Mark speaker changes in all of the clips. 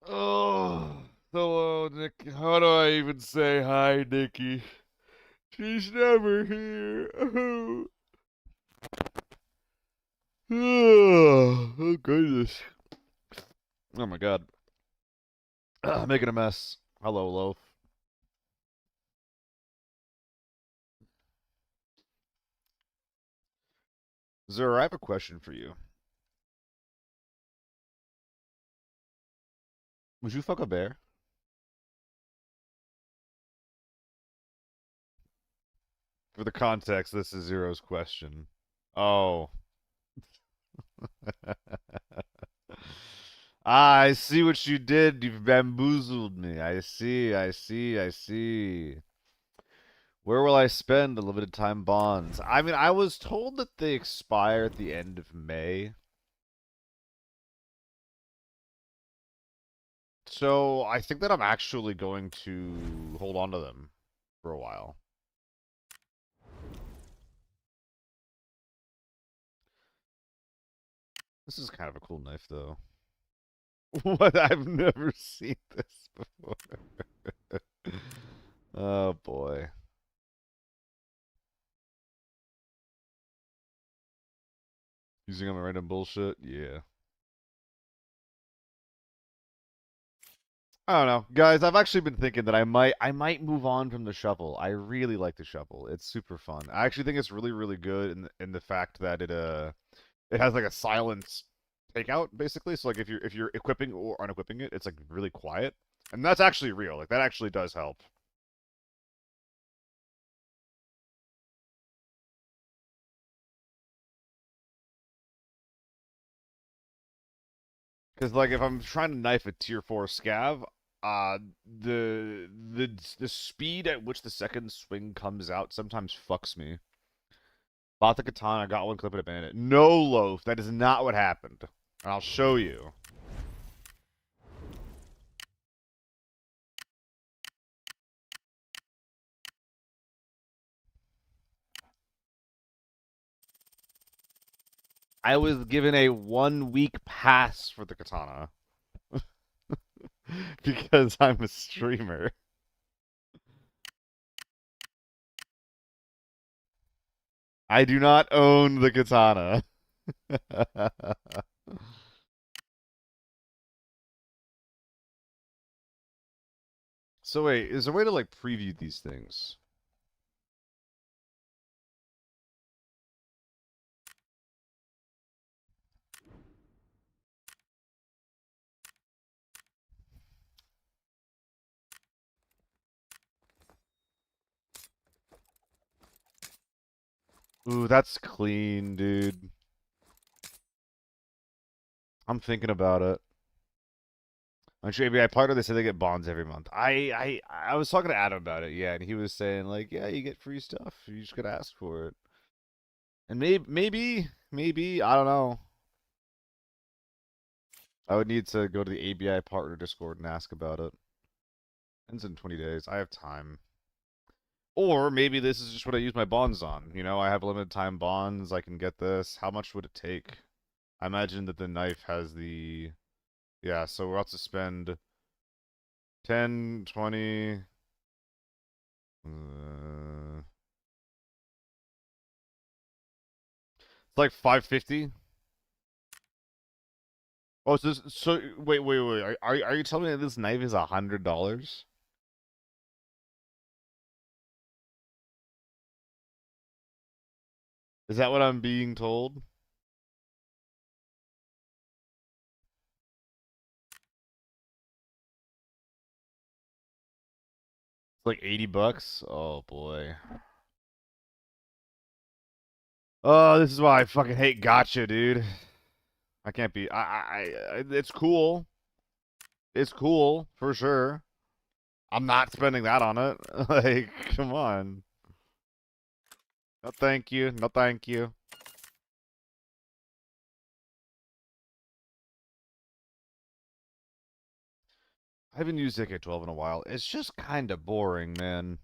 Speaker 1: Oh, hello, Nick. How do I even say hi, Nikki? She's never here. Oh, goodness. Oh my God. Making a mess. Hello, Loaf. Zer, I have a question for you. Would you fuck a bear? For the context, this is Zero's question. Oh. Ah, I see what you did. You've bamboozled me. I see, I see, I see. Where will I spend the limited time bonds? I mean, I was told that they expire at the end of May. So I think that I'm actually going to hold on to them for a while. This is kind of a cool knife, though. What? I've never seen this before. Oh, boy. Using on my random bullshit? Yeah. I don't know. Guys, I've actually been thinking that I might move on from the shovel. I really like the shovel. It's super fun. I actually think it's really, really good in the fact that it has like a silence takeout basically. So like if you're equipping or unequipping it, it's like really quiet. And that's actually real. Like that actually does help. Because like if I'm trying to knife a tier 4 scav, uh the speed at which the second swing comes out sometimes fucks me. Bought the katana, got one clip and abandoned it. No, Loaf, that is not what happened. And I'll show you. I was given a 1 week pass for the katana because I'm a streamer. I do not own the katana. So wait, is there a way to like preview these things? Ooh, that's clean, dude. I'm thinking about it. On sure I partner, they say they get bonds every month. I was talking to Adam about it, yeah, and he was saying like, yeah, you get free stuff. You just gotta ask for it. And maybe I don't know. I would need to go to the ABI partner Discord and ask about it. Ends in 20 days. I have time. Or maybe this is just what I use my bonds on. You know, I have limited time bonds. I can get this. How much would it take? I imagine that the knife has the... Yeah, so we're about to spend 10, 20... it's like 550. Oh, so wait. Are you telling me that this knife is $100? Is that what I'm being told? It's like 80 bucks? Oh boy. Oh, this is why I fucking hate gotcha, dude. I can't be. It's cool. It's cool for sure. I'm not spending that on it. Like, come on. No, thank you. No, thank you. I haven't used AK-12 in a while. It's just kind of boring, man.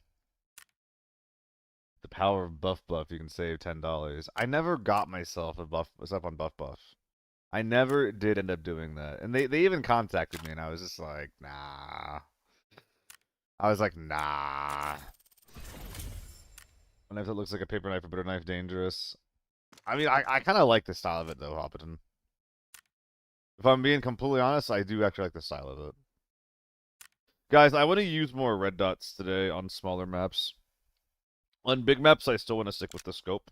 Speaker 1: The power of Buff Buff, you can save $10. I never got myself a buff, myself on Buff Buff. I never did end up doing that. And they even contacted me, and I was just like, nah. I was like, nah. A knife that looks like a paper knife, a butter knife, dangerous. I mean, I kind of like the style of it, though, Hoppiton. If I'm being completely honest, I do actually like the style of it. Guys, I want to use more red dots today on smaller maps. On big maps, I still want to stick with the scope.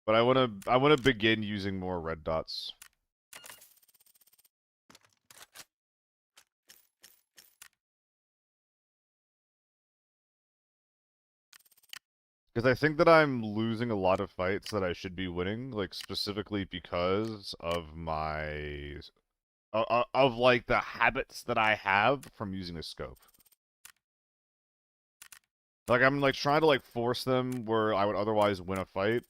Speaker 1: But I want to begin using more red dots. Because I think that I'm losing a lot of fights that I should be winning, like specifically because of my of like the habits that I have from using a scope. Like I'm like trying to like force them where I would otherwise win a fight.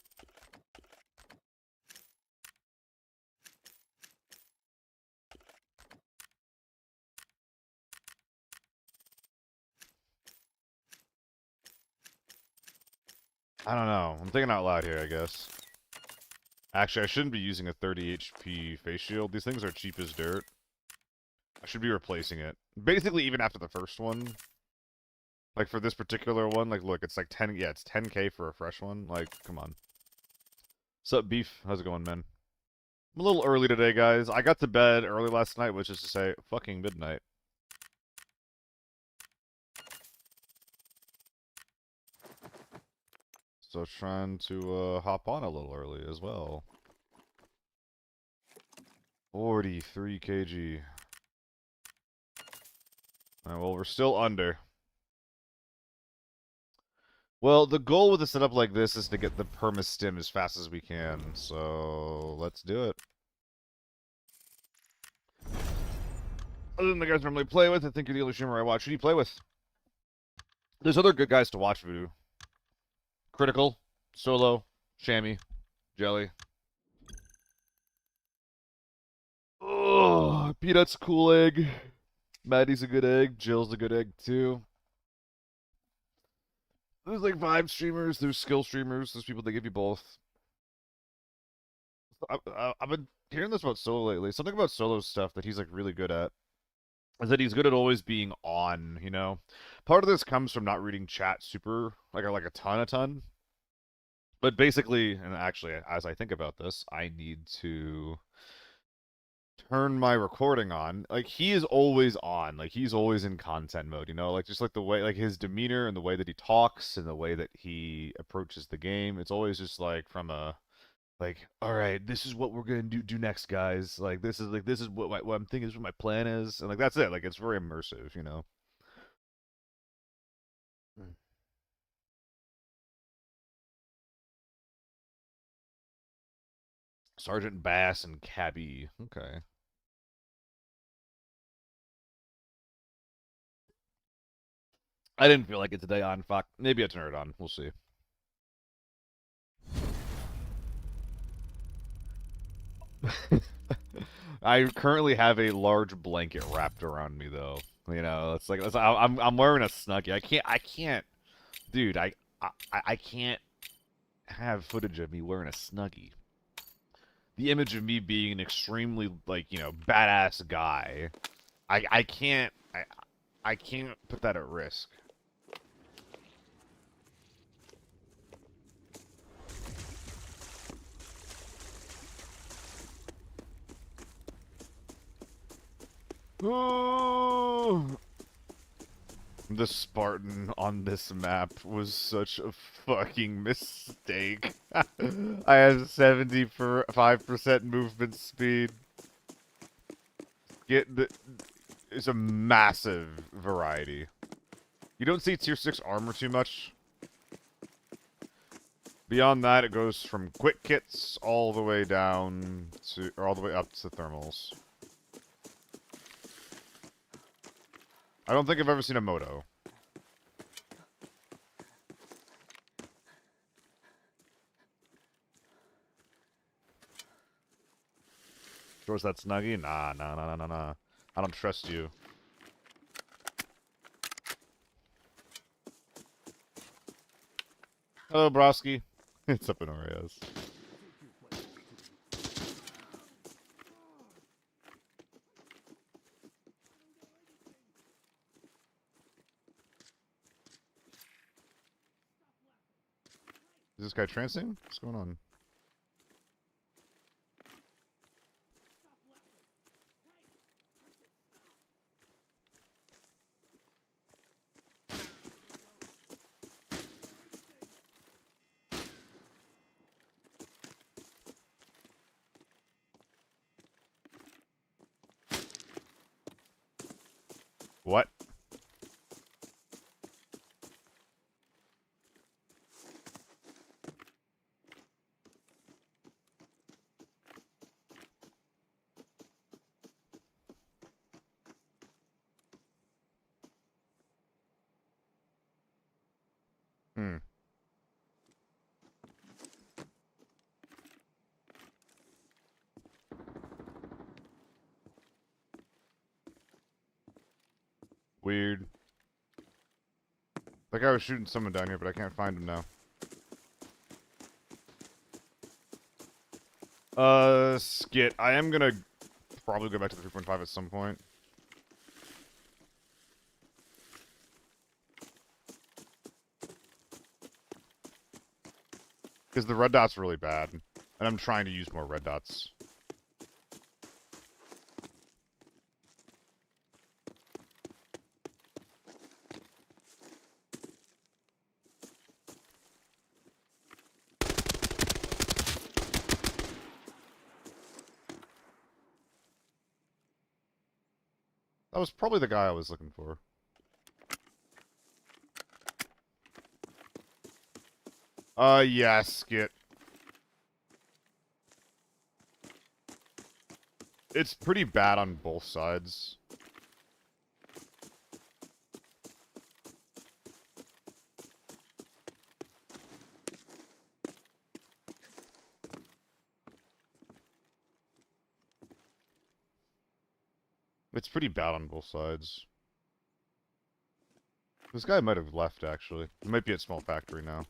Speaker 1: I don't know. I'm thinking out loud here, I guess. Actually, I shouldn't be using a 30 HP face shield. These things are cheap as dirt. I should be replacing it. Basically, even after the first one. Like, for this particular one, like, look, it's like 10... Yeah, it's 10k for a fresh one. Like, come on. Sup, Beef? How's it going, man? I'm a little early today, guys. I got to bed early last night, which is to say, fucking midnight. So trying to hop on a little early as well. 43 kg. Alright, well, we're still under. Well, the goal with a setup like this is to get the perma-stim as fast as we can, so let's do it. Other than the guys I normally play with, I think you're the only streamer I watch. Who do you play with? There's other good guys to watch, Voodoo. Critical, Solo, Shammy, Jelly. Oh, Peanut's a cool egg. Maddie's a good egg. Jill's a good egg, too. There's like vibe streamers, there's skill streamers, there's people that give you both. I've been hearing this about Solo lately. Something about Solo's stuff that he's like really good at is that he's good at always being on, you know? Part of this comes from not reading chat super, like a ton. But basically, and actually, as I think about this, I need to turn my recording on. Like, he is always on. Like, he's always in content mode, you know? Like, just like the way, like, his demeanor and the way that he talks and the way that he approaches the game. It's always just like from a, like, all right, this is what we're gonna do next, guys. Like, this is what I'm thinking is what my plan is, and like that's it. Like, it's very immersive, you know. Mm. Sergeant Bass and Cabby. Okay. I didn't feel like it today on fuck. Maybe I turn it on. We'll see. I currently have a large blanket wrapped around me, though. You know, it's like I'm wearing a snuggie. I can't, dude. I can't have footage of me wearing a snuggie. The image of me being an extremely, like, you know, badass guy. I can't put that at risk. Oh, the Spartan on this map was such a fucking mistake. I have 75% movement speed. It's a massive variety. You don't see tier 6 armor too much. Beyond that, it goes from quick kits all the way down to, or all the way up to thermals. I don't think I've ever seen a moto. Where's that snuggie? Nah. I don't trust you. Hello, Broski. It's up in Oreos. Is this guy trancing? What's going on? What? Hmm. Weird. Like I was shooting someone down here, but I can't find him now. Skit. I am gonna probably go back to the 3.5 at some point. Because the red dot's really bad. And I'm trying to use more red dots. That was probably the guy I was looking for. Yeah, Skit. It's pretty bad on both sides. It's pretty bad on both sides. This guy might have left, actually. He might be at Small Factory now.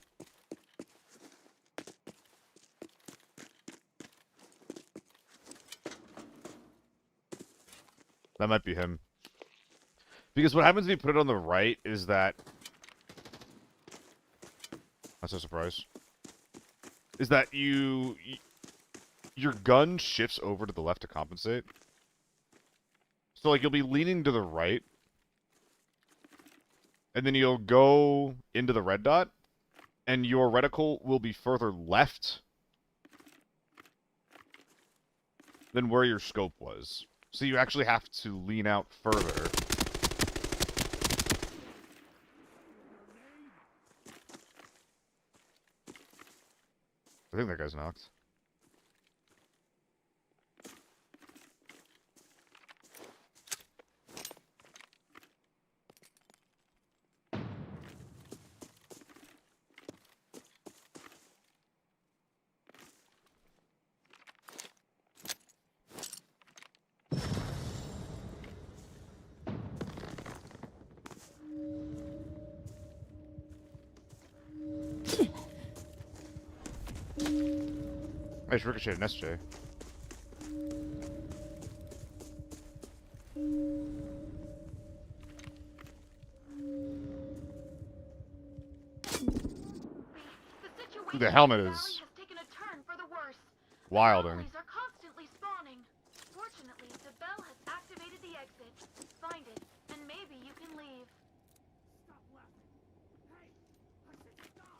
Speaker 1: That might be him. Because what happens if you put it on the right is that... That's a surprise. Is that your gun shifts over to the left to compensate. So, like, you'll be leaning to the right. And then you'll go into the red dot. And your reticle will be further left than where your scope was. So you actually have to lean out further. I think that guy's knocked. Nice ricochet and SJ. The helmet is wilding.
Speaker 2: Are constantly spawning. Fortunately, the bell has activated the exit. Find it, and maybe you can leave. Stop laughing. Hey, I said stop.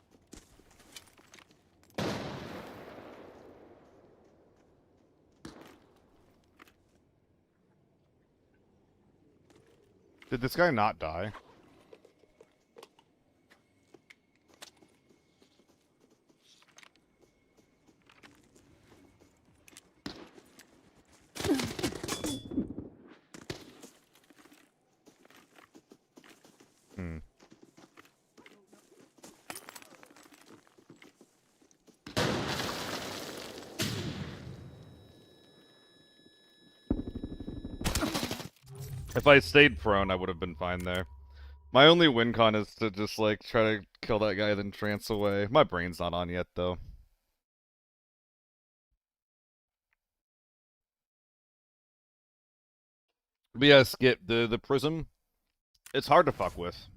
Speaker 1: Did this guy not die? Hmm. If I stayed prone, I would have been fine there. My only win con is to just, like, try to kill that guy, then trance away. My brain's not on yet, though. But yeah, Skip, the prism, it's hard to fuck with.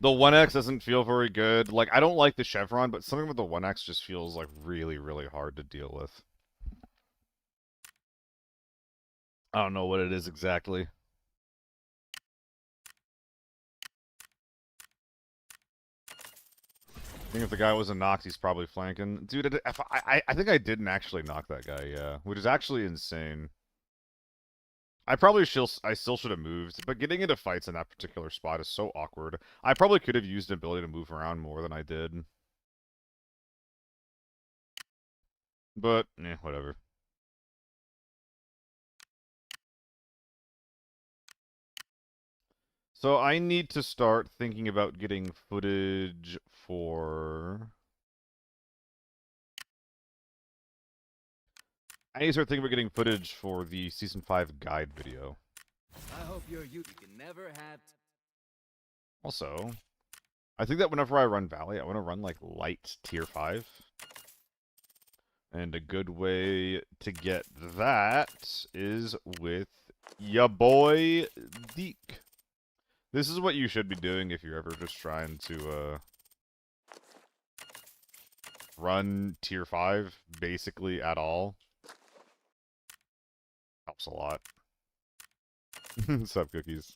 Speaker 1: The 1X doesn't feel very good. Like, I don't like the chevron, but something with the 1X just feels, like, really, really hard to deal with. I don't know what it is exactly. I think if the guy wasn't knocked, he's probably flanking. Dude, I think I didn't actually knock that guy, yeah. Which is actually insane. I still should have moved, but getting into fights in that particular spot is so awkward. I probably could have used the ability to move around more than I did. But, whatever. So I need to start thinking about getting footage for... I need to start thinking about getting footage for the Season 5 guide video.
Speaker 3: I hope you can never have...
Speaker 1: Also, I think that whenever I run Valley, I want to run, like, light tier 5. And a good way to get that is with ya boy Deke. This is what you should be doing if you're ever just trying to run tier 5 basically at all. Helps a lot. Sup, cookies?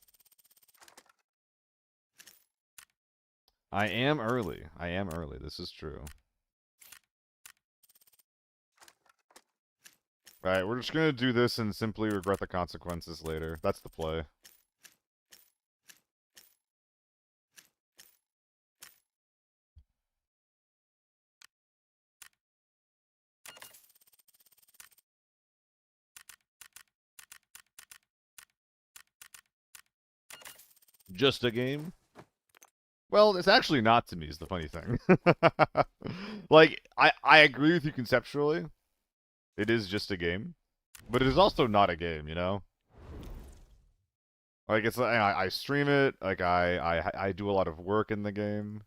Speaker 1: I am early. I am early. This is true. Right, we're just gonna do this and simply regret the consequences later. That's the play. Just a game? Well, it's actually not to me, is the funny thing. Like, I agree with you conceptually. It is just a game. But it is also not a game, you know? Like, it's like, I stream it, like, I do a lot of work in the game.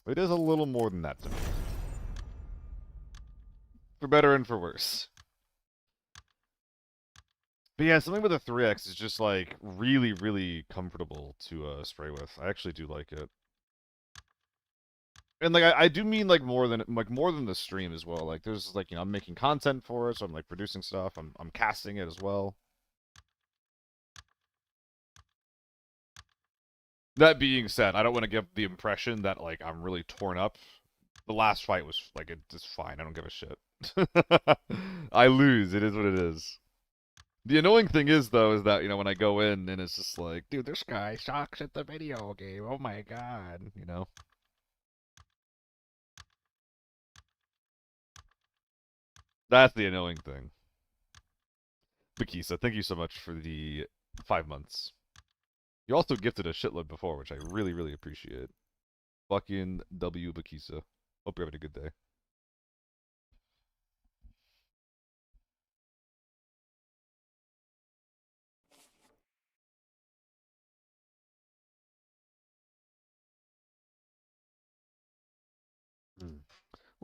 Speaker 1: It is a little more than that to me. For better and for worse. But yeah, something with a 3X is just, like, really, really comfortable to spray with. I actually do like it. And, like, I do mean, like, more than the stream as well. Like, there's, like, I'm making content for it, so I'm, like, producing stuff. I'm casting it as well. That being said, I don't want to give the impression that, like, I'm really torn up. The last fight was, like, it's fine. I don't give a shit. I lose. It is what it is. The annoying thing is, though, is that, when I go in and it's just like, dude, this guy sucks at the video game. Oh my god, That's the annoying thing. Bakisa, thank you so much for the 5 months. You also gifted a shitload before, which I really, really appreciate. Fucking W Bakisa. Hope you're having a good day.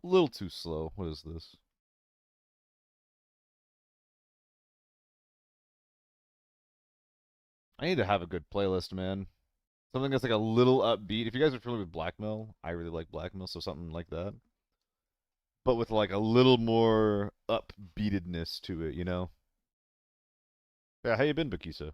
Speaker 1: A little too slow. What is this? I need to have a good playlist, man. Something that's like a little upbeat. If you guys are familiar with blackmail, I really like blackmail, so something like that. But with like a little more upbeatedness to it, Yeah, how you been, Bakisa?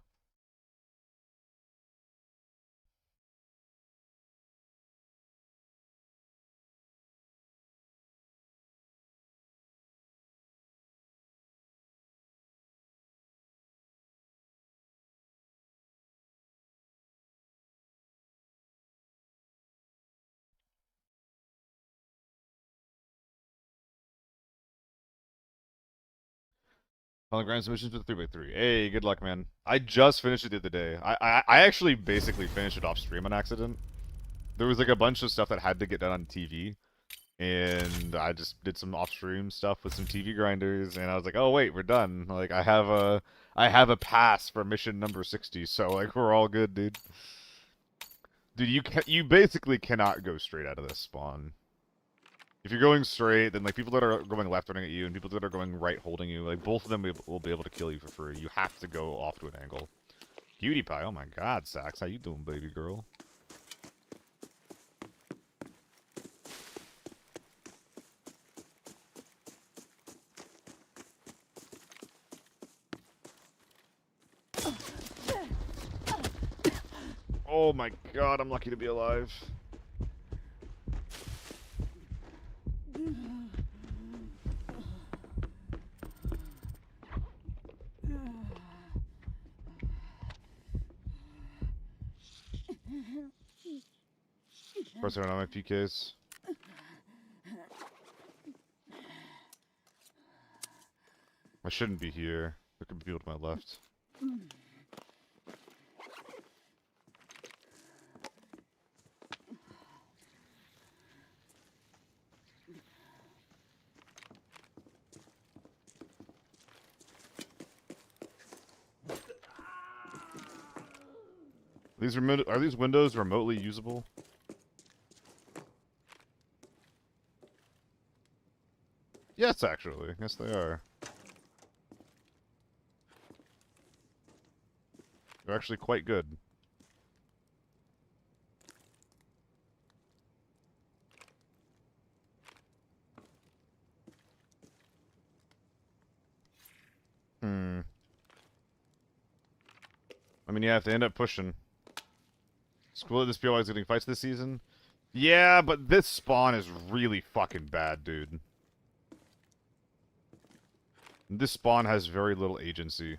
Speaker 1: Final grind submissions with 3x3. Hey, good luck, man. I just finished it the other day. I actually basically finished it off stream on accident. There was like a bunch of stuff that had to get done on TV, and I just did some off-stream stuff with some TV grinders, and I was like, oh wait, we're done. Like I have a pass for mission number 60, so like we're all good, dude. Dude, you basically cannot go straight out of this spawn. If you're going straight, then like people that are going left running at you and people that are going right holding you, like both of them will be able to kill you for free. You have to go off to an angle. Cutie pie, oh my god, Sax, how you doing, baby girl? Oh my god, I'm lucky to be alive. Of course I don't have my PKs. I shouldn't be here. There could be people to my left. Are these windows remotely usable? Yes, actually. Yes, they are. They're actually quite good. Hmm. I mean, yeah, if they end up pushing. It's cool that this POI is getting fights this season. Yeah, but this spawn is really fucking bad, dude. This spawn has very little agency.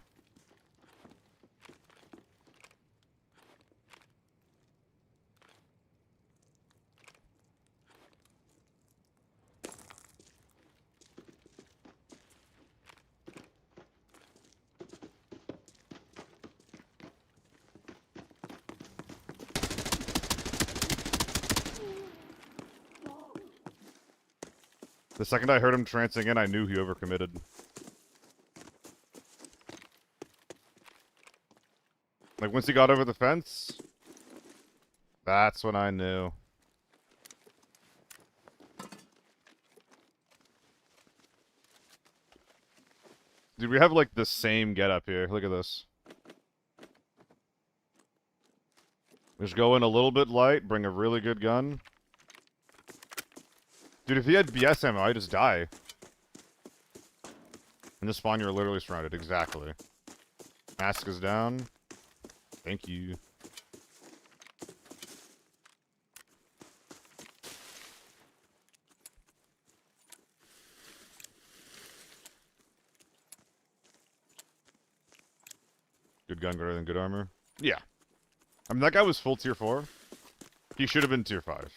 Speaker 1: The second I heard him trancing in, I knew he overcommitted. Like, once he got over the fence, that's when I knew. Dude, we have, like, the same getup here. Look at this. Just go in a little bit light, bring a really good gun. Dude, if he had BS ammo, I'd just die. In this spawn, you're literally surrounded. Exactly. Mask is down. Thank you. Good gun, better than good armor. Yeah. I mean, that guy was full tier 4. He should have been tier 5.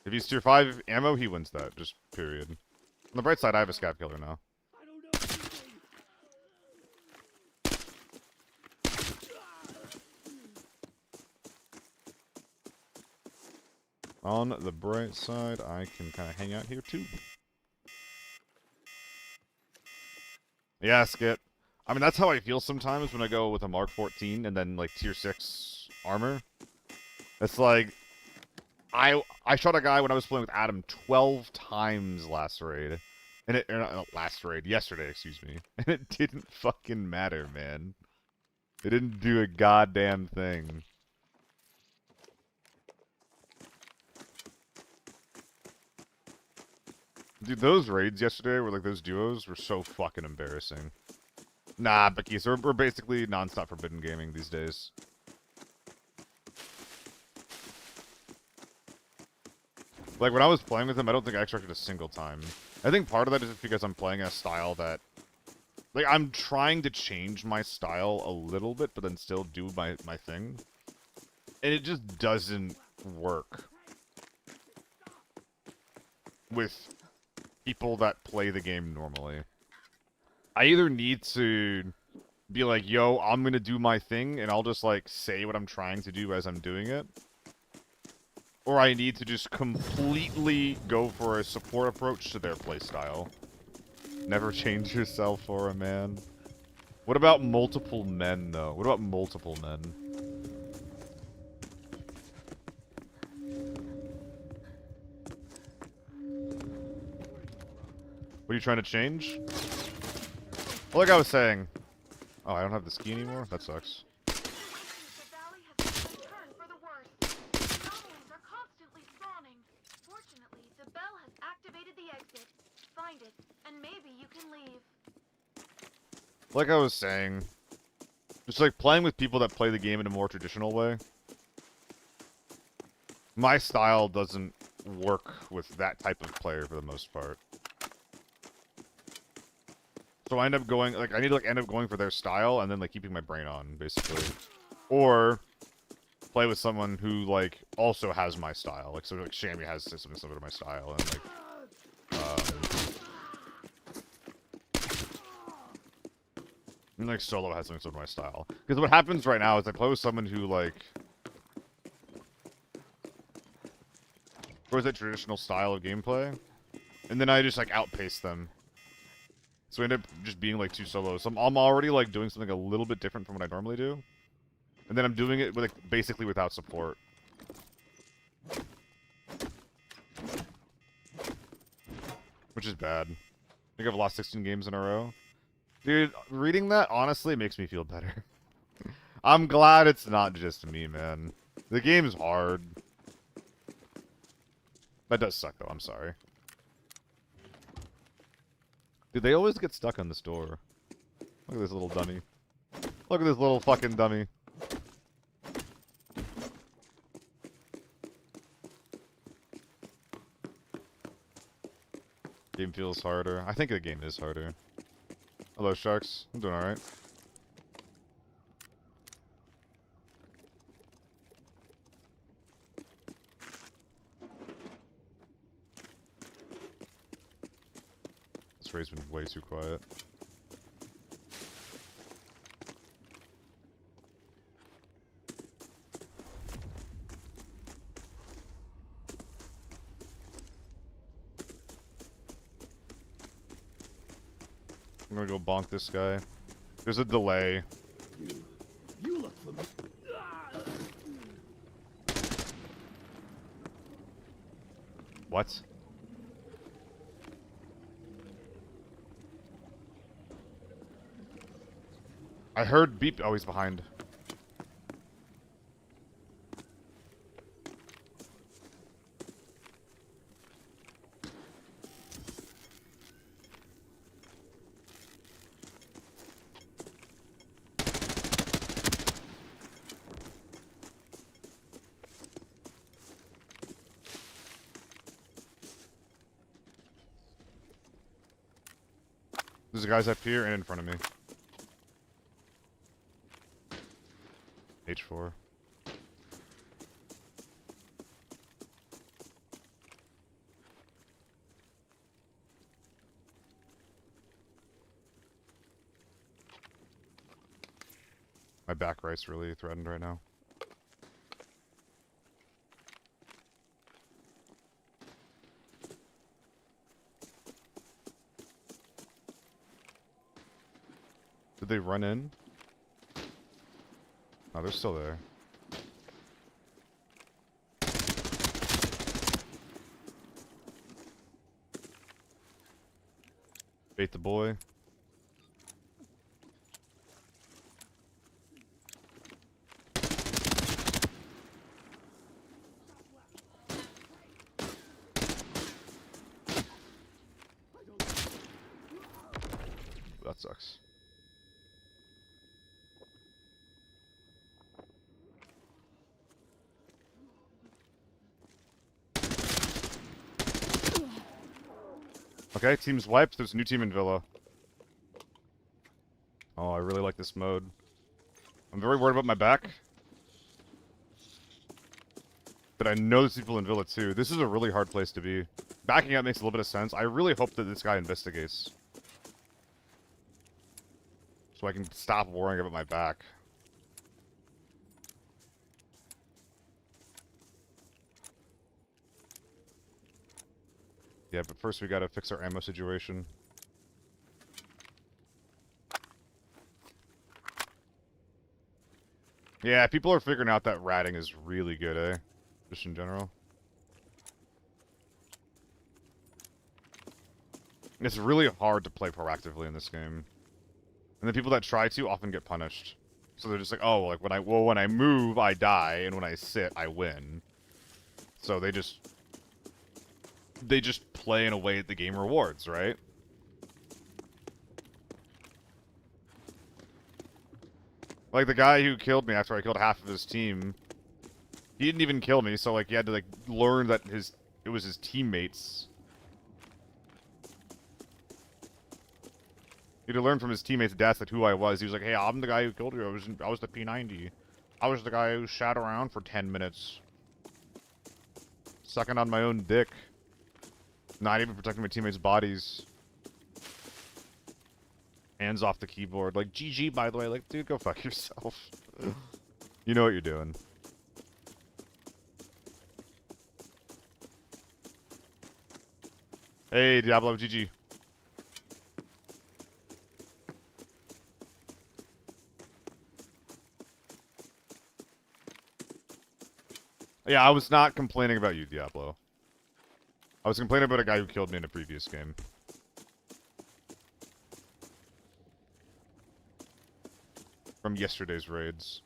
Speaker 1: If he's tier 5 ammo, he wins that. Just period. On the bright side, I have a scav killer now. On the bright side, I can kind of hang out here too. Yeah, Skit. I mean, that's how I feel sometimes when I go with a Mark 14 and then, like, tier 6 armor. It's like, I shot a guy when I was playing with Adam 12 times last raid. And it, not last raid, yesterday, excuse me. And it didn't fucking matter, man. It didn't do a goddamn thing. Dude, those raids yesterday were like, those duos were so fucking embarrassing. Nah, Becky, so we're basically non-stop forbidden gaming these days. Like, when I was playing with him, I don't think I extracted a single time. I think part of that is just because I'm playing a style that... Like, I'm trying to change my style a little bit, but then still do my thing. And it just doesn't work with people that play the game normally. I either need to be like, yo, I'm gonna do my thing, and I'll just, like, say what I'm trying to do as I'm doing it. Or I need to just completely go for a support approach to their playstyle. Never change yourself for a man. What about multiple men, though? What about multiple men? What are you trying to change? Well, like I was saying... Oh, I don't have the ski anymore? That sucks.
Speaker 2: The valley has taken a turn for the worse. Anomalies are constantly spawning. Fortunately, the bell has activated the exit. Find it, and maybe you can leave.
Speaker 1: Like I was saying... Just like playing with people that play the game in a more traditional way. My style doesn't work with that type of player for the most part. So I end up going, like, I need to, like, end up going for their style and then, like, keeping my brain on, basically. Or play with someone who, like, also has my style. Like, so, like, Shammy has something similar to my style, and, like, Solo has something similar to my style. Because what happens right now is I play with someone who, like, goes that traditional style of gameplay, and then I just, like, outpace them. So I end up just being, like, two solos. So I'm already, like, doing something a little bit different from what I normally do. And then I'm doing it, with, like, basically without support. Which is bad. I think I've lost 16 games in a row. Dude, reading that, honestly, makes me feel better. I'm glad it's not just me, man. The game's hard. That does suck, though. I'm sorry. Dude, they always get stuck on this door. Look at this little dummy. Look at this little fucking dummy. Game feels harder. I think the game is harder. Hello, Sharks. I'm doing alright. This raid's been way too quiet. I'm gonna go bonk this guy. There's a delay.
Speaker 3: You look familiar.
Speaker 1: What? I heard beep. Oh, he's behind. There's guys up here and in front of me. H4. My back right's really threatened right now. Did they run in? Oh, they're still there. Bait the boy. That sucks. Okay, team's wiped. There's a new team in Villa. Oh, I really like this mode. I'm very worried about my back. But I know there's people in Villa too. This is a really hard place to be. Backing up makes a little bit of sense. I really hope that this guy investigates. So I can stop worrying about my back. Yeah, but first we gotta fix our ammo situation. Yeah, people are figuring out that ratting is really good, eh? Just in general. It's really hard to play proactively in this game. And the people that try to often get punished. So they're just like, oh, like when I move, I die, and when I sit, I win. So they just play in a way that the game rewards, right? Like, the guy who killed me after I killed half of his team, he didn't even kill me, so, like, he had to, like, learn that it was his teammates. He had to learn from his teammates' deaths that who I was. He was like, hey, I'm the guy who killed you. I was the P90. I was the guy who sat around for 10 minutes. Sucking on my own dick. Not even protecting my teammates' bodies. Hands off the keyboard. Like, GG, by the way. Like, dude, go fuck yourself. You know what you're doing. Hey, Diablo, GG. Yeah, I was not complaining about you, Diablo. I was complaining about a guy who killed me in a previous game. From yesterday's raids.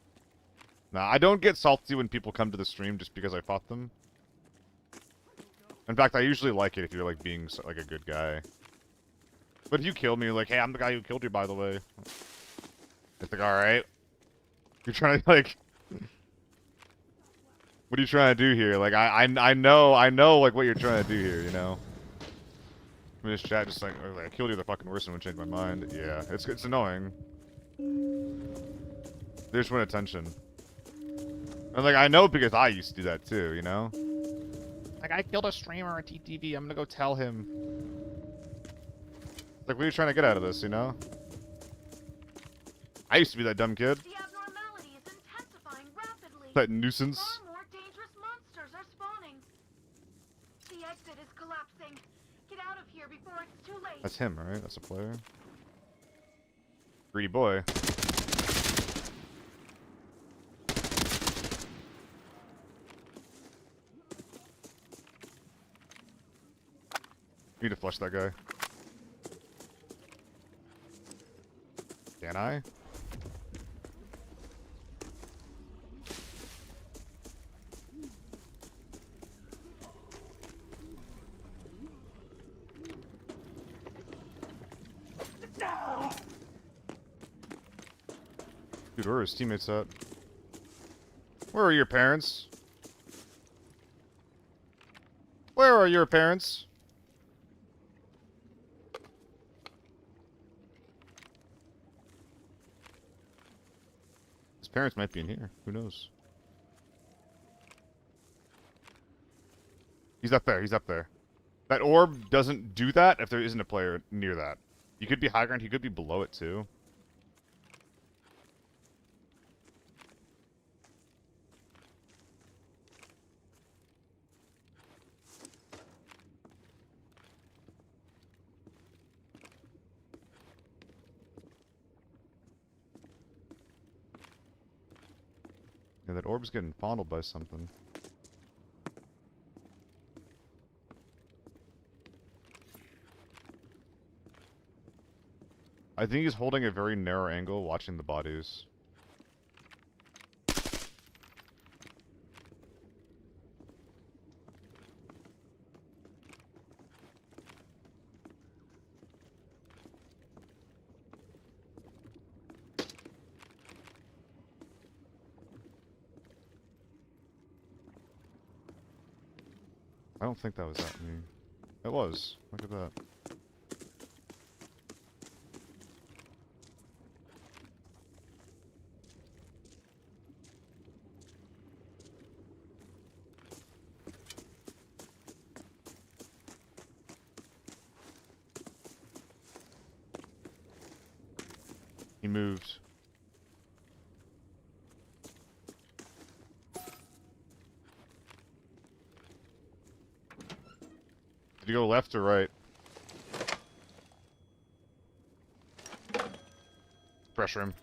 Speaker 1: Nah, I don't get salty when people come to the stream just because I fought them. In fact, I usually like it if you're, like, being, like, a good guy. But if you kill me, like, hey, I'm the guy who killed you, by the way. It's like, alright. You're trying to, like... What are you trying to do here? Like, I know, like, what you're trying to do here, you know? I mean, this chat just like, oh, I killed you the fucking worst and would change my mind. Yeah, it's annoying. They just want attention. And, like, I know because I used to do that too, you know? Like, I killed a streamer on TTV, I'm gonna go tell him. Like, what are you trying to get out of this, you know? I used to be that dumb kid.
Speaker 2: The abnormality is intensifying rapidly.
Speaker 1: That nuisance.
Speaker 2: Far more dangerous monsters are spawning. The exit is collapsing. Get out of here before it's too late.
Speaker 1: That's him, right? That's a player. Greedy boy. Need to flush that guy. Can I? Dude, where are his teammates at? Where are your parents? Where are your parents? His parents might be in here. Who knows? He's up there. He's up there. That orb doesn't do that if there isn't a player near that. You could be high ground. He could be below it, too. Yeah, that orb's getting fondled by something. I think he's holding a very narrow angle watching the bodies. I don't think that was at me. It was. Look at that. He moved. Did you go left or right? Pressure him.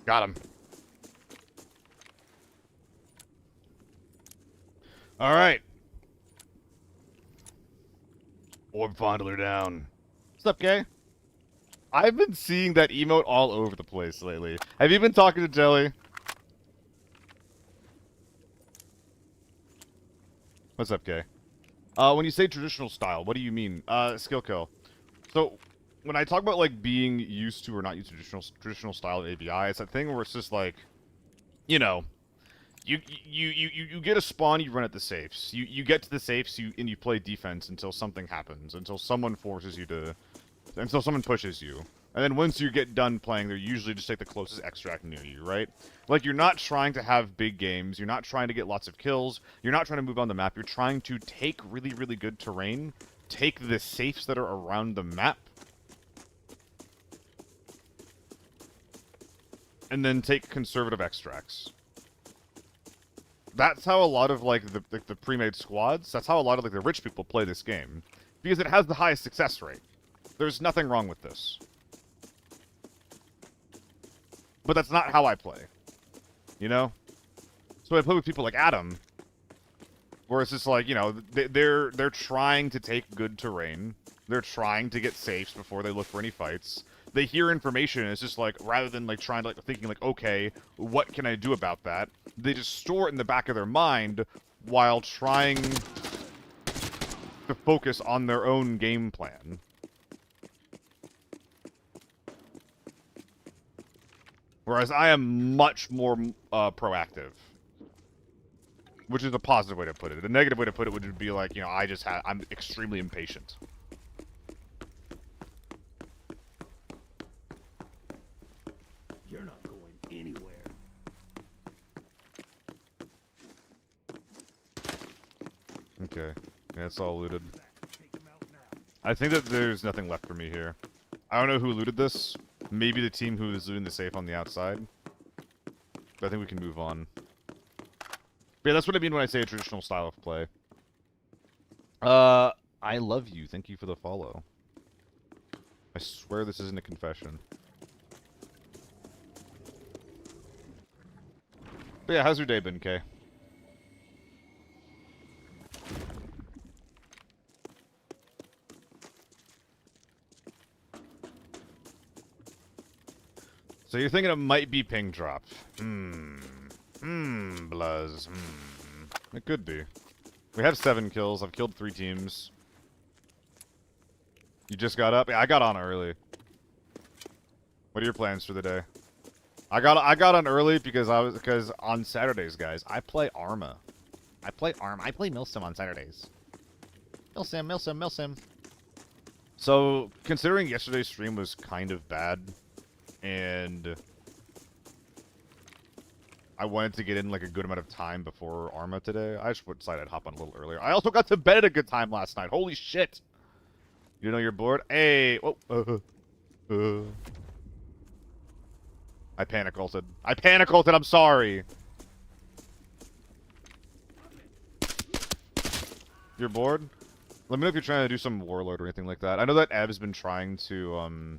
Speaker 1: Got him. Alright. Orb Fondler down. What's up, Kay? I've been seeing that emote all over the place lately. Have you been talking to Jelly? What's up, Kay? When you say traditional style, what do you mean? Skill kill. So, when I talk about, like, being used to or not used to traditional style of ABI, it's that thing where it's just like, you know, you get a spawn, you run at the safes. You get to the safes, and you play defense until something happens, until someone forces you to, until someone pushes you. And then once you get done playing, they usually just take the closest extract near you, right? Like, you're not trying to have big games, you're not trying to get lots of kills, you're not trying to move on the map, you're trying to take really, really good terrain, take the safes that are around the map, and then take conservative extracts. That's how a lot of, like, the pre-made squads, that's how a lot of, like, the rich people play this game. Because it has the highest success rate. There's nothing wrong with this. But that's not how I play. You know? So I play with people like Adam, where it's just like, you know, they're trying to take good terrain. They're trying to get safes before they look for any fights. They hear information, and it's just like, rather than, like, trying to, like, thinking, like, okay, what can I do about that? They just store it in the back of their mind while trying to focus on their own game plan. Whereas I am much more proactive. Which is a positive way to put it. A negative way to put it would be like, you know, I'm extremely impatient.
Speaker 3: You're not going anywhere.
Speaker 1: Okay. Yeah, it's all looted.
Speaker 3: Take him out now.
Speaker 1: I think that there's nothing left for me here. I don't know who looted this. Maybe the team who is looting the safe on the outside. But I think we can move on. But yeah, that's what I mean when I say a traditional style of play. I love you. Thank you for the follow. I swear this isn't a confession. But yeah, how's your day been, Kay? So you're thinking it might be ping drop. Bluzz. It could be. We have 7 kills. I've killed 3 teams. You just got up? Yeah, I got on early. What are your plans for the day? I got on early because on Saturdays, guys, I play Arma. I play Milsim on Saturdays. Milsim. So, considering yesterday's stream was kind of bad, and I wanted to get in, like, a good amount of time before Arma today, I just decided I'd hop on a little earlier. I also got to bed at a good time last night. Holy shit! You know you're bored? Hey! Whoa! I panic ulted. I'm sorry! You're bored? Let me know if you're trying to do some warlord or anything like that. I know that Ev's been trying to,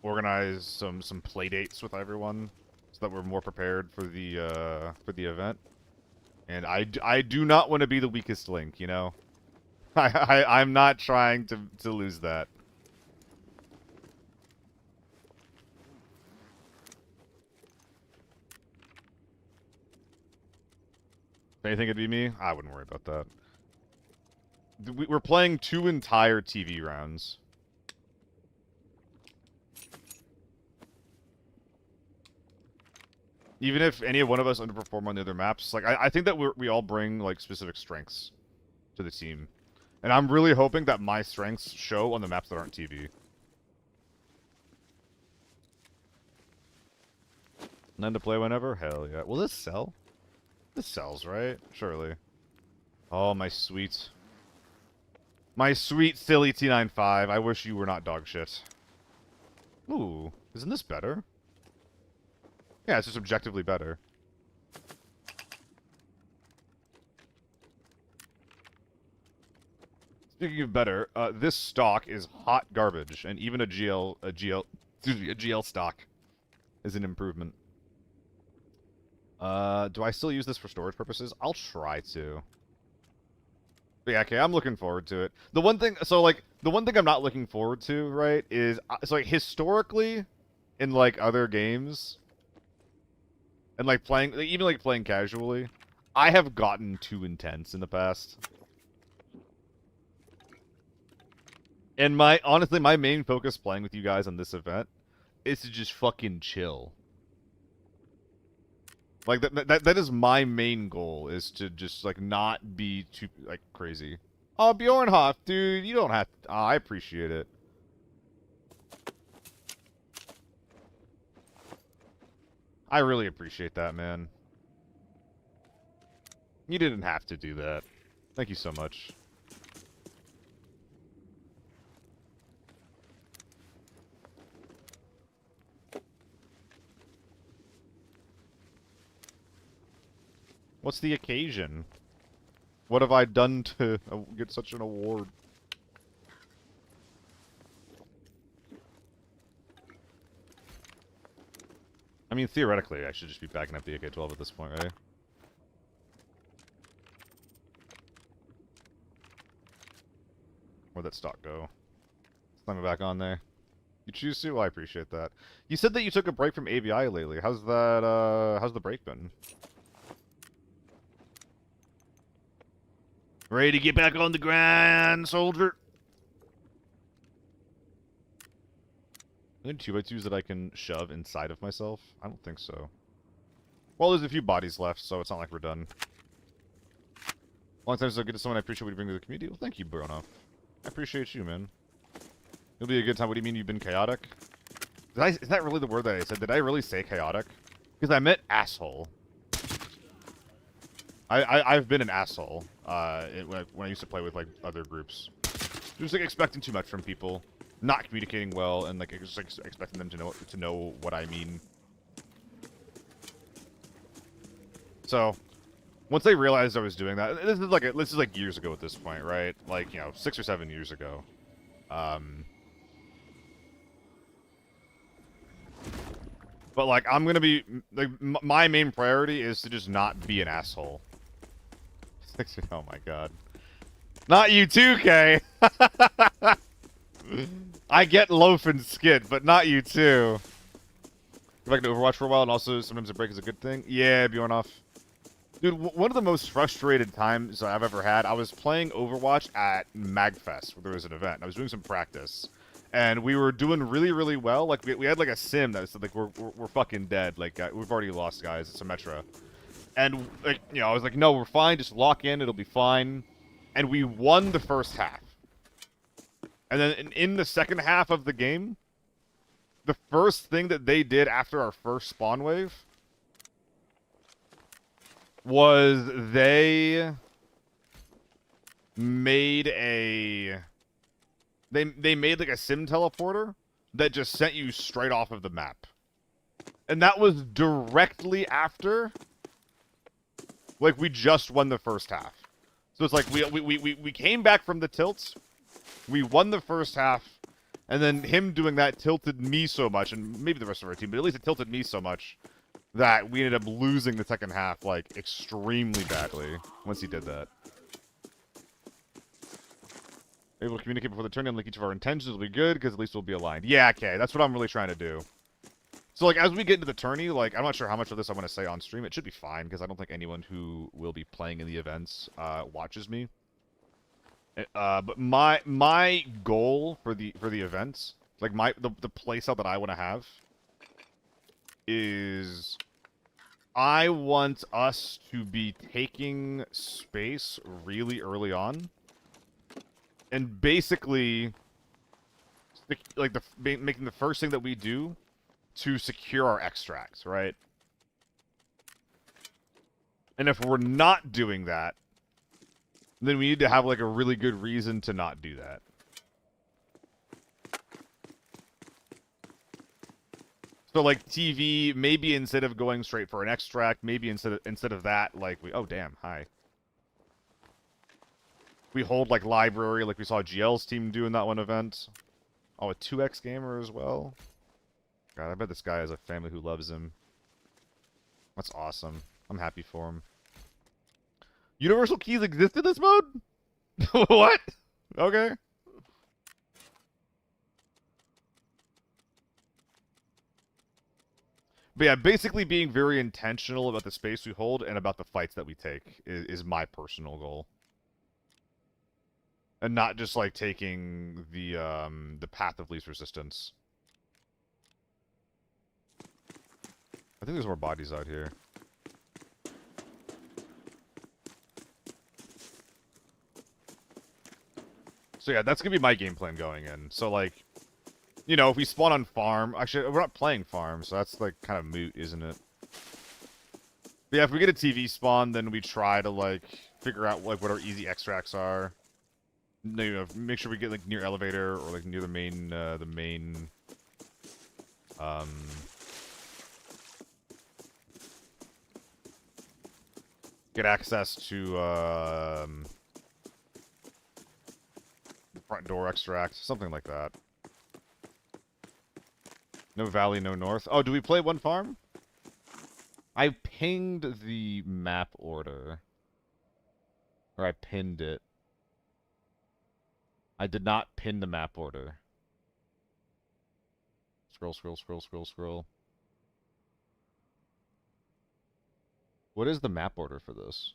Speaker 1: organize some play dates with everyone so that we're more prepared for the event. And I do not want to be the weakest link, you know? I'm not trying to lose that. If anything, it'd be me. I wouldn't worry about that. We're playing 2 entire TV rounds. Even if any one of us underperform on the other maps, like, I think that we all bring, like, specific strengths to the team. And I'm really hoping that my strengths show on the maps that aren't TV. None to play whenever? Hell yeah. Will this sell? This sells, right? Surely. Oh, my sweet. My sweet silly T95. I wish you were not dog shit. Ooh, isn't this better? Yeah, it's just objectively better. Speaking of better, this stock is hot garbage, and even a GL Excuse me, a GL stock is an improvement. Do I still use this for storage purposes? I'll try to. But yeah, okay, I'm looking forward to it. The one thing, so like, the one thing I'm not looking forward to, right, is, so like, historically, in like other games, and like playing, like, even like playing casually, I have gotten too intense in the past. And honestly, my main focus playing with you guys on this event is to just fucking chill. Like, that is my main goal, is to just, like, not be too, like, crazy. Oh, Bjornhoff, dude, you don't have to, I appreciate it. I really appreciate that, man. You didn't have to do that. Thank you so much. What's the occasion? What have I done to get such an award? I mean, theoretically, I should just be backing up the AK-12 at this point, right? Where'd that stock go? Slam it back on there. You choose to? Well, I appreciate that. You said that you took a break from ABI lately. How's that, how's the break been? Ready to get back on the grind, soldier? Are there 2x2s that I can shove inside of myself? I don't think so. Well, there's a few bodies left, so it's not like we're done. Long time so good to someone I appreciate what you bring to the community. Well, thank you, Bruno. I appreciate you, man. It'll be a good time. What do you mean you've been chaotic? Is that really the word that I said? Did I really say chaotic? Because I meant asshole. I've been an asshole when I used to play with, like, other groups. Just, like, expecting too much from people. Not communicating well, and, like, just, like, expecting them to know what I mean. So, once they realized I was doing that, this is like years ago at this point, right? Like, you know, 6 or 7 years ago. But, like, I'm gonna be, like, my main priority is to just not be an asshole. Oh my god. Not you too, Kay! I get loaf and skid, but not you too. Go back to Overwatch for a while, and also sometimes a break is a good thing. Yeah, Bjornoff. Dude, one of the most frustrated times I've ever had, I was playing Overwatch at MagFest, where there was an event, and I was doing some practice. And we were doing really, really well. Like, we had, like, a sim that said, like, we're fucking dead. Like, we've already lost, guys. It's Symmetra. And, like, you know, I was like, no, we're fine. Just lock in. It'll be fine. And we won the first half. And then in the second half of the game, the first thing that they did after our first spawn wave was they made a... They made, like, a sim teleporter that just sent you straight off of the map. And that was directly after... Like, we just won the first half. So it's like, we came back from the tilts, we won the first half, and then him doing that tilted me so much, and maybe the rest of our team, but at least it tilted me so much, that we ended up losing the second half, like, extremely badly once he did that. Able to communicate before the tourney and link each of our intentions will be good, because at least we'll be aligned. Yeah, okay, that's what I'm really trying to do. So, like, as we get into the tourney, like, I'm not sure how much of this I want to say on stream. It should be fine, because I don't think anyone who will be playing in the events watches me. But my goal for the events, like, the playstyle that I want to have, is I want us to be taking space really early on, and basically, like, making the first thing that we do to secure our extracts, right? And if we're not doing that, then we need to have, like, a really good reason to not do that. So, like, TV, maybe instead of going straight for an extract, maybe instead of that, like, oh, damn, hi. We hold, like, library, like we saw GL's team do in that one event. Oh, a 2X gamer as well. God, I bet this guy has a family who loves him. That's awesome. I'm happy for him. Universal keys exist in this mode? What? Okay. But yeah, basically being very intentional about the space we hold and about the fights that we take is my personal goal. And not just like taking the path of least resistance. I think there's more bodies out here. So yeah, that's gonna be my game plan going in. So like, you know, if we spawn on farm, actually we're not playing farm, so that's like kind of moot, isn't it? But yeah, if we get a TV spawn, then we try to like figure out like what our easy extracts are. You know, make sure we get like near elevator or like near the main get access to front door extract, something like that. No valley, no north. Oh, do we play one farm? I pinged the map order. Or I pinned it. I did not pin the map order. Scroll, scroll, scroll, scroll, scroll. What is the map order for this?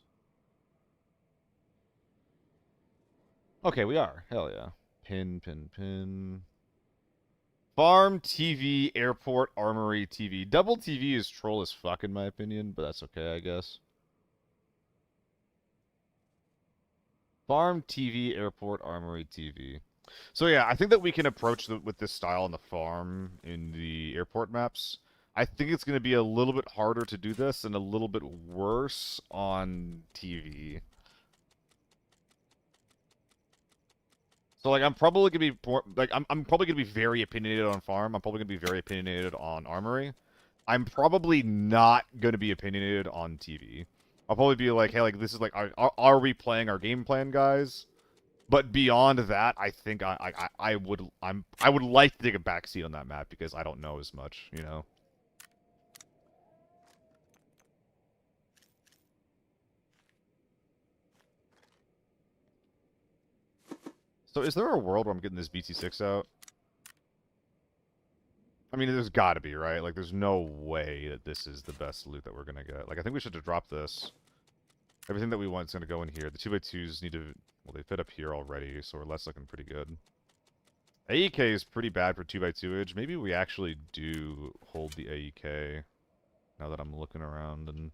Speaker 1: Okay, we are. Hell yeah. Pin, pin, pin. Farm, TV, airport, armory, TV. Double TV is troll as fuck in my opinion, but that's okay, I guess. Farm, TV, airport, armory, TV. So yeah, I think that we can approach with this style on the farm in the airport maps. I think it's going to be a little bit harder to do this and a little bit worse on TV. So like I'm probably gonna be I'm probably gonna be very opinionated on farm. I'm probably gonna be very opinionated on armory. I'm probably not gonna be opinionated on TV. I'll probably be like, hey, like this is like, are we playing our game plan, guys? But beyond that, I think I would like to take a backseat on that map because I don't know as much, you know. So is there a world where I'm getting this BT6 out? I mean, there's got to be, right? Like, there's no way that this is the best loot that we're going to get. Like, I think we should have dropped this. Everything that we want is going to go in here. The 2x2s need to... Well, they fit up here already, so that's looking pretty good. AEK is pretty bad for 2x2-age. Maybe we actually do hold the AEK. Now that I'm looking around and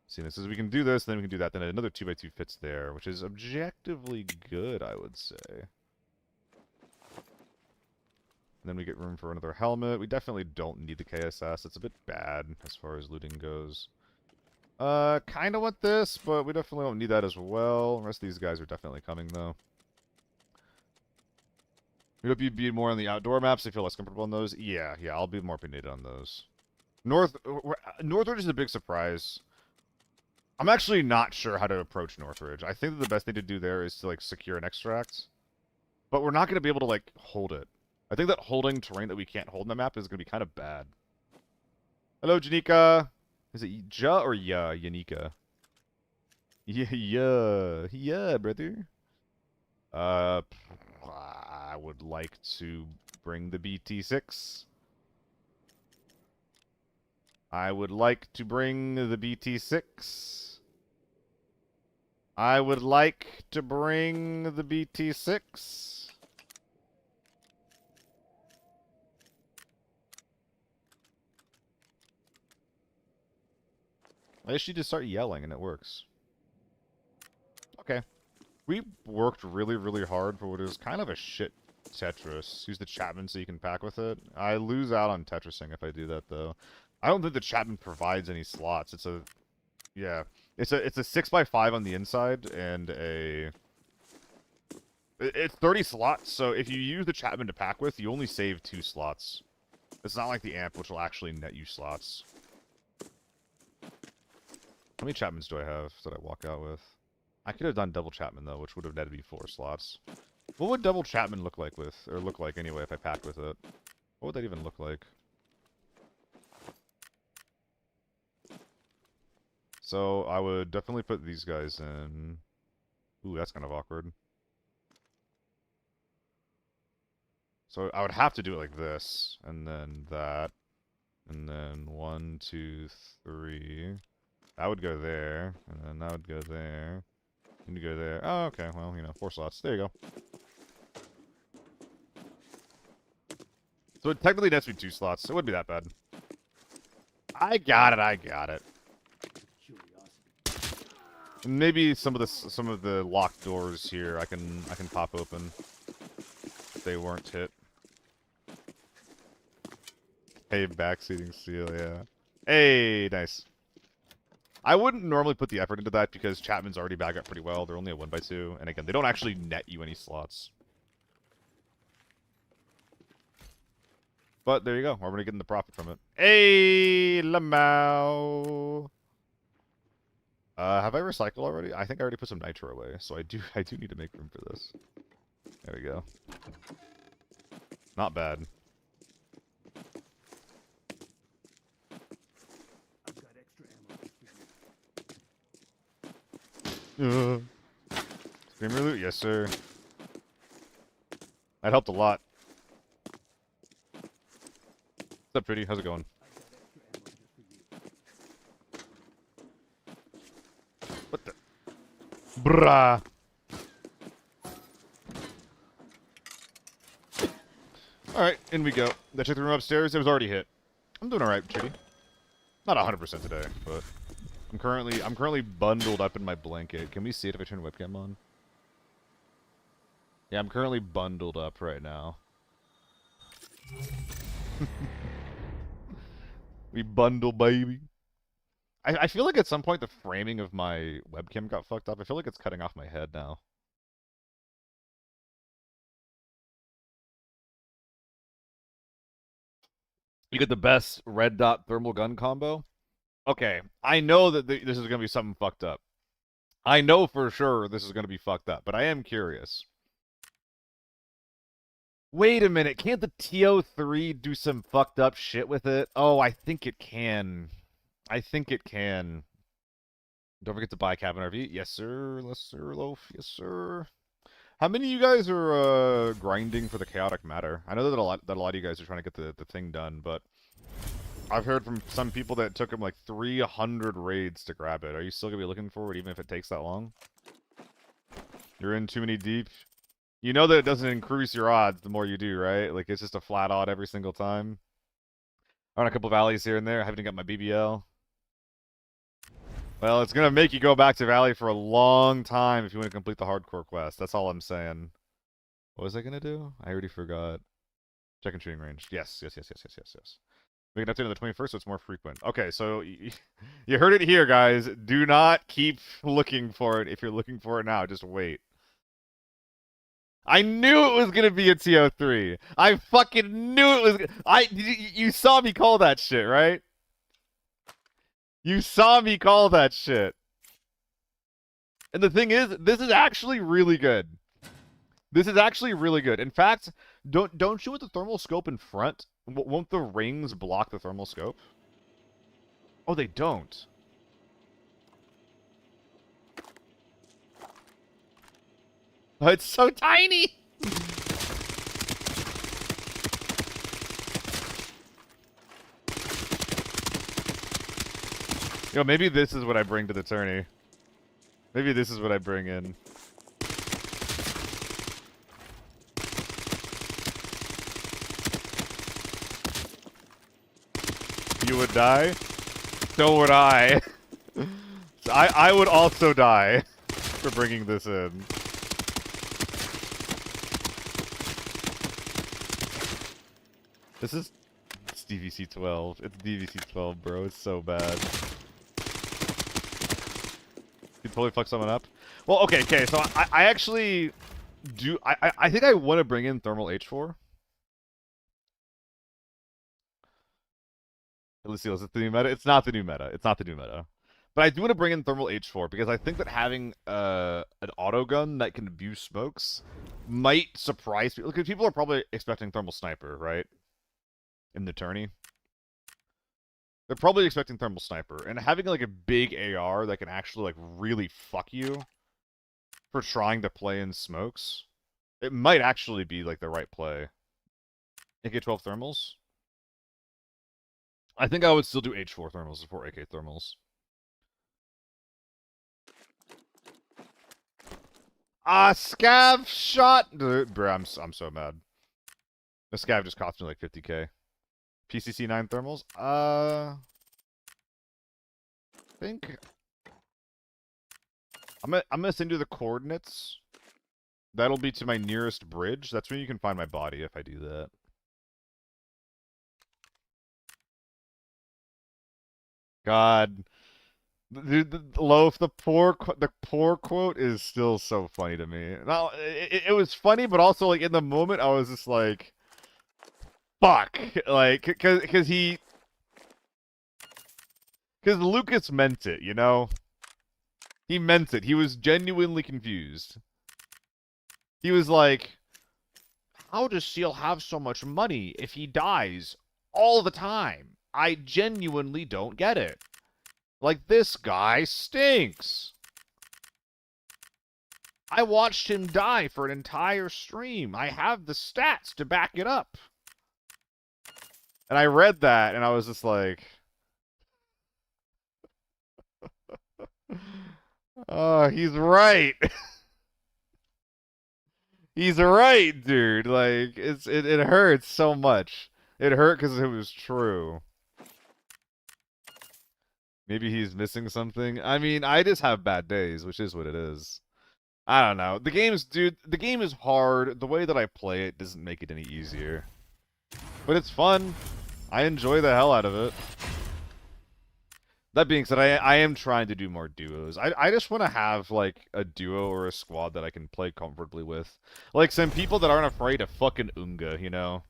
Speaker 1: seeing this. As we can do this, then we can do that. Then another 2x2 fits there, which is objectively good, I would say. And then we get room for another helmet. We definitely don't need the KSS. It's a bit bad as far as looting goes. Kind of want this, but we definitely don't need that as well. The rest of these guys are definitely coming, though. We hope you'd be more on the outdoor maps if you feel less comfortable on those. Yeah, I'll be more opinionated on those. Northridge is a big surprise. I'm actually not sure how to approach Northridge. I think that the best thing to do there is to, like, secure an extract. But we're not going to be able to, like, hold it. I think that holding terrain that we can't hold in the map is going to be kind of bad. Hello, Janika. Is it Ja or Ya, Yanika? Yeah, brother. I would like to bring the BT6. I would like to bring the BT6. I would like to bring the BT6. I guess you just start yelling and it works. Okay. We worked really, really hard for what is kind of a shit Tetris. Use the Chapman so you can pack with it. I lose out on Tetrising if I do that, though. I don't think the Chapman provides any slots. It's a... Yeah. It's a 6x5 on the inside, and a... It's 30 slots, so if you use the Chapman to pack with, you only save 2 slots. It's not like the amp, which will actually net you slots. How many Chapmans do I have that I walk out with? I could have done double Chapman, though, which would have netted me 4 slots. What would double Chapman look like with, or look like anyway if I packed with it? What would that even look like? So I would definitely put these guys in. Ooh, that's kind of awkward. So I would have to do it like this, and then that, and then 1, 2, 3. That would go there, and then that would go there. And you go there. Oh, okay. Well, 4 slots. There you go. So it technically nets me 2 slots. It wouldn't be that bad. I got it. I got it.
Speaker 3: Curiosity.
Speaker 1: Maybe some of the locked doors here I can pop open if they weren't hit. Hey, backseating seal, yeah. Hey, nice. I wouldn't normally put the effort into that because Chapman's already bagged up pretty well. They're only a 1x2, and again, they don't actually net you any slots. But there you go. We're gonna get the profit from it. Hey, Lamau. Have I recycled already? I think I already put some nitro away, so I do need to make room for this. There we go. Not bad.
Speaker 3: I've got extra ammo.
Speaker 1: Screamer loot? Yes, sir. That helped a lot. What's up, Pretty? How's it going? What the? Brah! Alright, in we go. I checked the room upstairs. It was already hit. I'm doing alright, Chitty. Not 100% today, but I'm currently bundled up in my blanket. Can we see it if I turn webcam on? Yeah, I'm currently bundled up right now. We bundle, baby. I feel like at some point the framing of my webcam got fucked up. I feel like it's cutting off my head now. You get the best red dot thermal gun combo? Okay, I know that this is going to be something fucked up. I know for sure this is going to be fucked up, but I am curious. Wait a minute, can't the TO3 do some fucked up shit with it? Oh, I think it can. I think it can. Don't forget to buy Cabin RV. Yes, sir. Lesser Loaf. Yes, sir. How many of you guys are grinding for the chaotic matter? I know that a lot of you guys are trying to get the thing done, but I've heard from some people that it took them like 300 raids to grab it. Are you still gonna be looking for it even if it takes that long? You're in too many deep. You know that it doesn't increase your odds the more you do, right? Like it's just a flat odd every single time. I run a couple valleys here and there. I haven't got my BBL. Well, it's gonna make you go back to Valley for a long time if you want to complete the hardcore quest. That's all I'm saying. What was I gonna do? I already forgot. Check and shooting range. Yes. We can update on the 21st, so it's more frequent. Okay, so you heard it here, guys. Do not keep looking for it. If you're looking for it now, just wait. I knew it was gonna be a TO3. I fucking knew it was. You saw me call that shit, right? You saw me call that shit. And the thing is, this is actually really good. This is actually really good. In fact, don't shoot with the thermal scope in front. Won't the rings block the thermal scope? Oh, they don't. Oh, it's so tiny. Yo, maybe this is what I bring to the tourney. Maybe this is what I bring in. You would die? So would I. So I would also die for bringing this in. It's DVC-12. It's DVC-12, bro. It's so bad. You totally fuck someone up? Well, okay. So I actually do... I think I want to bring in Thermal H4. Let's see, is it the new meta? It's not the new meta. It's not the new meta. But I do want to bring in Thermal H4 because I think that having an auto gun that can view smokes might surprise people. Because people are probably expecting Thermal Sniper, right? In the tourney. They're probably expecting thermal sniper, and having like a big AR that can actually like really fuck you for trying to play in smokes, it might actually be like the right play. AK-12 thermals. I think I would still do H4 thermals before AK thermals. Scav shot. Dude, bro, I'm so mad. The scav just cost me like 50k. PCC 9 thermals. Think I'm gonna send you the coordinates. That'll be to my nearest bridge. That's where you can find my body if I do that. God, dude, Loaf, the poor quote is still so funny to me. Now, it was funny, but also like in the moment, I was just like, "Fuck!" Like, because Lucas meant it, you know. He meant it. He was genuinely confused. He was like, "How does Seal have so much money if he dies all the time? I genuinely don't get it. Like, this guy stinks. I watched him die for an entire stream. I have the stats to back it up." And I read that, and I was just like, "Oh, he's right." He's right, dude. Like, it hurts so much. It hurt because it was true. Maybe he's missing something. I mean, I just have bad days, which is what it is. I don't know. The game's, dude, the game is hard. The way that I play it doesn't make it any easier. But it's fun. I enjoy the hell out of it. That being said, I am trying to do more duos. I just want to have, like, a duo or a squad that I can play comfortably with. Like, some people that aren't afraid of fucking Unga, you know?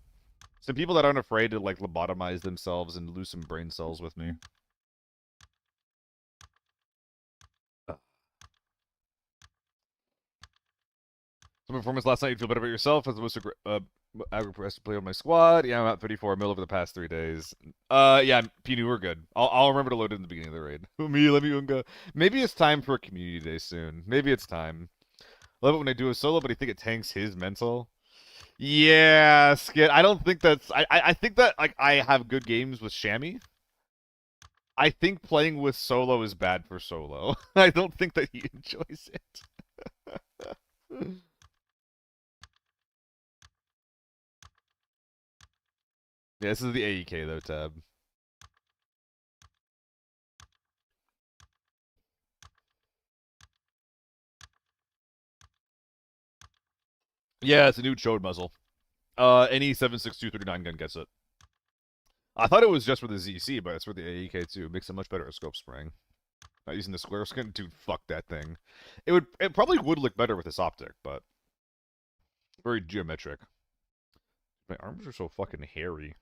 Speaker 1: Some people that aren't afraid to, like, lobotomize themselves and lose some brain cells with me. Some performance last night, you feel better about yourself as the most aggressive player on my squad. Yeah, I'm at 34 mil over the past 3 days. Yeah, Pinu, we're good. I'll remember to load it in the beginning of the raid. Me, let me Unga. Maybe it's time for a community day soon. Maybe it's time. Love it when I do a solo, but I think it tanks his mental. Yeah, Skid. I don't think that's. I think that like I have good games with Shammy. I think playing with solo is bad for solo. I don't think that he enjoys it. Yeah, this is the AEK though, Tab. Yeah, it's a new chode muzzle. Any 7.62 gun gets it. I thought it was just for the ZC, but it's for the AEK too. Makes it much better at scope spraying. Not using the square skin, dude. Fuck that thing. It probably would look better with this optic, but very geometric. My arms are so fucking hairy.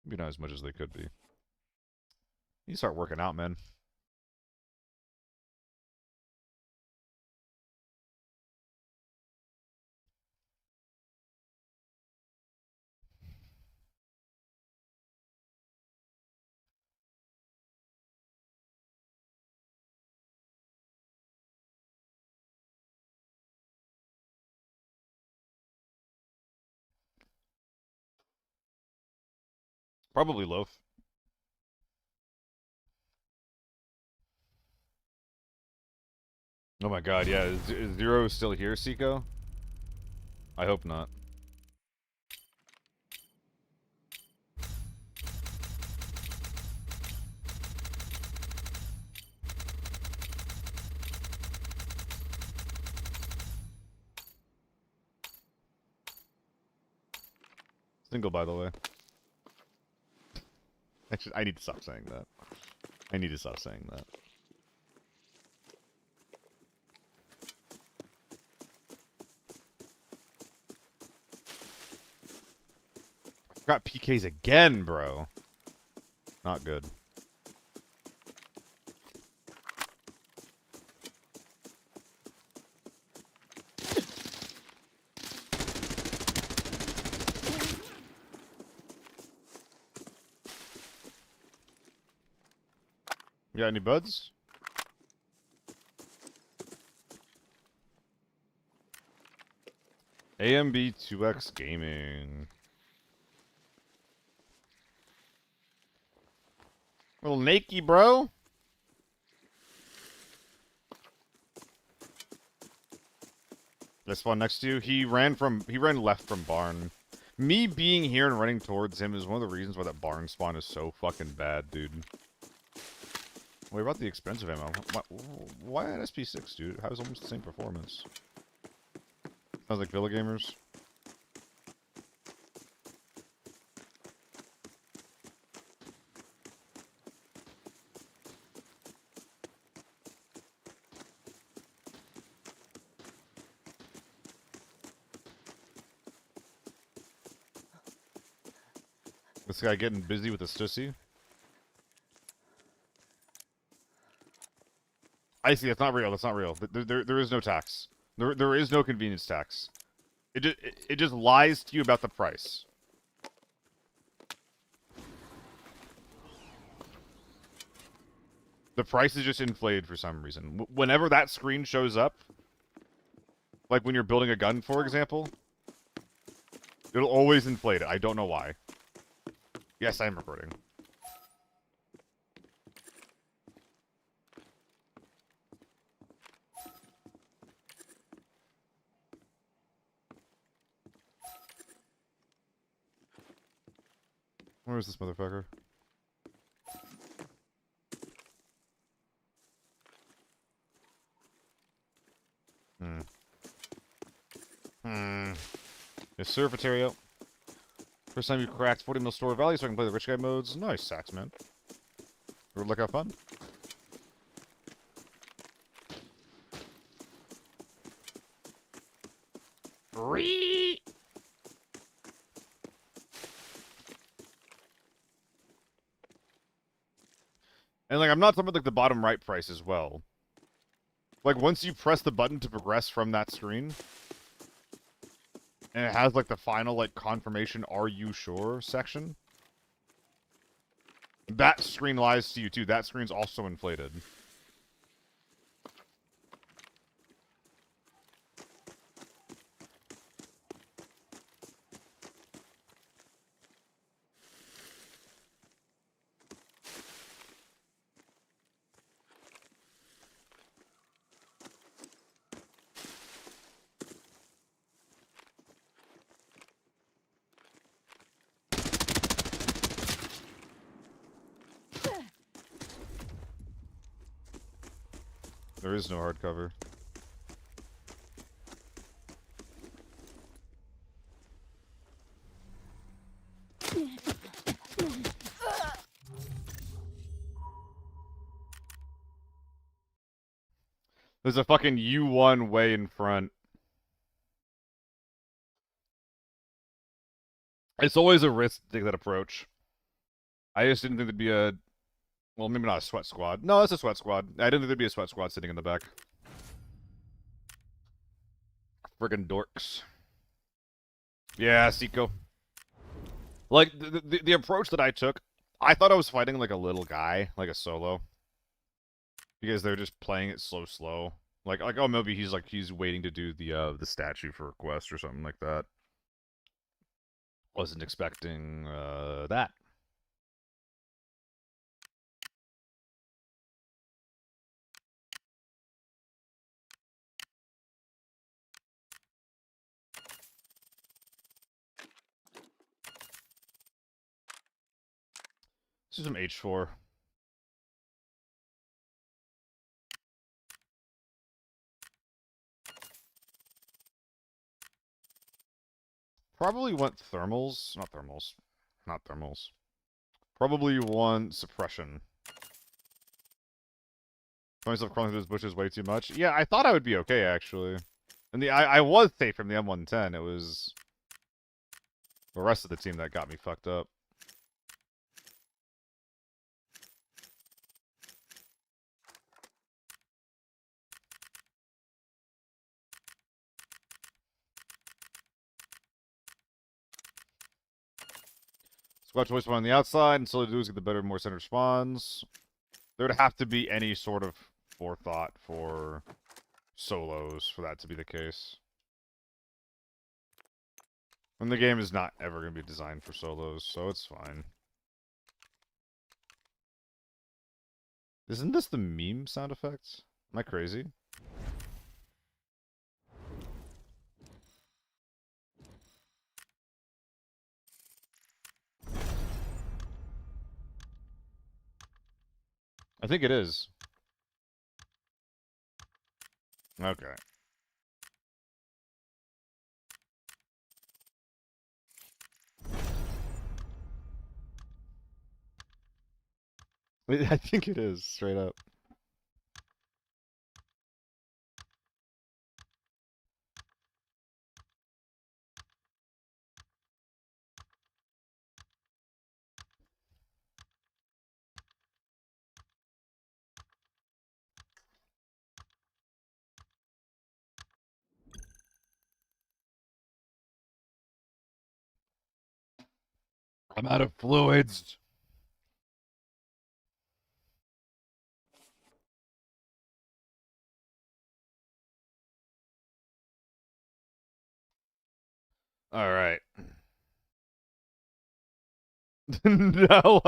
Speaker 1: Maybe not as much as they could be. You start working out, man. Probably loaf. Oh my god, yeah. Is Zero still here, Seiko? I hope not. Single, by the way. Actually, I need to stop saying that. I need to stop saying that. Got PKs again, bro. Not good. You got any buds? AMB2X Gaming. Little nakey, bro. This one next to you. He ran left from barn. Me being here and running towards him is one of the reasons why that barn spawn is so fucking bad, dude. What about the expensive ammo? Why an SP6, dude? It has almost the same performance. Sounds like Villa Gamers. This guy getting busy with the stussy. I see, that's not real, that's not real. There is no tax. There is no convenience tax. It just lies to you about the price. The price is just inflated for some reason. Whenever that screen shows up, like when you're building a gun, for example, it'll always inflate it. I don't know why. Yes, I am recording. Where is this motherfucker? Yes, sir, Viterio. First time you cracked 40 mil store value so I can play the rich guy modes. Nice, Sax, man. Look how fun. Free! And, like, I'm not talking about, like, the bottom right price as well. Like, once you press the button to progress from that screen, and it has, like, the final, like, confirmation, are you sure section, that screen lies to you, too. That screen's also inflated. There is no hardcover. There's a fucking U1 way in front. It's always a risk to take that approach. I just didn't think there'd be a... Well, maybe not a sweat squad. No, that's a sweat squad. I didn't think there'd be a sweat squad sitting in the back. Friggin' dorks. Yeah, Seiko. Like, the approach that I took, I thought I was fighting like a little guy, like a solo. Because they're just playing it slow. Like, oh, maybe he's waiting to do the statue for a quest or something like that. Wasn't expecting, that. Let's do some H4. Probably want thermals. Not thermals. Not thermals. Probably want suppression. Find myself crawling through those bushes way too much. Yeah, I thought I would be okay, actually. And I was safe from the M110. It was the rest of the team that got me fucked up. Squad choice one on the outside, and slowly do is get the better, more center spawns. There would have to be any sort of forethought for solos for that to be the case. And the game is not ever going to be designed for solos, so it's fine. Isn't this the meme sound effects? Am I crazy? I think it is. Okay. I think it is, straight up. I'm out of fluids. All right. No.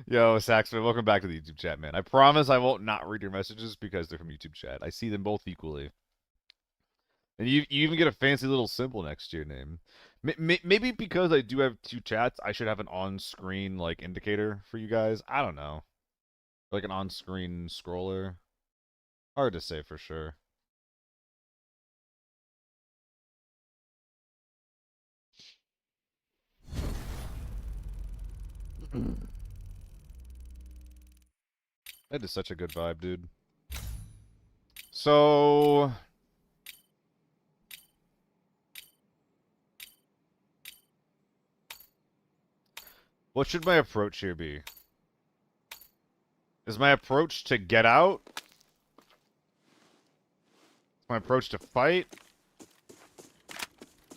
Speaker 1: Yo, Saxman, welcome back to the YouTube chat, man. I promise I won't not read your messages because they're from YouTube chat. I see them both equally. And you even get a fancy little symbol next to your name. Maybe because I do have two chats, I should have an on-screen like indicator for you guys. I don't know. Like an on-screen scroller. Hard to say for sure. That is such a good vibe, dude. So... what should my approach here be? Is my approach to get out? Is my approach to fight?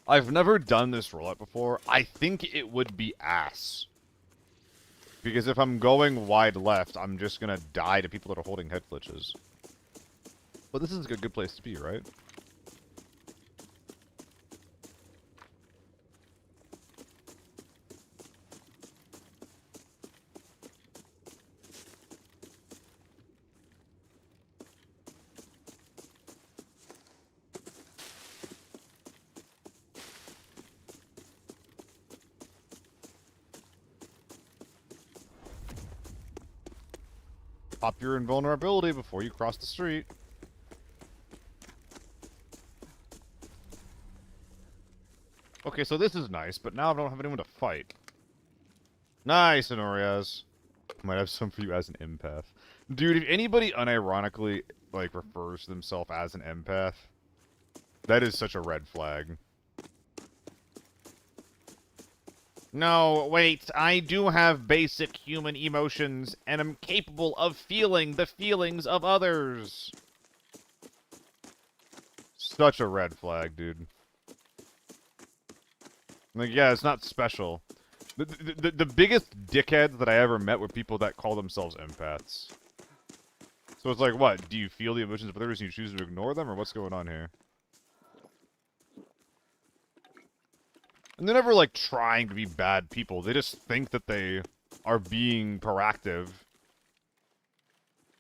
Speaker 1: I've never done this rollout before. I think it would be ass. Because if I'm going wide left, I'm just gonna die to people that are holding head glitches. But this is a good place to be, right? Pop your invulnerability before you cross the street. Okay, so this is nice, but now I don't have anyone to fight. Nice, Honorias. Might have some for you as an empath. Dude, if anybody unironically, like, refers to themselves as an empath, that is such a red flag. No, wait, I do have basic human emotions, and am capable of feeling the feelings of others. Such a red flag, dude. Like, yeah, it's not special. The biggest dickheads that I ever met were people that call themselves empaths. So it's like, what? Do you feel the emotions of others and you choose to ignore them, or what's going on here? And they're never, like, trying to be bad people. They just think that they are being proactive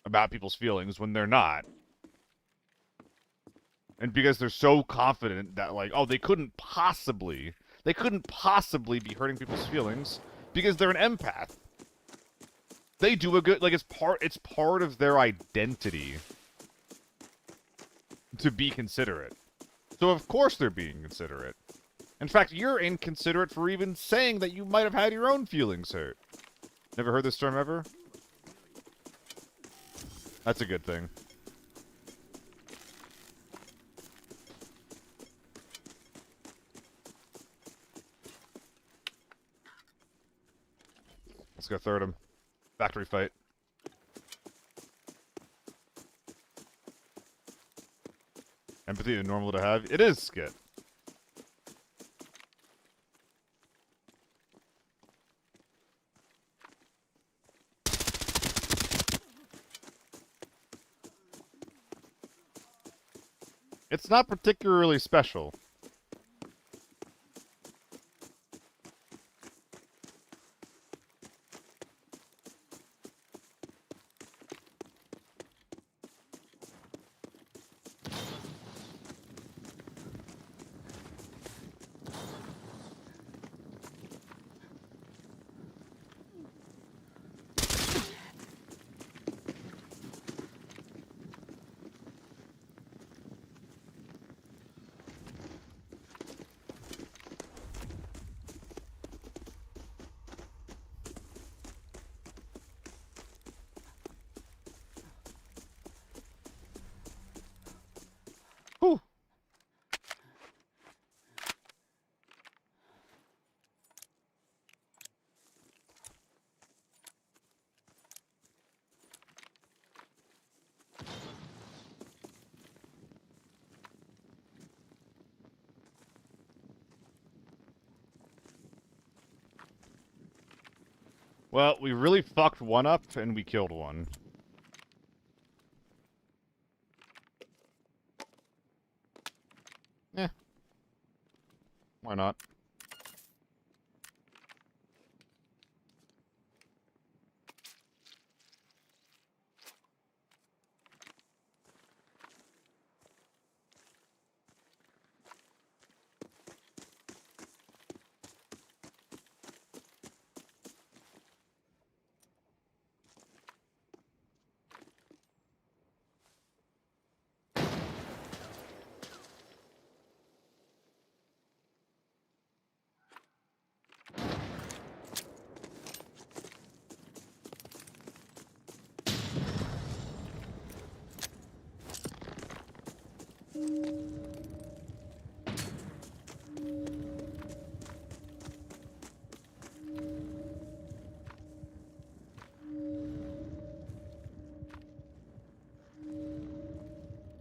Speaker 1: about people's feelings when they're not. And because they're so confident that, like, oh, they couldn't possibly be hurting people's feelings because they're an empath. They do a good, like, it's part of their identity to be considerate. So of course they're being considerate. In fact, you're inconsiderate for even saying that you might have had your own feelings hurt. Never heard this term ever? That's a good thing. Let's go third him. Factory fight. Empathy is normal to have. It is, Skit. It's not particularly special. Whew. Well, we really fucked one up, and we killed one. Eh. Why not?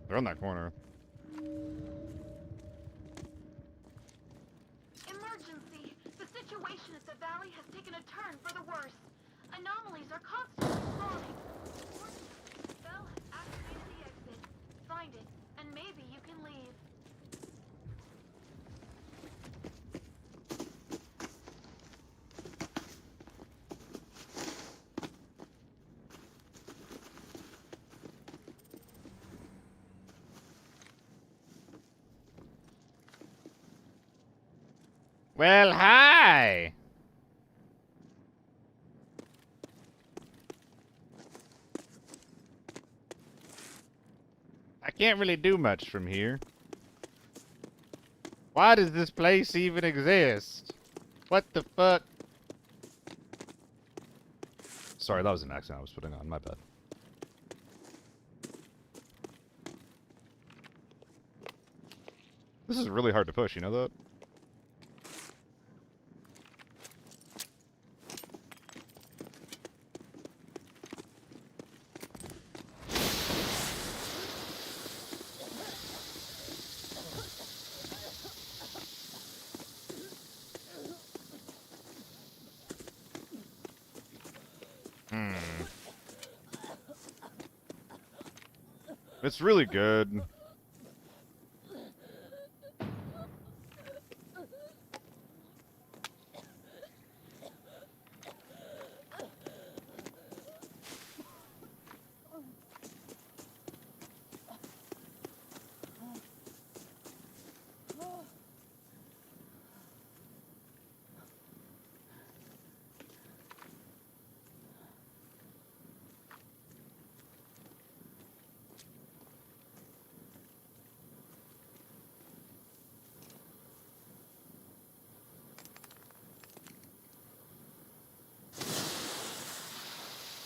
Speaker 1: They're on that corner.
Speaker 2: Emergency! The situation at the valley has taken a turn for the worse. Anomalies are constantly spawning. Fortunately, Bell has activated the exit. Find it, and maybe you can leave.
Speaker 1: Well, hi! I can't really do much from here. Why does this place even exist? What the fuck? Sorry, that was an accent I was putting on. My bad. This is really hard to push, you know that? It's really good.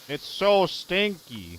Speaker 1: It's so stinky.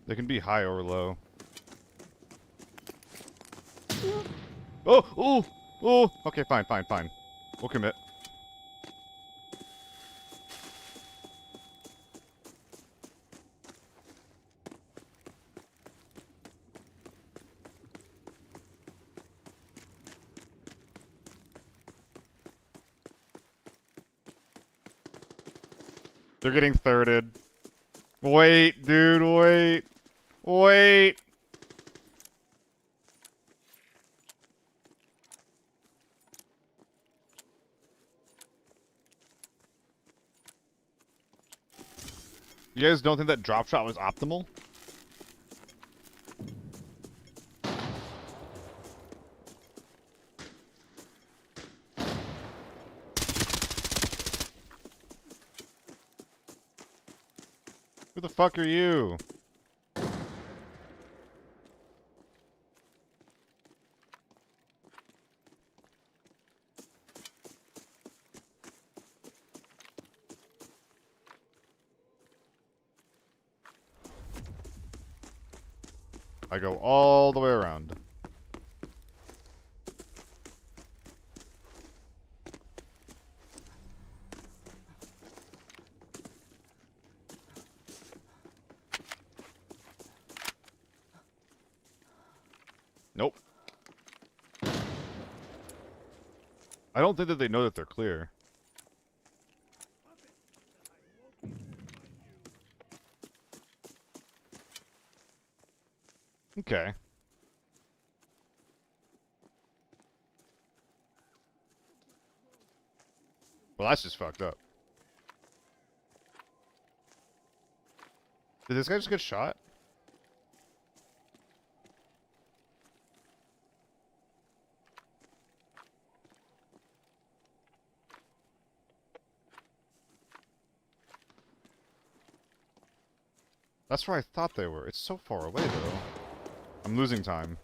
Speaker 1: They can be high or low. Oh! Oh! Oh! Okay, fine, fine, fine. We'll commit. They're getting thirded. Wait, dude, wait. Wait! You guys don't think that drop shot was optimal? Who the fuck are you? I go all the way around. Nope. I don't think that they know that they're clear. Okay. Well, that's just fucked up. Did this guy just get shot? That's where I thought they were. It's so far away, though. I'm losing time.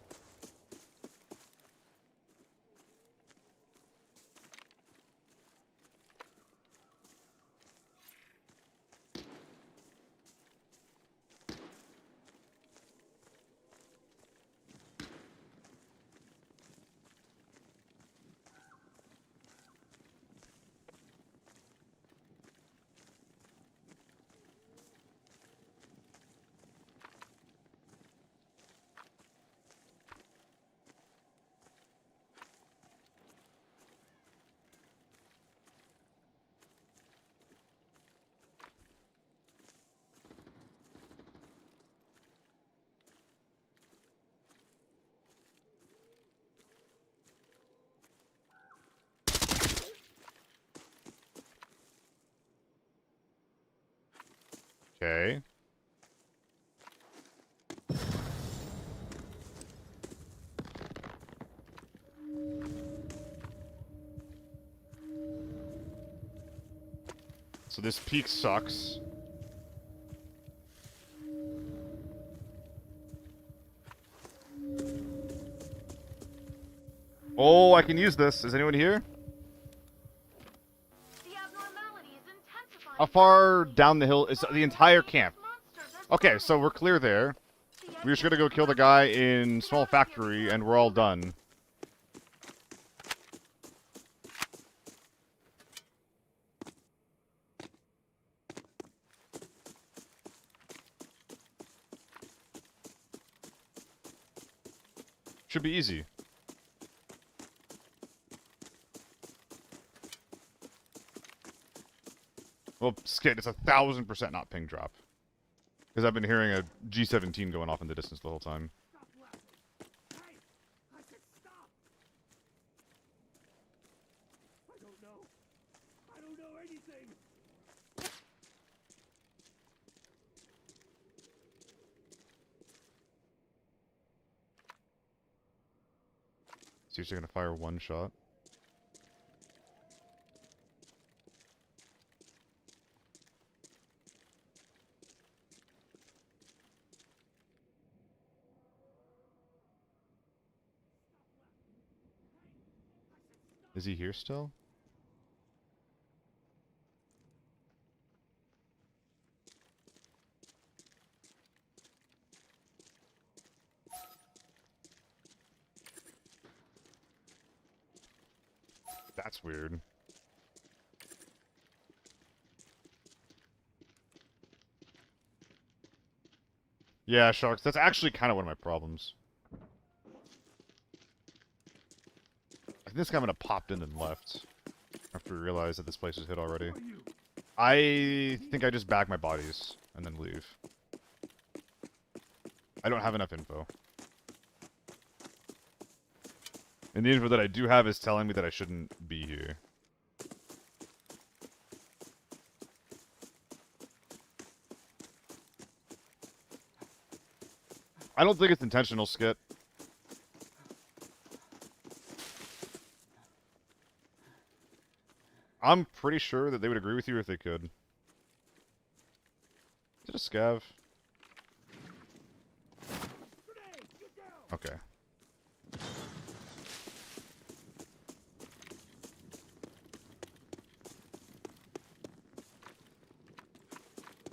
Speaker 1: Okay. So this peak sucks. Oh, I can use this. Is anyone here?
Speaker 2: The abnormality is intensifying.
Speaker 1: How far down the hill is the entire camp? Okay, so we're clear there. We're just gonna go kill the guy in small factory, and we're all done. Should be easy. Well, skid, it's 1,000% not ping drop. Because I've been hearing a G17 going off in the distance the whole time.
Speaker 3: Stop laughing. Hey! I said stop! I don't know. I don't know anything!
Speaker 1: Seriously gonna fire one shot? Is he here still? That's weird. Yeah, sharks. That's actually kind of one of my problems. I think this guy might have popped in and left after we realized that this place is hit already.
Speaker 3: Who are you?
Speaker 1: I think I just bag my bodies and then leave. I don't have enough info. And the info that I do have is telling me that I shouldn't be here. I don't think it's intentional, Skit. I'm pretty sure that they would agree with you if they could. Is it a scav?
Speaker 3: Grenade! Get down!
Speaker 1: Okay.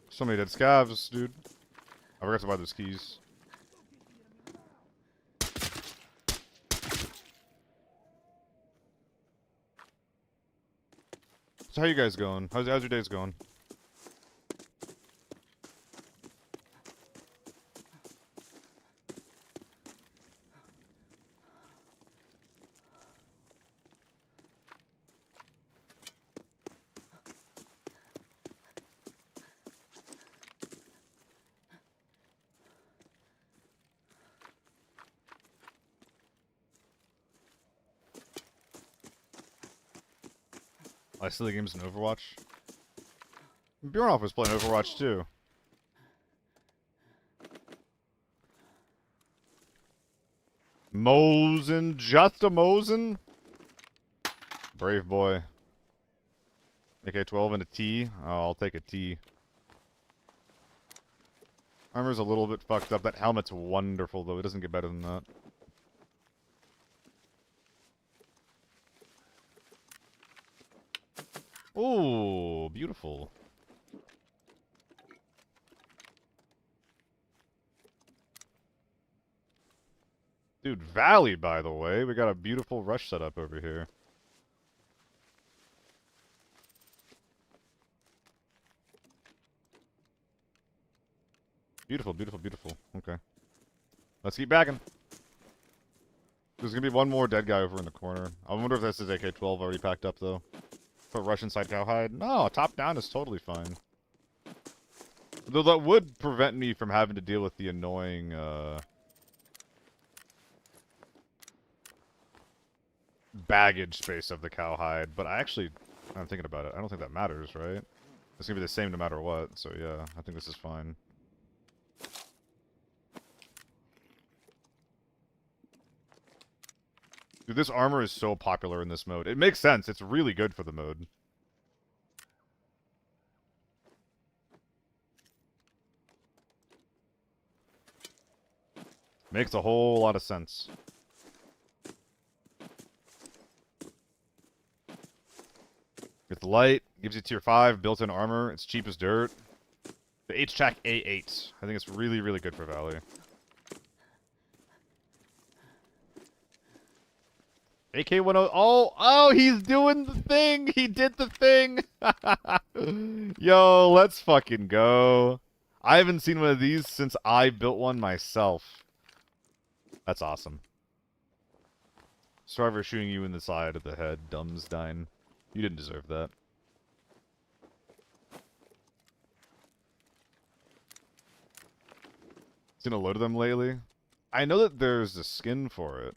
Speaker 1: So many dead scavs, dude. I forgot to buy those keys. So how you guys going? How's your days going? I still the games in Overwatch. Bjornoff was playing Overwatch too. Mosen, just a Mosen. Brave boy. AK-12 and a T. Oh, I'll take a T. Armor's a little bit fucked up. That helmet's wonderful though. It doesn't get better than that. Ooh, beautiful. Dude, Valley, by the way. We got a beautiful rush setup over here. Beautiful, beautiful, beautiful. Okay. Let's keep backing. There's gonna be one more dead guy over in the corner. I wonder if this is AK-12 already packed up, though. Put rush inside cowhide. No, top down is totally fine. Though that would prevent me from having to deal with the annoying, baggage space of the cowhide. But I'm thinking about it. I don't think that matters, right? It's gonna be the same no matter what. So yeah, I think this is fine. Dude, this armor is so popular in this mode. It makes sense. It's really good for the mode. Makes a whole lot of sense. It's light, gives you tier 5, built-in armor, it's cheap as dirt. The HTAC A8. I think it's really, really good for Valley. AK-10... Oh, he's doing the thing! He did the thing! Yo, let's fucking go. I haven't seen one of these since I built one myself. That's awesome. Survivor shooting you in the side of the head, Dumbstein. You didn't deserve that. Seen a load of them lately? I know that there's a skin for it.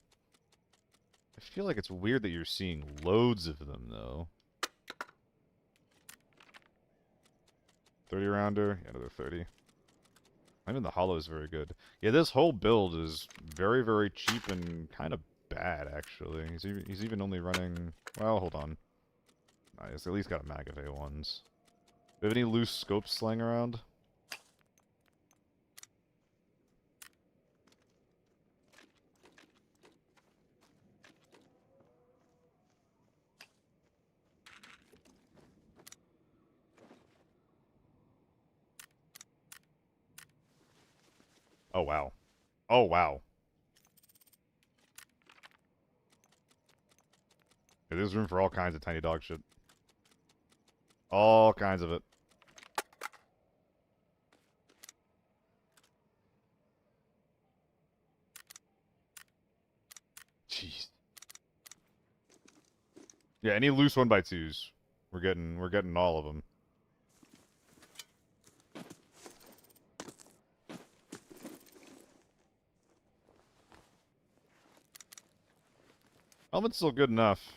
Speaker 1: I feel like it's weird that you're seeing loads of them, though. 30 rounder? Yeah, another 30. Even the hollow is very good. Yeah, this whole build is very, very cheap and kind of bad, actually. He's even only running... Well, hold on. Nice, at least got a mag of A1s. Do you have any loose scopes slaying around? Oh, wow. Oh, wow. Yeah, there's room for all kinds of tiny dog shit. All kinds of it. Jeez. Yeah, any loose 1x2s. We're getting all of them. Helmet's still good enough.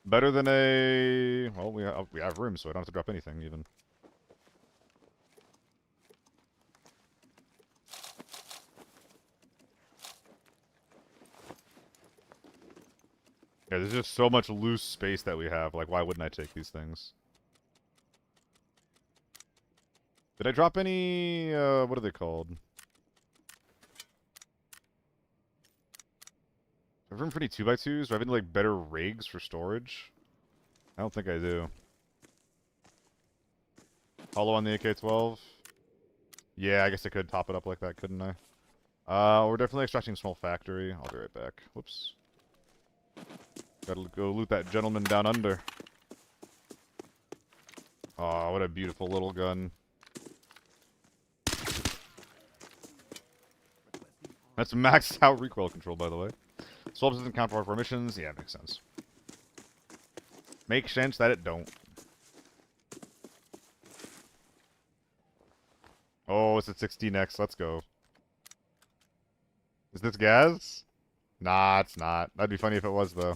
Speaker 1: Better than a... Well, we have room, so I don't have to drop anything, even. Yeah, there's just so much loose space that we have. Like, why wouldn't I take these things? Did I drop any... what are they called? I have room for any 2x2s? Do I have any, like, better rigs for storage? I don't think I do. Hollow on the AK-12? Yeah, I guess I could top it up like that, couldn't I? We're definitely extracting small factory. I'll be right back. Whoops. Gotta go loot that gentleman down under. Aw, what a beautiful little gun. That's maxed out recoil control, by the way. Swaps doesn't count for missions. Yeah, makes sense. Makes sense that it don't. Oh, it's at 16x. Let's go. Is this gas? Nah, it's not. That'd be funny if it was, though.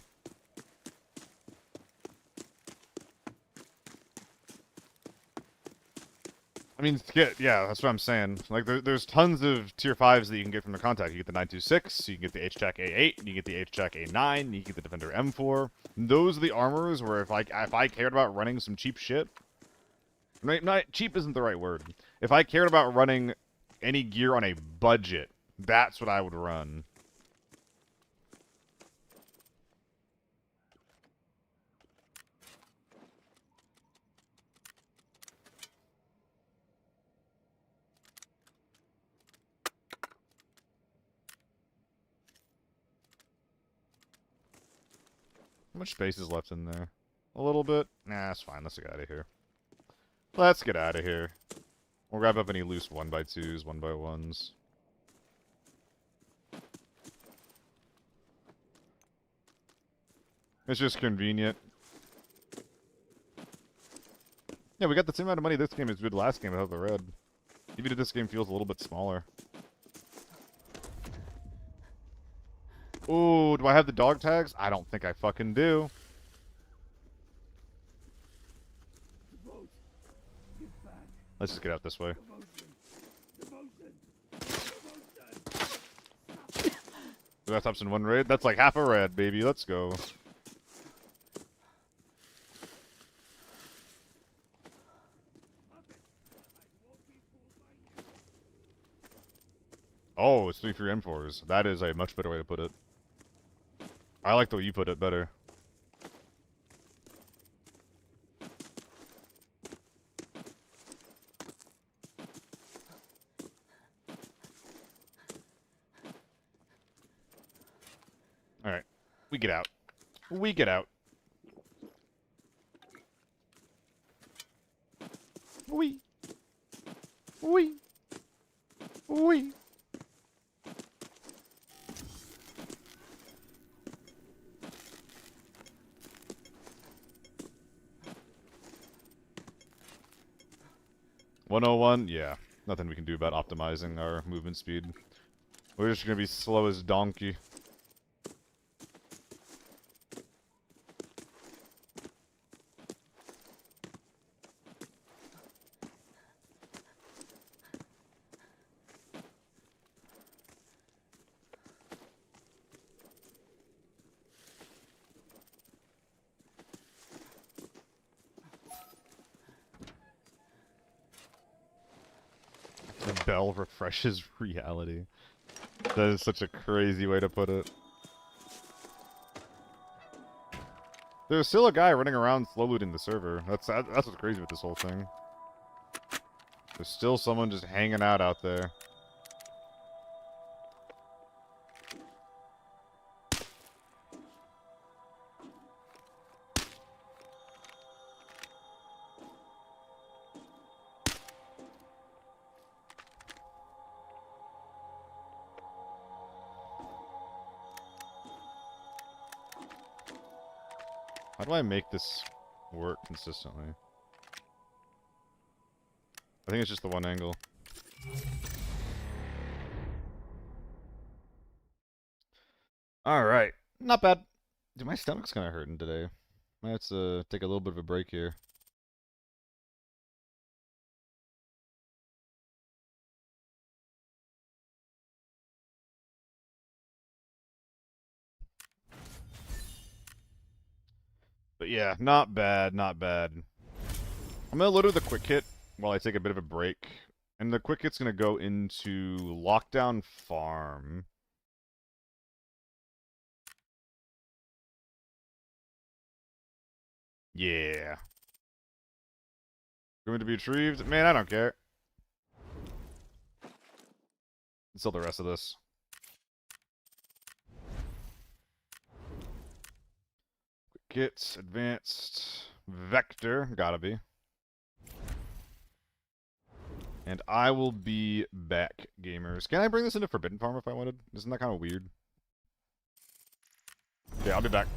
Speaker 1: I mean, yeah, that's what I'm saying. Like, there's tons of tier 5s that you can get from the contact. You get the 926, you can get the HJAC A8, you can get the HJAC A9, you can get the Defender M4. And those are the armors where if I cared about running some cheap shit... Not cheap isn't the right word. If I cared about running any gear on a budget, that's what I would run. How much space is left in there? A little bit? Nah, that's fine. Let's get out of here. Let's get out of here. We'll grab up any loose 1x2s, 1x1s. It's just convenient. Yeah, we got the same amount of money this game as we did last game without the red. Even if this game feels a little bit smaller. Ooh, do I have the dog tags? I don't think I fucking do. Let's just get out this way. That tops in one raid? That's like half a red, baby. Let's go. Oh, it's 3 free M4s. That is a much better way to put it. I like the way you put it better. Alright. We get out. We get out. We. We. We. $101? Yeah. Nothing we can do about optimizing our movement speed. We're just gonna be slow as donkey. The bell refreshes reality. That is such a crazy way to put it. There's still a guy running around slow looting the server. That's what's crazy with this whole thing. There's still someone just hanging out there. How do I make this work consistently? I think it's just the one angle. Alright. Not bad. Dude, my stomach's kind of hurting today. Might have to take a little bit of a break here. But yeah, not bad, not bad. I'm gonna load the quick hit while I take a bit of a break. And the quick hit's gonna go into Lockdown Farm. Yeah. Going to be retrieved? Man, I don't care. Sell the rest of this. Quick hits, advanced, vector, gotta be. And I will be back, gamers. Can I bring this into Forbidden Farm if I wanted? Isn't that kind of weird? Yeah, I'll be back.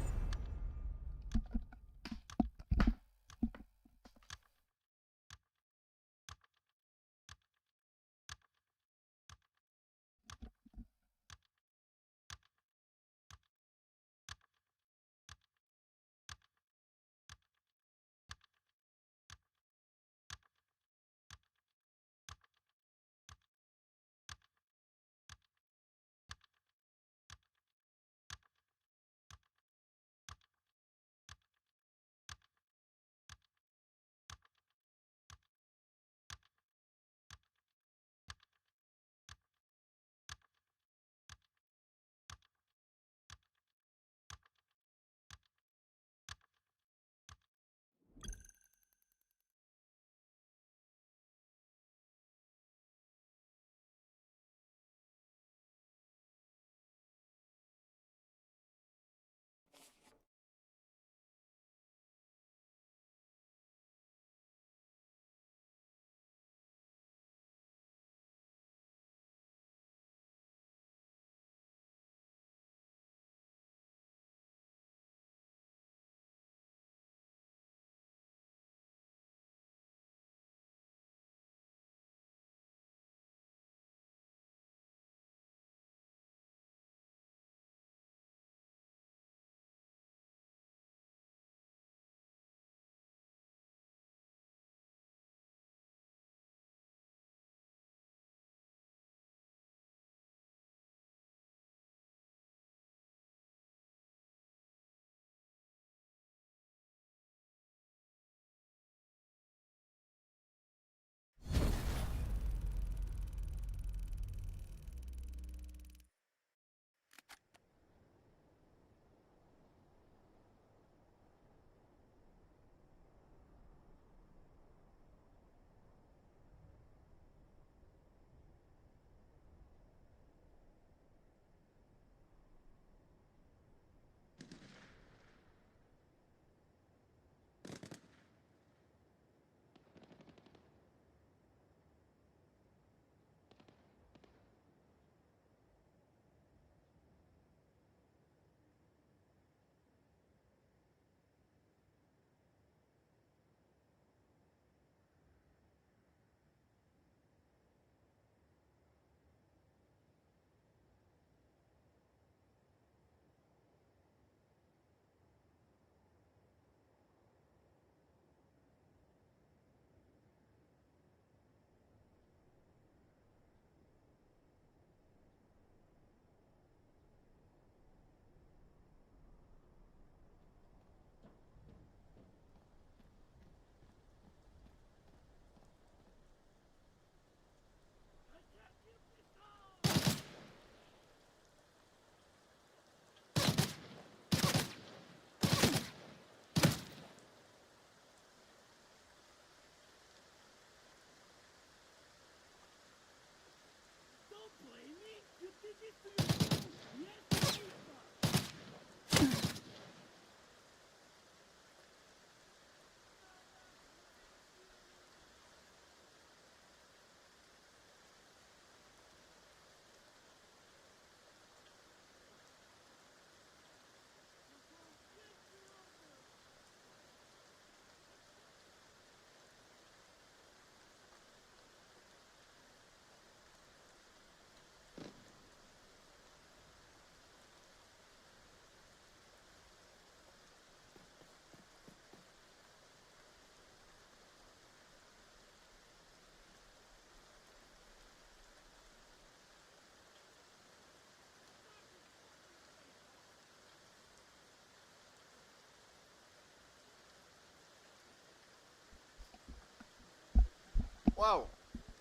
Speaker 1: Whoa.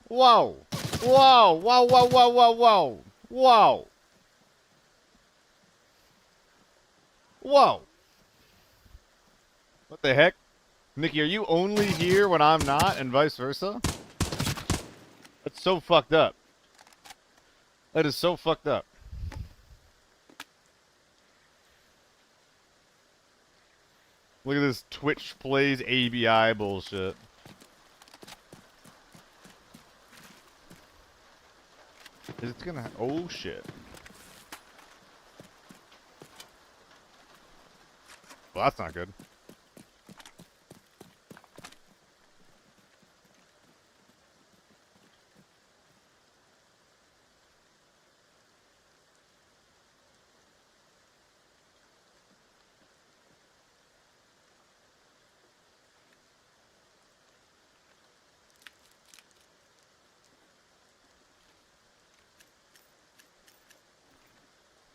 Speaker 1: Whoa. Whoa. Whoa, whoa, whoa, whoa, whoa. Whoa. Whoa. What the heck? Nikki, are you only here when I'm not and vice versa? That's so fucked up. That is so fucked up. Look at this Twitch plays ABI bullshit. Is it gonna... Oh, shit. Well, that's not good.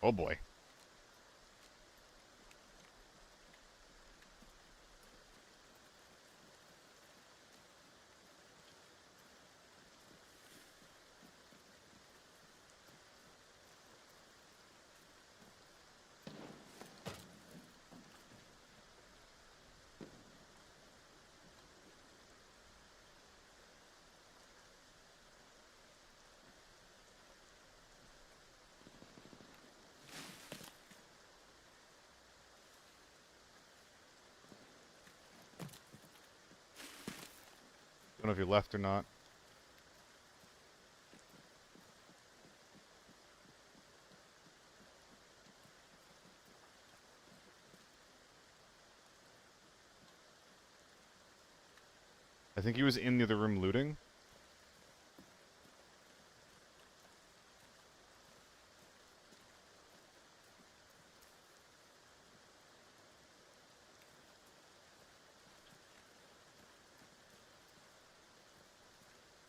Speaker 1: Oh, boy. Don't know if you left or not. I think he was in the other room looting.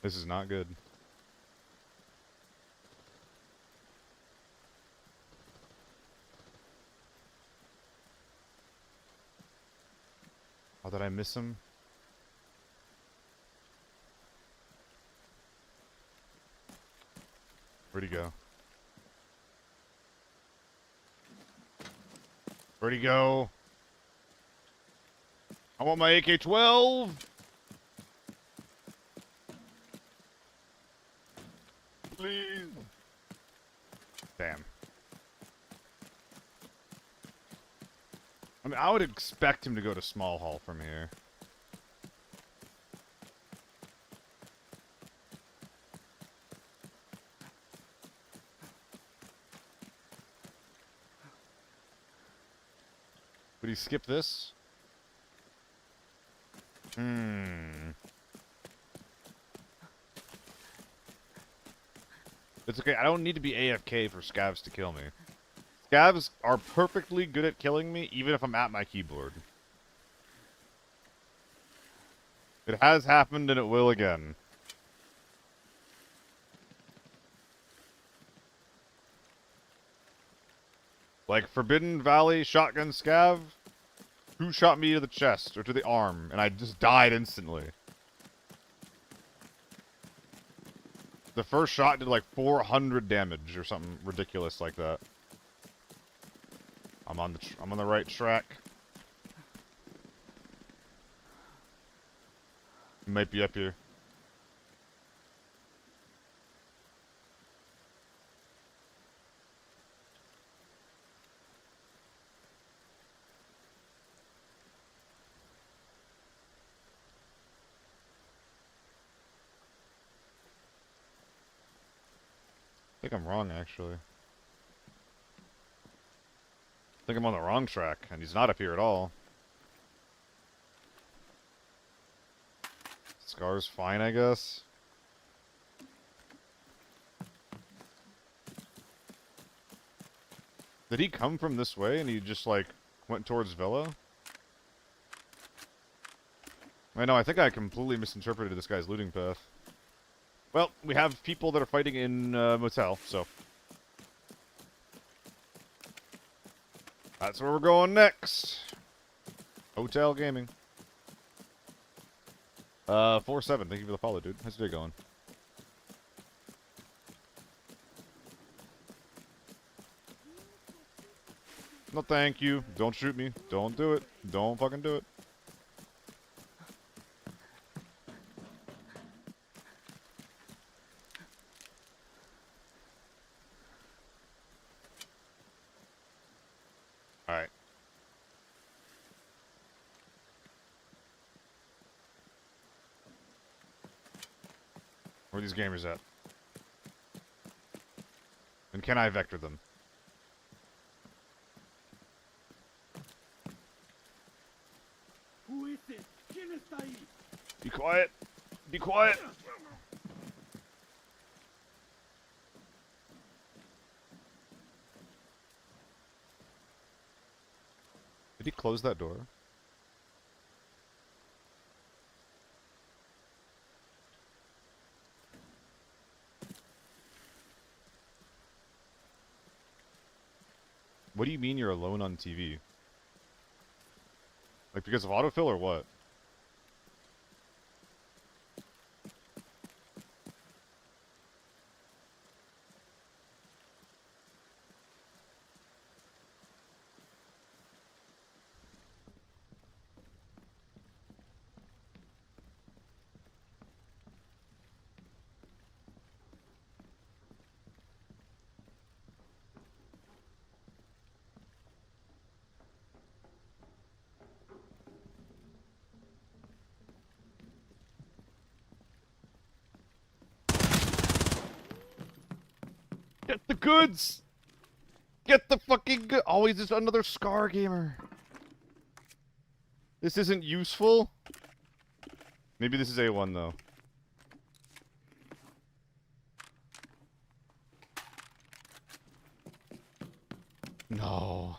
Speaker 1: This is not good. Oh, did I miss him? Where'd he go? Where'd he go? I want my AK-12! Please! Damn. I mean, I would expect him to go to small hall from here. Would he skip this? It's okay, I don't need to be AFK for scavs to kill me. Scavs are perfectly good at killing me, even if I'm at my keyboard. It has happened, and it will again. Like, Forbidden Valley shotgun scav, who shot me to the chest, or to the arm, and I just died instantly. The first shot did like 400 damage, or something ridiculous like that. I'm on the right track. He might be up here. I think I'm wrong, actually. I think I'm on the wrong track, and he's not up here at all. Scar's fine, I guess. Did he come from this way, and he just, like, went towards Villa? I know, I think I completely misinterpreted this guy's looting path. Well, we have people that are fighting in motel, so that's where we're going next. Hotel gaming. 4-7. Thank you for the follow, dude. How's your day going? No, thank you. Don't shoot me. Don't do it. Don't fucking do it. Alright. Where are these gamers at? And can I vector them?
Speaker 3: Who is it? ¿Quién está ahí?
Speaker 1: Be quiet. Be quiet. Did he close that door? What do you mean you're alone on TV? Like, because of autofill or what? Get the goods! Get the fucking good. Always just another Scar gamer. This isn't useful. Maybe this is A1 though. No.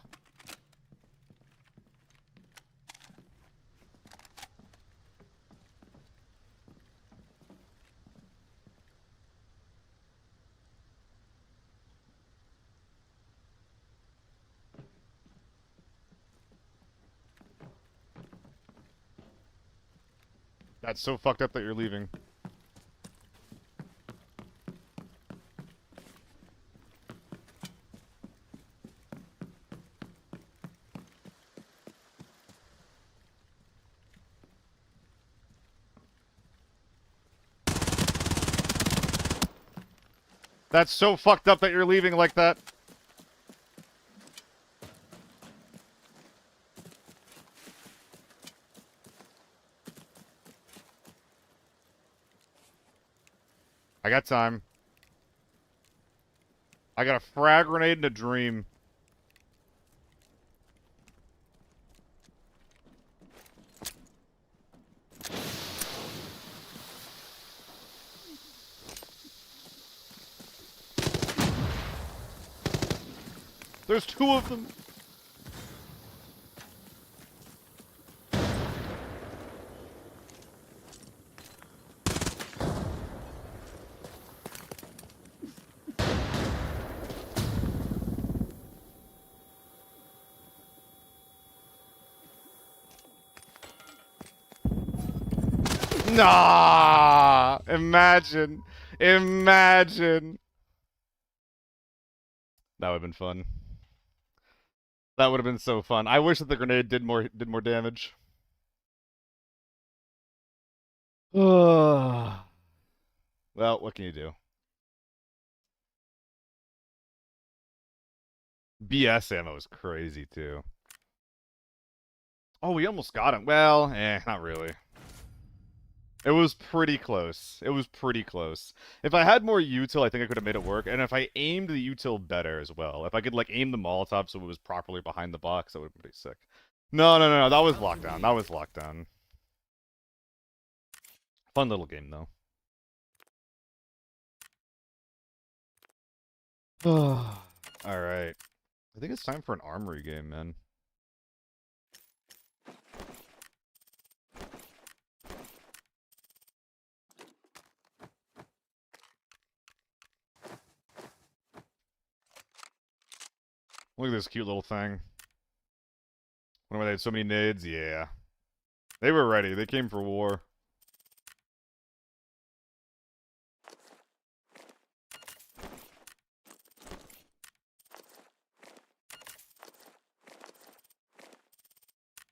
Speaker 1: That's so fucked up that you're leaving. That's so fucked up that you're leaving like that. I got time. I got a frag grenade and a dream. There's two of them. Nah! Imagine. Imagine. That would have been fun. That would have been so fun. I wish that the grenade did more damage. Well, what can you do? BS ammo is crazy too. Oh, we almost got him. Well, not really. It was pretty close. It was pretty close. If I had more util, I think I could have made it work. And if I aimed the util better as well. If I could, like, aim the Molotov so it was properly behind the box, that would have been pretty sick. No, no, no, no. That was lockdown. That was lockdown. Fun little game, though. Alright. I think it's time for an armory game, man. Look at this cute little thing. Wonder why they had so many nades? Yeah. They were ready. They came for war.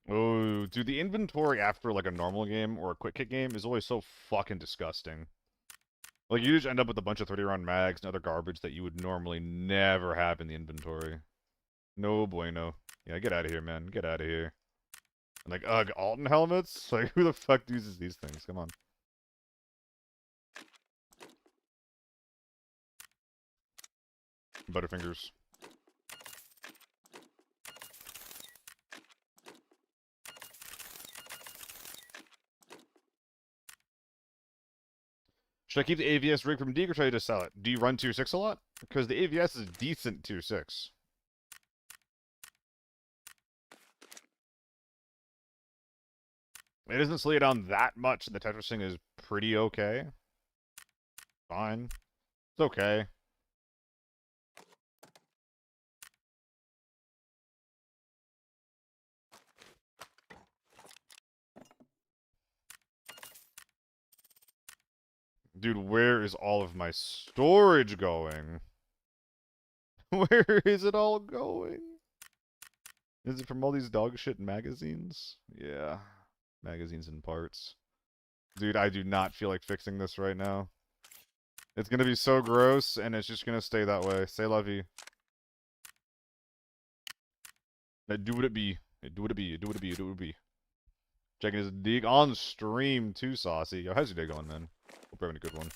Speaker 1: Oh, dude, the inventory after like a normal game or a quick hit game is always so fucking disgusting. Like, you just end up with a bunch of 30-round mags and other garbage that you would normally never have in the inventory. No bueno. Yeah, get out of here, man. Get out of here. And like, ugh, Alton helmets? Like, who the fuck uses these things? Come on. Butterfingers. Should I keep the AVS rig from Deke or should I just sell it? Do you run tier 6 a lot? Because the AVS is decent tier 6. It doesn't slow you down that much. The Tetrising is pretty okay. Fine. It's okay. Dude, where is all of my storage going? Where is it all going? Is it from all these dog shit magazines? Yeah. Magazines and parts. Dude, I do not feel like fixing this right now. It's gonna be so gross, and it's just gonna stay that way. Say la vie. Do what it be. Do what it be. Do what it be. Do what it be. Checking his dig on stream too, Saucy. Yo, how's your day going, man? Hope you're having a good one.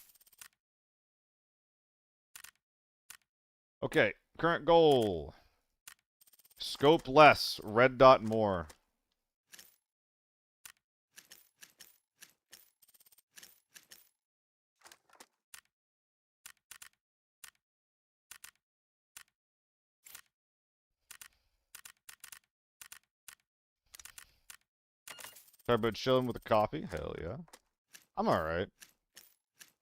Speaker 1: Okay, current goal. Scope less, red dot more. Talk about chilling with a coffee? Hell yeah. I'm alright.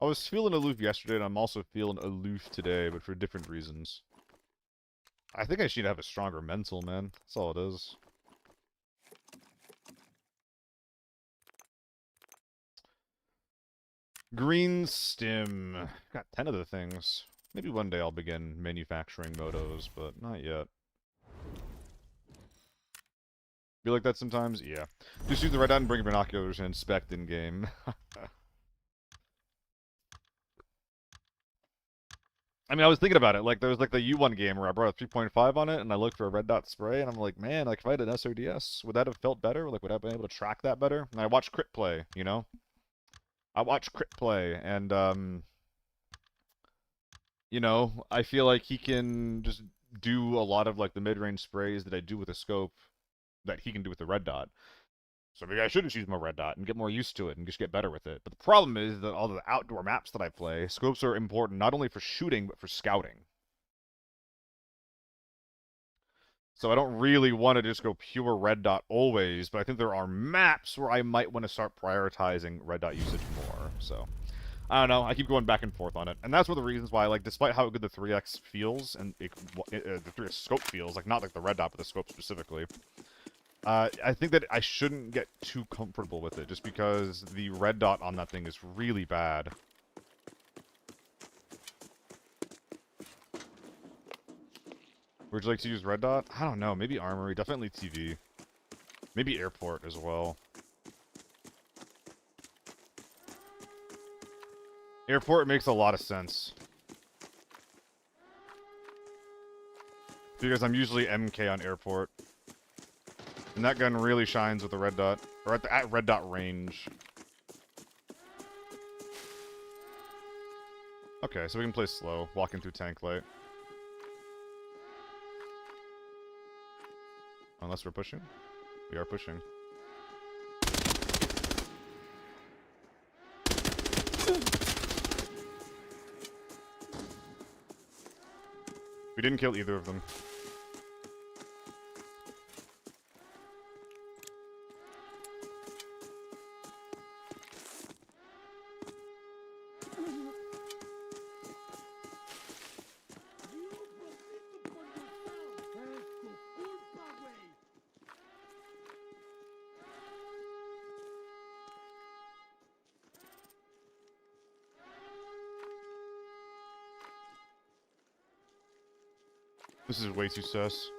Speaker 1: I was feeling aloof yesterday, and I'm also feeling aloof today, but for different reasons. I think I should have a stronger mental, man. That's all it is. Green stim. Got 10 of the things. Maybe one day I'll begin manufacturing motos, but not yet. Feel like that sometimes? Yeah. Just use the red dot and bring binoculars and inspect in-game. I mean, I was thinking about it. Like, there was like the U1 game where I brought a 3.5 on it, and I looked for a red dot spray, and I'm like, man, like if I had an SODS, would that have felt better? Like, would I have been able to track that better? And I watched Crit play, you know? I watched Crit play, and you know, I feel like he can just do a lot of like the mid-range sprays that I do with a scope that he can do with the red dot. So maybe I should just use my red dot and get more used to it and just get better with it. But the problem is that all the outdoor maps that I play, scopes are important not only for shooting, but for scouting. So I don't really want to just go pure red dot always, but I think there are maps where I might want to start prioritizing red dot usage more. So I don't know. I keep going back and forth on it, and that's one of the reasons why, like, despite how good the 3x feels and the 3x scope feels, like not like the red dot, but the scope specifically. I think that I shouldn't get too comfortable with it, just because the red dot on that thing is really bad. Would you like to use red dot? I don't know. Maybe armory. Definitely TV. Maybe airport as well. Airport makes a lot of sense. Because I'm usually MK on airport. And that gun really shines with the red dot. Or at red dot range. Okay, so we can play slow, walking through tank light. Unless we're pushing? We are pushing. We didn't kill either of them. This is way too sus.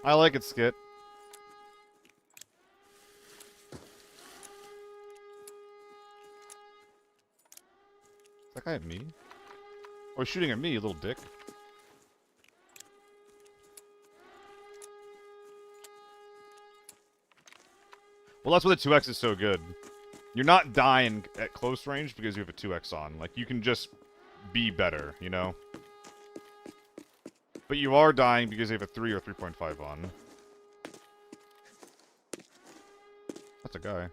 Speaker 1: I like it, Skit. Is that guy at me? Oh, he's shooting at me, you little dick. Well, that's why the 2x is so good. You're not dying at close range because you have a 2x on. Like, you can just be better, you know? But you are dying because you have a 3 or 3.5 on. That's a guy.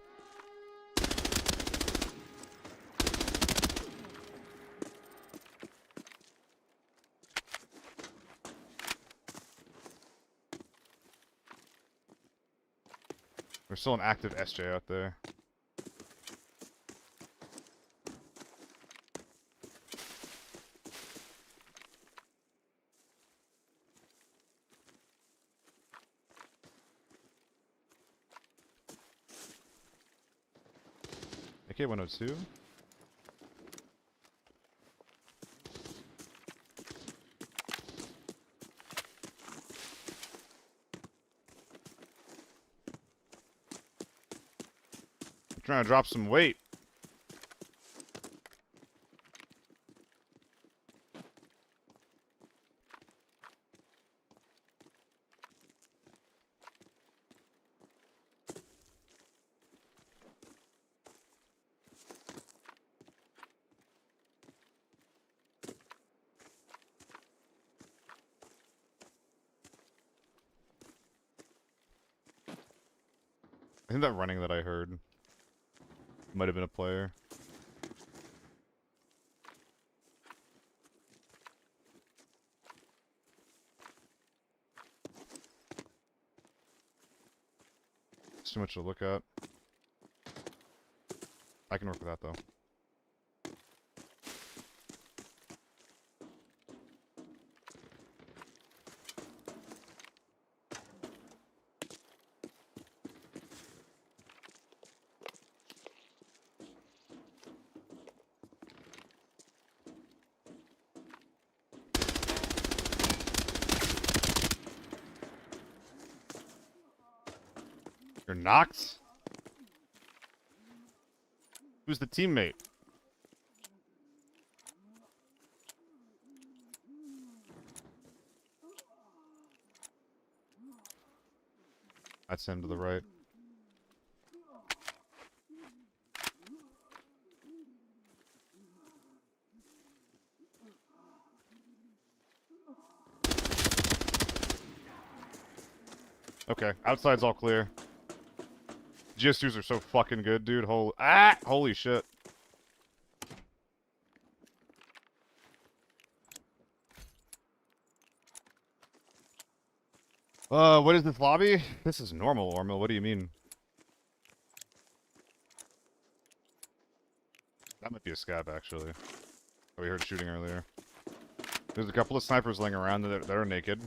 Speaker 1: There's still an active SJ out there. AK-102? I'm trying to drop some weight. I think that running that I heard might have been a player. It's too much to look at. I can work with that, though. You're knocked? Who's the teammate? That's him to the right. Okay, outside's all clear. GS2s are so fucking good, dude. Holy shit. What is this lobby? This is normal, Ormel. What do you mean? That might be a scab, actually. Oh, we heard shooting earlier. There's a couple of snipers laying around that are naked.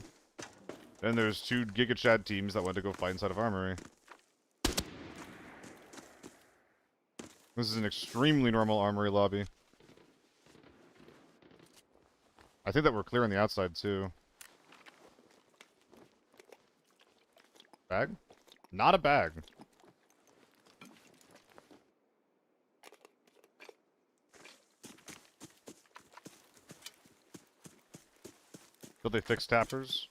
Speaker 1: Then there's 2 Giga Chad teams that went to go fight inside of Armory. This is an extremely normal Armory lobby. I think that we're clear on the outside, too. Bag? Not a bag. But they fix tappers?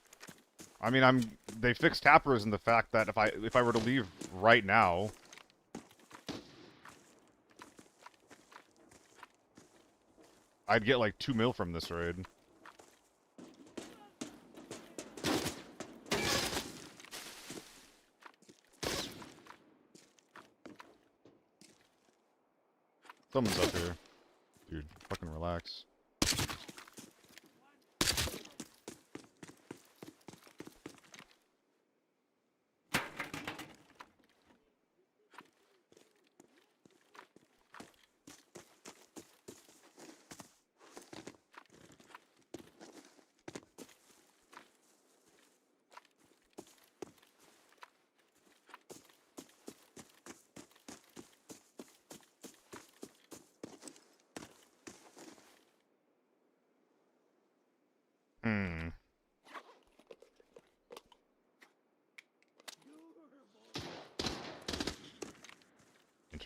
Speaker 1: I mean, they fix tappers in the fact that if I were to leave right now, I'd get like 2 mil from this raid. Someone's up here. Dude, fucking relax.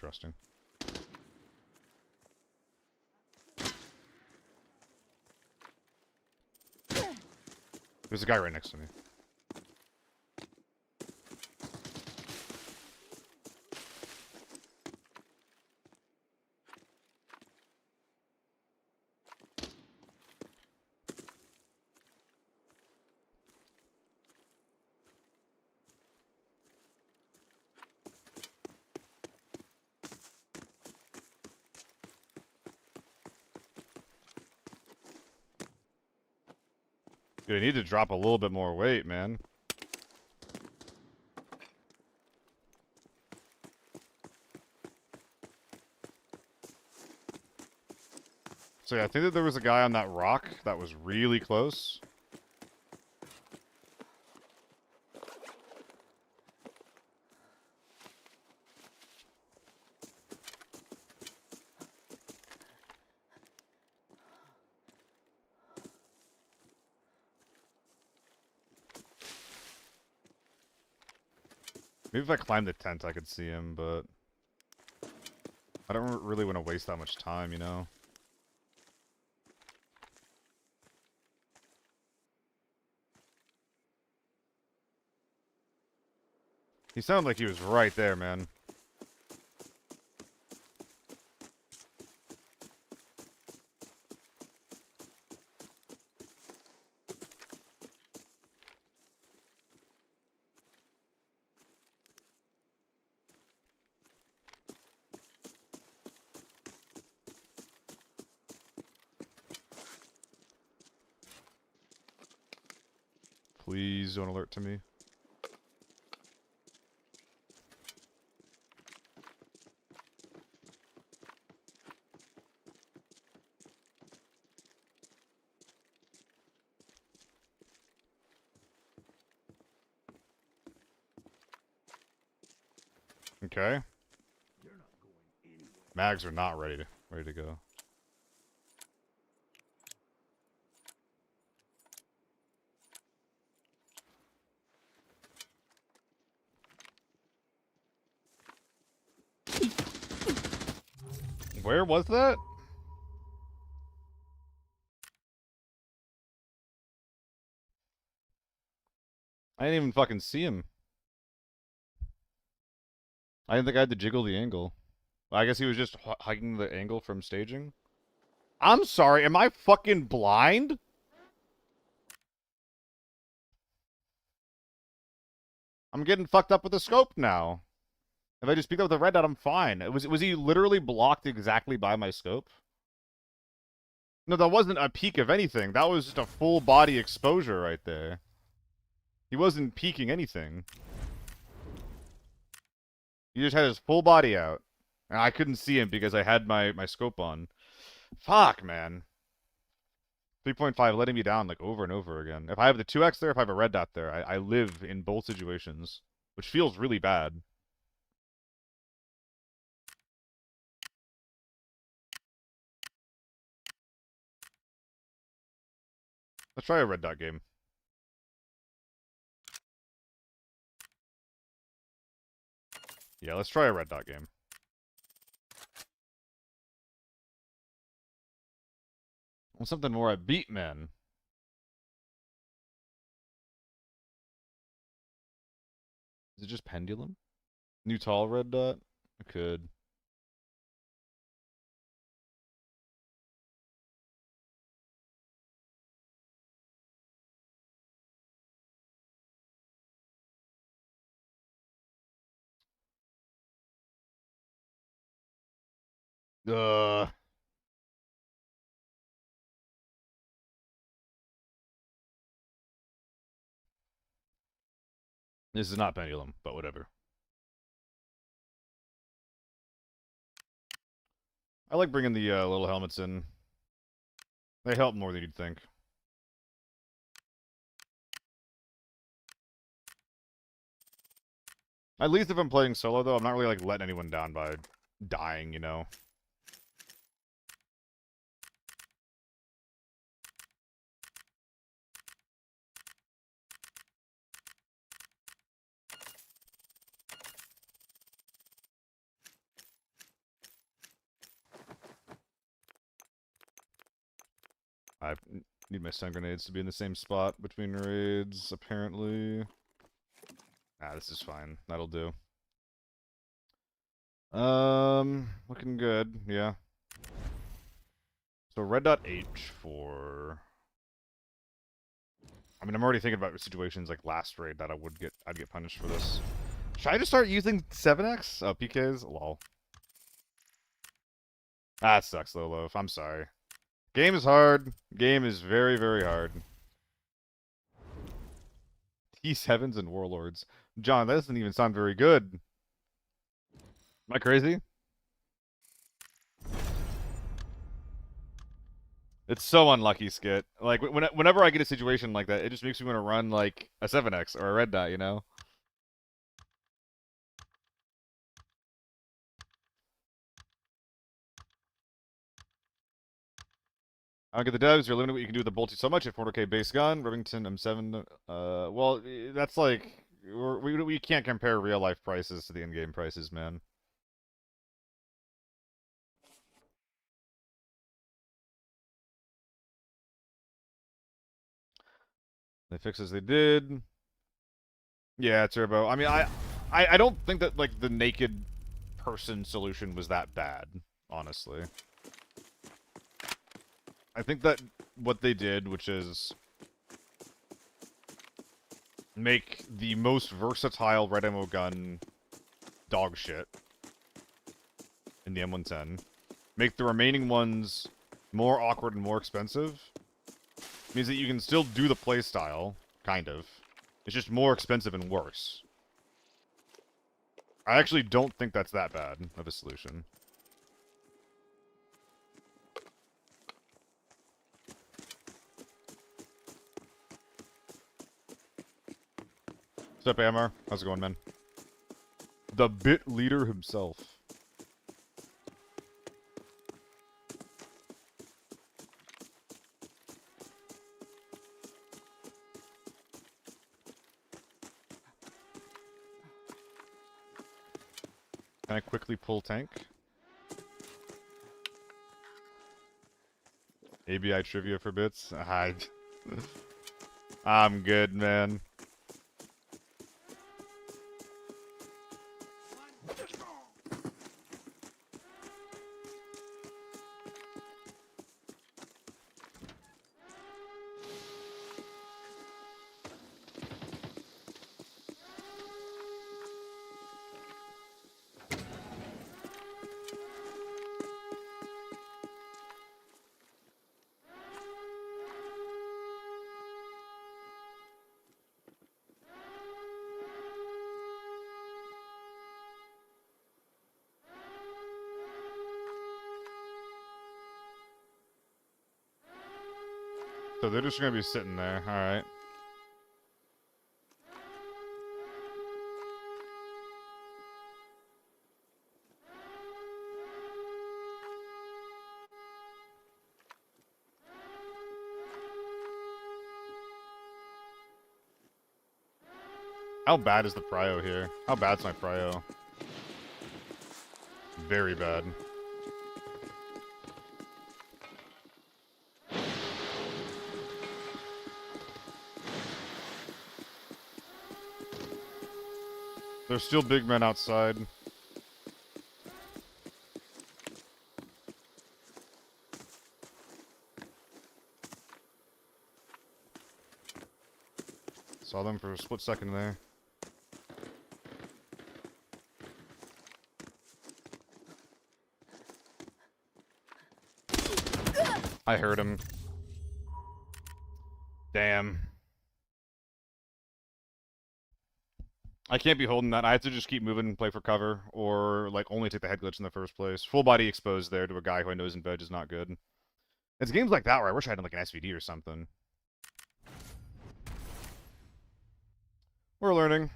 Speaker 1: interesting. There's a guy right next to me. Dude, I need to drop a little bit more weight, man. So yeah, I think that there was a guy on that rock that was really close. Maybe if I climbed the tent, I could see him, but I don't really want to waste that much time, you know? He sounded like he was right there, man. Please don't alert to me. Okay. Mags are not ready to go. Where was that? I didn't even fucking see him. I didn't think I had to jiggle the angle. I guess he was just hiking the angle from staging. I'm sorry, am I fucking blind? I'm getting fucked up with the scope now. If I just picked up the red dot, I'm fine. Was he literally blocked exactly by my scope? No, that wasn't a peek of anything. That was just a full body exposure right there. He wasn't peeking anything. He just had his full body out. And I couldn't see him because I had my scope on. Fuck, man. 3.5 letting me down like over and over again. If I have the 2x there, if I have a red dot there, I live in both situations. Which feels really bad. Let's try a red dot game. Yeah, let's try a red dot game. Well, something more upbeat, man. Is it just pendulum? New tall red dot? I could. Uh, this is not pendulum, but whatever. I like bringing the little helmets in. They help more than you'd think. At least if I'm playing solo, though, I'm not really, like, letting anyone down by dying, you know? I need my stun grenades to be in the same spot between raids, apparently. Ah, this is fine. That'll do. Looking good, yeah. So red dot H for... I mean, I'm already thinking about situations like last raid that I'd get punished for this. Should I just start using 7x? Oh, PKs? Lol. Ah, that sucks, though, Loaf. I'm sorry. Game is hard. Game is very, very hard. T7s and Warlords. John, that doesn't even sound very good. Am I crazy? It's so unlucky, Skit. Like, whenever I get a situation like that, it just makes me want to run, like, a 7x or a red dot, you know? I don't get the devs. You're limited what you can do with the bolty so much. At 400k base gun, Remington M7. Well, that's like we can't compare real life prices to the in-game prices, man. They fix as they did. Yeah, Turbo. I mean, I don't think that like the naked person solution was that bad, honestly. I think that what they did, which is make the most versatile red ammo gun dog shit in the M110, make the remaining ones more awkward and more expensive, means that you can still do the playstyle, kind of. It's just more expensive and worse. I actually don't think that's that bad of a solution. What's up, Amar? How's it going, man? The bit leader himself. Can I quickly pull tank? ABI trivia for bits? I'm good, man. So they're just gonna be sitting there, alright. How bad is the prio here? How bad's my prio? Very bad. There's still big men outside. Saw them for a split second there. I heard him. Damn. I can't be holding that. I have to just keep moving and play for cover, or, like, only take the head glitch in the first place. Full body exposed there to a guy who I know is in veg is not good. It's games like that where I wish I had, like, an SVD or something. We're learning.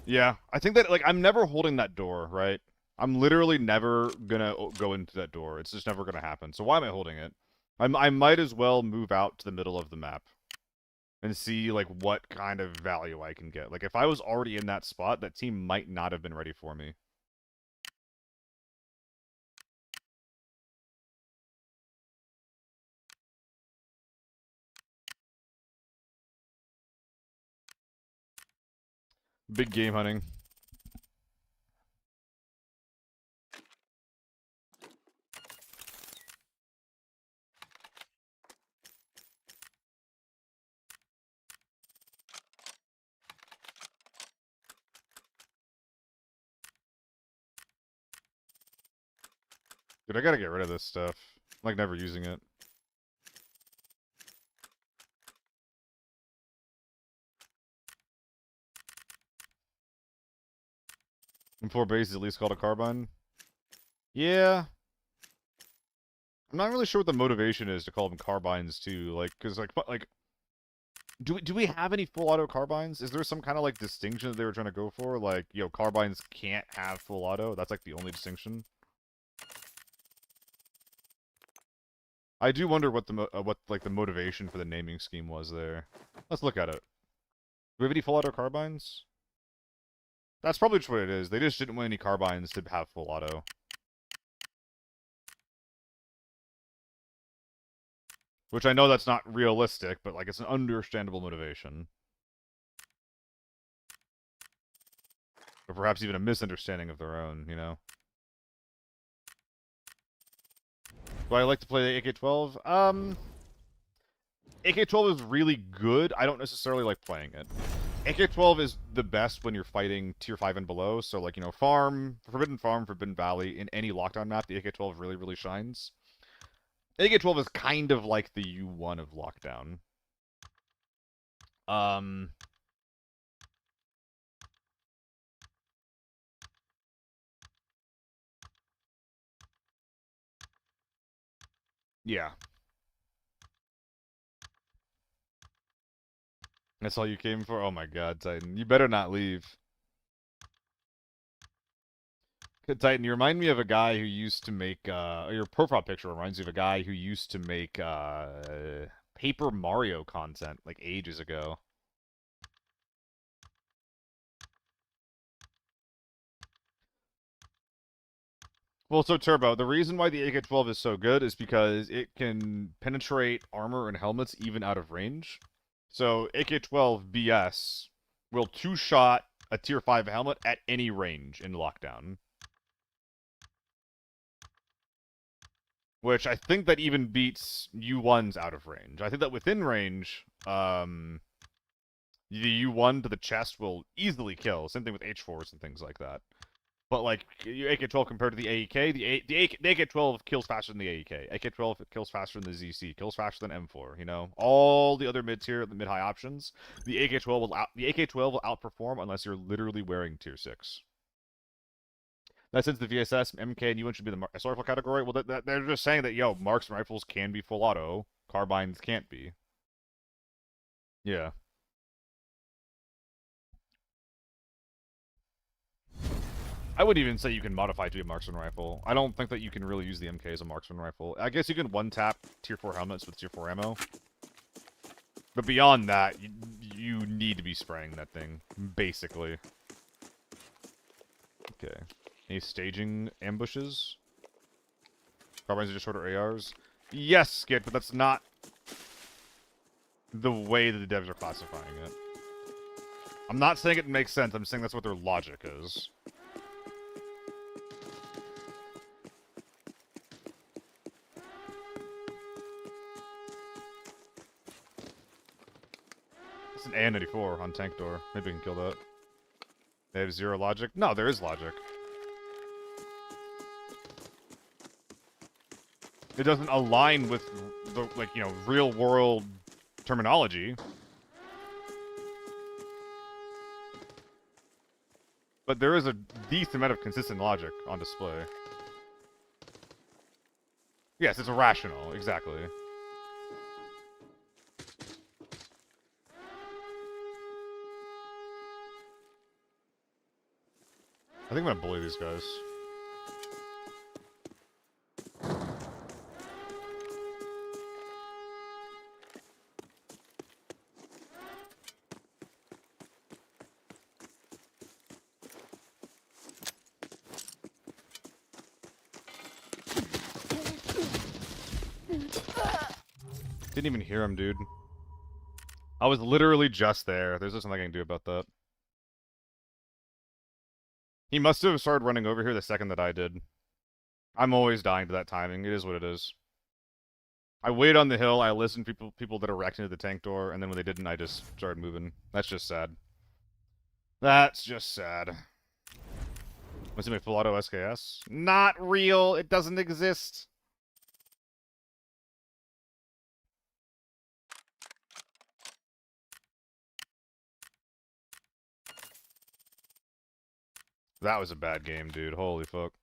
Speaker 1: Yeah, I think that, like, I'm never holding that door, right? I'm literally never gonna go into that door. It's just never gonna happen. So why am I holding it? I might as well move out to the middle of the map and see, like, what kind of value I can get. Like, if I was already in that spot, that team might not have been ready for me. Big game hunting. Dude, I gotta get rid of this stuff. I'm, like, never using it. M4 base is at least called a carbine. Yeah. I'm not really sure what the motivation is to call them carbines too. Like, cause like, do we have any full auto carbines? Is there some kind of like distinction that they were trying to go for? Like, carbines can't have full auto. That's like the only distinction. I do wonder what the motivation for the naming scheme was there. Let's look at it. Do we have any full auto carbines? That's probably just what it is. They just didn't want any carbines to have full auto. Which I know that's not realistic, but like it's an understandable motivation. Or perhaps even a misunderstanding of their own, you know? Do I like to play the AK-12? AK-12 is really good. I don't necessarily like playing it. AK-12 is the best when you're fighting Tier 5 and below. So, like, Farm, Forbidden Valley, in any lockdown map, the AK-12 really, really shines. AK-12 is kind of like the U1 of lockdown. Yeah. That's all you came for? Oh my god, Titan. You better not leave. Titan, you remind me of a guy who used to make, your profile picture reminds me of a guy who used to make, Paper Mario content, like, ages ago. Well, so Turbo, the reason why the AK-12 is so good is because it can penetrate armor and helmets even out of range. So AK-12 BS will two-shot a Tier 5 helmet at any range in lockdown. Which I think that even beats U1's out of range. I think that within range, the U1 to the chest will easily kill. Same thing with H4s and things like that. But, like, AK-12 compared to the AEK, the AK-12 kills faster than the AEK. AK-12 kills faster than the ZC, kills faster than M4, you know? All the other mid-tier, the mid-high options, the AK-12 will outperform unless you're literally wearing Tier 6. That since the VSS, MK, and UN should be the assault rifle category, well, they're just saying that, marksman rifles can be full auto, carbines can't be. Yeah. I would even say you can modify to be a marksman rifle. I don't think that you can really use the MK as a marksman rifle. I guess you can one-tap Tier 4 helmets with Tier 4 ammo. But beyond that, you need to be spraying that thing, basically. Okay. Any staging ambushes? Carbines are just shorter ARs? Yes, Skid, but that's not the way that the devs are classifying it. I'm not saying it makes sense, I'm saying that's what their logic is. It's an AN-94 on tank door. Maybe we can kill that. They have zero logic? No, there is logic. It doesn't align with the, real world terminology. But there is a decent amount of consistent logic on display. Yes, it's irrational, exactly. I think I'm gonna bully these guys. Didn't even hear him, dude. I was literally just there. There's just nothing I can do about that. He must have started running over here the second that I did. I'm always dying to that timing. It is what it is. I wait on the hill, I listen to people that are wrecked into the tank door, and then when they didn't, I just started moving. That's just sad. That's just sad. What's it make full auto SKS? Not real! It doesn't exist! That was a bad game, dude. Holy fuck.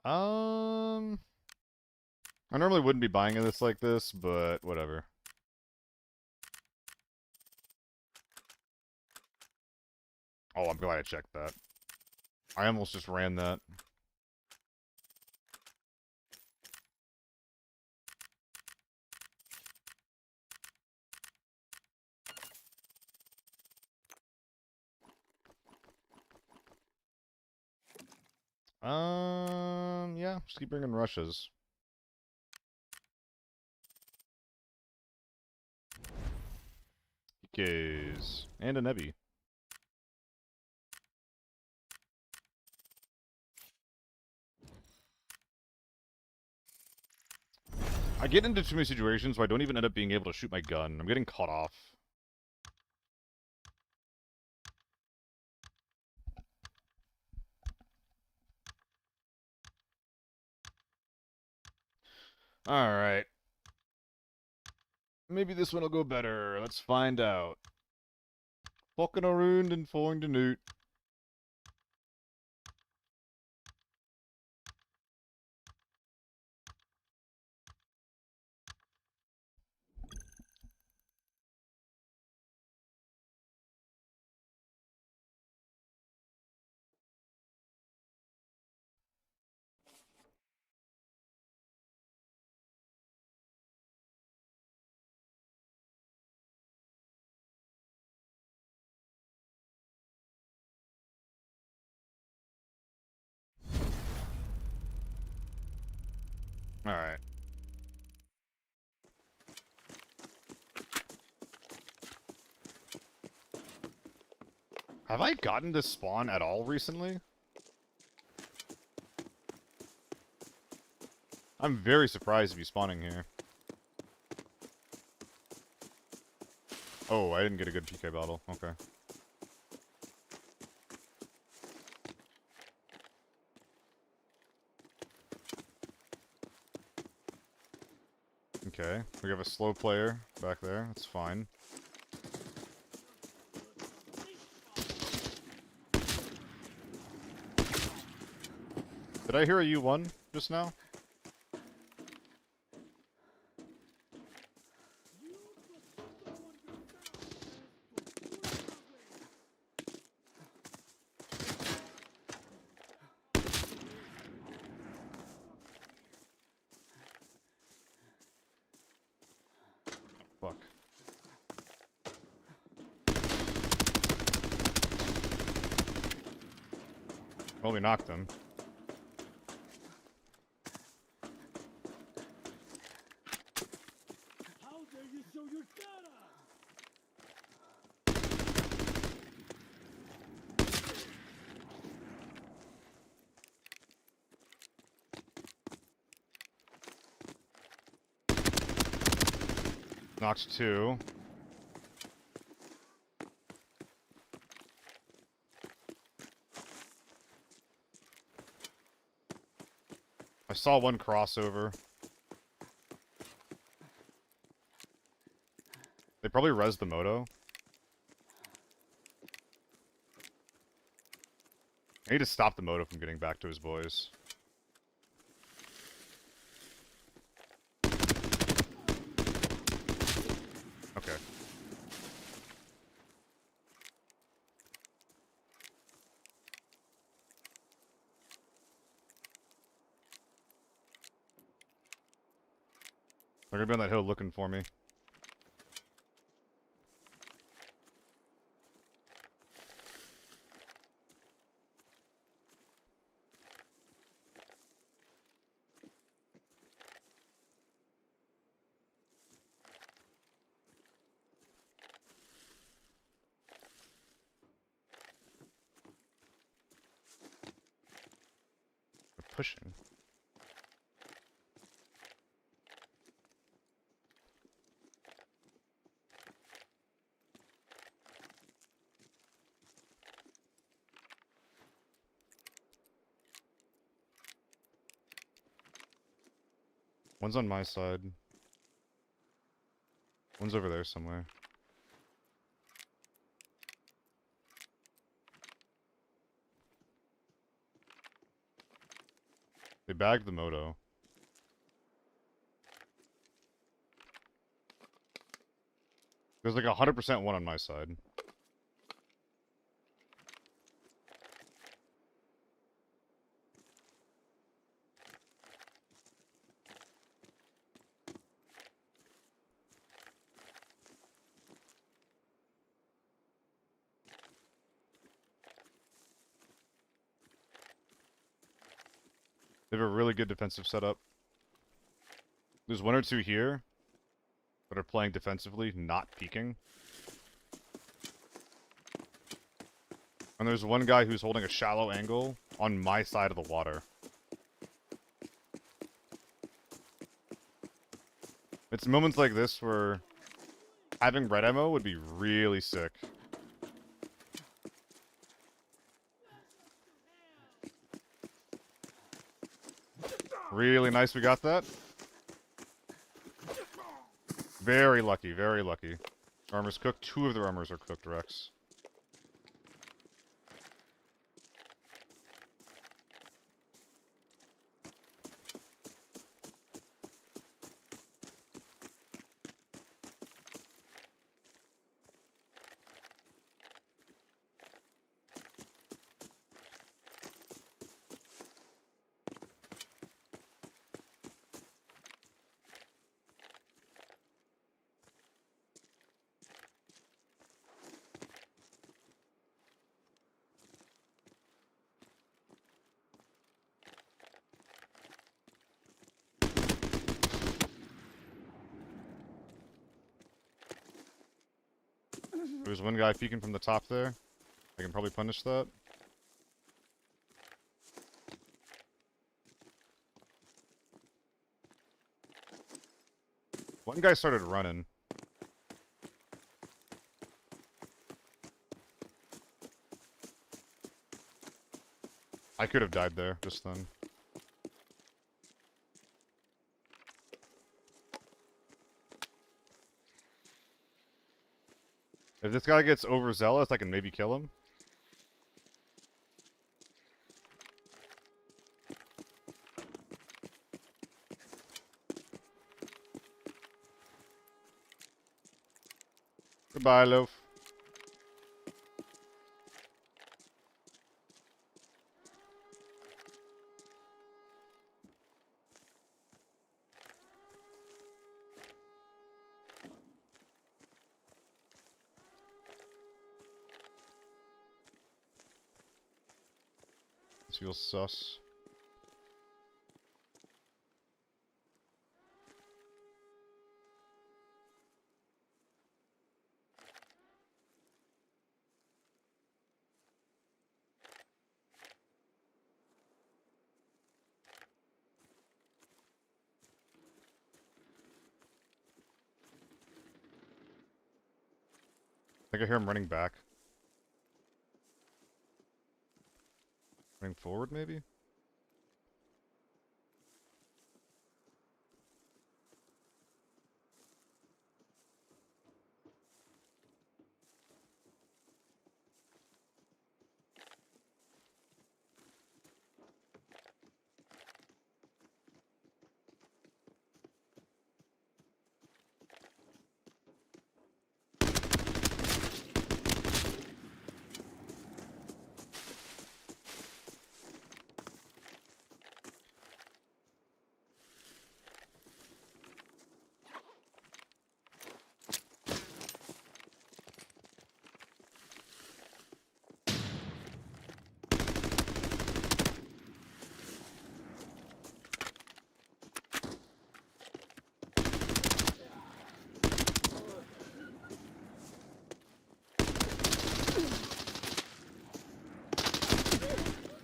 Speaker 1: I normally wouldn't be buying this like this, but whatever. Oh, I'm glad I checked that. I almost just ran that. Yeah, just keep bringing rushes. PKs. And a Nebby. I get into too many situations where I don't even end up being able to shoot my gun. I'm getting caught off. Alright. Maybe this one will go better. Let's find out. Fucking around and falling to newt. Alright. Have I gotten to spawn at all recently? I'm very surprised to be spawning here. Oh, I didn't get a good PK battle. Okay. Okay, we have a slow player back there. That's fine. Did I hear a U1 just now? Fuck. Well, we knocked him.
Speaker 3: How dare you show your data?
Speaker 1: Knocked two. I saw one crossover. They probably rezzed the moto. I need to stop the moto from getting back to his boys. Okay. They're gonna be on that hill looking for me. pushing. One's on my side. One's over there somewhere. They bagged the moto. There's like 100% one on my side. They have a really good defensive setup. There's one or two here that are playing defensively, not peeking. And there's one guy who's holding a shallow angle on my side of the water. It's moments like this where having red ammo would be really sick. Really nice we got that. Very lucky, very lucky. Armor's cooked. 2 of their armors are cooked, Rex. There's one guy peeking from the top there. I can probably punish that. One guy started running. I could have died there just then. If this guy gets overzealous, I can maybe kill him. Goodbye, Loaf. This feels sus. I think I hear him running back. Running forward, maybe?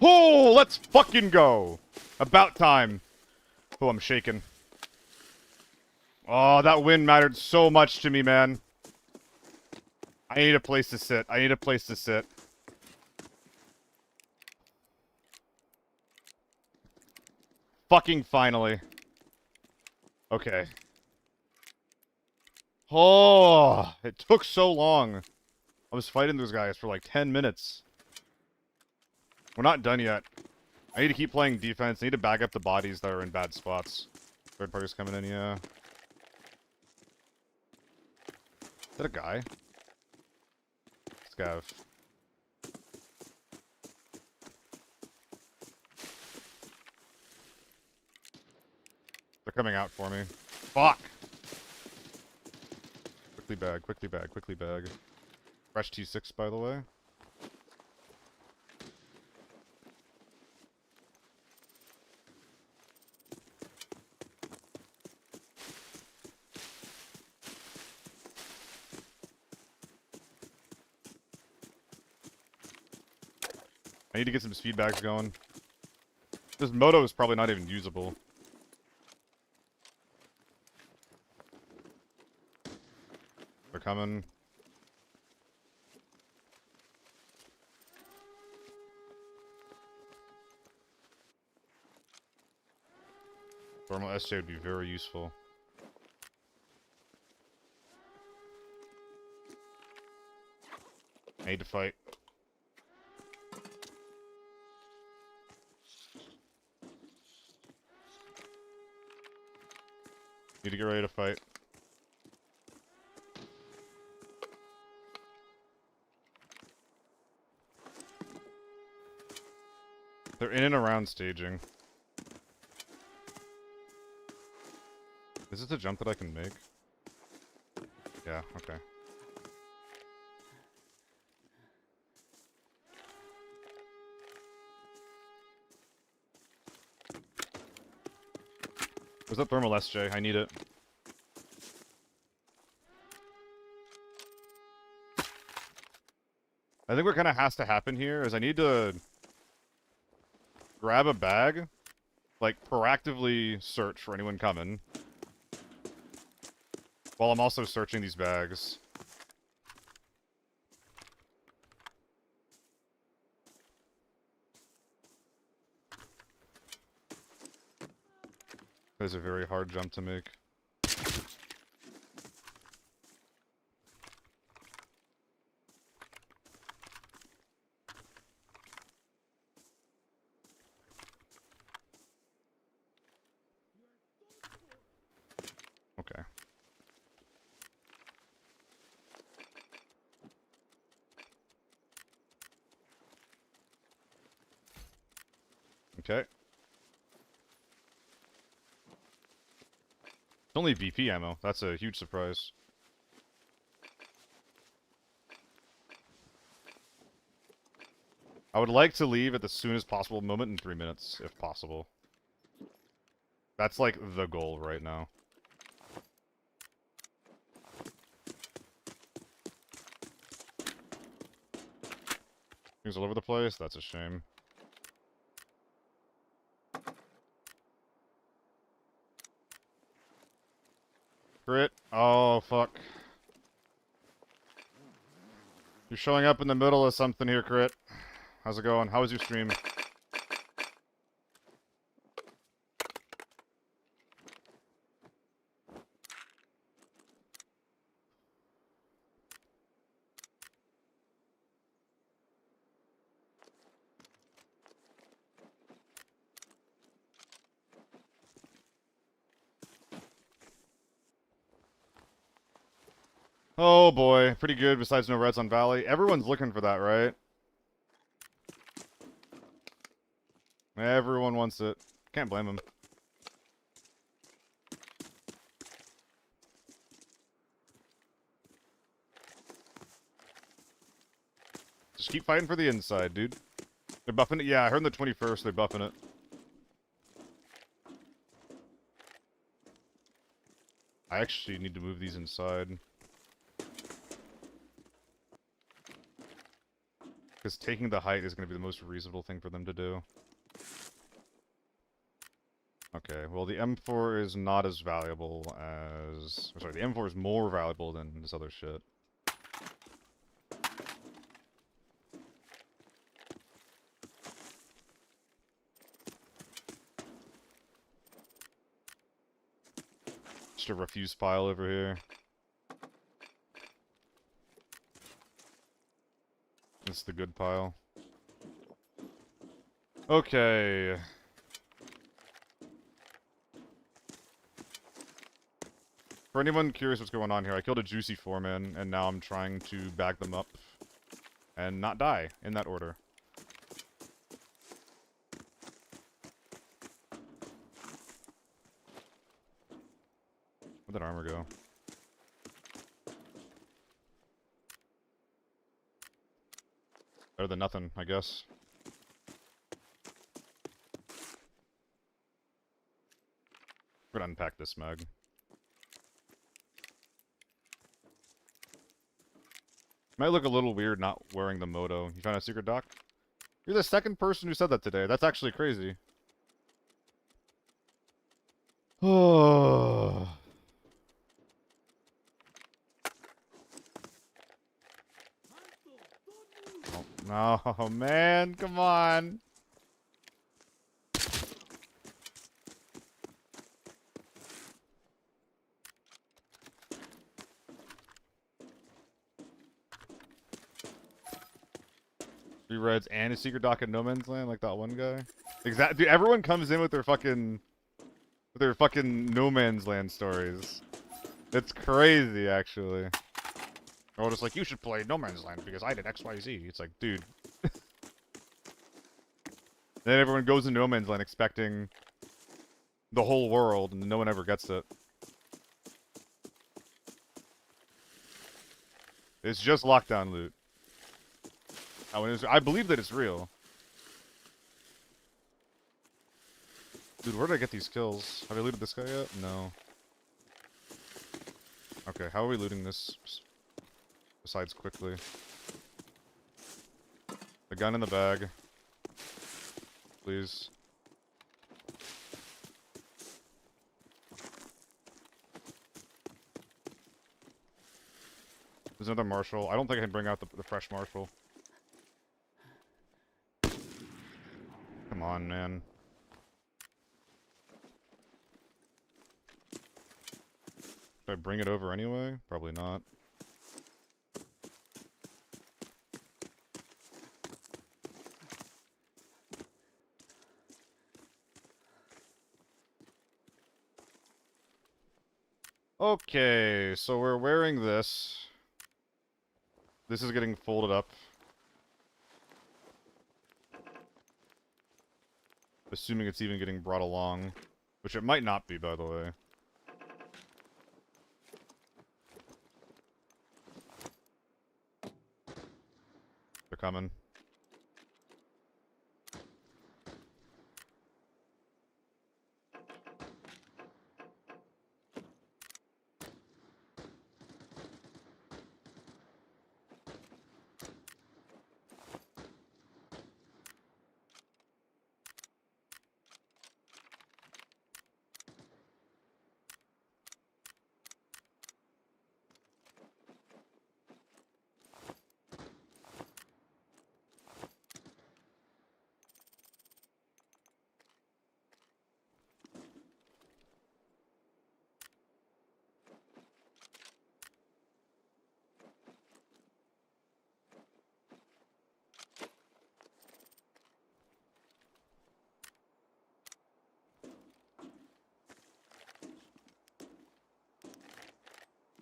Speaker 1: Oh, let's fucking go! About time. Oh, I'm shaking. Oh, that wind mattered so much to me, man. I need a place to sit. I need a place to sit. Fucking finally. Okay. Oh, it took so long. I was fighting those guys for like 10 minutes. We're not done yet. I need to keep playing defense. I need to bag up the bodies that are in bad spots. Third party's coming in, yeah. Is that a guy? Scav. They're coming out for me. Fuck! Quickly bag, quickly bag, quickly bag. Fresh T6, by the way. I need to get some speed bags going. This moto is probably not even usable. They're coming. Thermal SJ would be very useful. I need to fight. Need to get ready to fight. They're in and around staging. Is this a jump that I can make? Yeah, okay. Where's that thermal SJ? I need it. I think what kind of has to happen here is I need to grab a bag, like proactively search for anyone coming, while I'm also searching these bags. That is a very hard jump to make. Okay. Okay. It's only VP ammo. That's a huge surprise. I would like to leave at the soonest possible moment in 3 minutes, if possible. That's like the goal right now. Things all over the place? That's a shame. Crit. Oh, fuck. You're showing up in the middle of something here, Crit. How's it going? How was your stream? Oh boy, pretty good besides no reds on Valley. Everyone's looking for that, right? Everyone wants it. Can't blame them. Just keep fighting for the inside, dude. They're buffing it? Yeah, I heard on the 21st they're buffing it. I actually need to move these inside. Because taking the height is going to be the most reasonable thing for them to do. Okay, well the M4 is not as valuable as... Sorry, the M4 is more valuable than this other shit. Just a refuse pile over here. This is the good pile. Okay. For anyone curious what's going on here, I killed a juicy foreman, and now I'm trying to bag them up and not die, in that order. Where'd that armor go? Better than nothing, I guess. We're gonna unpack this mag. Might look a little weird not wearing the moto. You found a secret dock? You're the second person who said that today. That's actually crazy. Oh. No, man, come on. Three reds and a secret dock at No Man's Land, like that one guy. Exactly. Dude, everyone comes in with their fucking No Man's Land stories. It's crazy, actually. Or just like, you should play No Man's Land because I did XYZ. It's like, dude. Then everyone goes into No Man's Land expecting the whole world, and no one ever gets it. It's just lockdown loot. I believe that it's real. Dude, where did I get these kills? Have I looted this guy yet? No. Okay, how are we looting this? Besides quickly. The gun in the bag. Please. There's another marshal. I don't think I can bring out the fresh marshal. Come on, man. Should I bring it over anyway? Probably not. Okay, so we're wearing this. This is getting folded up. Assuming it's even getting brought along. Which it might not be, by the way. They're coming.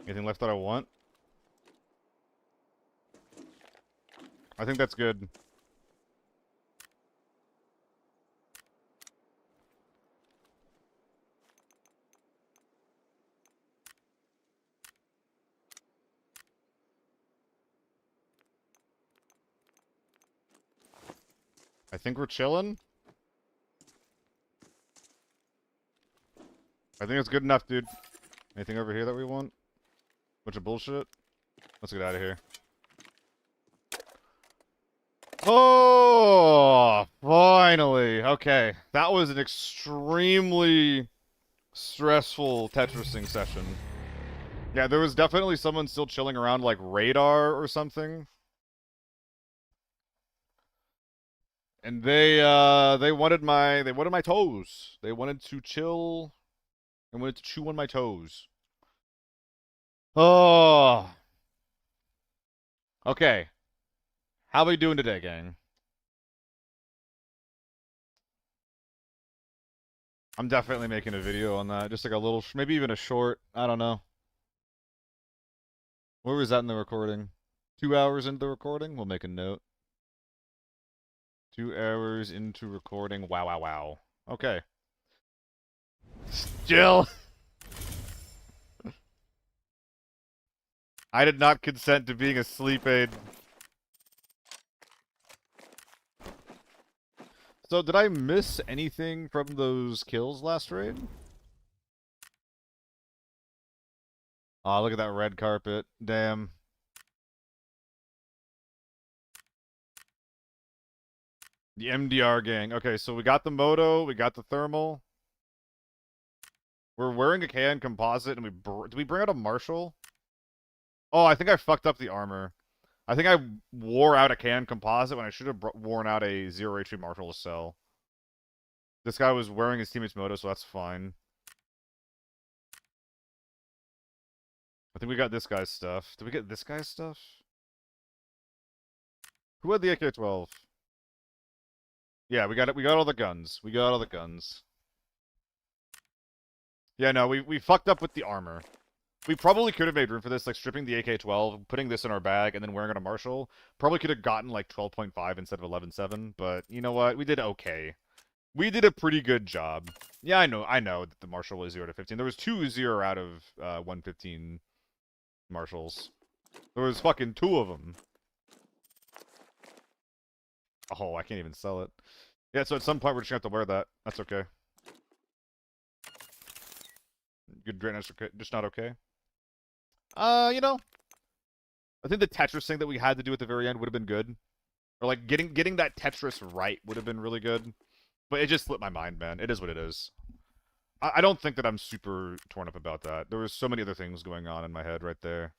Speaker 1: Anything left that I want? I think that's good. I think we're chilling. I think it's good enough, dude. Anything over here that we want? Bunch of bullshit. Let's get out of here. Oh, fine. Finally. Okay. That was an extremely stressful Tetrising session. Yeah, there was definitely someone still chilling around like radar or something. And they wanted my toes. They wanted to chill and wanted to chew on my toes. Oh. Okay. How are we doing today, gang? I'm definitely making a video on that. Just like a little, maybe even a short. I don't know. Where was that in the recording? 2 hours into the recording? We'll make a note. 2 hours into recording. Wow, wow, wow. Okay. Jill! I did not consent to being a sleep aid. So, did I miss anything from those kills last raid? Aw, look at that red carpet. Damn. The MDR gang. Okay, so we got the moto, we got the thermal. We're wearing a KN composite, and did we bring out a Marshall? Oh, I think I fucked up the armor. I think I wore out a KN composite when I should have worn out a 0 HP Marshall to sell. This guy was wearing his teammate's moto, so that's fine. I think we got this guy's stuff. Did we get this guy's stuff? Who had the AK-12? Yeah, we got it. We got all the guns. We got all the guns. Yeah, no, we fucked up with the armor. We probably could have made room for this, like stripping the AK-12, putting this in our bag, and then wearing it on Marshall. Probably could have gotten like 12.5 instead of 11.7, but you know what? We did okay. We did a pretty good job. Yeah, I know that the Marshall was 0 to 15. There was 2 0 out of 115 Marshalls. There was fucking 2 of them. Oh, I can't even sell it. Yeah, so at some point we're just gonna have to wear that. That's okay. Good, great, just not okay. You know, I think the Tetris thing that we had to do at the very end would have been good. Or like getting that Tetris right would have been really good. But it just slipped my mind, man. It is what it is. I don't think that I'm super torn up about that. There was so many other things going on in my head right there.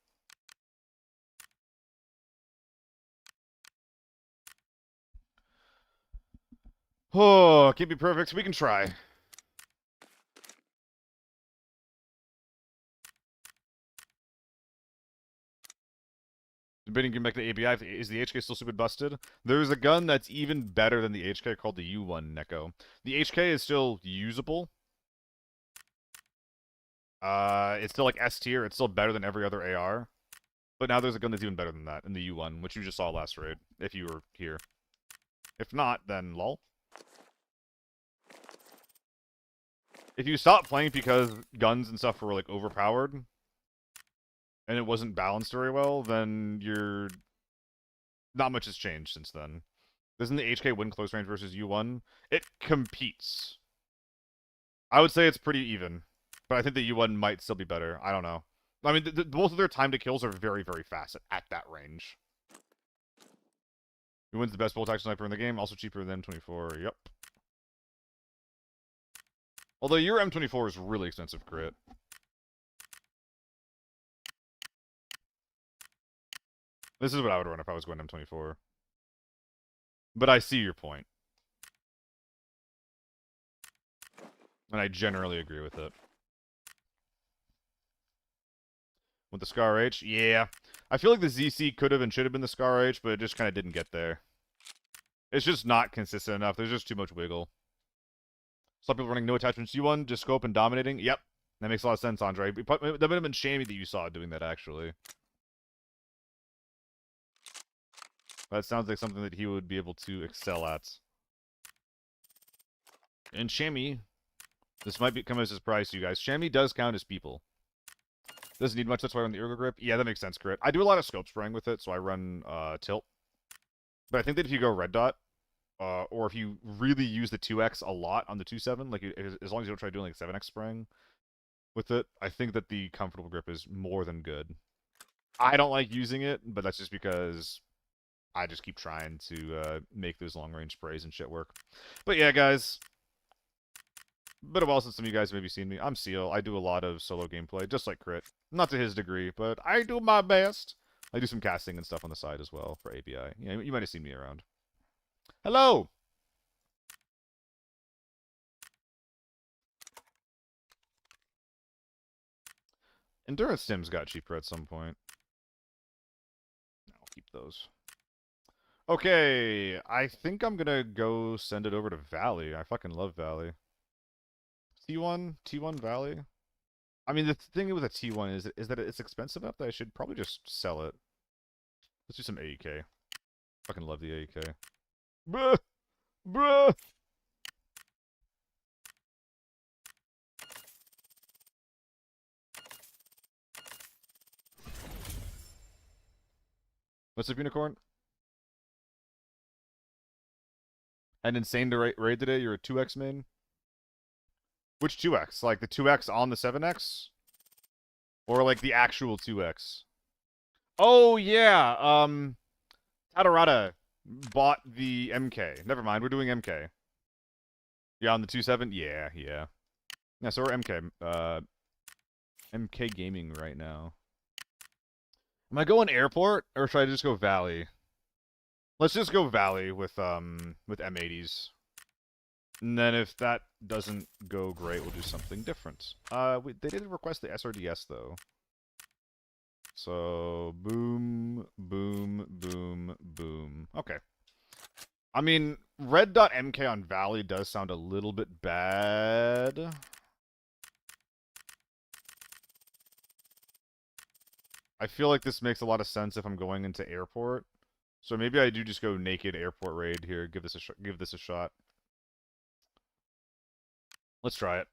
Speaker 1: Oh, can't be perfect. We can try. Debating can make the ABI. Is the HK still stupid busted? There's a gun that's even better than the HK called the U1 Neko. The HK is still usable. It's still like S tier. It's still better than every other AR. But now there's a gun that's even better than that in the U1, which you just saw last raid, if you were here. If not, then lol. If you stop playing because guns and stuff were like overpowered, and it wasn't balanced very well, then you're... Not much has changed since then. Doesn't the HK win close range versus U1? It competes. I would say it's pretty even. But I think the U1 might still be better. I don't know. I mean, both of their time to kills are very, very fast at that range. Who wins the best bolt action sniper in the game? Also cheaper than M24. Yep. Although your M24 is really expensive crit. This is what I would run if I was going M24. But I see your point. And I generally agree with it. With the Scar H? Yeah. I feel like the ZC could have and should have been the Scar H, but it just kind of didn't get there. It's just not consistent enough. There's just too much wiggle. Some people running no attachments. U1, just scope and dominating. Yep. That makes a lot of sense, Andre. That would have been shamey that you saw doing that, actually. That sounds like something that he would be able to excel at. And Shammy, this might come as a surprise to you guys. Shammy does count as people. Doesn't need much, that's why I run the Ergo Grip. Yeah, that makes sense, Crit. I do a lot of scope spraying with it, so I run Tilt. But I think that if you go Red Dot, or if you really use the 2x a lot on the 2.7, like as long as you don't try doing like 7x spraying with it, I think that the comfortable grip is more than good. I don't like using it, but that's just because I just keep trying to make those long-range sprays and shit work. But yeah, guys. Been a while since some of you guys have maybe seen me. I'm Seal. I do a lot of solo gameplay, just like Crit. Not to his degree, but I do my best. I do some casting and stuff on the side as well for ABI. Yeah, you might have seen me around. Hello! Endurance Sims got cheaper at some point. I'll keep those. Okay, I think I'm gonna go send it over to Valley. I fucking love Valley. T1? T1 Valley? I mean, the thing with a T1 is that it's expensive enough that I should probably just sell it. Let's do some AEK. Fucking love the AEK. Bruh! Bruh! What's up, Unicorn? And insane to raid today? You're a 2x main? Which 2x? Like the 2x on the 7x? Or like the actual 2x? Oh, yeah. Tadarada bought the MK. Never mind, we're doing MK. Yeah, on the 2.7? Yeah, yeah. Yeah, so we're MK gaming right now. Am I going airport, or should I just go Valley? Let's just go Valley with M80s. And then if that doesn't go great, we'll do something different. They did request the SRDS, though. So, boom, boom, boom, boom. Okay. I mean, red.mk on Valley does sound a little bit bad. I feel like this makes a lot of sense if I'm going into airport. So maybe I do just go naked airport raid here. Give this a shot. Let's try it.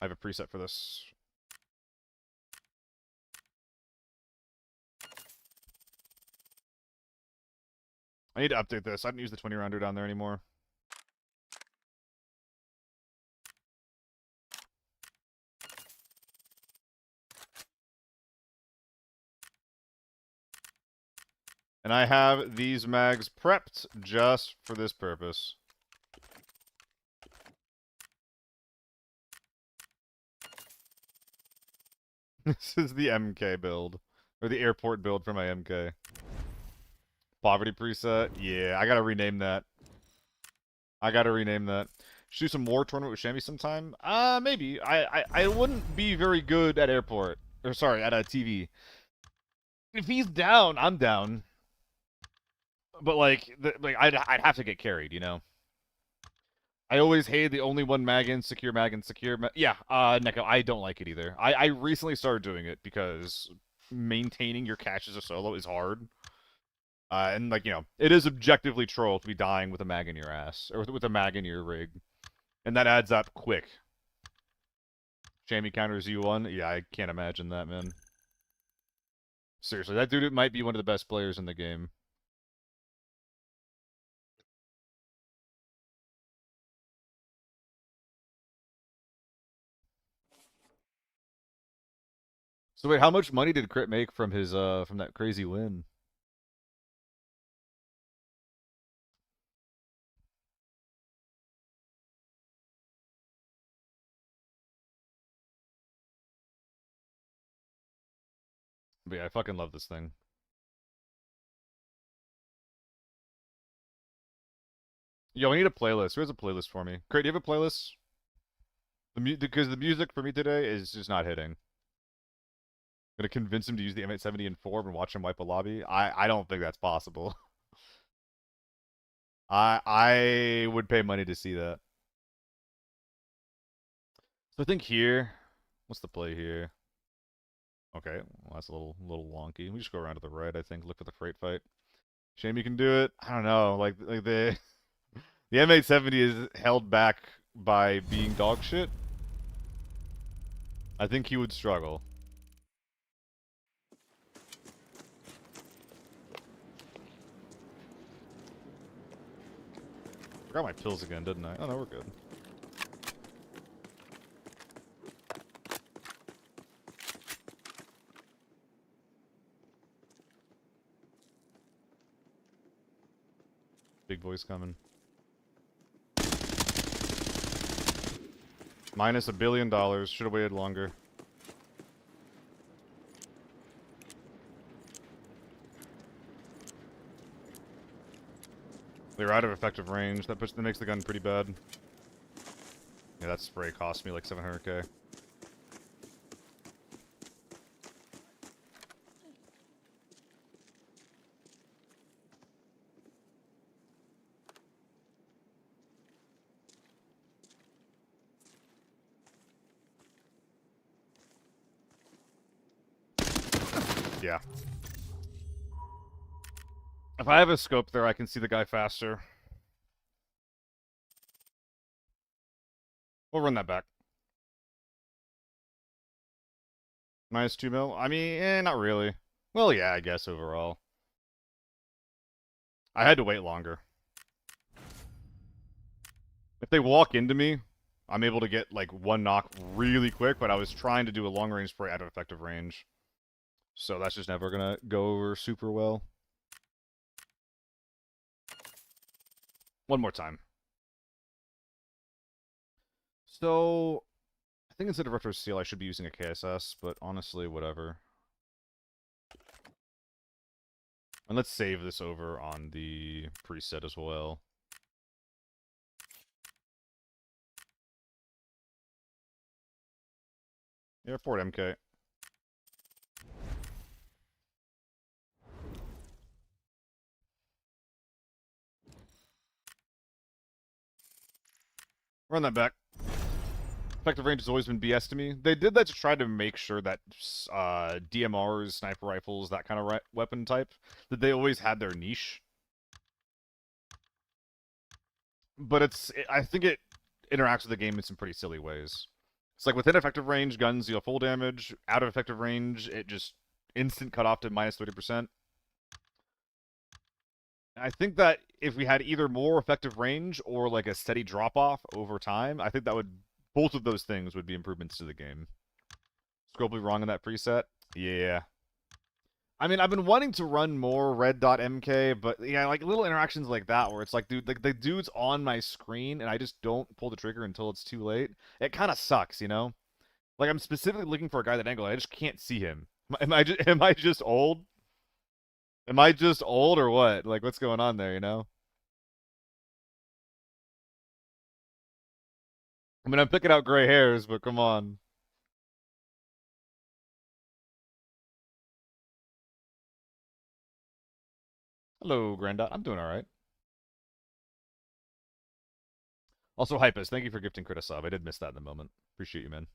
Speaker 1: I have a preset for this. I need to update this. I don't use the 20 rounder down there anymore. And I have these mags prepped just for this purpose. This is the MK build. Or the airport build for my MK. Poverty preset? Yeah, I gotta rename that. I gotta rename that. Should do some war tournament with Shammy sometime? Maybe. I wouldn't be very good at airport. Or sorry, at a TV. If he's down, I'm down. But like, I'd have to get carried, you know? I always hated the only one mag in, secure mag in, secure mag. Yeah, Neko, I don't like it either. I recently started doing it because maintaining your cache as a solo is hard. And like, you know, it is objectively troll to be dying with a mag in your ass. Or with a mag in your rig. And that adds up quick. Shammy counters U1? Yeah, I can't imagine that, man. Seriously, that dude might be one of the best players in the game. So wait, how much money did Crit make from his from that crazy win? But yeah, I fucking love this thing. Yo, I need a playlist. Who has a playlist for me? Crit, do you have a playlist? Because the music for me today is just not hitting. Gonna convince him to use the M870 in Form and watch him wipe a lobby? I don't think that's possible. I would pay money to see that. So I think here, what's the play here? Okay, well, that's a little wonky. We just go around to the right, I think. Look for the freight fight. Shame you can do it. I don't know. Like the the M870 is held back by being dog shit. I think he would struggle. Forgot my pills again, didn't I? Oh no, we're good. Big voice coming. Minus $1 billion. Should have waited longer. They're out of effective range. That makes the gun pretty bad. Yeah, that spray cost me like 700k. Yeah. If I have a scope there, I can see the guy faster. We'll run that back. Minus 2 mil? I mean, not really. Well, yeah, I guess overall. I had to wait longer. If they walk into me, I'm able to get, like, one knock really quick, but I was trying to do a long-range spray out of effective range. So that's just never gonna go over super well. One more time. So, I think instead of Retro Seal, I should be using a KSS, but honestly, whatever. And let's save this over on the preset as well. Airport MK. Run that back. Effective range has always been BS to me. They did that to try to make sure that DMRs, sniper rifles, that kind of weapon type, that they always had their niche. But I think it interacts with the game in some pretty silly ways. It's like within effective range, guns deal full damage. Out of effective range, it just instant cut off to minus 30%. I think that if we had either more effective range or like a steady drop off over time, I think that would both of those things would be improvements to the game. Scopely wrong in that preset? Yeah. I mean, I've been wanting to run more red dot MK, but yeah, like little interactions like that where it's like, dude, the dude's on my screen and I just don't pull the trigger until it's too late. It kind of sucks, you know? Like I'm specifically looking for a guy that angle, I just can't see him. Am I just old? Am I just old or what? Like what's going on there, you know? I mean, I'm picking out gray hairs, but come on. Hello, Grandot. I'm doing all right. Also, Hypus, thank you for gifting Crit a sub. I did miss that in the moment. Appreciate you, man.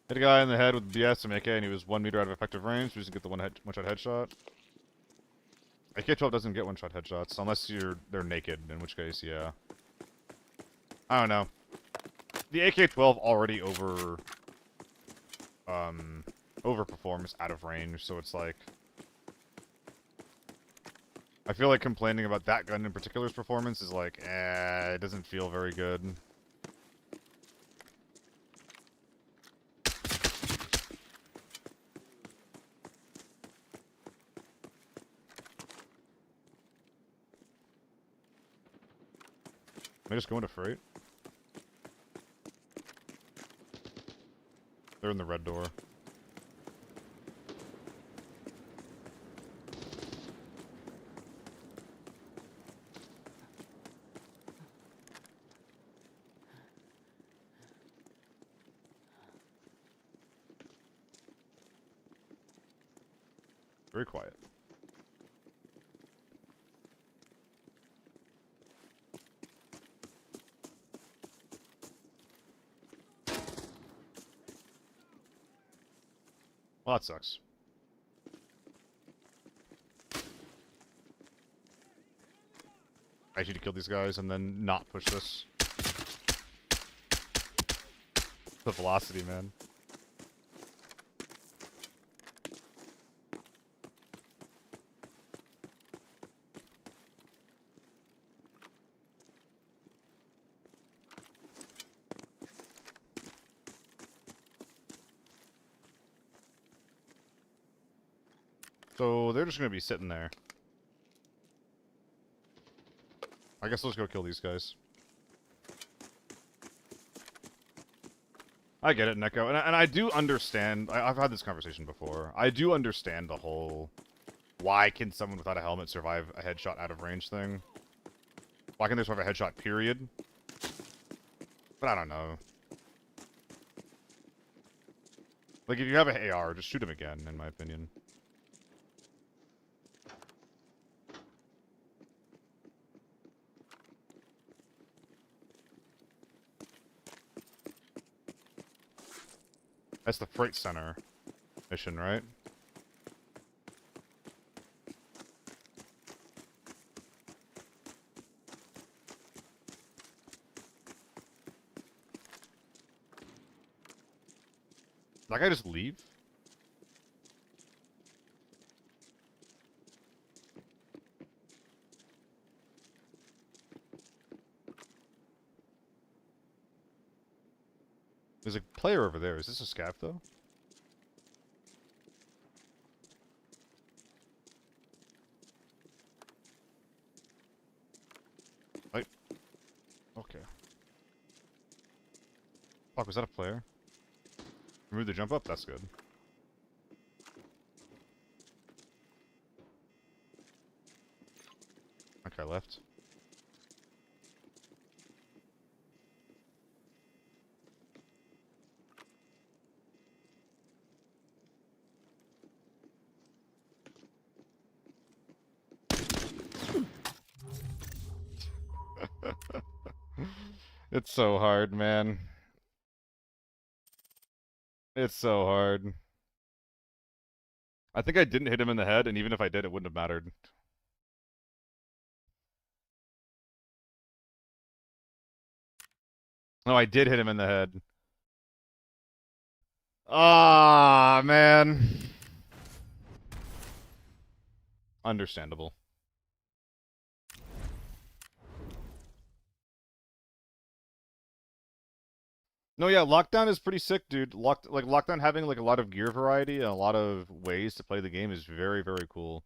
Speaker 1: Hit a guy in the head with BS and AK, and he was 1 meter out of effective range. So he doesn't get the one-shot headshot. AK-12 doesn't get one-shot headshots unless they're naked, in which case, yeah. I don't know. The AK-12 already overperforms out of range, so it's like I feel like complaining about that gun in particular's performance is like, it doesn't feel very good. Am I just going to freight? They're in the red door. Very quiet. Well, that sucks. I need to kill these guys and then not push this. The velocity, man. So they're just gonna be sitting there. I guess let's go kill these guys. I get it, Neko, and I do understand. I've had this conversation before. I do understand the whole why can someone without a helmet survive a headshot out of range thing. Why can they survive a headshot, period? But I don't know. Like, if you have an AR, just shoot him again, in my opinion. That's the freight center mission, right? That guy just leave? There's a player over there. Is this a scav, though? Right. Okay. Fuck, was that a player? Remove the jump up? That's good. Okay, left. It's so hard, man. It's so hard. I think I didn't hit him in the head, and even if I did, it wouldn't have mattered. No, I did hit him in the head. Ah, man. Understandable. No, yeah, Lockdown is pretty sick, dude. Lockdown having like a lot of gear variety and a lot of ways to play the game is very, very cool.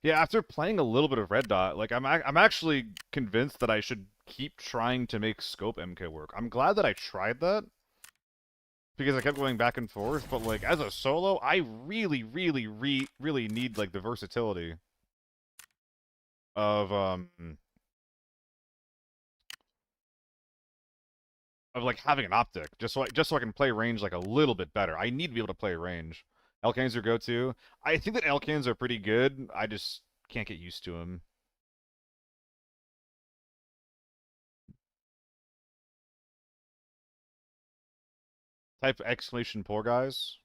Speaker 1: Yeah, after playing a little bit of Red Dot, like I'm actually convinced that I should keep trying to make Scope MK work. I'm glad that I tried that because I kept going back and forth, but like as a solo, I really, really, really need like the versatility of like having an optic, just so I can play range like a little bit better. I need to be able to play range. Elkan's your go-to. I think that Elkans are pretty good. I just can't get used to them. Type exclamation poor guys.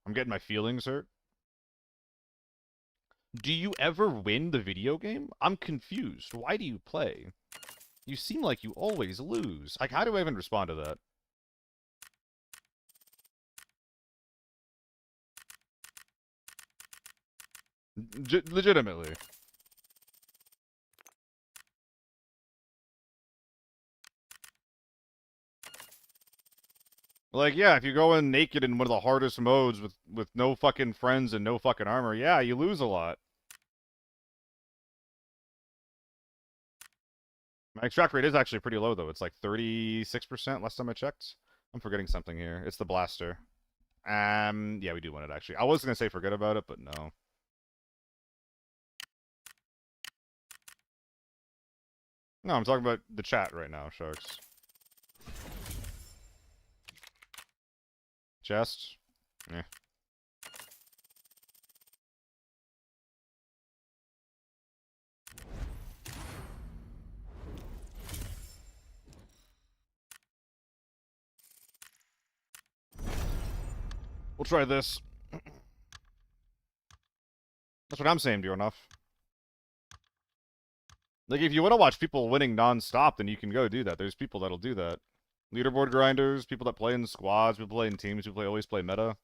Speaker 1: I'm getting my feelings hurt. Do you ever win the video game? I'm confused. Why do you play? You seem like you always lose. Like, how do I even respond to that? Legitimately. Like, yeah, if you go in naked in one of the hardest modes with no fucking friends and no fucking armor, yeah, you lose a lot. My extract rate is actually pretty low, though. It's like 36% last time I checked. I'm forgetting something here. It's the blaster. Yeah, we do want it, actually. I was gonna say forget about it, but no. No, I'm talking about the chat right now, Sharks. Chest? Yeah. We'll try this. That's what I'm saying, Bjornoff. Like, if you want to watch people winning non-stop, then you can go do that. There's people that'll do that. Leaderboard grinders, people that play in squads, people play in teams, people always play meta.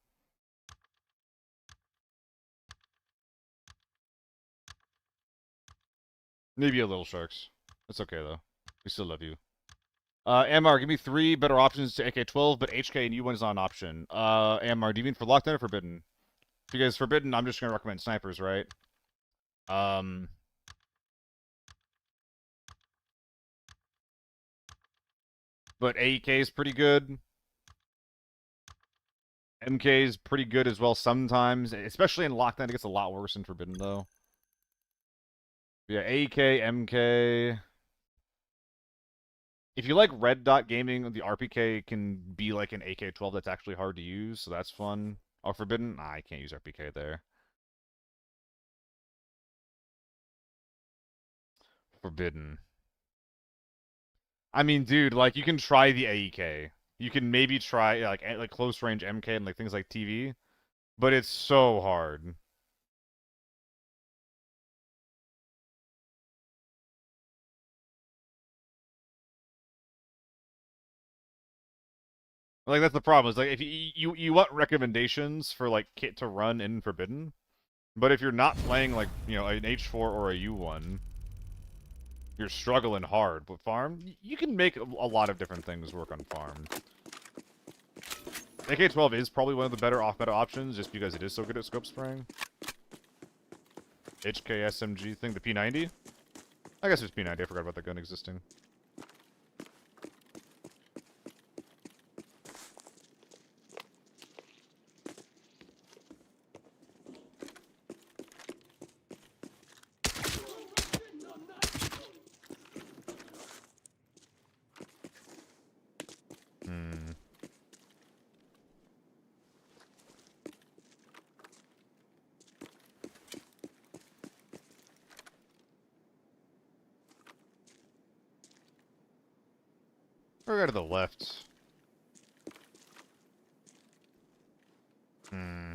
Speaker 1: Maybe a little, Sharks. It's okay, though. We still love you. Amar, give me 3 better options to AK-12, but HK and U1 is not an option. Amar, do you mean for Lockdown or Forbidden? Because Forbidden, I'm just gonna recommend snipers, right? Um, but AEK is pretty good. MK is pretty good as well sometimes, especially in Lockdown. It gets a lot worse in Forbidden though. But yeah, AEK, MK. If you like red dot gaming, the RPK can be like an AK-12 that's actually hard to use, so that's fun. Oh, Forbidden? Nah, I can't use RPK there. Forbidden. I mean, dude, like, you can try the AEK. You can maybe try, like close range MK and, like, things like TV, but it's so hard. Like, that's the problem. Is like, if you want recommendations for, like, kit to run in Forbidden, but if you're not playing, like, you know, an H4 or a U1, you're struggling hard. But farm, you can make a lot of different things work on farm. AK-12 is probably one of the better off-meta options, just because it is so good at scope spraying. HK SMG thing, the P90? I guess it's P90, I forgot about that gun existing. Hmm. Or go to the left. Hmm.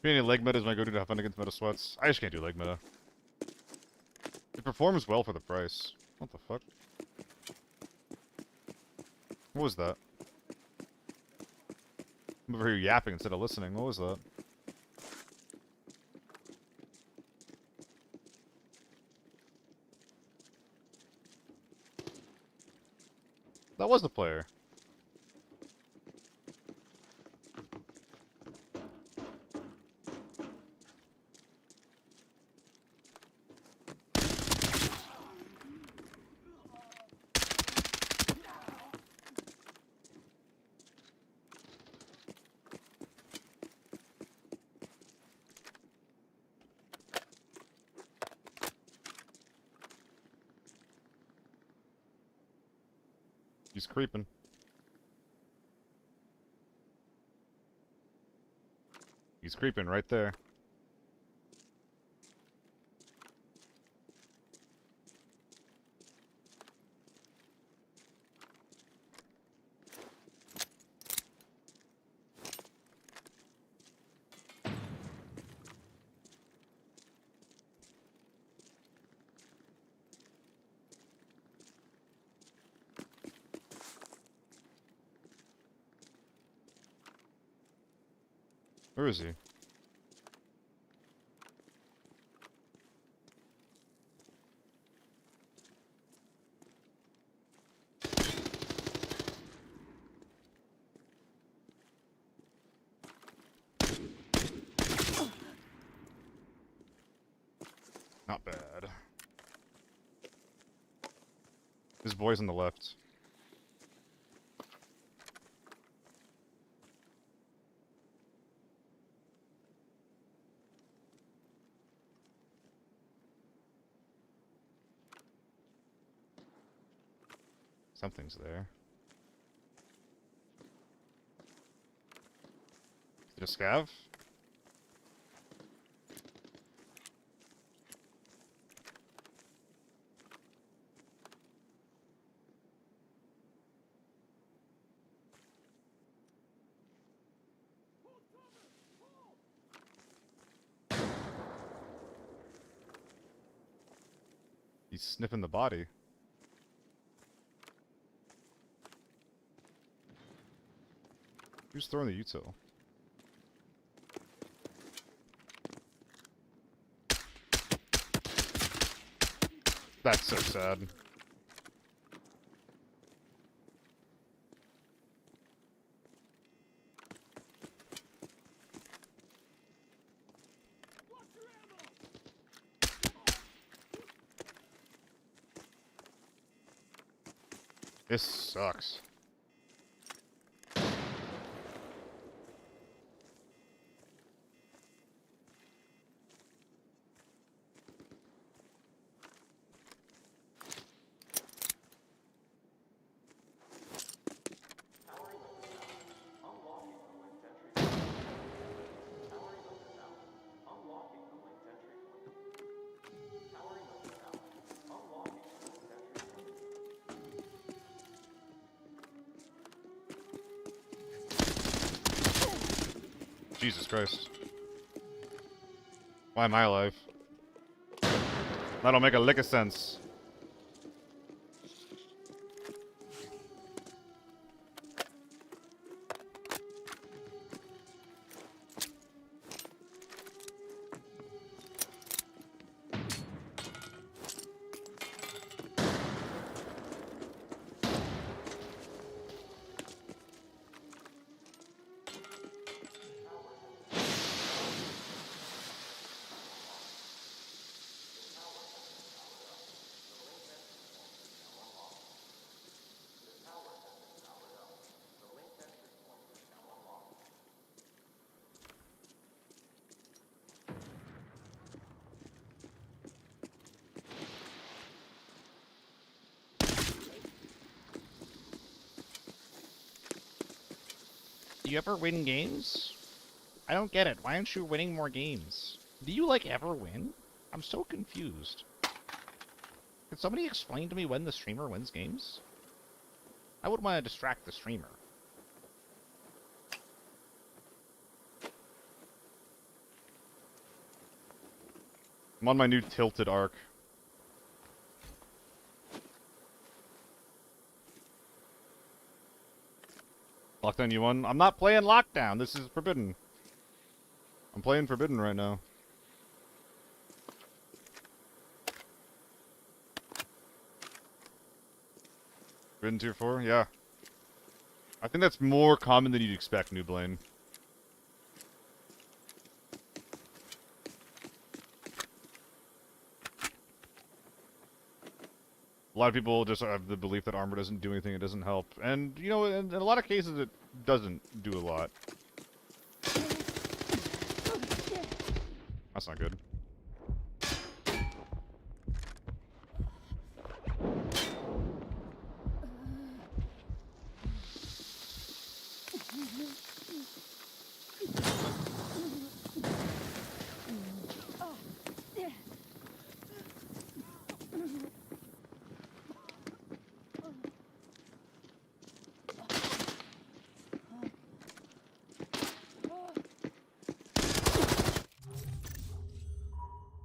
Speaker 1: Being leg meta is my go-to to have fun against meta sweats. I just can't do leg meta. It performs well for the price. What the fuck? What was that? I'm over here yapping instead of listening. What was that? That was the player. He's creeping. He's creeping right there. Where is he? Not bad. This boy's on the left. Something's there. Is it a scav? He's sniffing the body. Who's throwing the util? That's so sad. This sucks. Jesus Christ. Why am I alive? That don't make a lick of sense. Do you ever win games? I don't get it. Why aren't you winning more games? Do you, like, ever win? I'm so confused. Can somebody explain to me when the streamer wins games? I wouldn't want to distract the streamer. I'm on my new tilted arc. Lockdown, you won? I'm not playing Lockdown. This is Forbidden. I'm playing Forbidden right now. Forbidden Tier 4? Yeah. I think that's more common than you'd expect, New Blaine. A lot of people just have the belief that armor doesn't do anything, it doesn't help. And, you know, in a lot of cases, it doesn't do a lot. That's not good.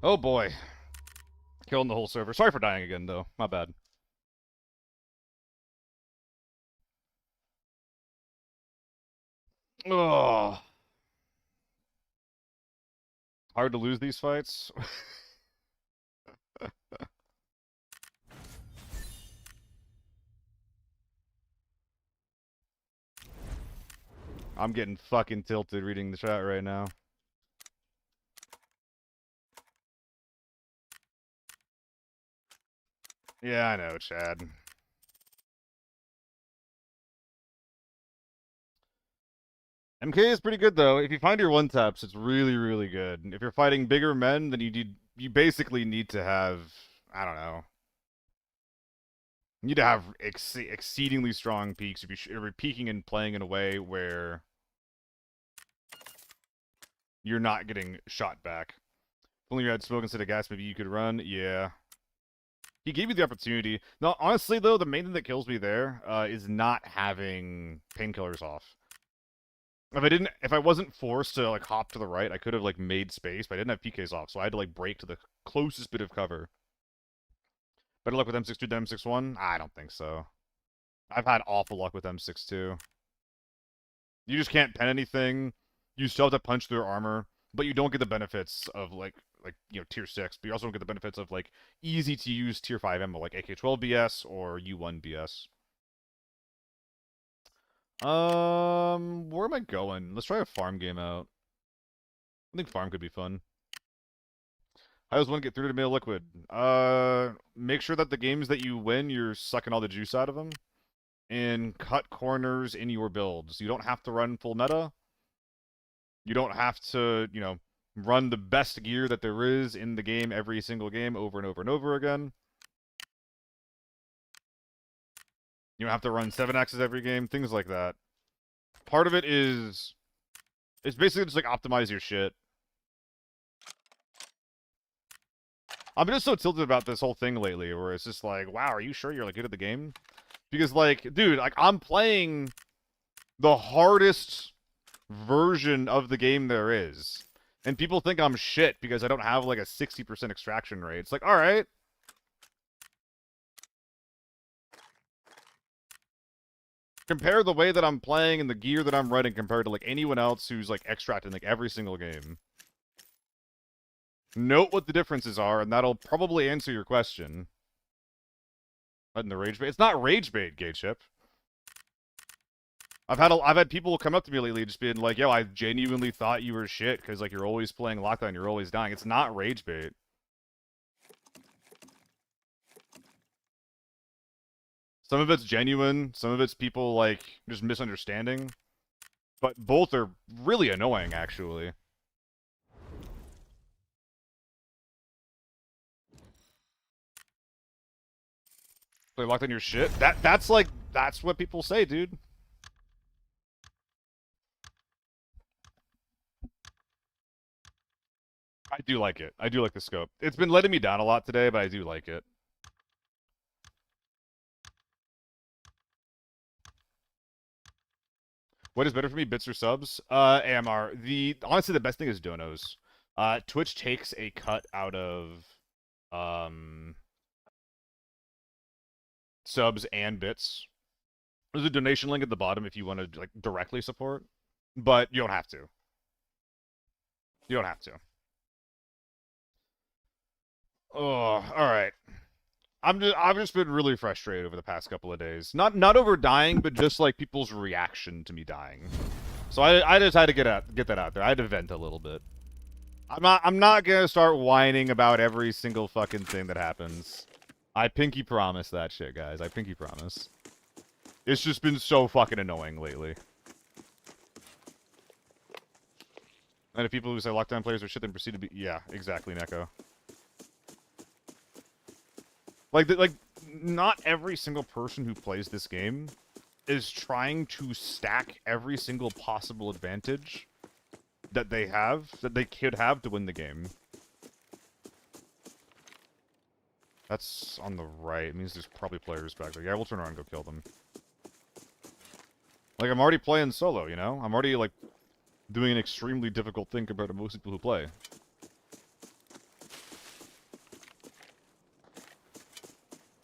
Speaker 1: Oh boy. Killing the whole server. Sorry for dying again, though. My bad. Ugh. Hard to lose these fights. I'm getting fucking tilted reading the chat right now. Yeah, I know, Chad. MK is pretty good though. If you find your one taps, it's really, really good. If you're fighting bigger men, then you basically need to have, I don't know. You need to have exceedingly strong peaks if you're peaking and playing in a way where you're not getting shot back. If only you had smoke instead of gas, maybe you could run. Yeah. He gave you the opportunity. No, honestly though, the main thing that kills me there is not having painkillers off. If I wasn't forced to like hop to the right, I could have like made space, but I didn't have PKs off, so I had to like break to the closest bit of cover. Better luck with M62 than M61? I don't think so. I've had awful luck with M62. You just can't pen anything. You still have to punch through armor, but you don't get the benefits of like you know tier 6, but you also don't get the benefits of like easy to use tier 5 ammo like AK-12 BS or U1 BS. Where am I going? Let's try a farm game out. I think farm could be fun. I always want to get through to male liquid. Make sure that the games that you win, you're sucking all the juice out of them. and cut corners in your builds. You don't have to run full meta. You don't have to, run the best gear that there is in the game every single game over and over and over again. You don't have to run 7 axes every game, things like that. Part of it is... It's basically just, like, optimize your shit. I'm just so tilted about this whole thing lately, where it's just like, wow, are you sure you're, like, good at the game? Because, like, dude, like, I'm playing the hardest version of the game there is. And people think I'm shit because I don't have, like, a 60% extraction rate. It's like, alright. Compare the way that I'm playing and the gear that I'm running compared to, like, anyone else who's, like, extracting, like, every single game. Note what the differences are, and that'll probably answer your question. Letting the rage bait. It's not rage bait, gay chip. I've had people come up to me lately just being like, yo, I genuinely thought you were shit because, like, you're always playing lockdown, you're always dying. It's not rage bait. Some of it's genuine, some of it's people, like, just misunderstanding. But both are really annoying, actually. Play locked on your shit? That's what people say, dude. I do like it. I do like the scope. It's been letting me down a lot today, but I do like it. What is better for me, bits or subs? AMR. Honestly, the best thing is donos. Twitch takes a cut out of subs and bits. There's a donation link at the bottom if you want to, like, directly support, but you don't have to. You don't have to. Oh, all right. I've just been really frustrated over the past couple of days. Not over dying, but just like people's reaction to me dying. So I just had to get that out there. I had to vent a little bit. I'm not gonna start whining about every single fucking thing that happens. I pinky promise that shit, guys. I pinky promise. It's just been so fucking annoying lately. And if people who say lockdown players are shit, then proceed to be... Yeah, exactly, Neko. Like, not every single person who plays this game is trying to stack every single possible advantage that they could have to win the game. That's on the right. It means there's probably players back there. Yeah, we'll turn around and go kill them. Like, I'm already playing solo, you know? I'm already, like, doing an extremely difficult thing compared to most people who play.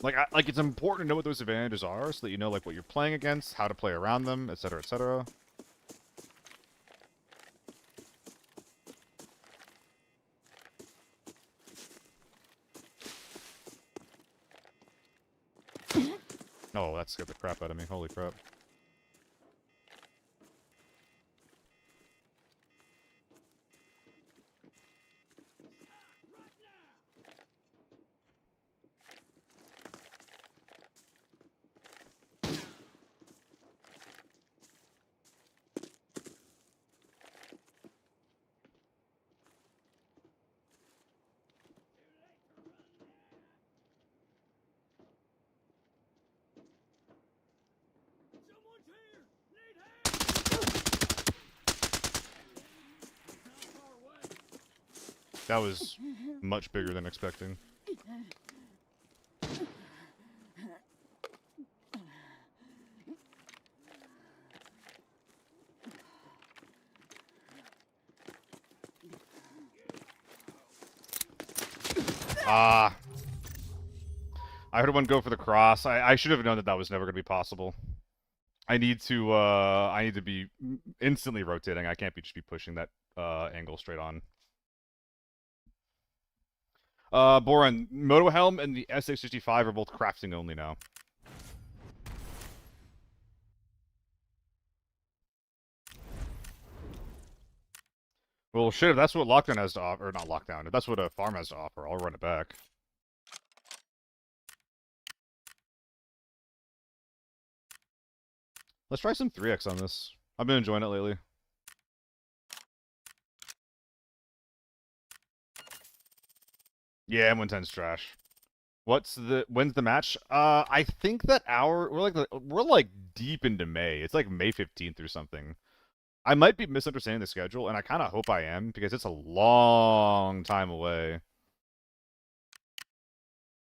Speaker 1: Like, it's important to know what those advantages are so that you know, like, what you're playing against, how to play around them, etc., etc. Oh, that scared the crap out of me. Holy crap.
Speaker 3: Someone's here! Need help! How far away?
Speaker 1: That was much bigger than expecting. Ah. I heard one go for the cross. I should have known that that was never going to be possible. I need to be instantly rotating. I can't just be pushing that angle straight on. Boran, Moto Helm and the SH65 are both crafting only now. Well, shit, if that's what Lockdown has to offer, or not Lockdown, if that's what a farm has to offer, I'll run it back. Let's try some 3x on this. I've been enjoying it lately. Yeah, M110's trash. When's the match? I think that we're like deep into May. It's like May 15th or something. I might be misunderstanding the schedule, and I kind of hope I am because it's a long time away.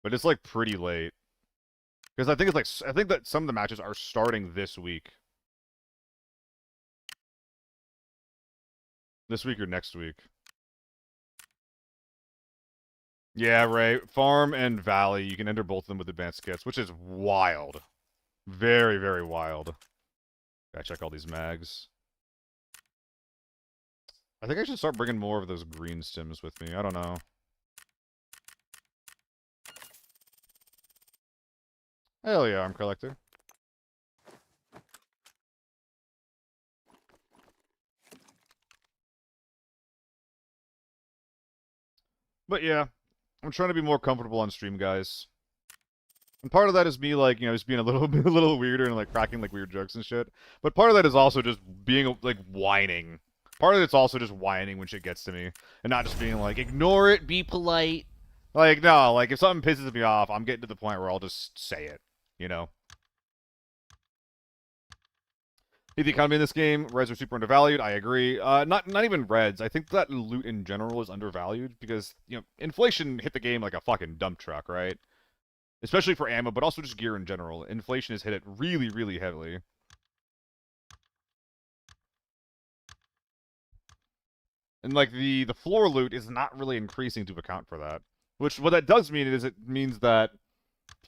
Speaker 1: But it's like pretty late. Because I think that some of the matches are starting this week. This week or next week. Yeah, right. Farm and Valley, you can enter both of them with advanced kits, which is wild. Very, very wild. Gotta check all these mags. I think I should start bringing more of those green stims with me. I don't know. Hell yeah, arm collector. But yeah, I'm trying to be more comfortable on stream, guys. And part of that is me, like, you know, just being a little bit, a little weirder and, like, cracking, like, weird jokes and shit. But part of that is also just being, like, whining. Part of it's also just whining when shit gets to me. And not just being like, ignore it, be polite. Like, no, like, if something pisses me off, I'm getting to the point where I'll just say it. You know? The economy in this game, reds are super undervalued. I agree. Not even reds. I think that loot in general is undervalued because, you know, inflation hit the game like a fucking dump truck, right? Especially for ammo, but also just gear in general. Inflation has hit it really, really heavily. And like the floor loot is not really increasing to account for that. Which what that does mean is it means that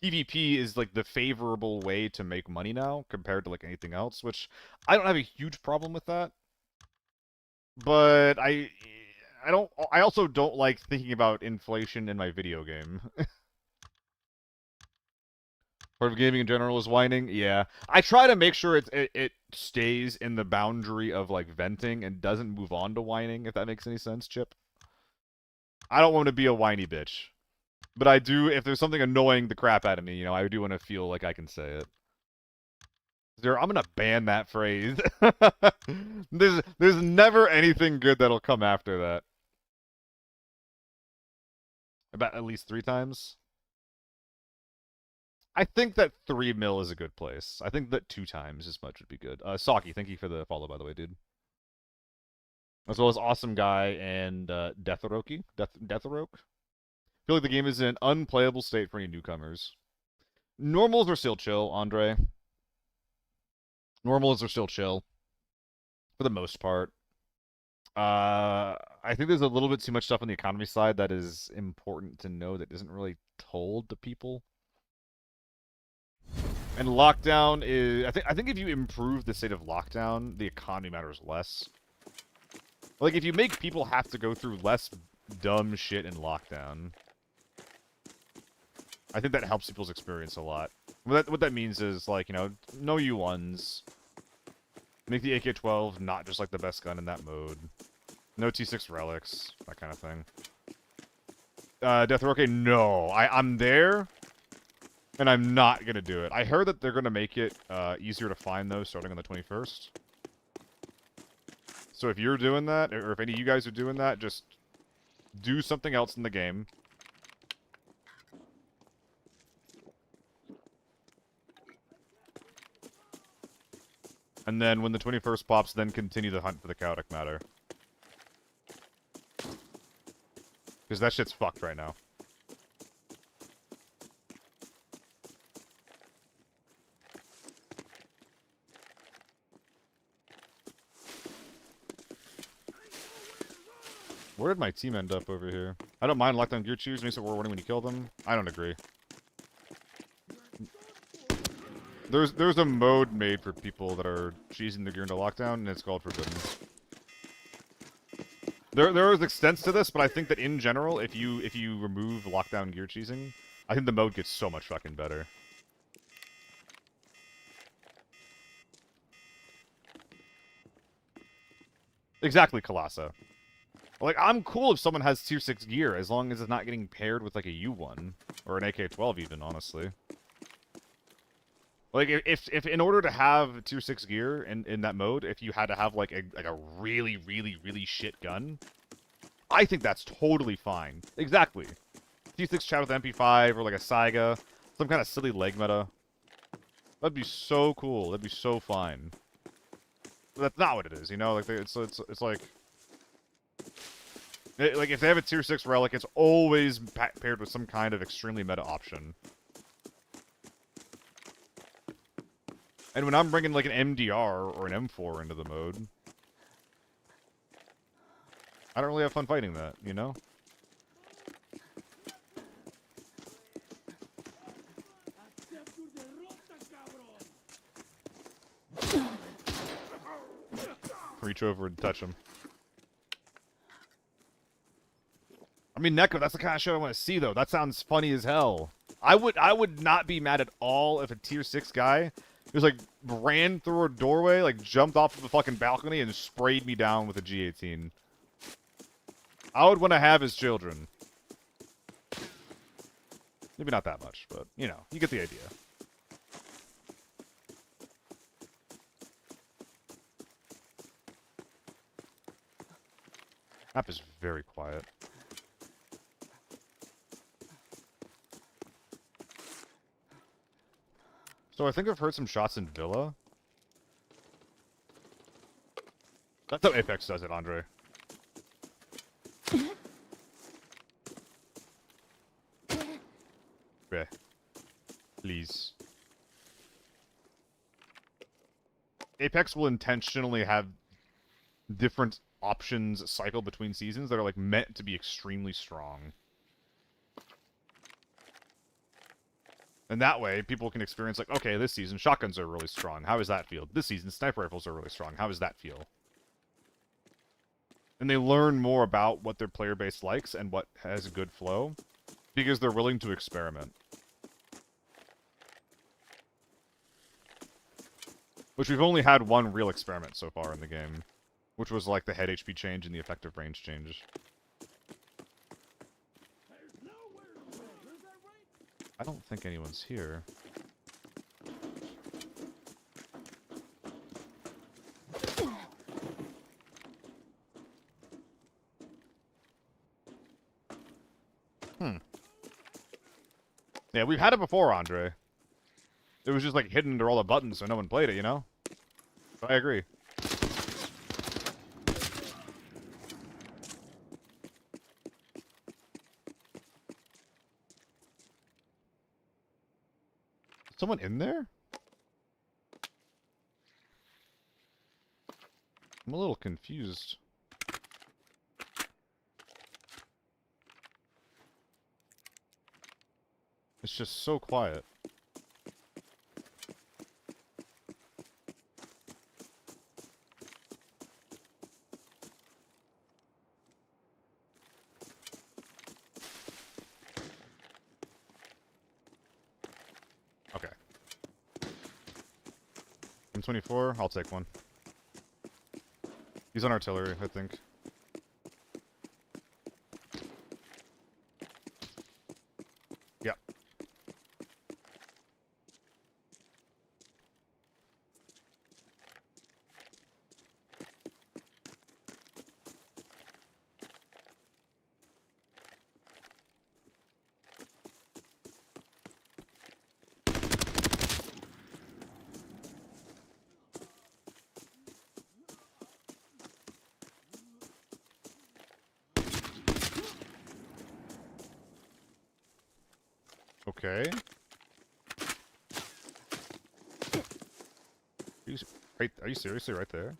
Speaker 1: PvP is like the favorable way to make money now compared to like anything else, which I don't have a huge problem with that. But I also don't like thinking about inflation in my video game. Part of gaming in general is whining. Yeah, I try to make sure it stays in the boundary of like venting and doesn't move on to whining. If that makes any sense, Chip. I don't want to be a whiny bitch, but I do. If there's something annoying the crap out of me, you know, I do want to feel like I can say it. I'm gonna ban that phrase. There's never anything good that'll come after that. About at least 3 times. I think that 3 mil is a good place. I think that 2 times as much would be good. Saki, thank you for the follow, by the way, dude. As well as Awesome Guy and Deathroki. Deathroke. I feel like the game is in an unplayable state for any newcomers. Normals are still chill, Andre. Normals are still chill. For the most part. I think there's a little bit too much stuff on the economy side that is important to know that isn't really told to people. And lockdown is I think if you improve the state of lockdown, the economy matters less. Like if you make people have to go through less dumb shit in lockdown, I think that helps people's experience a lot. What that means is like, you know, no U1s. Make the AK-12 not just like the best gun in that mode. No T6 relics, that kind of thing. Deathroke, no. I'm there. And I'm not gonna do it. I heard that they're gonna make it easier to find those starting on the 21st. So if you're doing that, or if any of you guys are doing that, just do something else in the game. And then when the 21st pops, then continue the hunt for the chaotic matter. Because that shit's fucked right now. Where did my team end up over here? I don't mind lockdown gear cheese. Makes it rewarding when you kill them. I don't agree. There's a mode made for people that are cheesing the gear into lockdown, and it's called Forbidden. There is extents to this, but I think that in general, if you remove lockdown gear cheesing, I think the mode gets so much fucking better. Exactly, Colassa. Like, I'm cool if someone has tier 6 gear, as long as it's not getting paired with, like, a U1. Or an AK-12, even, honestly. Like if in order to have tier 6 gear in that mode, if you had to have like a really really really shit gun, I think that's totally fine. Exactly. Tier 6 chat with MP5 or like a Saiga, some kind of silly leg meta. That'd be so cool. That'd be so fine. But that's not what it is, you know? Like it's like like if they have a tier 6 relic, it's always paired with some kind of extremely meta option. And when I'm bringing like an MDR or an M4 into the mode, I don't really have fun fighting that, you know?
Speaker 3: Accept your derrota, cabrón.
Speaker 1: Reach over and touch him. I mean, Neko, that's the kind of shit I want to see, though. That sounds funny as hell. I would not be mad at all if a tier 6 guy just, like, ran through a doorway, like, jumped off of the fucking balcony and sprayed me down with a G18. I would want to have his children. Maybe not that much, but, you know, you get the idea. Map is very quiet. So I think I've heard some shots in Villa. That's how Apex does it, Andre. Okay. Please. Apex will intentionally have different options cycle between seasons that are like meant to be extremely strong. And that way, people can experience like, okay, this season shotguns are really strong. How does that feel? This season sniper rifles are really strong. How does that feel? And they learn more about what their player base likes and what has a good flow because they're willing to experiment. Which we've only had one real experiment so far in the game, which was like the head HP change and the effective range change. I don't think anyone's here. Yeah, we've had it before, Andre. It was just like hidden under all the buttons so no one played it, you know? But I agree. Someone in there? I'm a little confused. It's just so quiet. Okay. M24, I'll take one. He's on artillery, I think. Yep. Okay. Are you seriously right there?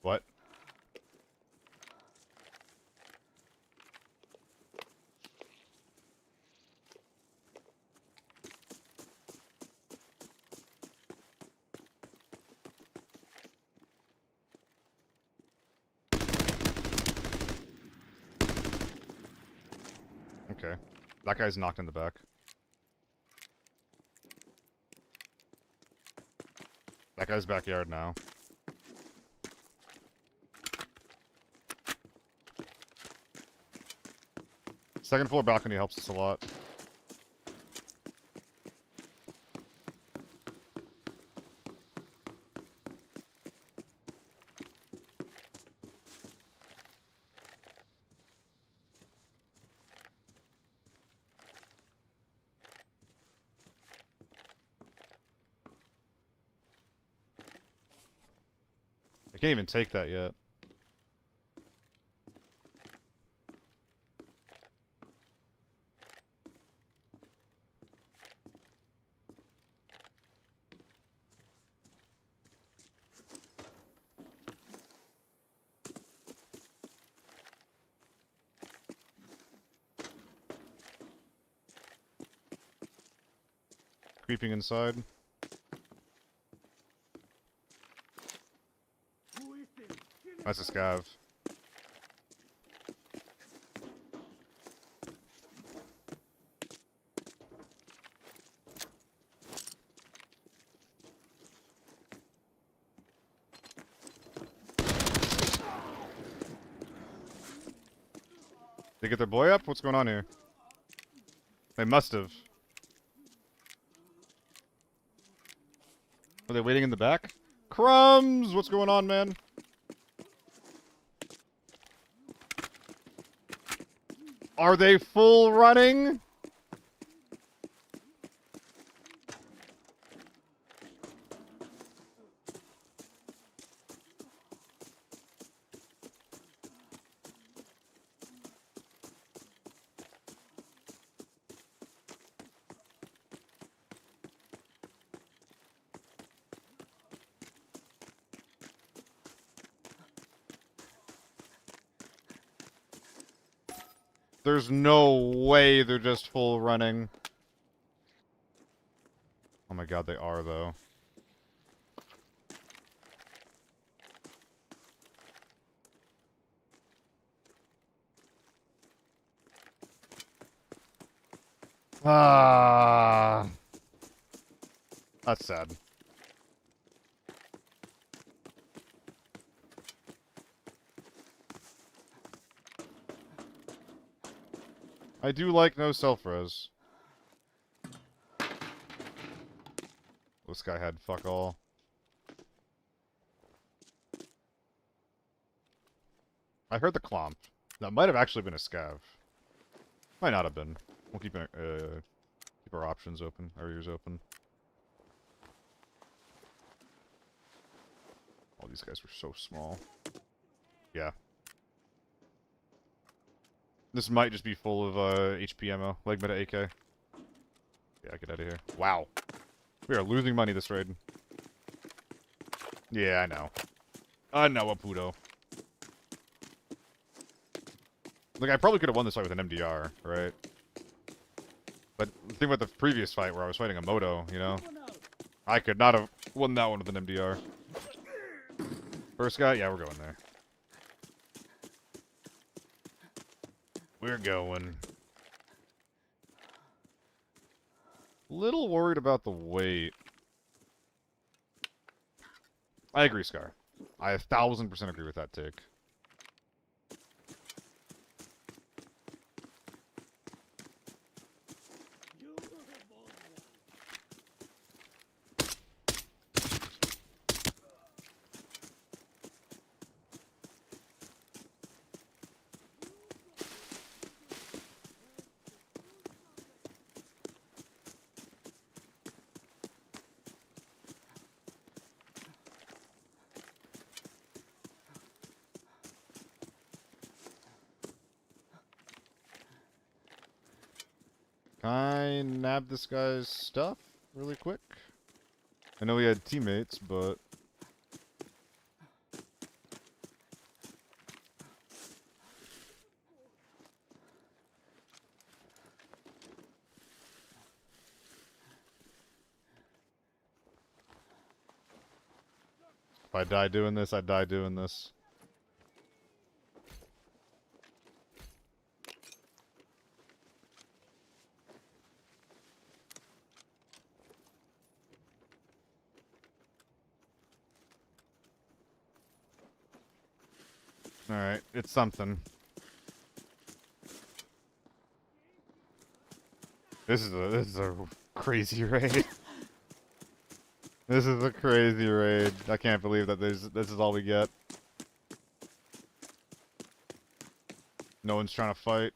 Speaker 1: What? Okay. That guy's knocked in the back. That guy's backyard now. Second floor balcony helps us a lot. I can't even take that yet. Creeping inside.
Speaker 3: Who is this?
Speaker 1: That's a scav. They get their boy up? What's going on here? They must have. Are they waiting in the back? Crumbs! What's going on, man? Are they full running? There's no way they're just full running. Oh my god, they are, though. Ah, that's sad. I do like no self-res. This guy had fuck all. I heard the clomp. That might have actually been a scav. Might not have been. We'll keep our options open, our ears open. All these guys were so small. Yeah. This might just be full of HP ammo, like meta AK. Yeah, get out of here. Wow. We are losing money this raid. Yeah, I know. I know, Apudo. Like, I probably could have won this fight with an MDR, right? But the thing about the previous fight where I was fighting a Moto, you know? I could not have won that one with an MDR. First guy? Yeah, we're going there. We're going. Little worried about the weight. I agree, Scar. I 1000% agree with that take. Can I nab this guy's stuff really quick? I know he had teammates, but... If I die doing this, I die doing this. Alright, it's something. This is a crazy raid. This is a crazy raid. I can't believe that this is all we get. No one's trying to fight.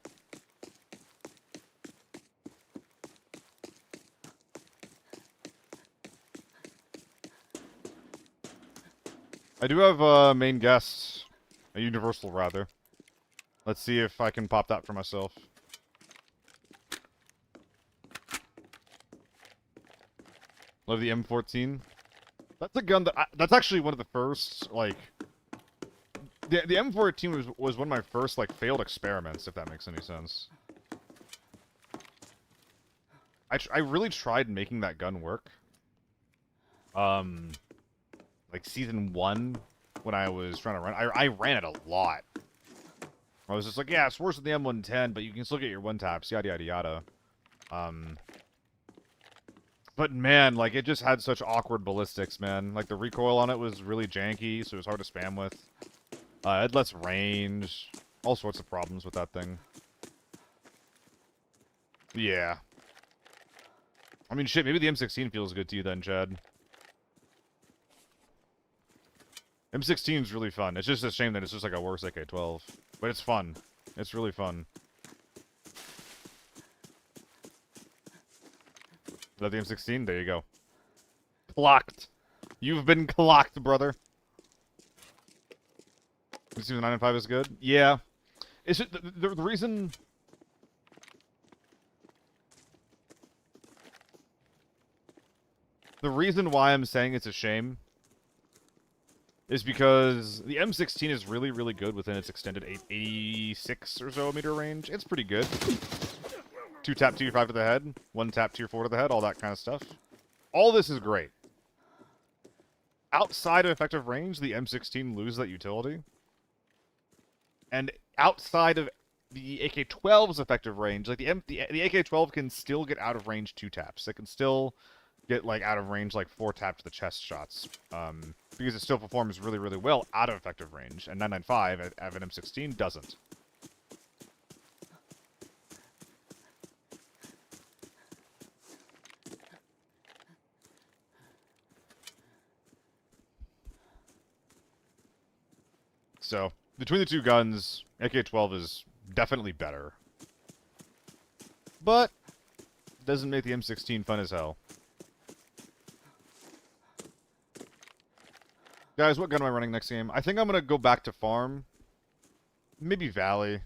Speaker 1: I do have a main guest. A universal, rather. Let's see if I can pop that for myself. Love the M14. That's a gun that that's actually one of the first, like... The M14 was one of my first, like, failed experiments, if that makes any sense. I really tried making that gun work. Like, Season 1, when I was trying to run... I ran it a lot. I was just like, yeah, it's worse than the M110, but you can still get your one-taps, yada yada yada. But man, like, it just had such awkward ballistics, man. Like, the recoil on it was really janky, so it was hard to spam with. It had less range. All sorts of problems with that thing. Yeah. I mean, shit, maybe the M16 feels good to you then, Chad. M16 is really fun. It's just a shame that it's just like a worse AK-12. But it's fun. It's really fun. Love the M16? There you go. Clocked. You've been clocked, brother. You see the 995 is good? Yeah. It's just, the reason... The reason why I'm saying it's a shame is because the M16 is really, really good within its extended 86 or so meter range. It's pretty good. 2 tap tier 5 to the head, 1 tap tier 4 to the head, all that kind of stuff. All this is great. Outside of effective range, the M16 loses that utility. And outside of the AK-12's effective range, like the AK-12 can still get out of range 2 taps. It can still get like out of range like 4 tap to the chest shots. Because it still performs really, really well out of effective range. And 995 at an M16 doesn't. So, between the two guns, AK-12 is definitely better. But, doesn't make the M16 fun as hell. Guys, what gun am I running next game? I think I'm going to go back to farm. Maybe Valley.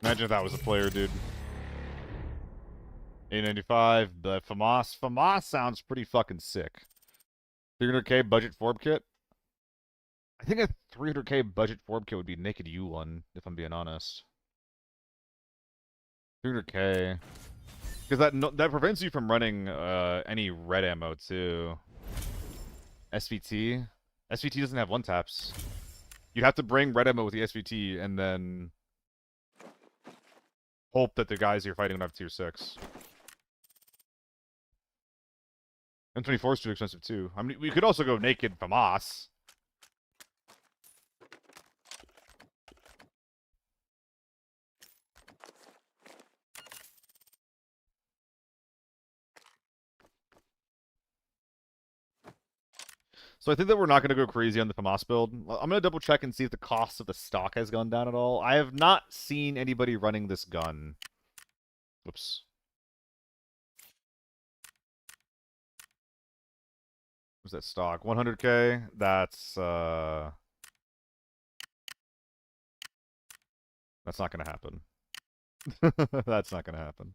Speaker 1: Imagine if that was a player, dude. 895, but FAMAS. FAMAS sounds pretty fucking sick. 300k budget Forb kit? I think a 300k budget Forb kit would be Naked U1, if I'm being honest. 300k. Because that prevents you from running any red ammo, too. SVT? SVT doesn't have one-taps. You'd have to bring red ammo with the SVT, and then hope that the guys you're fighting don't have tier 6. M24 is too expensive, too. I mean, we could also go naked FAMAS. So I think that we're not going to go crazy on the FAMAS build. I'm going to double check and see if the cost of the stock has gone down at all. I have not seen anybody running this gun. Whoops. What's that stock? 100k? That's not going to happen. That's not going to happen.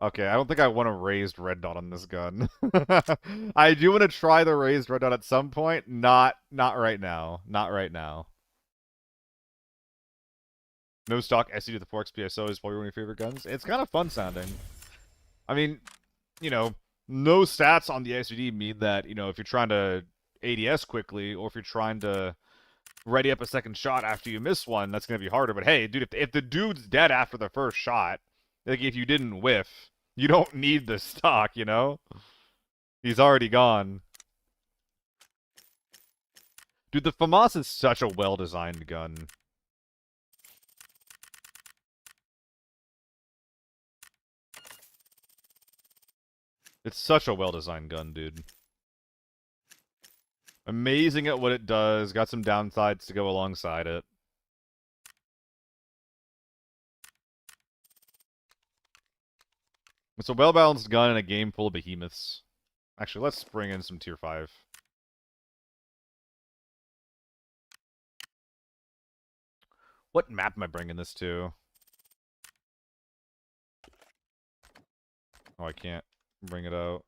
Speaker 1: Okay, I don't think I want a raised red dot on this gun. I do want to try the raised red dot at some point. Not right now. Not right now. No stock SE to the 4XPSO is probably one of your favorite guns. It's kind of fun sounding. I mean, you know, no stats on the SVD mean that, you know, if you're trying to ADS quickly, or if you're trying to ready up a second shot after you miss one, that's gonna be harder. But hey, dude, if the dude's dead after the first shot, like if you didn't whiff, you don't need the stock, you know? He's already gone. Dude, the FAMAS is such a well-designed gun. It's such a well-designed gun, dude. Amazing at what it does. Got some downsides to go alongside it. It's a well-balanced gun in a game full of behemoths. Actually, let's bring in some tier 5. What map am I bringing this to? Oh, I can't bring it out.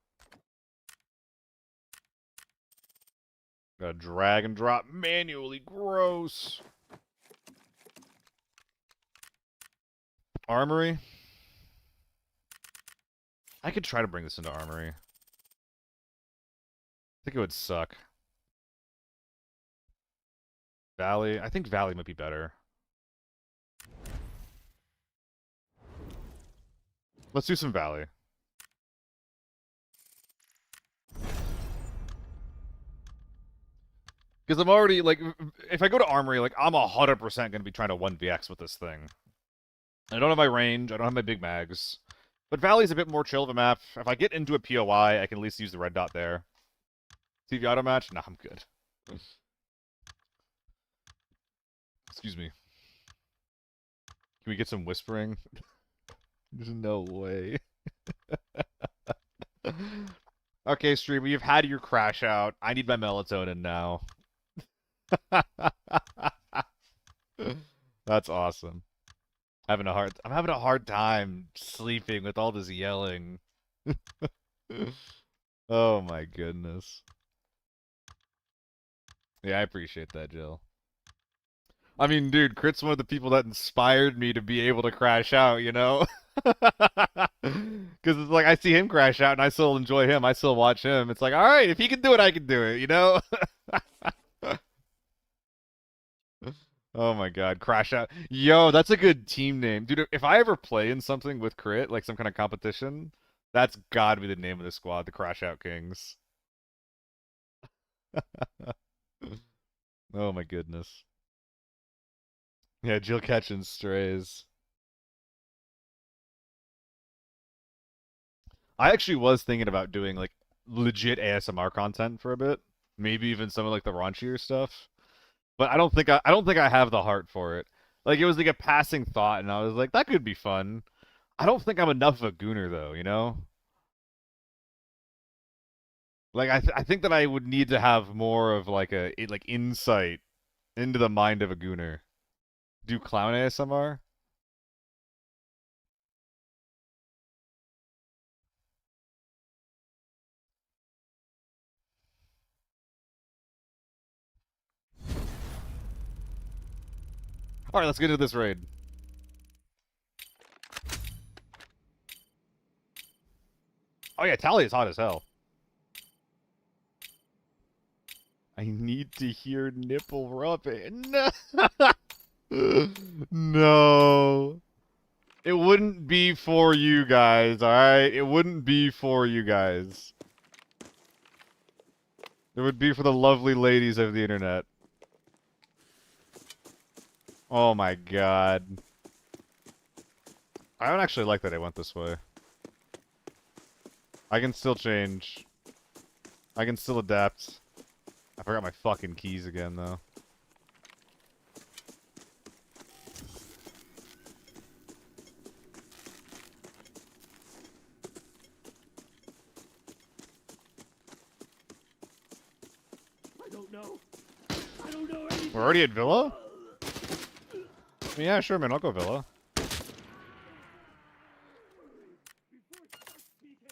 Speaker 1: Gotta drag and drop manually. Gross. Armory. I could try to bring this into Armory. I think it would suck. Valley. I think Valley might be better. Let's do some Valley. Because I'm already, like, if I go to Armory, like, I'm 100% going to be trying to 1vx with this thing. I don't have my range, I don't have my big mags. But Valley's a bit more chill of a map. If I get into a POI, I can at least use the red dot there. TV auto match? Nah, I'm good. Excuse me. Can we get some whispering? There's no way. Okay, streamer, you've had your crash out. I need my melatonin now. That's awesome. I'm having a hard time sleeping with all this yelling. Oh my goodness. Yeah, I appreciate that, Jill. I mean, dude, Crit's one of the people that inspired me to be able to crash out, you know? Because it's like, I see him crash out and I still enjoy him. I still watch him. It's like, alright, if he can do it, I can do it, you know? Oh my god, Crash Out. Yo, that's a good team name. Dude, if I ever play in something with Crit, like some kind of competition, that's gotta be the name of the squad, the Crash Out Kings. Oh my goodness. Yeah, Jill catching strays. I actually was thinking about doing like legit ASMR content for a bit. Maybe even some of like the raunchier stuff. But I don't think I have the heart for it. Like it was like a passing thought and I was like, that could be fun. I don't think I'm enough of a gooner though, you know? Like I think that I would need to have more of like like insight into the mind of a gooner. Do clown ASMR? All right, let's get into this raid. Oh yeah, Tally is hot as hell. I need to hear nipple rubbing. No. No. It wouldn't be for you guys, alright? It wouldn't be for you guys. It would be for the lovely ladies of the internet. Oh my god. I don't actually like that I went this way. I can still change. I can still adapt. I forgot my fucking keys again, though.
Speaker 3: I don't know. I don't know anything.
Speaker 1: We're already at Villa? Yeah, sure, man. I'll go Villa.
Speaker 3: Before it starts speaking.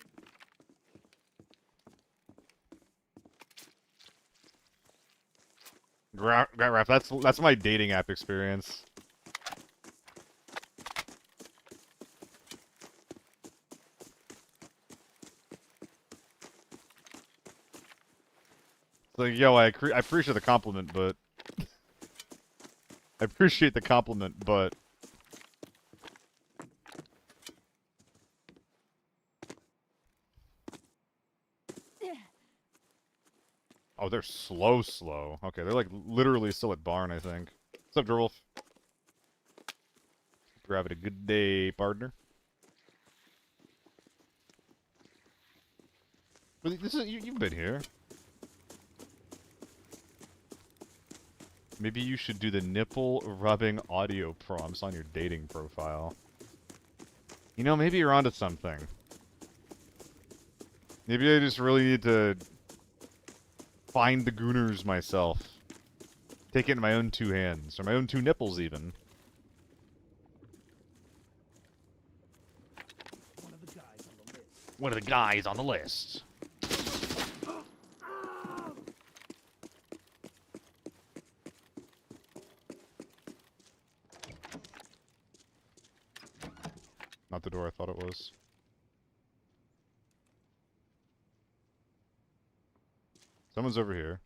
Speaker 1: Rap, that's my dating app experience. like, yo, I appreciate the compliment, but I appreciate the compliment, but oh, they're slow. Okay, they're like literally still at barn, I think. What's up, Gerwolf? You're having a good day, partner. But this is you've been here. Maybe you should do the nipple rubbing audio prompts on your dating profile. You know, maybe you're onto something. Maybe I just really need to find the gooners myself. Take it in my own two hands, or my own two nipples, even. One of the guys on the list. Not the door I thought it was. Someone's over here.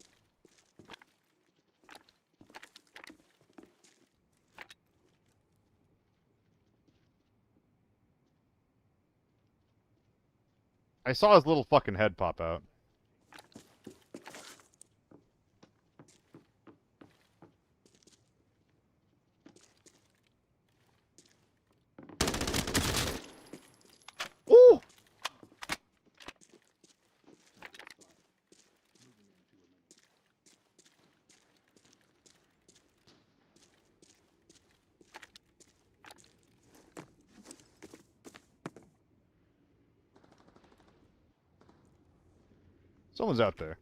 Speaker 1: I saw his little fucking head pop out. Ooh! Someone's out there.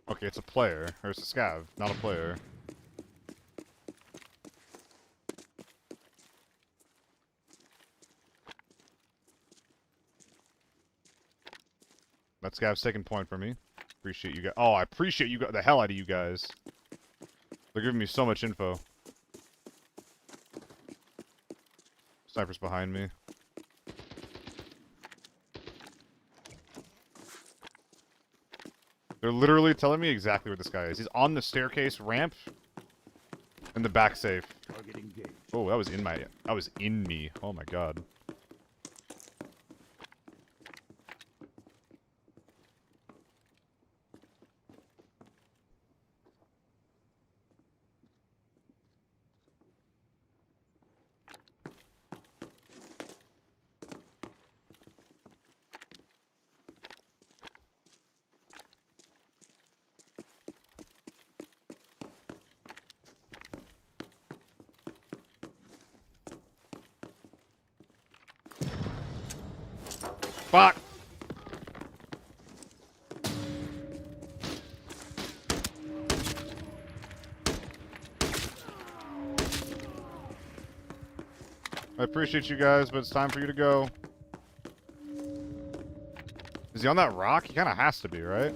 Speaker 1: Okay, it's a player. Or it's a scav, not a player. That scav's taking point for me. Appreciate you guys. Oh, I appreciate you the hell out of you guys. They're giving me so much info. Sniper's behind me. They're literally telling me exactly where this guy is. He's on the staircase ramp in the back safe. Oh, that was in my... That was in me. Oh my god. Fuck! I appreciate you guys, but it's time for you to go. Is he on that rock? He kind of has to be, right?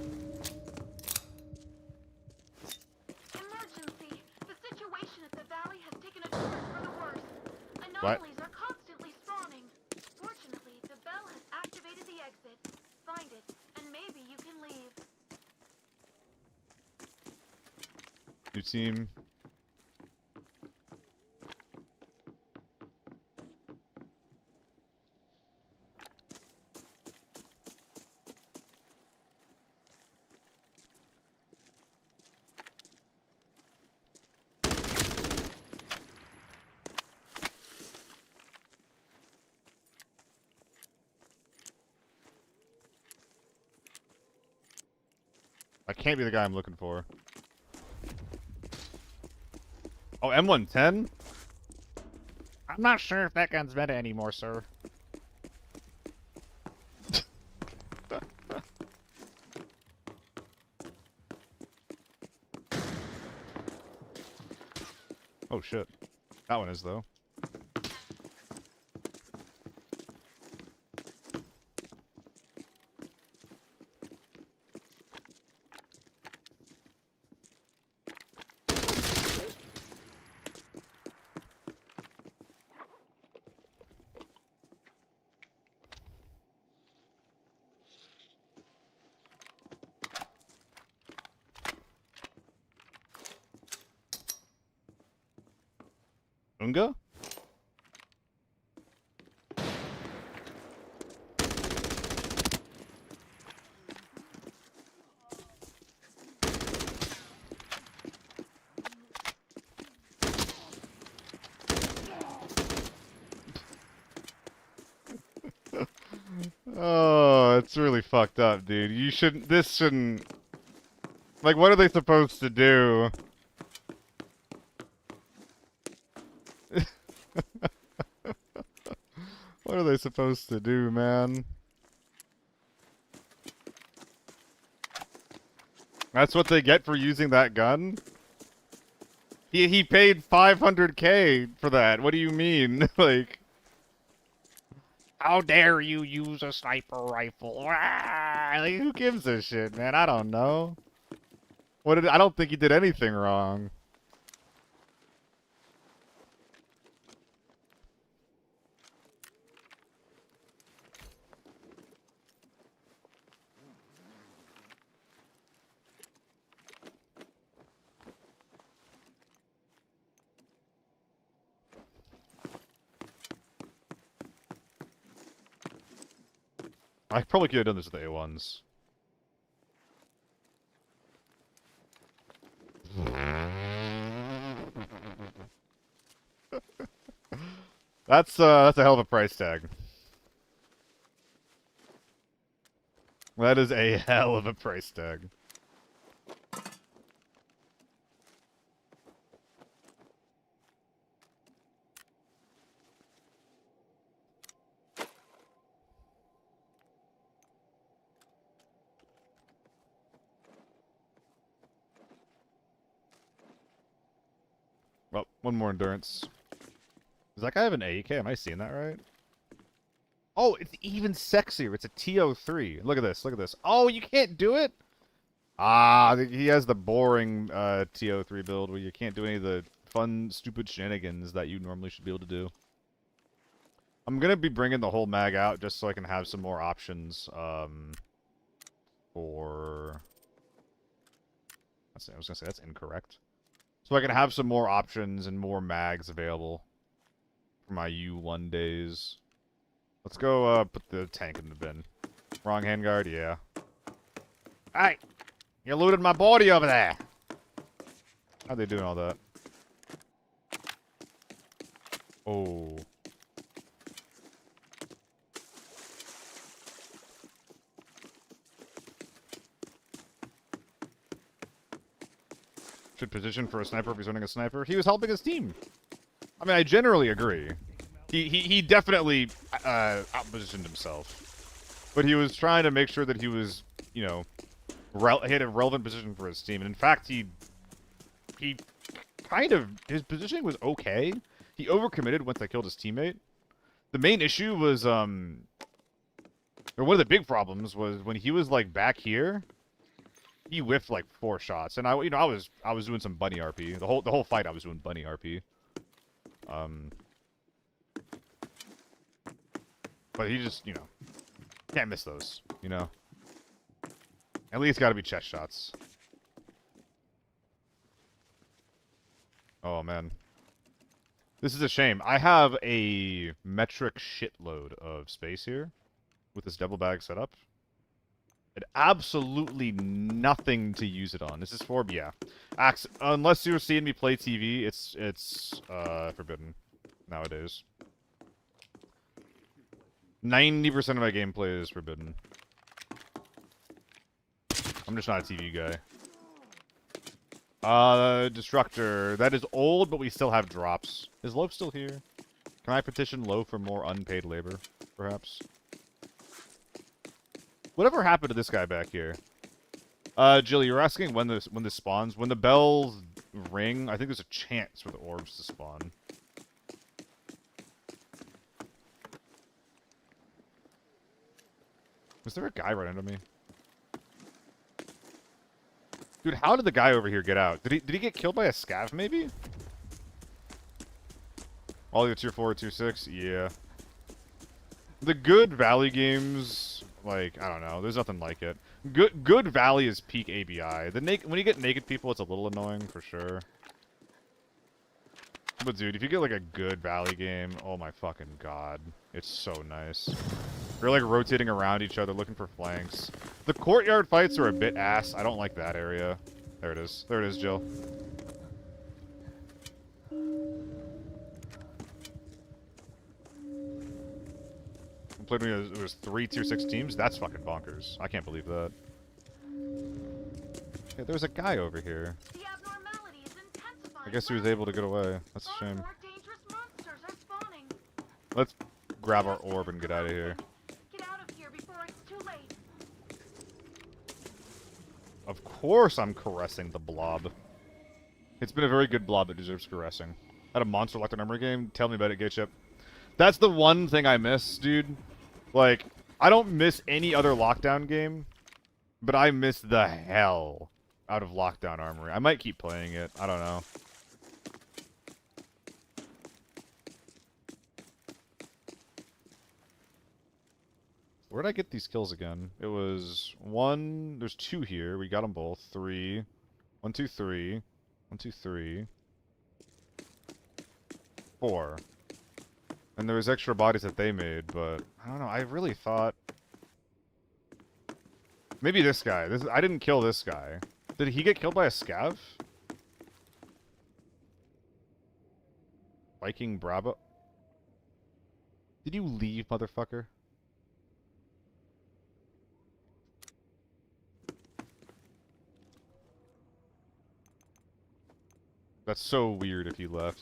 Speaker 2: Emergency! The situation at the valley has taken a turn for the worse.
Speaker 1: What?
Speaker 2: Anomalies are constantly spawning. Fortunately, the bell has activated the exit. Find it, and maybe you can leave.
Speaker 1: New team. That can't be the guy I'm looking for. Oh, M110? I'm not sure if that gun's meta anymore, sir. Oh shit. That one is though. Unga? Oh, it's really fucked up, dude. You shouldn't. This shouldn't. Like, what are they supposed to do? What are they supposed to do, man? That's what they get for using that gun? He paid 500K for that. What do you mean? Like, how dare you use a sniper rifle? Ah, like, who gives a shit, man? I don't know. I don't think he did anything wrong. I probably could have done this with the A1s. That's a hell of a price tag. That is a hell of a price tag. Well, one more endurance. Does that guy have an AEK? Am I seeing that right? Oh, it's even sexier. It's a TO3. Look at this. Look at this. Oh, you can't do it? Ah, he has the boring TO3 build where you can't do any of the fun, stupid shenanigans that you normally should be able to do. I'm going to be bringing the whole mag out just so I can have some more options for... I was going to say that's incorrect. So I can have some more options and more mags available for my U1 days. Let's go put the tank in the bin. Wrong handguard, yeah. Hey! You looted my body over there! How'd they doing all that? Oh. Should position for a sniper if he's running a sniper. He was helping his team. I mean, I generally agree. He definitely outpositioned himself. But he was trying to make sure that he was, you know, he had a relevant position for his team. And in fact, he kind of, his positioning was okay. He overcommitted once I killed his teammate. The main issue was, or one of the big problems was when he was, like, back here, he whiffed, like, 4 shots. And I was doing some bunny RP. The whole fight I was doing bunny RP. But he just, you know, can't miss those, you know? At least gotta be chest shots. Oh, man. This is a shame. I have a metric shitload of space here with this double bag setup. And absolutely nothing to use it on. This is for, yeah. Unless you're seeing me play TV, it's forbidden nowadays. 90% of my gameplay is forbidden. I'm just not a TV guy. Destructor. That is old, but we still have drops. Is Loaf still here? Can I petition Loaf for more unpaid labor, perhaps? Whatever happened to this guy back here? Jill, you're asking when this spawns? When the bells ring, I think there's a chance for the orbs to spawn. Was there a guy right under me? Dude, how did the guy over here get out? Did he get killed by a scav, maybe? All the tier 4 or tier 6? Yeah. The good Valley games, like, I don't know, there's nothing like it. Good Valley is peak ABI. When you get naked people, it's a little annoying, for sure. But dude, if you get like a good Valley game, oh my fucking god. It's so nice. You're like rotating around each other, looking for flanks. The courtyard fights are a bit ass. I don't like that area. There it is. There it is, Jill. I played when it was 3 tier 6 teams. That's fucking bonkers. I can't believe that. Hey, there's a guy over here.
Speaker 2: The abnormality is intensifying.
Speaker 1: I guess he was able to get away. That's a
Speaker 2: Far
Speaker 1: shame.
Speaker 2: more dangerous monsters are spawning.
Speaker 1: Let's grab our orb and get out of here.
Speaker 2: Get out of here before it's too late.
Speaker 1: Of course I'm caressing the blob. It's been a very good blob that deserves caressing. Had a monster lockdown armor game? Tell me about it, Gaychip. That's the one thing I miss, dude. Like, I don't miss any other lockdown game, but I miss the hell out of Lockdown Armory. I might keep playing it. I don't know. Where'd I get these kills again? It was 1... There's 2 here. We got them both. 3. 1, 2, 3. 1, 2, 3. 4. And there was extra bodies that they made, but... I don't know. I really thought... Maybe this guy. I didn't kill this guy. Did he get killed by a scav? Viking Bravo? Did you leave, motherfucker? That's so weird if he left.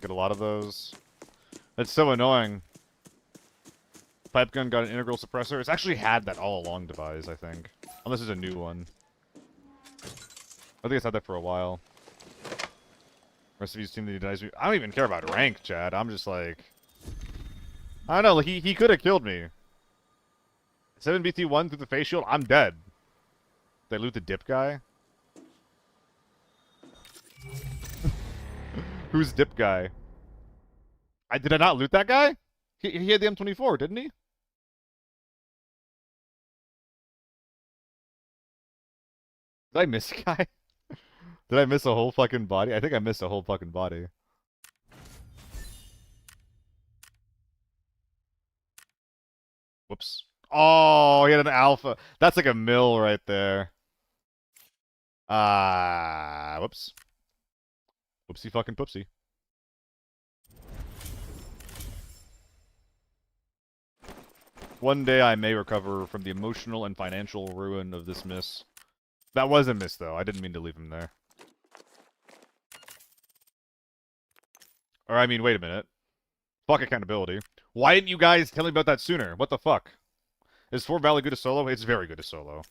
Speaker 1: Get a lot of those. That's so annoying. Pipe gun got an integral suppressor. It's actually had that all along device, I think. Unless it's a new one. I think it's had that for a while. Rest of you team that he dies. I don't even care about rank, Chad. I'm just like... I don't know, like, he could have killed me. 7BT1 through the face shield, I'm dead. Did I loot the dip guy? Who's dip guy? Did I not loot that guy? He had the M24, didn't he? Did I miss a guy? Did I miss a whole fucking body? I think I missed a whole fucking body. Whoops. Oh, he had an alpha. That's like a mill right there. Whoops. Whoopsie fucking poopsie. One day I may recover from the emotional and financial ruin of this miss. That was a miss, though. I didn't mean to leave him there. Or, I mean, wait a minute. Fuck accountability. Why didn't you guys tell me about that sooner? What the fuck? Is Fort Valley good as solo? It's very good as solo.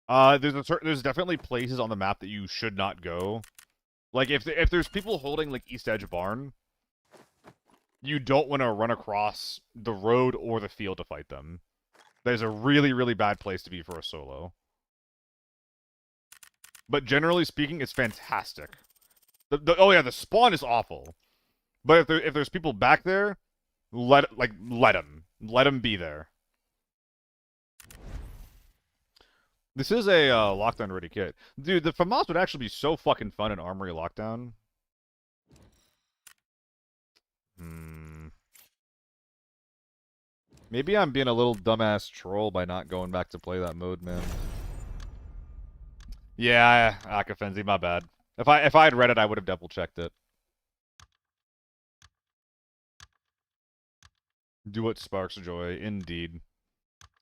Speaker 1: There's definitely places on the map that you should not go. Like, if there's people holding, like, East Edge Barn, you don't want to run across the road or the field to fight them. That is a really, really bad place to be for a solo. But generally speaking, it's fantastic. Oh yeah, the spawn is awful. But if there's people back there, let them be there. This is a lockdown ready kit, dude. The FAMAS would actually be so fucking fun in Armory Lockdown. Maybe I'm being a little dumbass troll by not going back to play that mode, man. Yeah, Akafenzi, my bad. If I had read it, I would have double checked it. Do what sparks joy, indeed.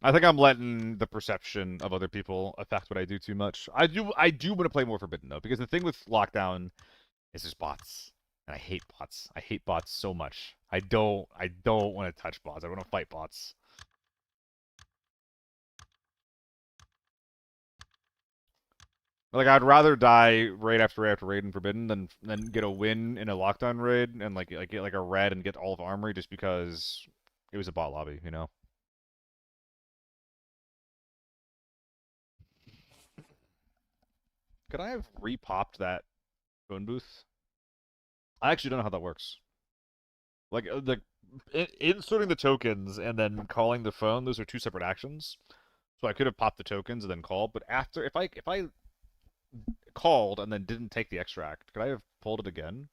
Speaker 1: I think I'm letting the perception of other people affect what I do too much. I do want to play more Forbidden though, because the thing with Lockdown is there's bots, and I hate bots. I hate bots so much. I don't want to touch bots. I want to fight bots. Like, I'd rather die raid after raid in Forbidden than get a win in a lockdown raid and like get like a red and get all of armory just because it was a bot lobby, you know? Could I have repopped that phone booth? I actually don't know how that works. Like, inserting the tokens and then calling the phone, those are two separate actions. So I could have popped the tokens and then called, but after if I called and then didn't take the extract, could I have pulled it again?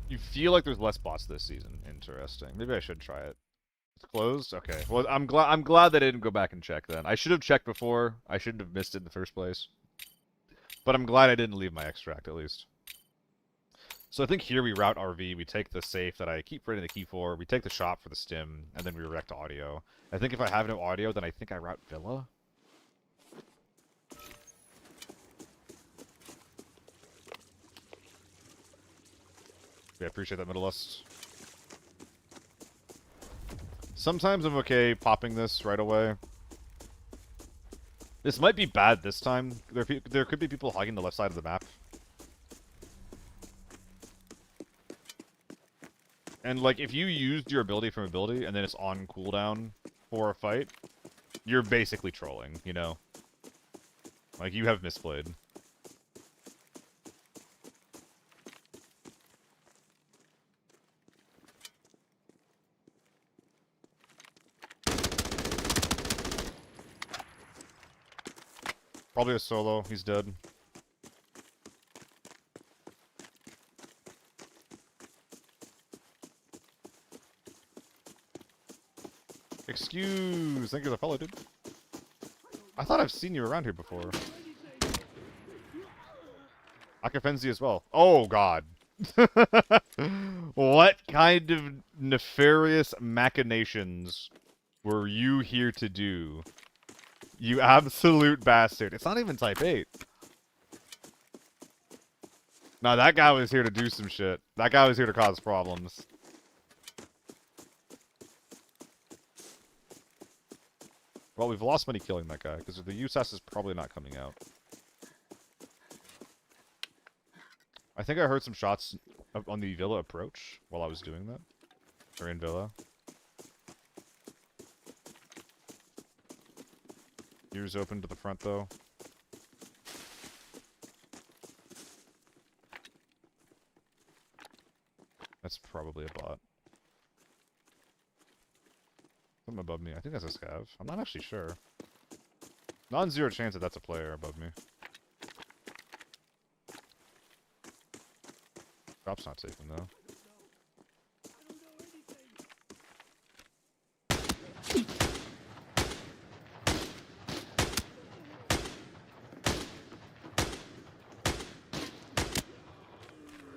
Speaker 1: You feel like there's less bots this season. Interesting. Maybe I should try it. It's closed? Okay. Well, I'm glad that I didn't go back and check then. I should have checked before. I shouldn't have missed it in the first place. But I'm glad I didn't leave my extract at least. So I think here we route RV, we take the safe that I keep printing the key for, we take the shop for the stim, and then we redirect audio. I think if I have no audio, then I think I route Villa. Yeah, I appreciate that, Middleist. Sometimes I'm okay popping this right away. This might be bad this time. There could be people hogging the left side of the map. And, like, if you used your ability from ability and then it's on cooldown for a fight, you're basically trolling, you know? Like, you have misplayed. Probably a solo. He's dead. Excuse. Thank you for the follow, dude. I thought I've seen you around here before. Akafenzi as well. Oh, God. What kind of nefarious machinations were you here to do? You absolute bastard. It's not even type 8. No, that guy was here to do some shit. That guy was here to cause problems. Well, we've lost money killing that guy, because the USAS is probably not coming out. I think I heard some shots on the Villa approach while I was doing that. Or in Villa. Ears open to the front, though. That's probably a bot. Something above me. I think that's a scav. I'm not actually sure. Non-zero chance that that's a player above me. Drop's not taken, though.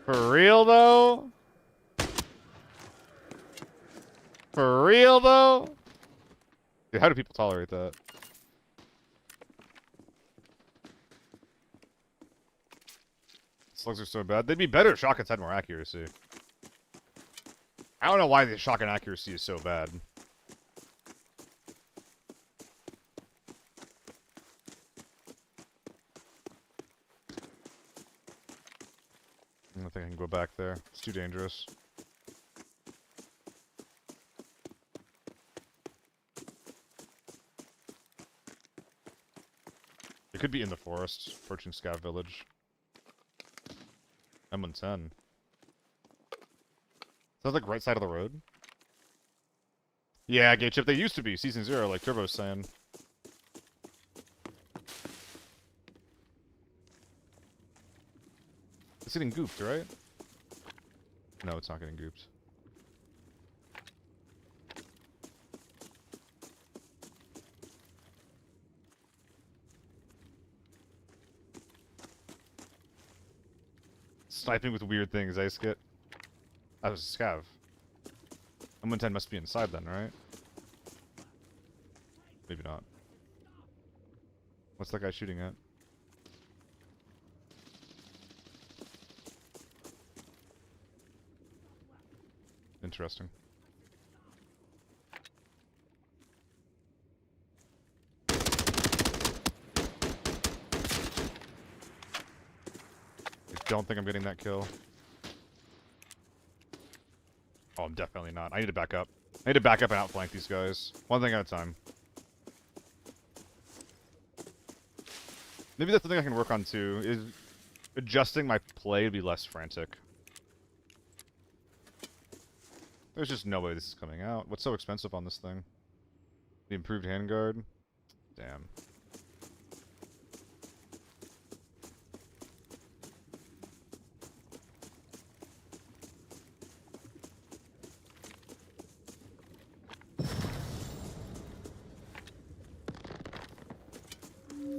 Speaker 1: For real, though? For real, though? Dude, how do people tolerate that? Slugs are so bad. They'd be better if shotguns had more accuracy. I don't know why the shotgun accuracy is so bad. I don't think I can go back there. It's too dangerous. It could be in the forest, approaching Scav Village. M110. Sounds like right side of the road. Yeah, gate chip. They used to be Season 0, like Turbo's saying. It's getting gooped, right? No, it's not getting gooped. Sniping with weird things, I skit. That was a scav. M110 must be inside then, right? Maybe not. What's that guy shooting at? Interesting. don't think I'm getting that kill. Oh, I'm definitely not. I need to back up. I need to back up and outflank these guys. One thing at a time. Maybe that's the thing I can work on too, is adjusting my play to be less frantic. There's just no way this is coming out. What's so expensive on this thing? The improved handguard? Damn.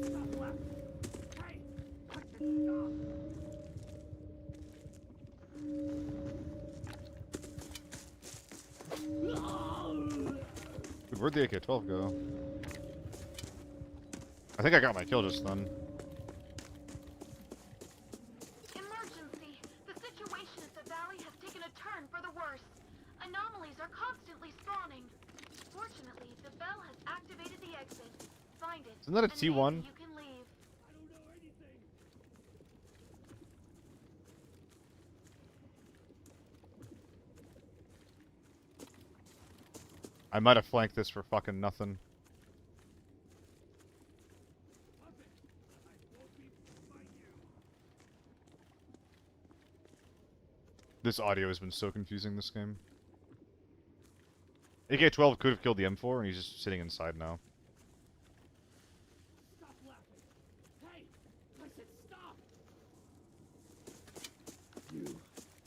Speaker 3: Stop left. Hey, I said stop.
Speaker 1: Dude, where'd the AK-12 go? I think I got my kill just then.
Speaker 2: Emergency! The situation at the valley has taken a turn for the worse. Anomalies are constantly spawning. Fortunately, the bell has activated the exit. Find it.
Speaker 1: Isn't that a
Speaker 2: and maybe
Speaker 1: T1?
Speaker 2: you can leave.
Speaker 3: I don't know anything.
Speaker 1: I might have flanked this for fucking nothing.
Speaker 3: Puppet, I won't be by you.
Speaker 1: This audio has been so confusing this game. AK-12 could have killed the M4, and he's just sitting inside now.
Speaker 3: Stop laughing. Hey, I said stop.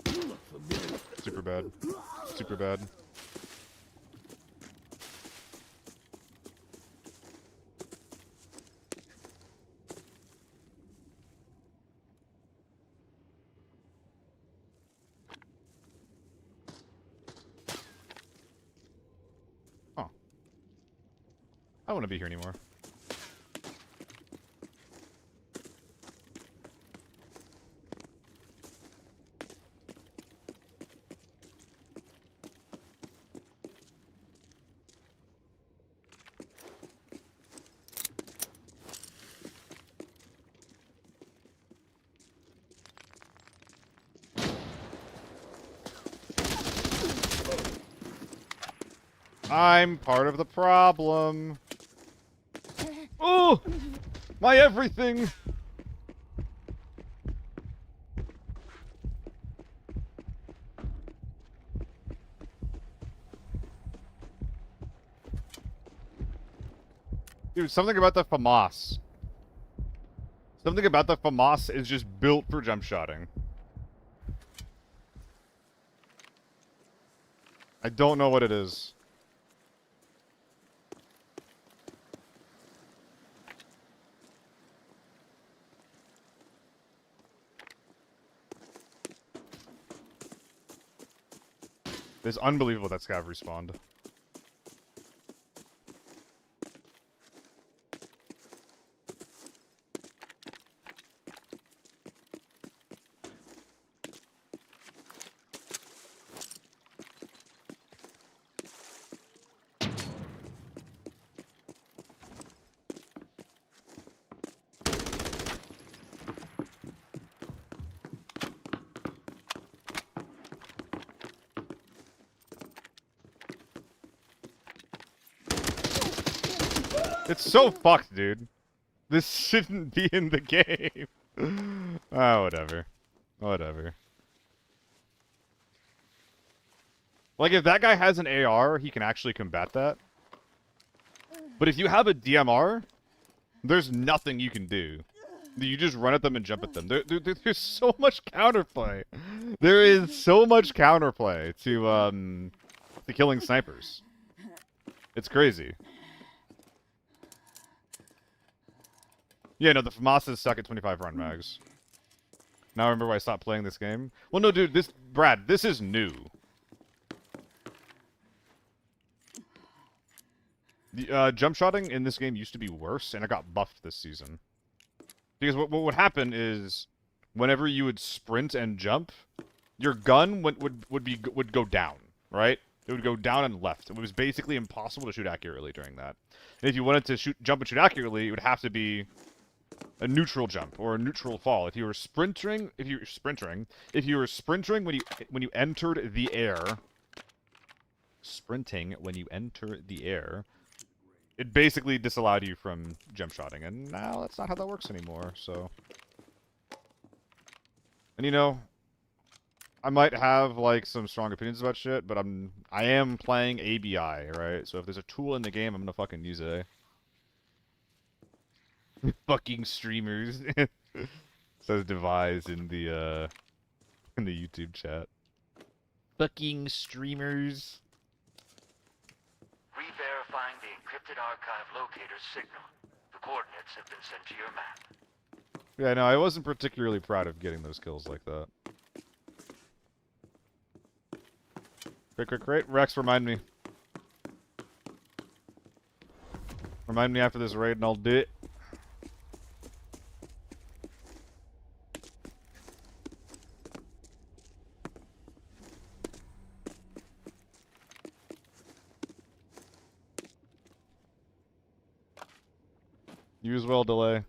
Speaker 3: You look familiar.
Speaker 1: Super bad. Super bad. Huh. I don't want to be here anymore. I'm part of the problem. Oh! My everything! Dude, something about the FAMAS. Something about the FAMAS is just built for jump shotting. I don't know what it is. It's unbelievable that scav respawned. It's so fucked, dude. This shouldn't be in the game. Ah, whatever. Whatever. Like, if that guy has an AR, he can actually combat that. But if you have a DMR, there's nothing you can do. You just run at them and jump at them. There's so much counterplay. There is so much counterplay to killing snipers. It's crazy. Yeah, no, the FAMASas suck at 25 run mags. Now I remember why I stopped playing this game. Well, no, dude, Brad, this is new. The jump shotting in this game used to be worse, and it got buffed this season. Because what would happen is, whenever you would sprint and jump, your gun would go down, right? It would go down and left. It was basically impossible to shoot accurately during that. And if you wanted to jump and shoot accurately, it would have to be A neutral jump or a neutral fall. If you were sprinting, if you were sprinting when you entered the air, sprinting when you enter the air, it basically disallowed you from jump shotting, and now that's not how that works anymore. So, and you know, I might have like some strong opinions about shit, but I am playing ABI, right? So if there's a tool in the game, I'm gonna fucking use it. Fucking streamers. Says Devise in the YouTube chat. Fucking streamers.
Speaker 4: Re-verifying the encrypted archive locator's signal. The coordinates have been sent to your map.
Speaker 1: Yeah, no, I wasn't particularly proud of getting those kills like that. Great. Rex, remind me. Remind me after this raid and I'll do it. You as well, Delay.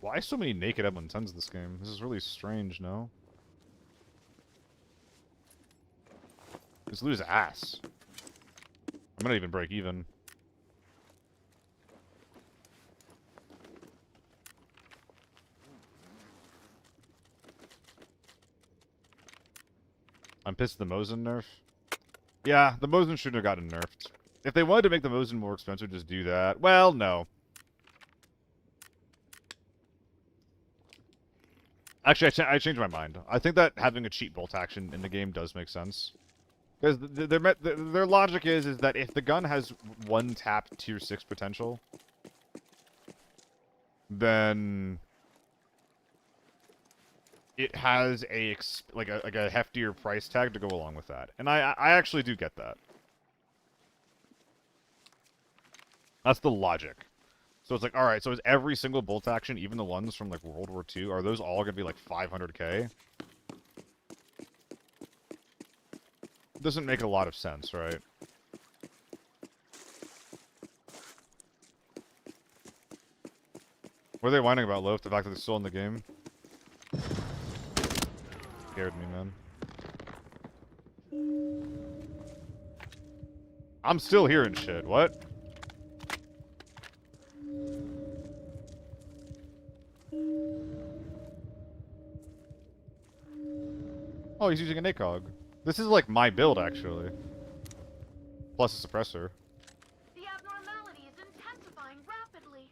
Speaker 1: Why so many naked M110s in this game? This is really strange, no? This loot is ass. I'm gonna even break even. I'm pissed the Mosin nerf. Yeah, the Mosin shouldn't have gotten nerfed. If they wanted to make the Mosin more expensive, just do that. Well, no. Actually, I changed my mind. I think that having a cheat bolt action in the game does make sense. Because their logic is that if the gun has one tap tier 6 potential, then it has a heftier price tag to go along with that. And I actually do get that. That's the logic. So it's like, alright, so is every single bolt action, even the ones from like World War II, are those all gonna be like 500k? Doesn't make a lot of sense, right? What are they whining about, Loaf? The fact that they're still in the game? Scared me, man. I'm still hearing shit. What? Oh, he's using an ACOG. This is like my build, actually. Plus a suppressor.
Speaker 2: The abnormality is intensifying rapidly.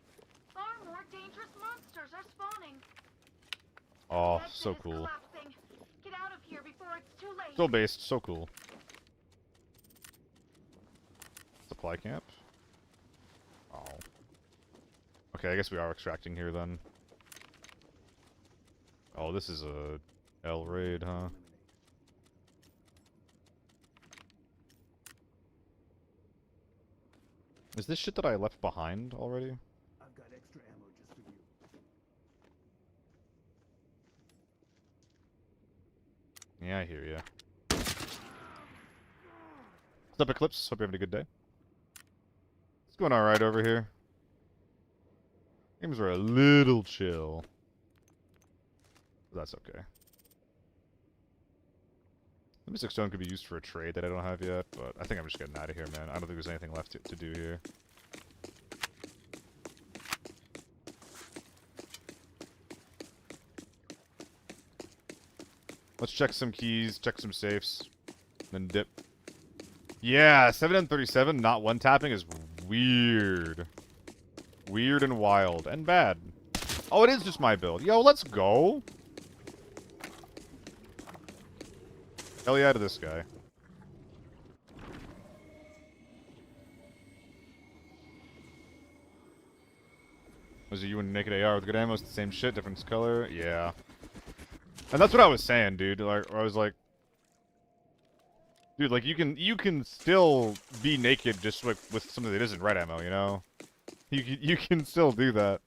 Speaker 2: Far more dangerous monsters are spawning.
Speaker 1: Oh,
Speaker 2: The exit
Speaker 1: so
Speaker 2: is
Speaker 1: cool.
Speaker 2: collapsing. Get out of here before it's too late.
Speaker 1: Still based, so cool. Supply camp? Oh. Okay, I guess we are extracting here then. Oh, this is a L raid, huh? Is this shit that I left behind already?
Speaker 3: I've got extra ammo just for you.
Speaker 1: Yeah, I hear ya. What's up, Eclipse? Hope you're having a good day. It's going alright over here. Games are a little chill. But that's okay. The Mystic Stone could be used for a trade that I don't have yet, but I think I'm just getting out of here, man. I don't think there's anything left to do here. Let's check some keys, check some safes, then dip. Yeah, 7M37 not one-tapping is weird. Weird and wild. And bad. Oh, it is just my build. Yo, let's go. Hell yeah to this guy. Was it you and Naked AR with good ammo? It's the same shit, different color? Yeah. And that's what I was saying, dude. Like, I was like, dude, like you can still be naked just with something that isn't red ammo, you know? You can still do that.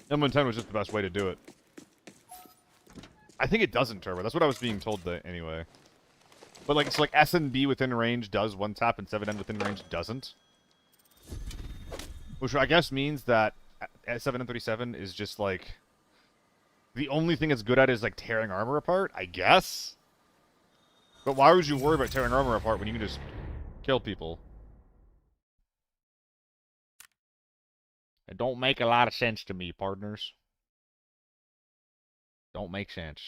Speaker 1: M110 was just the best way to do it. I think it doesn't turbo. That's what I was being told anyway. But like, it's like S and B within range does one tap and 7N within range doesn't. Which I guess means that 7N37 is just like the only thing it's good at is like tearing armor apart, I guess. But why would you worry about tearing armor apart when you can just kill people? It don't make a lot of sense to me, partners. Don't make sense.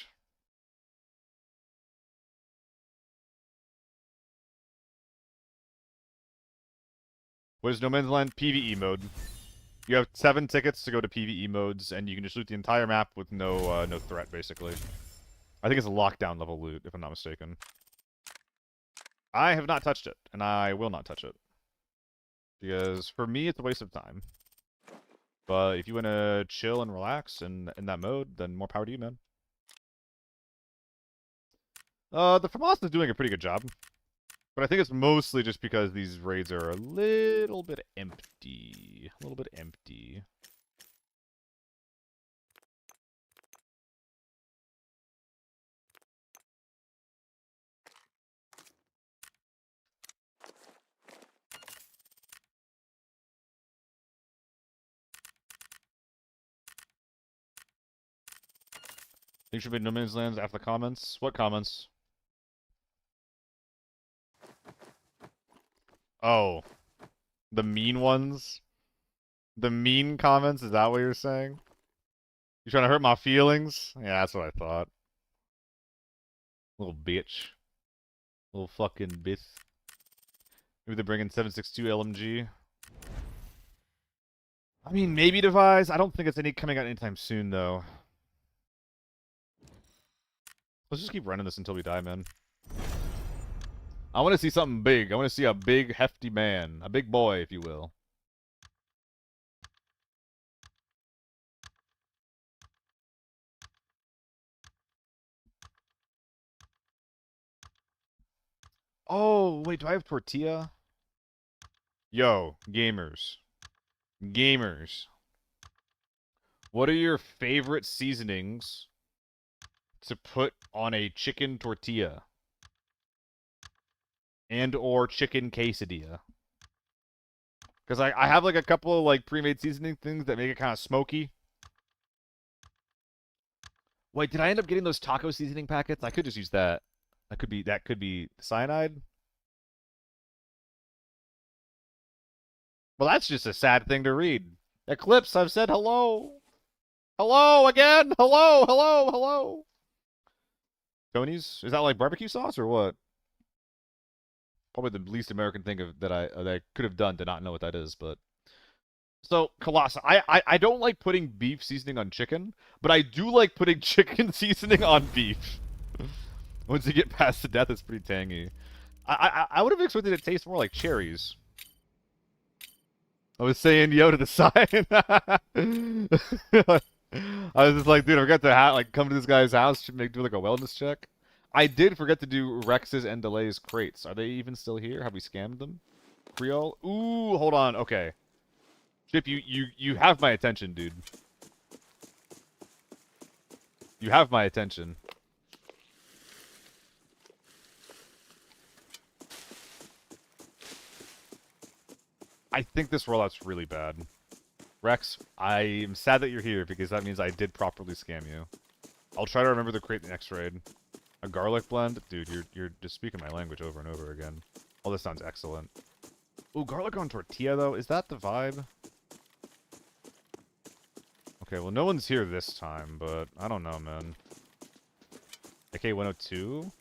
Speaker 1: What is No Man's Land? PvE mode. You have 7 tickets to go to PvE modes, and you can just loot the entire map with no threat, basically. I think it's a lockdown level loot, if I'm not mistaken. I have not touched it, and I will not touch it. Because, for me, it's a waste of time. But if you want to chill and relax in that mode, then more power to you, man. The FAMAS is doing a pretty good job. But I think it's mostly just because these raids are a little bit empty. A little bit empty. Think should be No Man's Lands after the comments? What comments? Oh. The mean ones? The mean comments? Is that what you're saying? You trying to hurt my feelings? Yeah, that's what I thought. Little bitch. Little fucking bitch. Maybe they're bringing 7.62 LMG. I mean, maybe Devise. I don't think it's coming out anytime soon, though. Let's just keep running this until we die, man. I want to see something big. I want to see a big, hefty man. A big boy, if you will. Oh, wait, do I have tortilla? Yo, gamers. Gamers. What are your favorite seasonings to put on a chicken tortilla? And or chicken quesadilla? Because I have like a couple of like pre-made seasoning things that make it kind of smoky. Wait, did I end up getting those taco seasoning packets? I could just use that. That could be cyanide. Well, that's just a sad thing to read. Eclipse, I've said hello. Hello again. Hello, hello, hello. Tony's? Is that like barbecue sauce or what? Probably the least American thing that I could have done to not know what that is, but so Colossus, I don't like putting beef seasoning on chicken, but I do like putting chicken seasoning on beef. Once you get past the death, it's pretty tangy. I would have expected it to taste more like cherries. I was saying yo to the side. I was just like, dude, I forgot to like come to this guy's house to do like a wellness check. I did forget to do Rex's and Delay's crates. Are they even still here? Have we scammed them? Creole? Ooh, hold on. Okay. Chip, you have my attention, dude. You have my attention. I think this rollout's really bad. Rex, I am sad that you're here because that means I did properly scam you. I'll try to remember the crate in the next raid. A garlic blend? Dude, you're just speaking my language over and over again. Oh, this sounds excellent. Ooh, garlic on tortilla, though? Is that the vibe? Okay, well, no one's here this time, but I don't know, man. AK-102?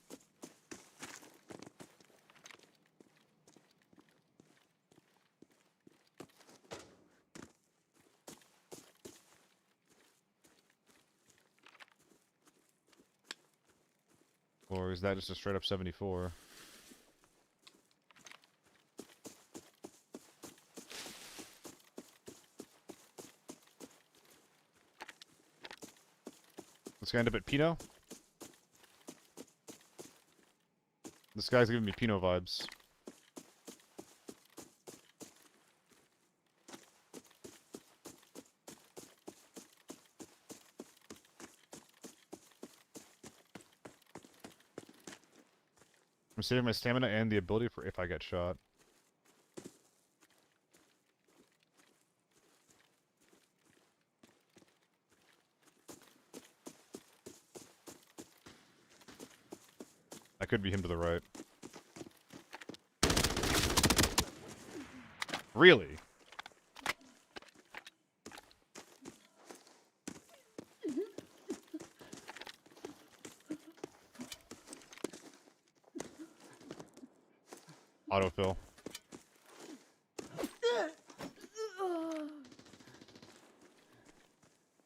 Speaker 1: Or is that just a straight-up 74? Let's end up at Pinot. This guy's giving me Pinot vibes. I'm saving my stamina and the ability for if I get shot. That could be him to the right. Really? Autofill.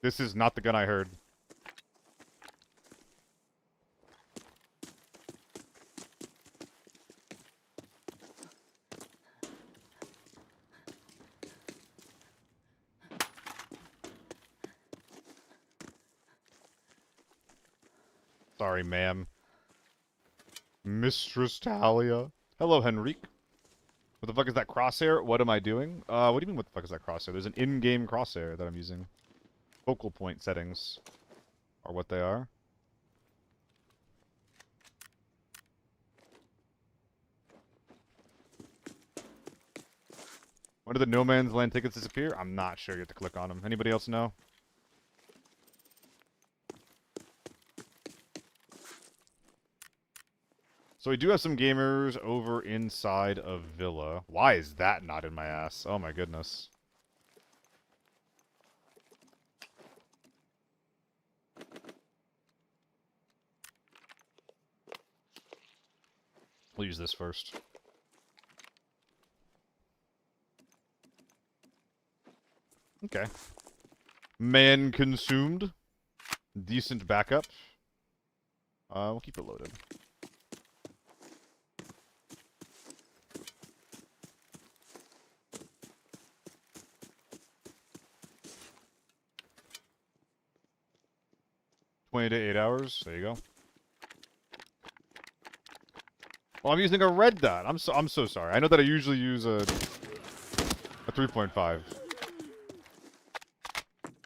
Speaker 1: This is not the gun I heard. Sorry, ma'am. Mistress Talia. Hello, Henrique. What the fuck is that crosshair? What am I doing? What do you mean what the fuck is that crosshair? There's an in-game crosshair that I'm using. Focal point settings are what they are. When do the No Man's Land tickets disappear? I'm not sure. You have to click on them. Anybody else know? So we do have some gamers over inside of Villa. Why is that not in my ass? Oh my goodness. We'll use this first. Okay. Man consumed. Decent backup. We'll keep it loaded. To 8 hours. There you go. Well, I'm using a red dot. I'm so sorry. I know that I usually use a 3.5.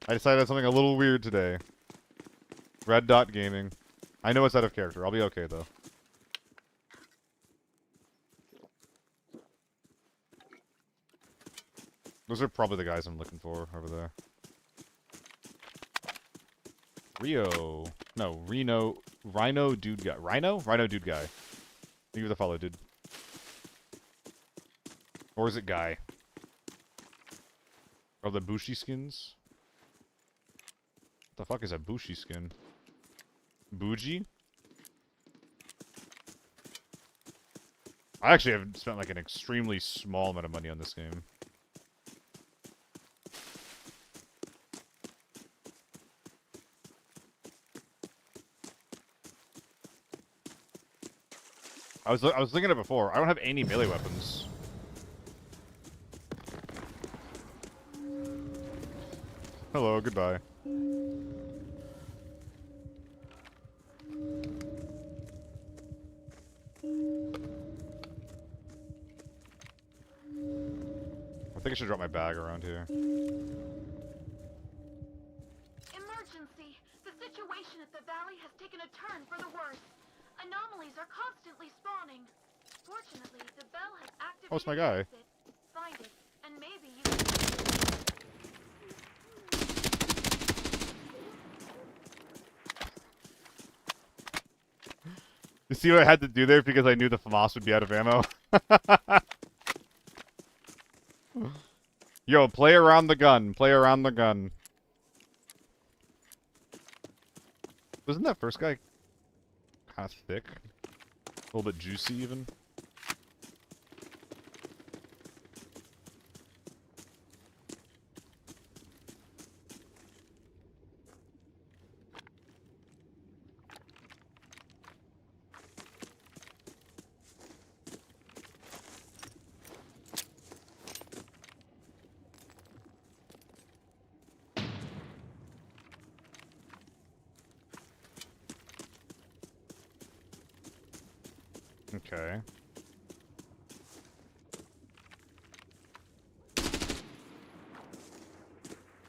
Speaker 1: I decided on something a little weird today. Red dot gaming. I know it's out of character. I'll be okay though. Those are probably the guys I'm looking for over there. Rio. No, Reno. Rhino dude guy. Rhino? Rhino dude guy. Thank you for the follow, dude. Or is it guy? Or the Bushi skins? What the fuck is a Bushi skin? Bougie? I actually have spent like an extremely small amount of money on this game. I was thinking it before. I don't have any melee weapons. Hello, goodbye. I think I should drop my bag around here.
Speaker 2: Emergency! The situation at the valley has taken a turn for the worse. Anomalies are constantly spawning. Fortunately, the bell has activated
Speaker 1: Oh, it's my guy.
Speaker 2: the exit. Find it, and maybe you can...
Speaker 1: You see what I had to do there because I knew the FAMAS would be out of ammo? Yo, play around the gun. Play around the gun. Wasn't that first guy kind of thick? A little bit juicy, even? Okay.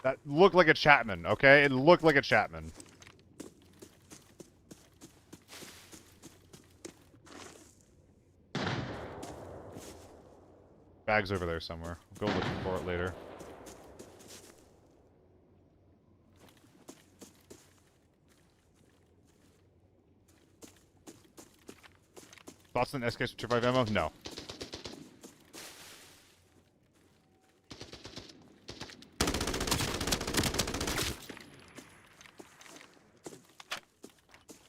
Speaker 1: That looked like a Chapman, okay? It looked like a Chapman. Bag's over there somewhere. Go looking for it later. Thoughts on SK-25 ammo? No.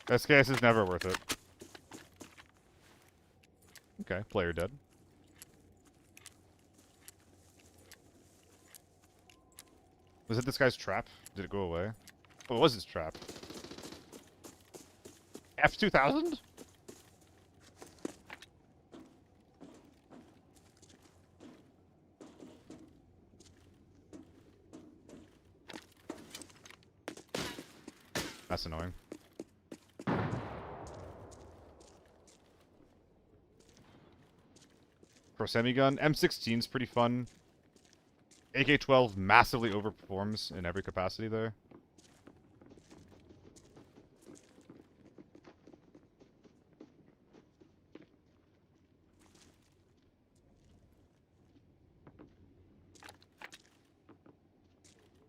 Speaker 1: SKS is never worth it. Okay, player dead. Was it this guy's trap? Did it go away? Oh, it was his trap. F2000? That's annoying. Pro semi-gun. M16's pretty fun. AK-12 massively overperforms in every capacity there.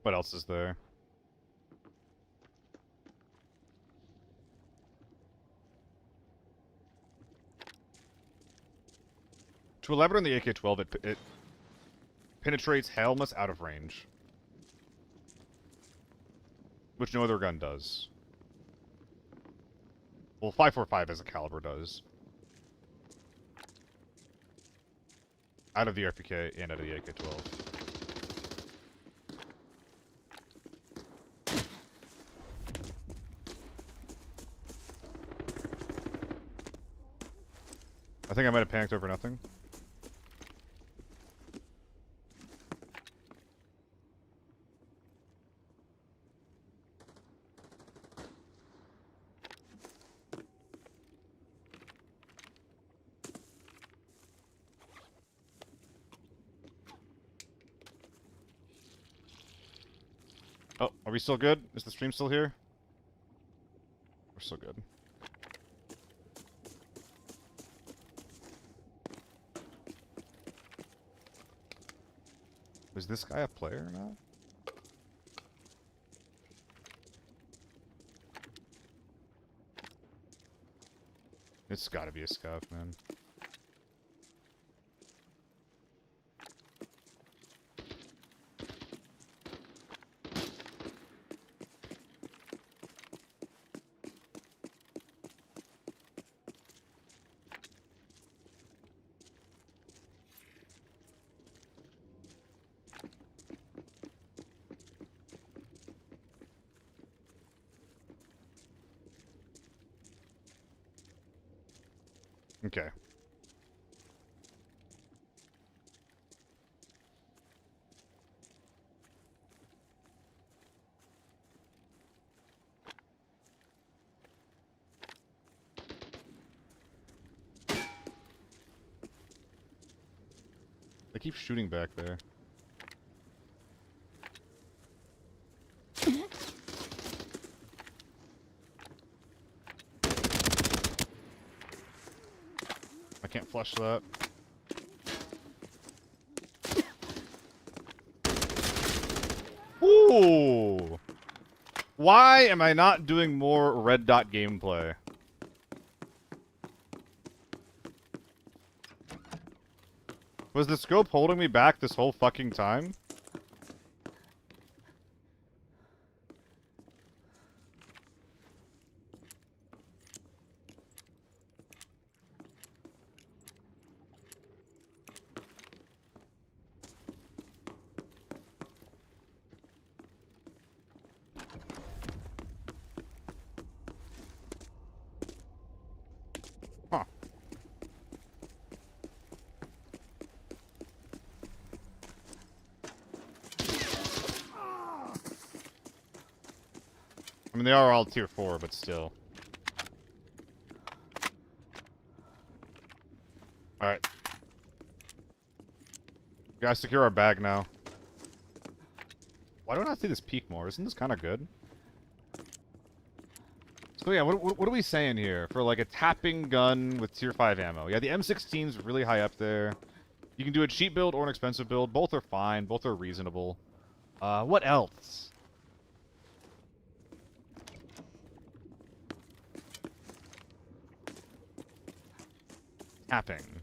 Speaker 1: What else is there? To elaborate on the AK-12, it penetrates helmets out of range. Which no other gun does. Well, 5.45 as a caliber does. Out of the RPK and out of the AK-12. I think I might have panicked over nothing. Oh, are we still good? Is the stream still here? We're still good. Is this guy a player or not? It's gotta be a scuff, man. Okay. They keep shooting back there. I can't flush that. Ooh! Why am I not doing more red dot gameplay? Was the scope holding me back this whole fucking time? Huh. I mean, they are all tier 4, but still. Alright. Guys, secure our bag now. Why do I not see this peak more? Isn't this kind of good? So yeah, what are we saying here? For like a tapping gun with tier 5 ammo. Yeah, the M16's really high up there. You can do a cheap build or an expensive build. Both are fine. Both are reasonable. What else? Tapping.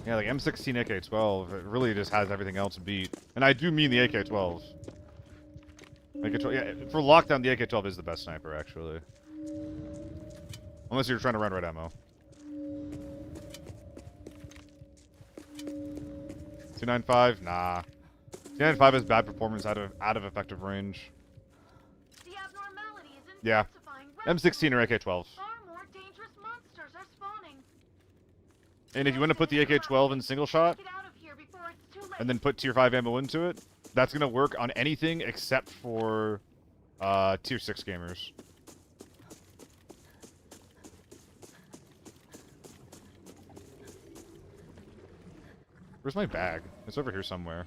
Speaker 1: Yeah, like M16 AK-12, it really just has everything else beat. And I do mean the AK-12. AK-12, yeah, for lockdown, the AK-12 is the best sniper, actually. Unless you're trying to run red ammo. 295? Nah. 295 is bad performance out of effective range.
Speaker 2: The abnormality is
Speaker 1: Yeah.
Speaker 2: intensifying
Speaker 1: M16 or
Speaker 2: rapidly.
Speaker 1: AK-12.
Speaker 2: Far more dangerous monsters are spawning.
Speaker 1: And if you want to put the AK-12 in single shot,
Speaker 2: Get out of here before it's too late.
Speaker 1: and then put tier 5 ammo into it, that's going to work on anything except for tier 6 gamers. Where's my bag? It's over here somewhere.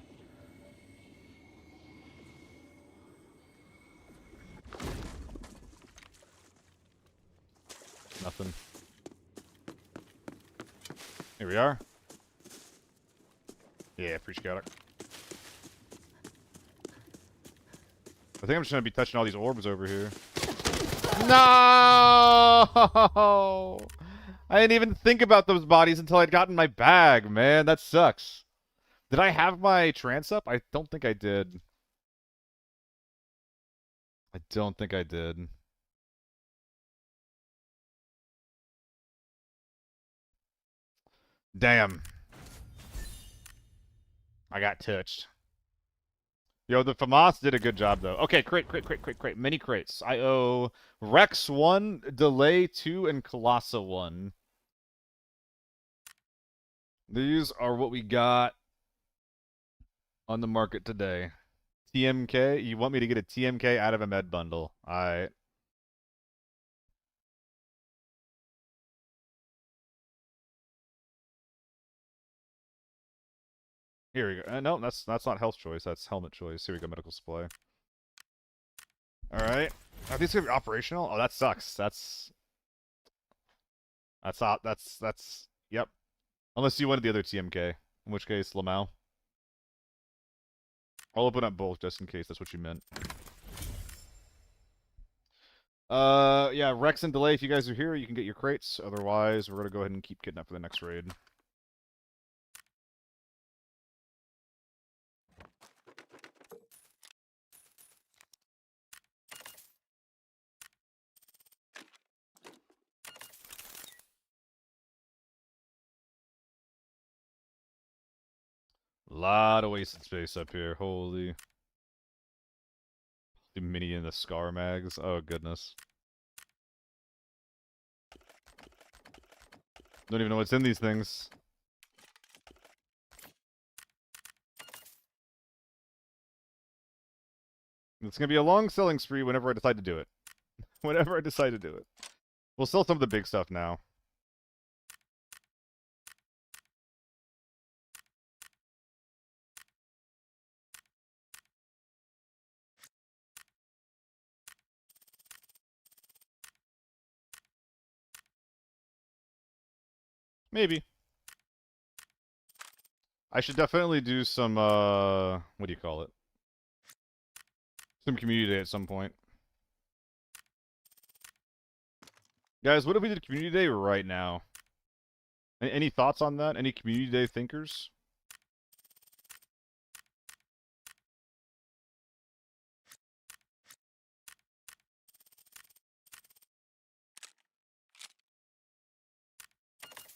Speaker 1: Nothing. Here we are. Yeah, pretty chaotic. I think I'm just gonna be touching all these orbs over here. No! I didn't even think about those bodies until I'd gotten my bag, man. That sucks. Did I have my trance up? I don't think I did. I don't think I did. Damn. I got touched. Yo, the FAMAS did a good job, though. Okay, crate. Mini crates. I owe Rex 1, Delay 2, and Colossa 1. These are what we got on the market today. TMK? You want me to get a TMK out of a med bundle? Alright. Here we go. No, that's not health choice. That's helmet choice. Here we go, medical supply. Alright. Are these gonna be operational? Oh, that sucks. Yep. Unless you wanted the other TMK. In which case, Lamau. I'll open up both just in case that's what you meant. Yeah, Rex and Delay, if you guys are here, you can get your crates. Otherwise, we're gonna go ahead and keep getting up for the next raid. Lot of wasted space up here. Holy. The mini and the Scar mags. Oh, goodness. Don't even know what's in these things. It's gonna be a long selling spree whenever I decide to do it. Whenever I decide to do it. We'll sell some of the big stuff now. Maybe. I should definitely do some, what do you call it? Some community day at some point. Guys, what if we did community day right now? Any thoughts on that? Any community day thinkers?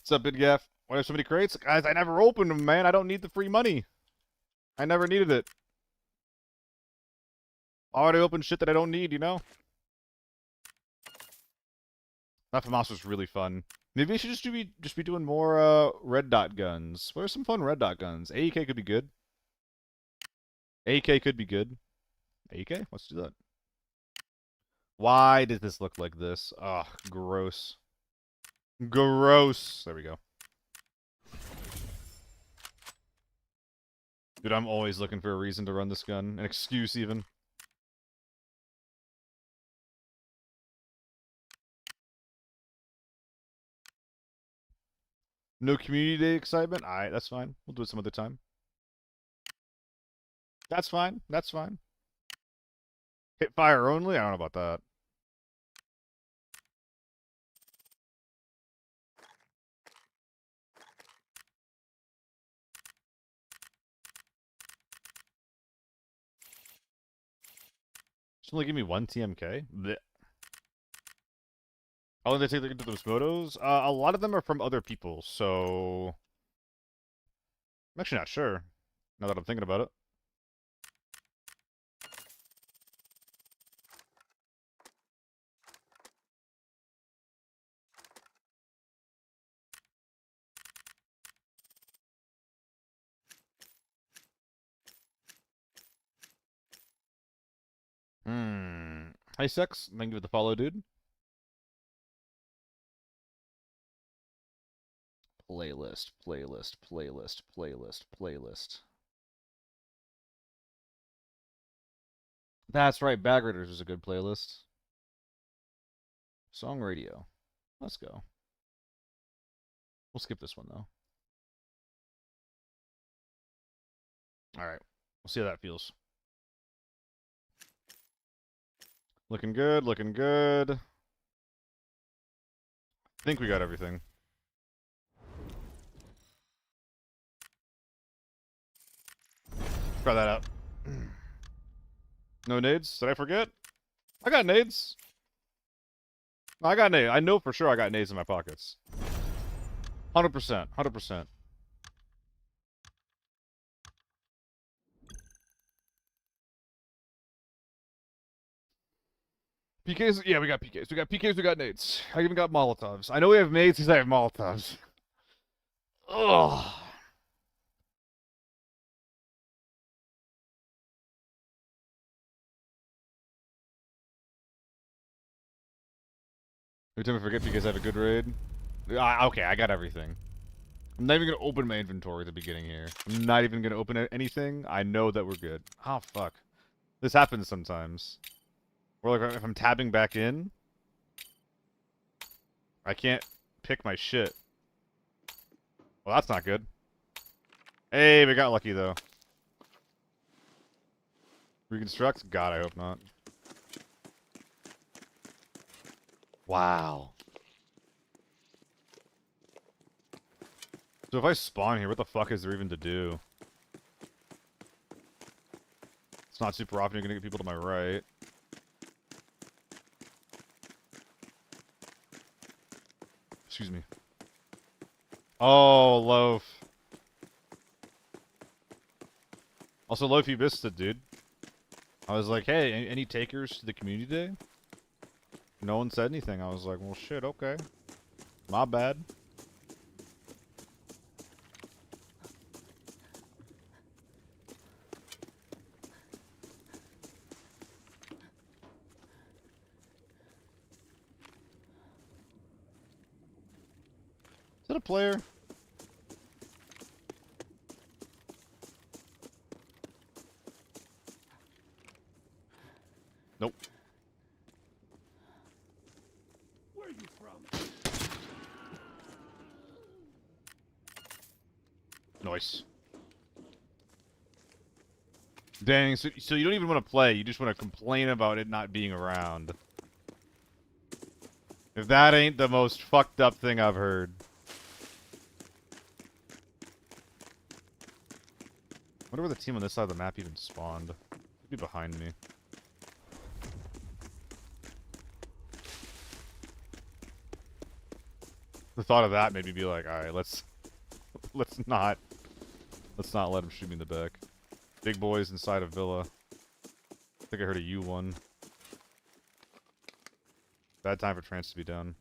Speaker 1: What's up, Big Gaff? Why have so many crates? Guys, I never opened them, man. I don't need the free money. I never needed it. I already opened shit that I don't need, you know? That FAMAS was really fun. Maybe I should just be doing more red dot guns. What are some fun red dot guns? AEK could be good. AK could be good. AK? Let's do that. Why does this look like this? Ugh, gross. Gross. There we go. Dude, I'm always looking for a reason to run this gun. An excuse, even. No community day excitement? Alright, that's fine. We'll do it some other time. That's fine. That's fine. Hit fire only? I don't know about that. Just only give me one TMK? Blech. Oh, and they take those photos? A lot of them are from other people, so... I'm actually not sure, now that I'm thinking about it. Hi, Sex. Thank you for the follow, dude. Playlist, playlist, playlist, playlist, playlist. That's right, Bag Raiders is a good playlist. Song radio. Let's go. We'll skip this one, though. Alright. We'll see how that feels. Looking good, looking good. I think we got everything. Try that out. No nades? Did I forget? I got nades. I got nades. I know for sure I got nades in my pockets. 100%. 100%. PKs? Yeah, we got PKs. We got PKs, we got nades. I even got Molotovs. I know we have nades because I have Molotovs. Ugh. Every time I forget because I have a good raid. Okay, I got everything. I'm not even going to open my inventory at the beginning here. I'm not even going to open anything. I know that we're good. Oh, fuck. This happens sometimes. Or like if I'm tabbing back in, I can't pick my shit. Well, that's not good. Hey, we got lucky, though. Reconstruct? God, I hope not. Wow. So if I spawn here, what the fuck is there even to do? It's not super often you're gonna get people to my right. Excuse me. Oh, Loaf. Also, Loaf, you missed it, dude. I was like, hey, any takers to the community day? No one said anything. I was like, well, shit, okay. My bad. Is that a player? Nope.
Speaker 3: Where are you from?
Speaker 1: Nice. Dang, so you don't even want to play, you just want to complain about it not being around. If that ain't the most fucked up thing I've heard. I wonder where the team on this side of the map even spawned. Could be behind me. The thought of that made me be like, alright, let's not let him shoot me in the back. Big boys inside of Villa. I think I heard a U1. Bad time for trance to be done.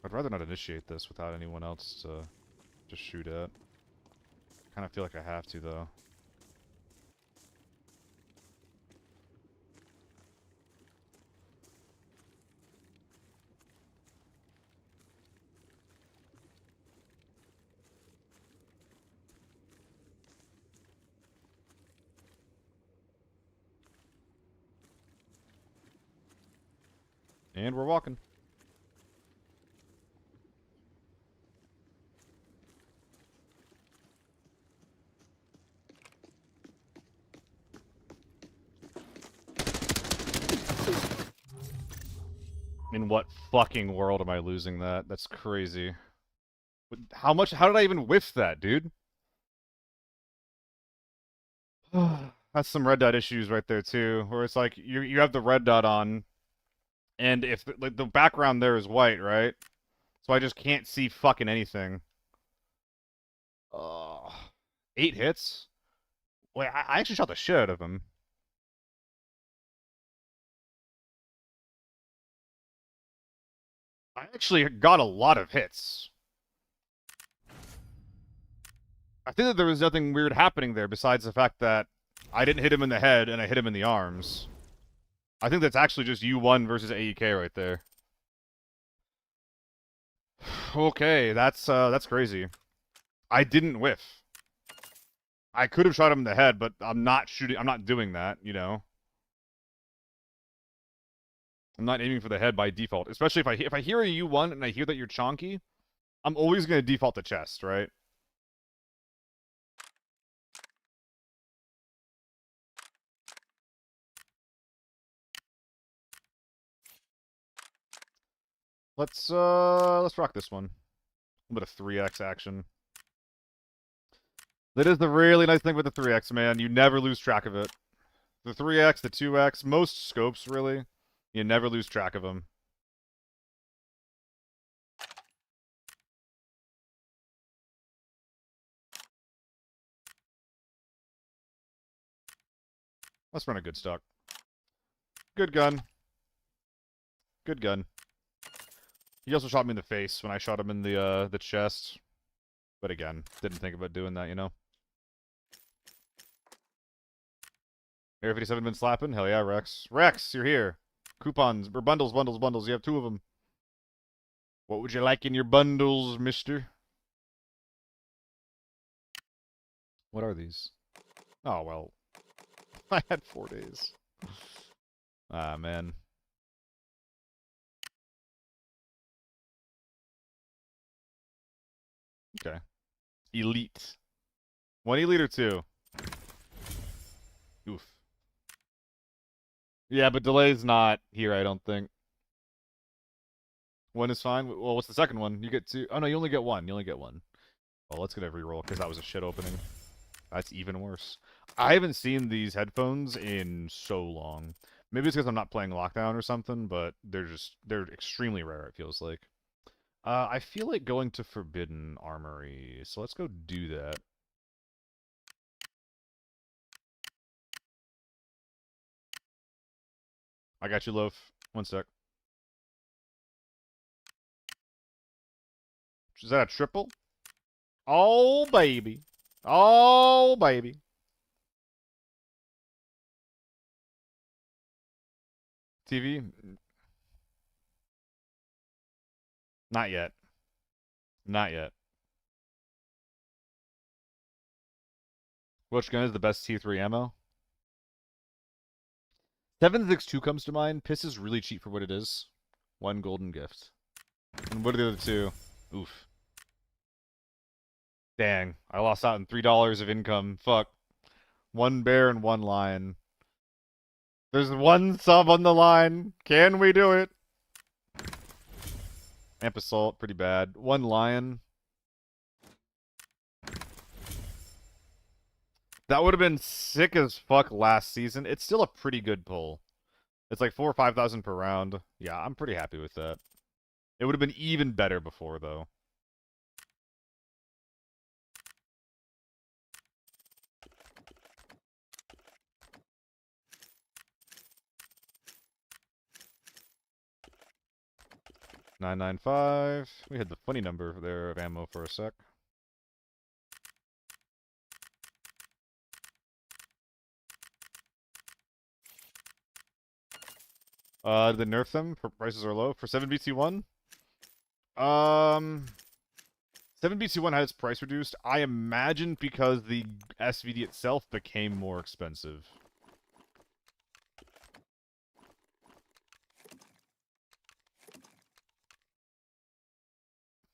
Speaker 1: I'd rather not initiate this without anyone else to just shoot at. Kind of feel like I have to, though. And we're walking. In what fucking world am I losing that? That's crazy. How much? How did I even whiff that, dude? That's some red dot issues right there too, where it's like you have the red dot on, and if like the background there is white, right? So I just can't see fucking anything. Uh, 8 hits? Wait, I actually shot the shit out of him. I actually got a lot of hits. I think that there was nothing weird happening there besides the fact that I didn't hit him in the head and I hit him in the arms. I think that's actually just U1 versus AEK right there. Okay, that's crazy. I didn't whiff. I could have shot him in the head, but I'm not shooting. I'm not doing that, you know. I'm not aiming for the head by default, especially if I hear a U1 and I hear that you're chonky, I'm always going to default to chest, right? Let's rock this one. A bit of 3x action. That is the really nice thing with the 3x, man. You never lose track of it. The 3x, the 2x, most scopes, really, you never lose track of them. Let's run a good stock. Good gun. Good gun. He also shot me in the face when I shot him in the chest. But again, didn't think about doing that, you know? Area 57 been slapping? Hell yeah, Rex. Rex, you're here. Coupons, or bundles, bundles, bundles. You have 2 of them. What would you like in your bundles, mister? What are these? Oh, well. I had 4 days. Ah, man. Okay. Elite. 1 elite or 2? Oof. Yeah, but delay's not here, I don't think. 1 is fine. Well, what's the second one? You get 2. Oh, no, you only get 1. You only get 1. Well, let's get a reroll, because that was a shit opening. That's even worse. I haven't seen these headphones in so long. Maybe it's because I'm not playing Lockdown or something, but they're extremely rare, it feels like. I feel like going to Forbidden Armory, so let's go do that. I got you, Loaf. 1 sec. Is that a triple? Oh, baby. Oh, baby. TV? Not yet. Not yet. Which gun is the best T3 ammo? 762 comes to mind. Piss is really cheap for what it is. 1 golden gift. And what are the other 2? Oof. Dang. I lost out on $3 of income. Fuck. 1 bear and 1 lion. There's 1 sub on the line. Can we do it? Amp assault, pretty bad. 1 lion. That would have been sick as fuck last season. It's still a pretty good pull. It's like 4,000 or 5,000 per round. Yeah, I'm pretty happy with that. It would have been even better before, though. $995. We had the funny number there of ammo for a sec. Did they nerf them? Prices are low for 7BT1. 7BT1 had its price reduced. I imagine because the SVD itself became more expensive.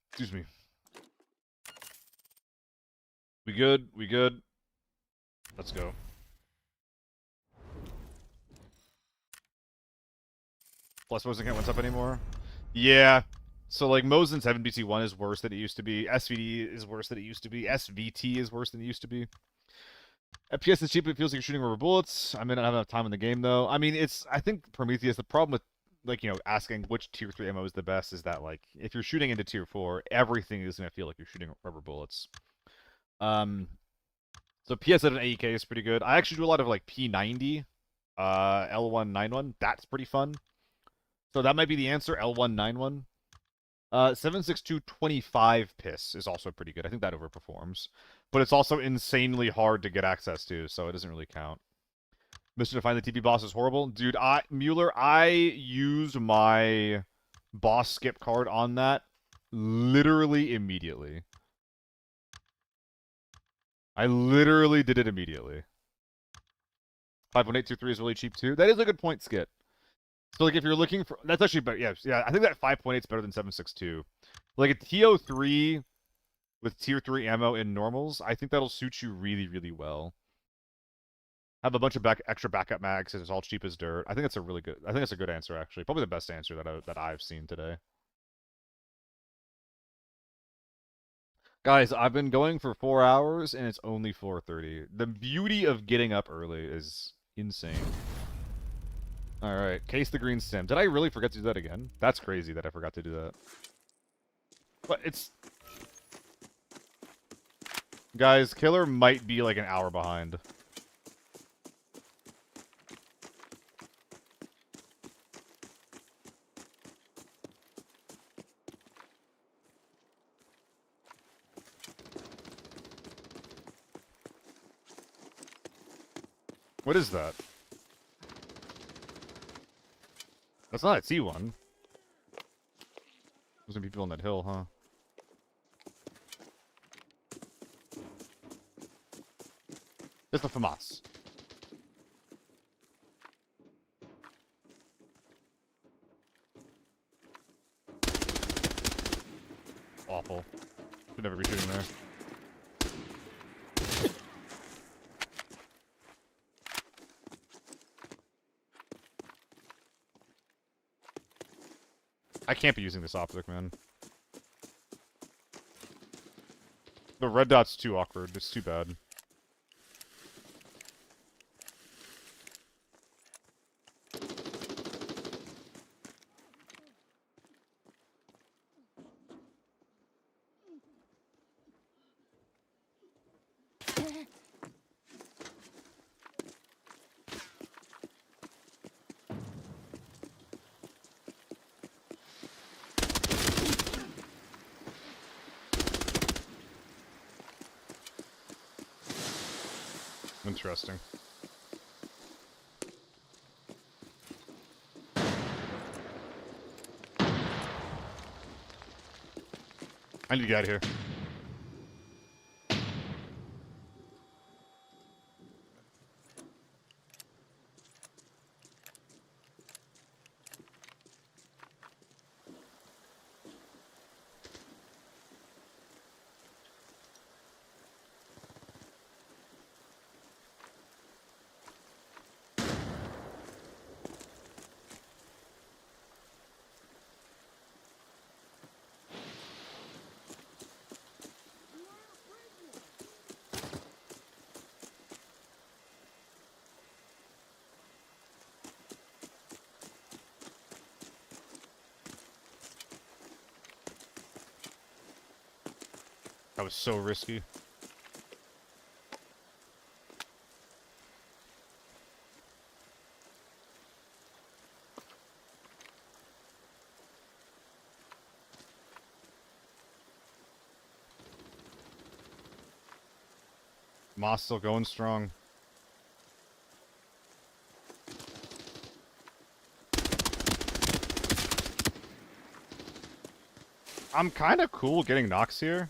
Speaker 1: Excuse me. We good? We good? Let's go. Plus wasn't getting what's up anymore. Yeah. So like Mosin 7BC1 is worse than it used to be. SVD is worse than it used to be. SVT is worse than it used to be. FPS is cheap, it feels like you're shooting rubber bullets. I may not have enough time in the game though. I mean, I think Prometheus, the problem with like, asking which tier 3 ammo is the best is that like if you're shooting into tier 4, everything is gonna feel like you're shooting rubber bullets. So PS at an AEK is pretty good. I actually do a lot of like P90, L191. That's pretty fun. So that might be the answer, L191. 7.6225 PIS is also pretty good. I think that overperforms. But it's also insanely hard to get access to, so it doesn't really count. Mission to find the TP boss is horrible. Dude, Mueller, I use my boss skip card on that literally immediately. I literally did it immediately. 5.823 is really cheap too. That is a good point, Skit. So like if you're looking for, that's actually better. Yeah. I think that 5.8 is better than 7.62. Like a TO3 with tier 3 ammo in normals, I think that'll suit you really, really well. Have a bunch of extra backup mags, and it's all cheap as dirt. I think that's a really good. I think that's a good answer actually. Probably the best answer that I've seen today. Guys, I've been going for 4 hours and it's only 4:30. The beauty of getting up early is insane. Alright, case the green stem. Did I really forget to do that again? That's crazy that I forgot to do that. But it's... Guys, Killer might be like an hour behind. What is that? That's not a T1. There's gonna be people on that hill, huh? It's the FAMAS. Awful. Should never be shooting there. I can't be using this optic, man. The red dot's too awkward. It's too bad. Interesting. I need to get out of here. That was so risky. Moss still going strong. I'm kind of cool getting knocks here.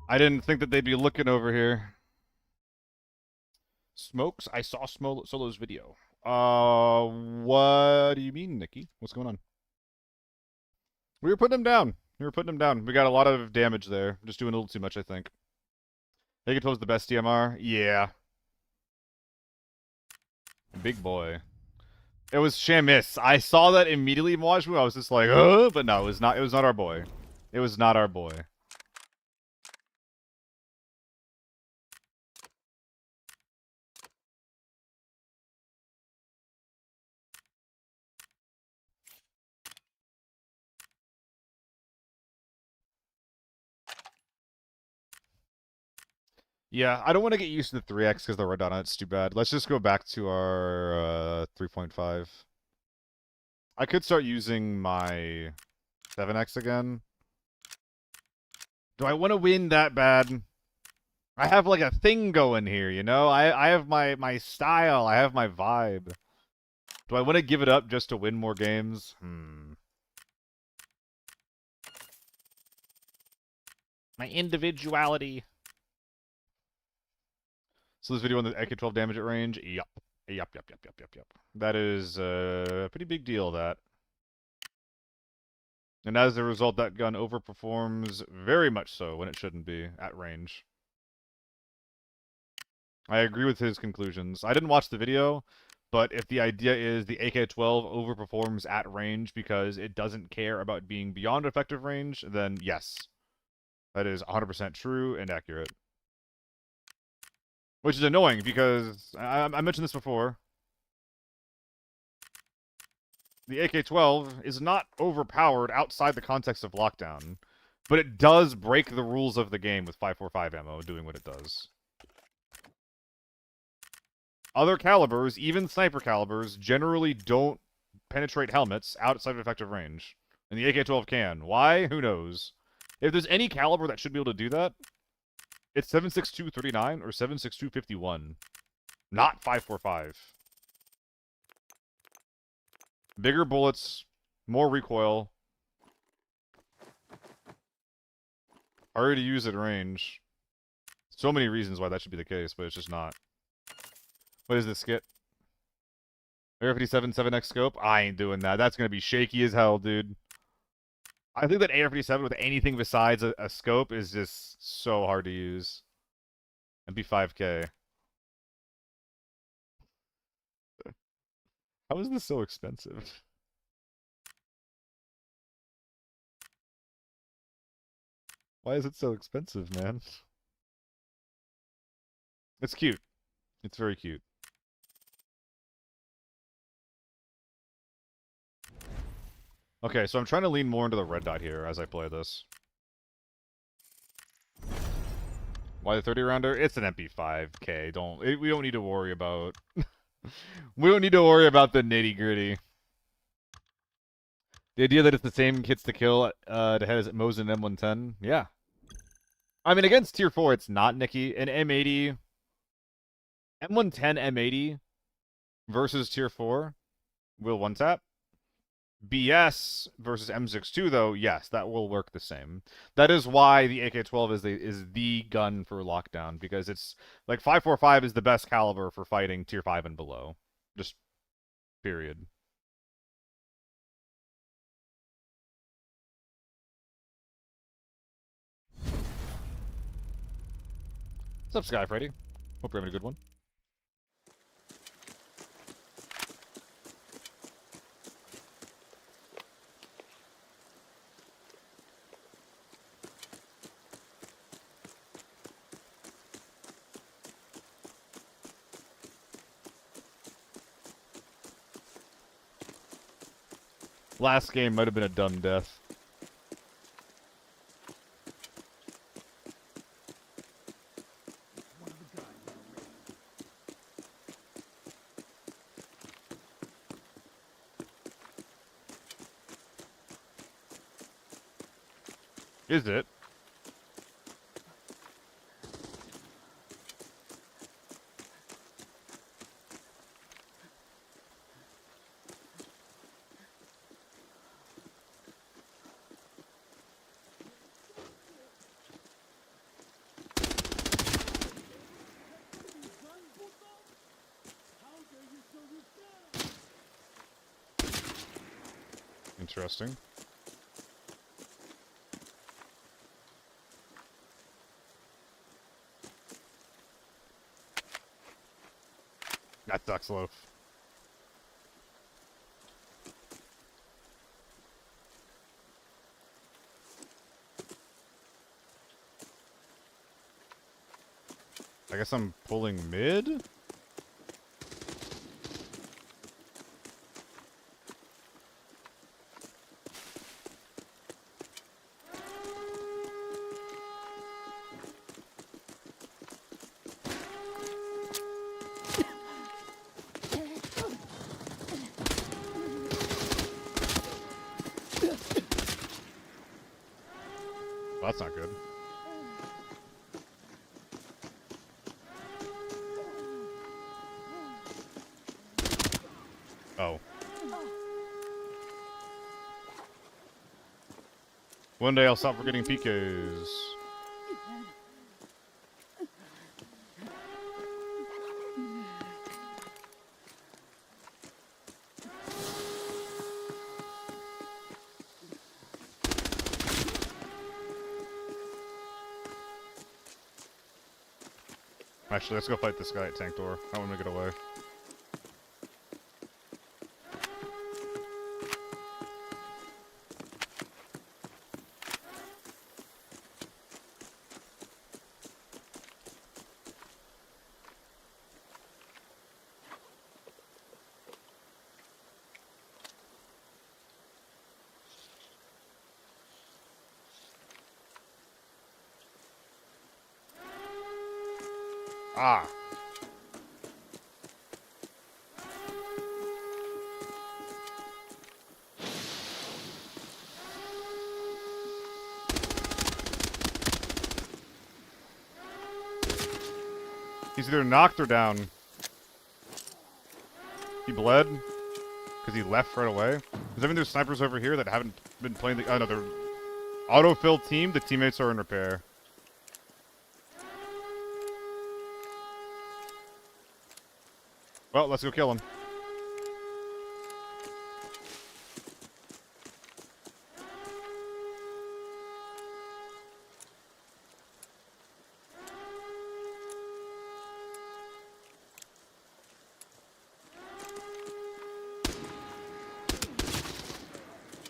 Speaker 1: I didn't think that they'd be looking over here. Smokes? I saw Solo's video. What do you mean, Nikki? What's going on? We were putting him down. We got a lot of damage there. Just doing a little too much, I think. Hegato's the best DMR? Yeah. Big boy. It was Shamis. I saw that immediately in Watch Move. I was just like, but no, it was not. It was not our boy. It was not our boy. Yeah, I don't want to get used to the 3x because the red dot on it's too bad. Let's just go back to our 3.5. I could start using my 7x again. Do I want to win that bad? I have like a thing going here, you know? I have my style. I have my vibe. Do I want to give it up just to win more games? My individuality. So this video on the AK-12 damage at range? Yup. Yup. That is a pretty big deal, that. And as a result, that gun overperforms very much so when it shouldn't be at range. I agree with his conclusions. I didn't watch the video, but if the idea is the AK-12 overperforms at range because it doesn't care about being beyond effective range, then yes. That is 100% true and accurate. Which is annoying because, I mentioned this before, the AK-12 is not overpowered outside the context of lockdown, but it does break the rules of the game with 5.45 ammo doing what it does. Other calibers, even sniper calibers, generally don't penetrate helmets outside of effective range. And the AK-12 can. Why? Who knows? If there's any caliber that should be able to do that, it's 7.62 or 7.62 not 5.45. Bigger bullets, more recoil, harder to use at range. So many reasons why that should be the case, but it's just not. What is this skit? AR-57 7x scope? I ain't doing that. That's gonna be shaky as hell, dude. I think that AR-57 with anything besides a scope is just so hard to use. MP5K. How is this so expensive? Why is it so expensive, man? It's cute. It's very cute. Okay, so I'm trying to lean more into the red dot here as I play this. Why the 30 rounder? It's an MP5K. We don't need to worry about we don't need to worry about the nitty gritty. The idea that it's the same kits to kill to head as Mosin M110, yeah. I mean, against tier 4, it's not Nicky. An M80, M110 M80 versus tier 4 will one tap. BS versus M62, though, yes, that will work the same. That is why the AK-12 is the gun for lockdown, because it's like 5.45 is the best caliber for fighting tier 5 and below. Just period. What's up, Sky Freddy? Hope you're having a good one. Last game might have been a dumb death. Is it? Interesting. That sucks, Loaf. I guess I'm pulling mid? Well, that's not good. Oh. One day I'll stop forgetting PKs. Actually, let's go fight this guy at tank door. I want to get away. Ah. He's either knocked or down. He bled because he left right away. There's even there's snipers over here that haven't been playing the another autofill team. The teammates are in repair. Well, let's go kill him.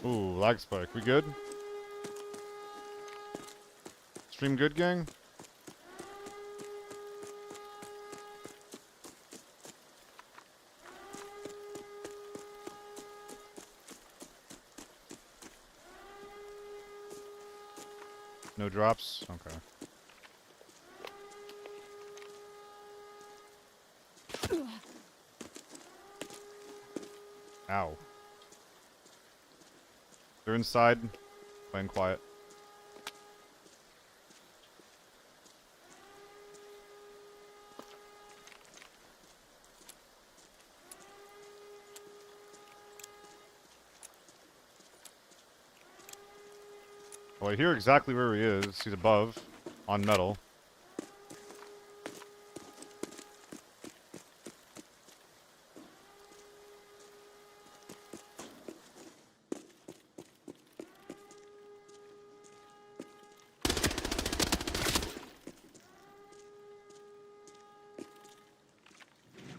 Speaker 1: Ooh, lag spike. We good? Stream good, gang? No drops? Okay. Ow. They're inside, playing quiet. Well, I hear exactly where he is. He's above, on metal.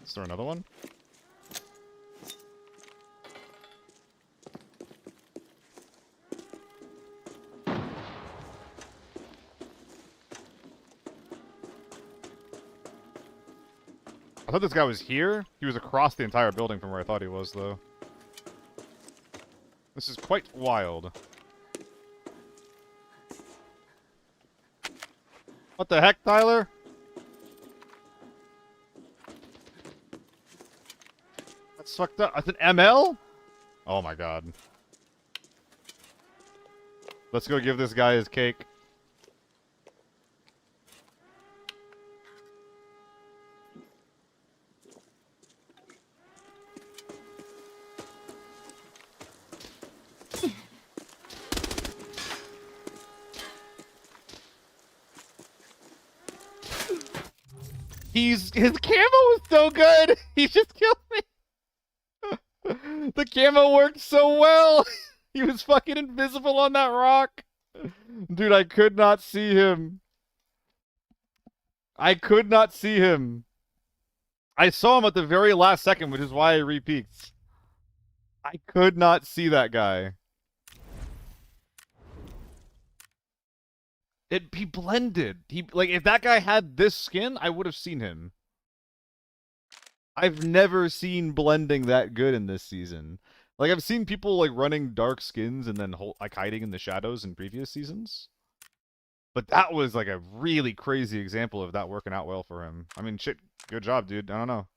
Speaker 1: Is there another one? I thought this guy was here. He was across the entire building from where I thought he was, though. This is quite wild. What the heck, Tyler? That's fucked up. That's an ML? Oh my god. Let's go give this guy his cake. His camo was so good. He just killed me. The camo worked so well. He was fucking invisible on that rock. Dude, I could not see him. I could not see him. I saw him at the very last second, which is why I re-peeked. I could not see that guy. He blended. Like if that guy had this skin, I would have seen him. I've never seen blending that good in this season. Like I've seen people like running dark skins and then like hiding in the shadows in previous seasons. But that was like a really crazy example of that working out well for him. I mean, shit, good job, dude. I don't know.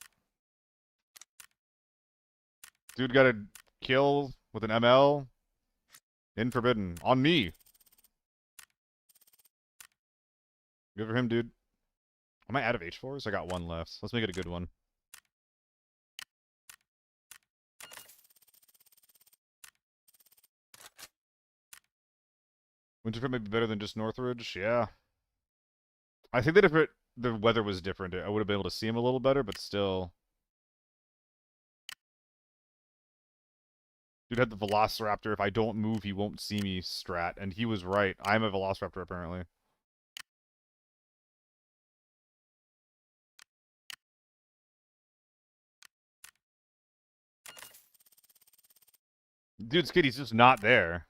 Speaker 1: Dude got a kill with an ML in Forbidden on me. Good for him, dude. Am I out of H4s? I got one left. Let's make it a good one. Winterfell might be better than just Northridge. Yeah. I think that if the weather was different, I would have been able to see him a little better, but still. Dude had the Velociraptor. If I don't move, he won't see me strat. And he was right. I'm a Velociraptor, apparently. Dude's kid, he's just not there.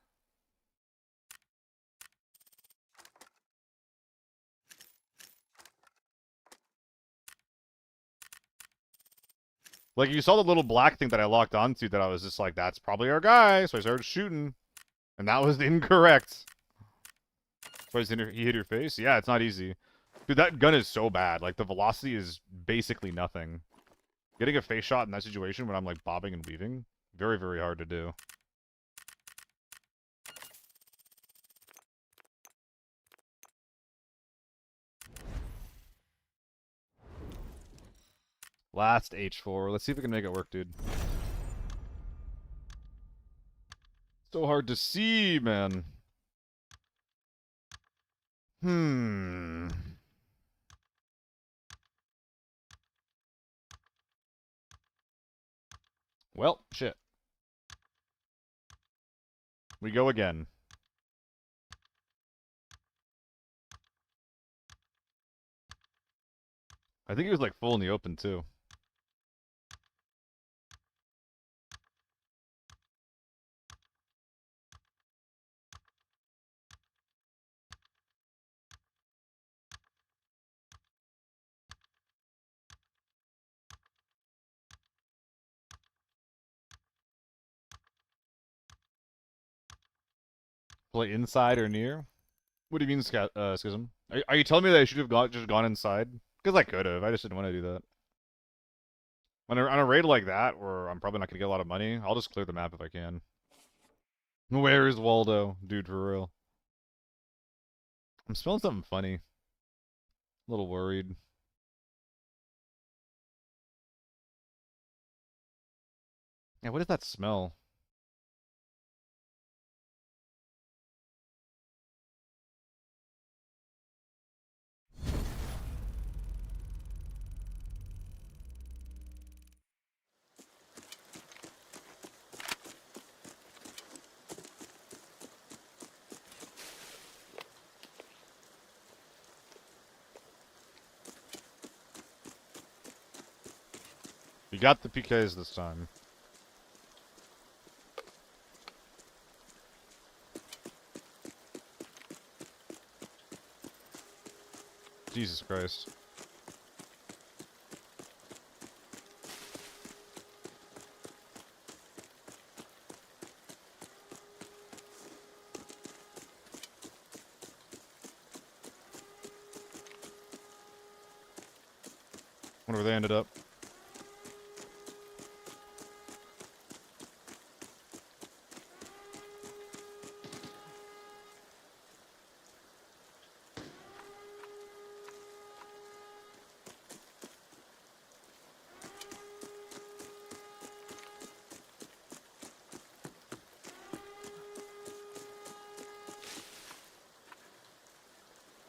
Speaker 1: Like, you saw the little black thing that I locked onto that I was just like, that's probably our guy. So I started shooting. And that was incorrect. So he hit your face? Yeah, it's not easy. Dude, that gun is so bad. Like, the velocity is basically nothing. Getting a face shot in that situation when I'm, like, bobbing and weaving, very, very hard to do. Last H4. Let's see if we can make it work, dude. So hard to see, man. Well, shit. We go again. I think he was, like, full in the open, too. Play inside or near? What do you mean, Schism? Are you telling me that I should have just gone inside? Because I could have. I just didn't want to do that. On a raid like that, where I'm probably not going to get a lot of money, I'll just clear the map if I can. Where is Waldo? Dude, for real. I'm smelling something funny. A little worried. Yeah, what is that smell? You got the PKs this time. Jesus Christ. Wonder where they ended up.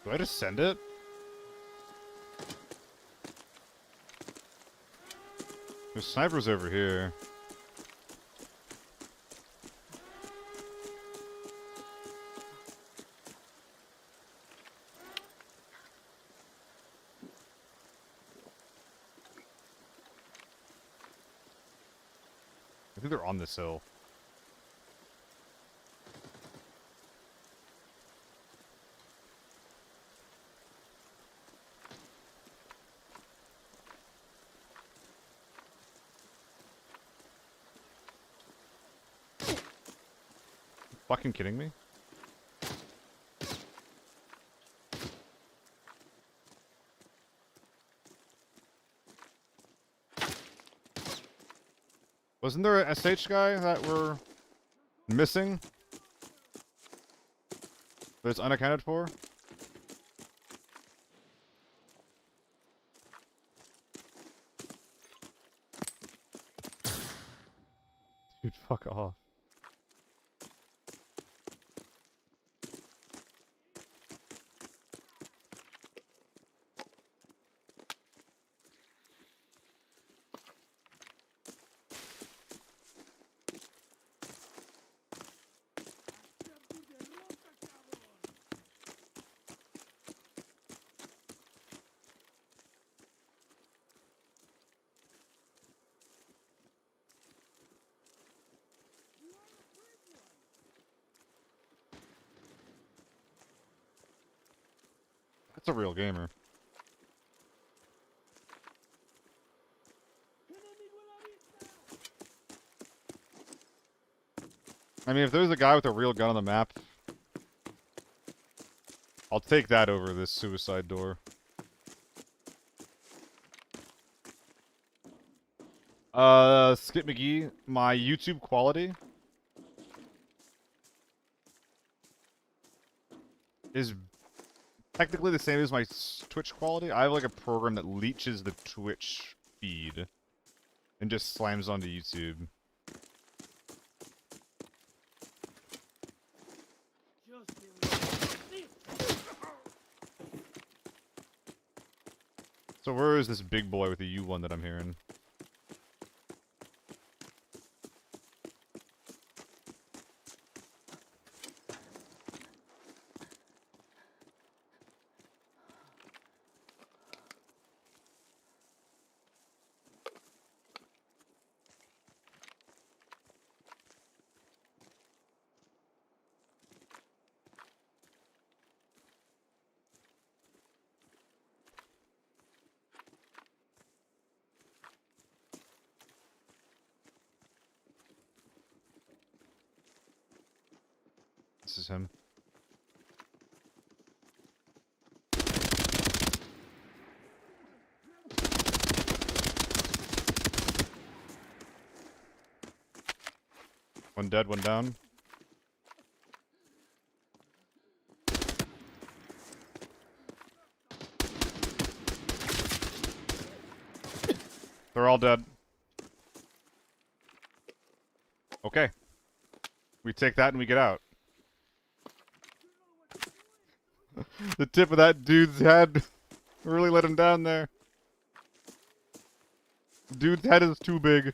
Speaker 1: Do I just send it? There's snipers over here. I think they're on this hill. fucking kidding me? Wasn't there a SH guy that we're missing? That's unaccounted for? Dude, fuck off. That's a real gamer. I mean, if there's a guy with a real gun on the map, I'll take that over this suicide door. Skip McGee, my YouTube quality is technically the same as my Twitch quality. I have like a program that leeches the Twitch feed and just slams onto YouTube. So where is this big boy with the U1 that I'm hearing? This is him. One dead, one down. They're all dead. Okay. We take that and we get out. The tip of that dude's head really let him down there. Dude's head is too big.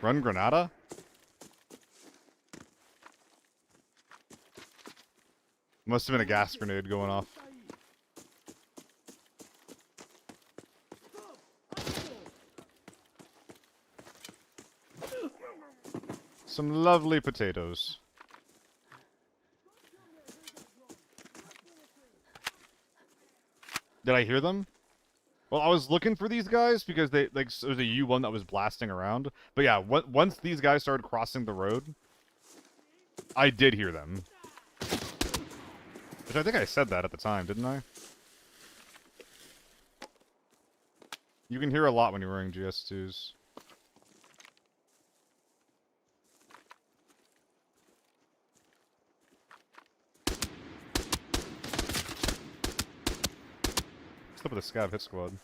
Speaker 1: Run Granada? Must have been a gas grenade going off. Some lovely potatoes. Did I hear them? Well, I was looking for these guys because they like there was a U1 that was blasting around. But yeah, once these guys started crossing the road, I did hear them. Which I think I said that at the time, didn't I? You can hear a lot when you're wearing GS2s. What's up with the scav hit squad?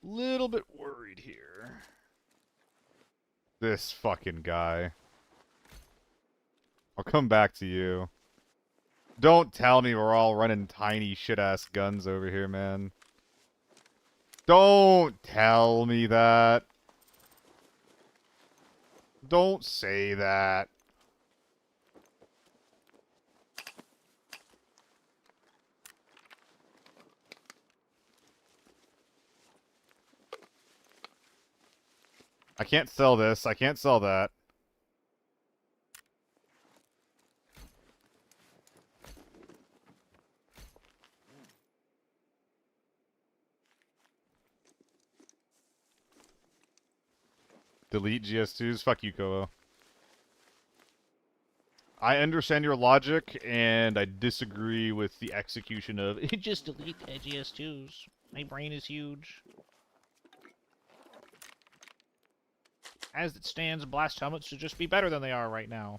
Speaker 1: Little bit worried here. This fucking guy. I'll come back to you. Don't tell me we're all running tiny shit-ass guns over here, man. Don't tell me that. Don't say that. I can't sell this. I can't sell that. Delete GS2s? Fuck you, Koa. I understand your logic, and I disagree with the execution of just delete the GS2s. My brain is huge. As it stands, blast helmets should just be better than they are right now.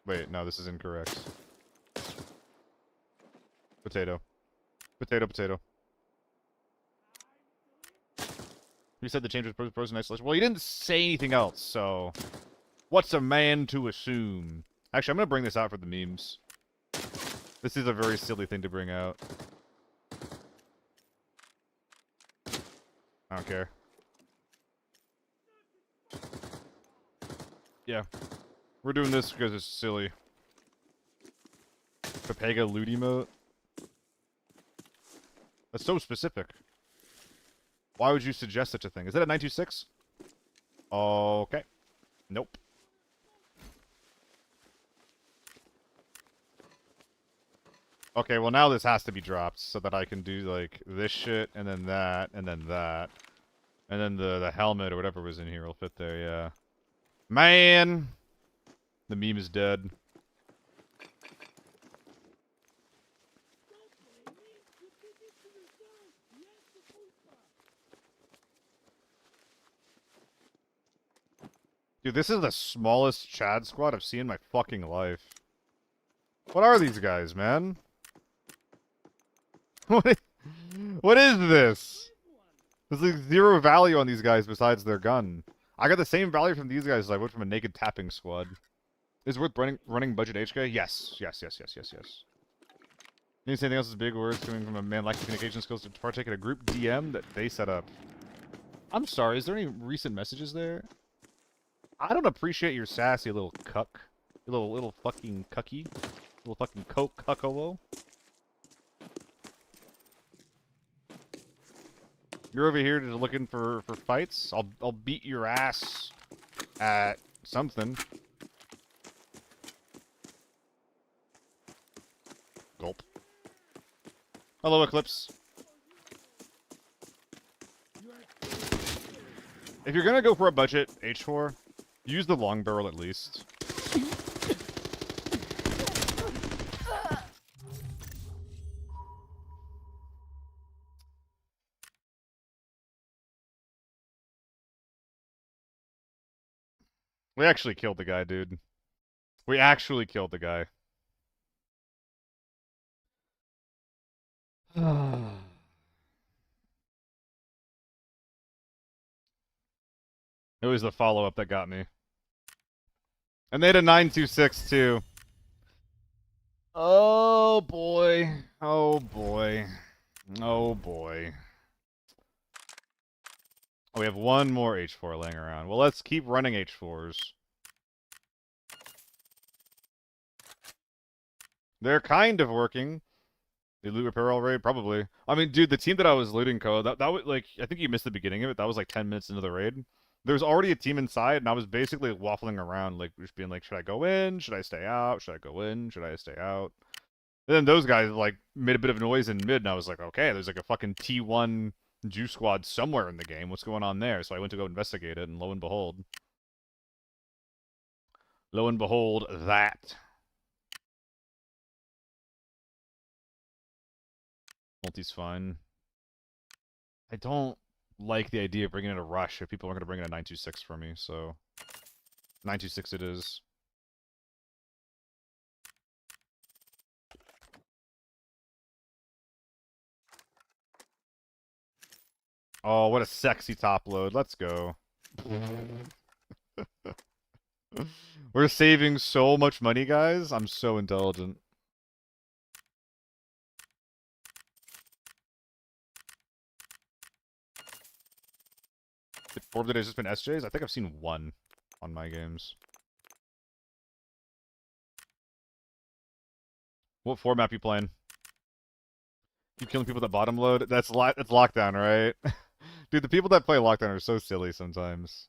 Speaker 1: Wait, no, this is incorrect. Potato. Potato, potato. You said the change was pros in isolation. Well, you didn't say anything else, so... What's a man to assume? Actually, I'm gonna bring this out for the memes. This is a very silly thing to bring out. I don't care. Yeah. We're doing this because it's silly. Pepega loot emote? That's so specific. Why would you suggest such a thing? Is that a 926? Okay. Nope. Okay, well now this has to be dropped so that I can do, like, this shit, and then that, and then that. And then the helmet or whatever was in here will fit there, yeah. Man! The meme is dead. Dude, this is the smallest Chad squad I've seen in my fucking life. What are these guys, man? What is this? There's like zero value on these guys besides their gun. I got the same value from these guys as I would from a naked tapping squad. Is it worth running budget HK? Yes. Yes, yes, yes, yes, yes. You say anything else is big words coming from a man lacking communication skills to partake in a group DM that they set up? I'm sorry, is there any recent messages there? I don't appreciate your sassy little cuck. You little fucking cucky. Little fucking cuckolo. You're over here just looking for fights? I'll beat your ass at something. Gulp. Hello, Eclipse. If you're gonna go for a budget H4, use the long barrel at least. We actually killed the guy, dude. We actually killed the guy. It was the follow-up that got me. And they had a 926 too. Oh boy. Oh boy. Oh boy. Oh, we have one more H4 laying around. Well, let's keep running H4s. They're kind of working. They loot repair already? Probably. I mean, dude, the team that I was looting, Ko, that was like, I think you missed the beginning of it. That was like 10 minutes into the raid. There was already a team inside, and I was basically waffling around, like, just being like, should I go in? Should I stay out? Should I go in? Should I stay out? And then those guys, like, made a bit of noise in mid, and I was like, okay, there's like a fucking T1 Juice Squad somewhere in the game. What's going on there? So I went to go investigate it, and lo and behold, that. Multi's fine. I don't like the idea of bringing in a rush if people are going to bring in a 926 for me, so 926 it is. Oh, what a sexy top load. Let's go. We're saving so much money, guys. I'm so intelligent. Did 4 of the days just been SJs? I think I've seen one on my games. What format you playing? Keep killing people that bottom load. That's lockdown, right? Dude, the people that play lockdown are so silly sometimes.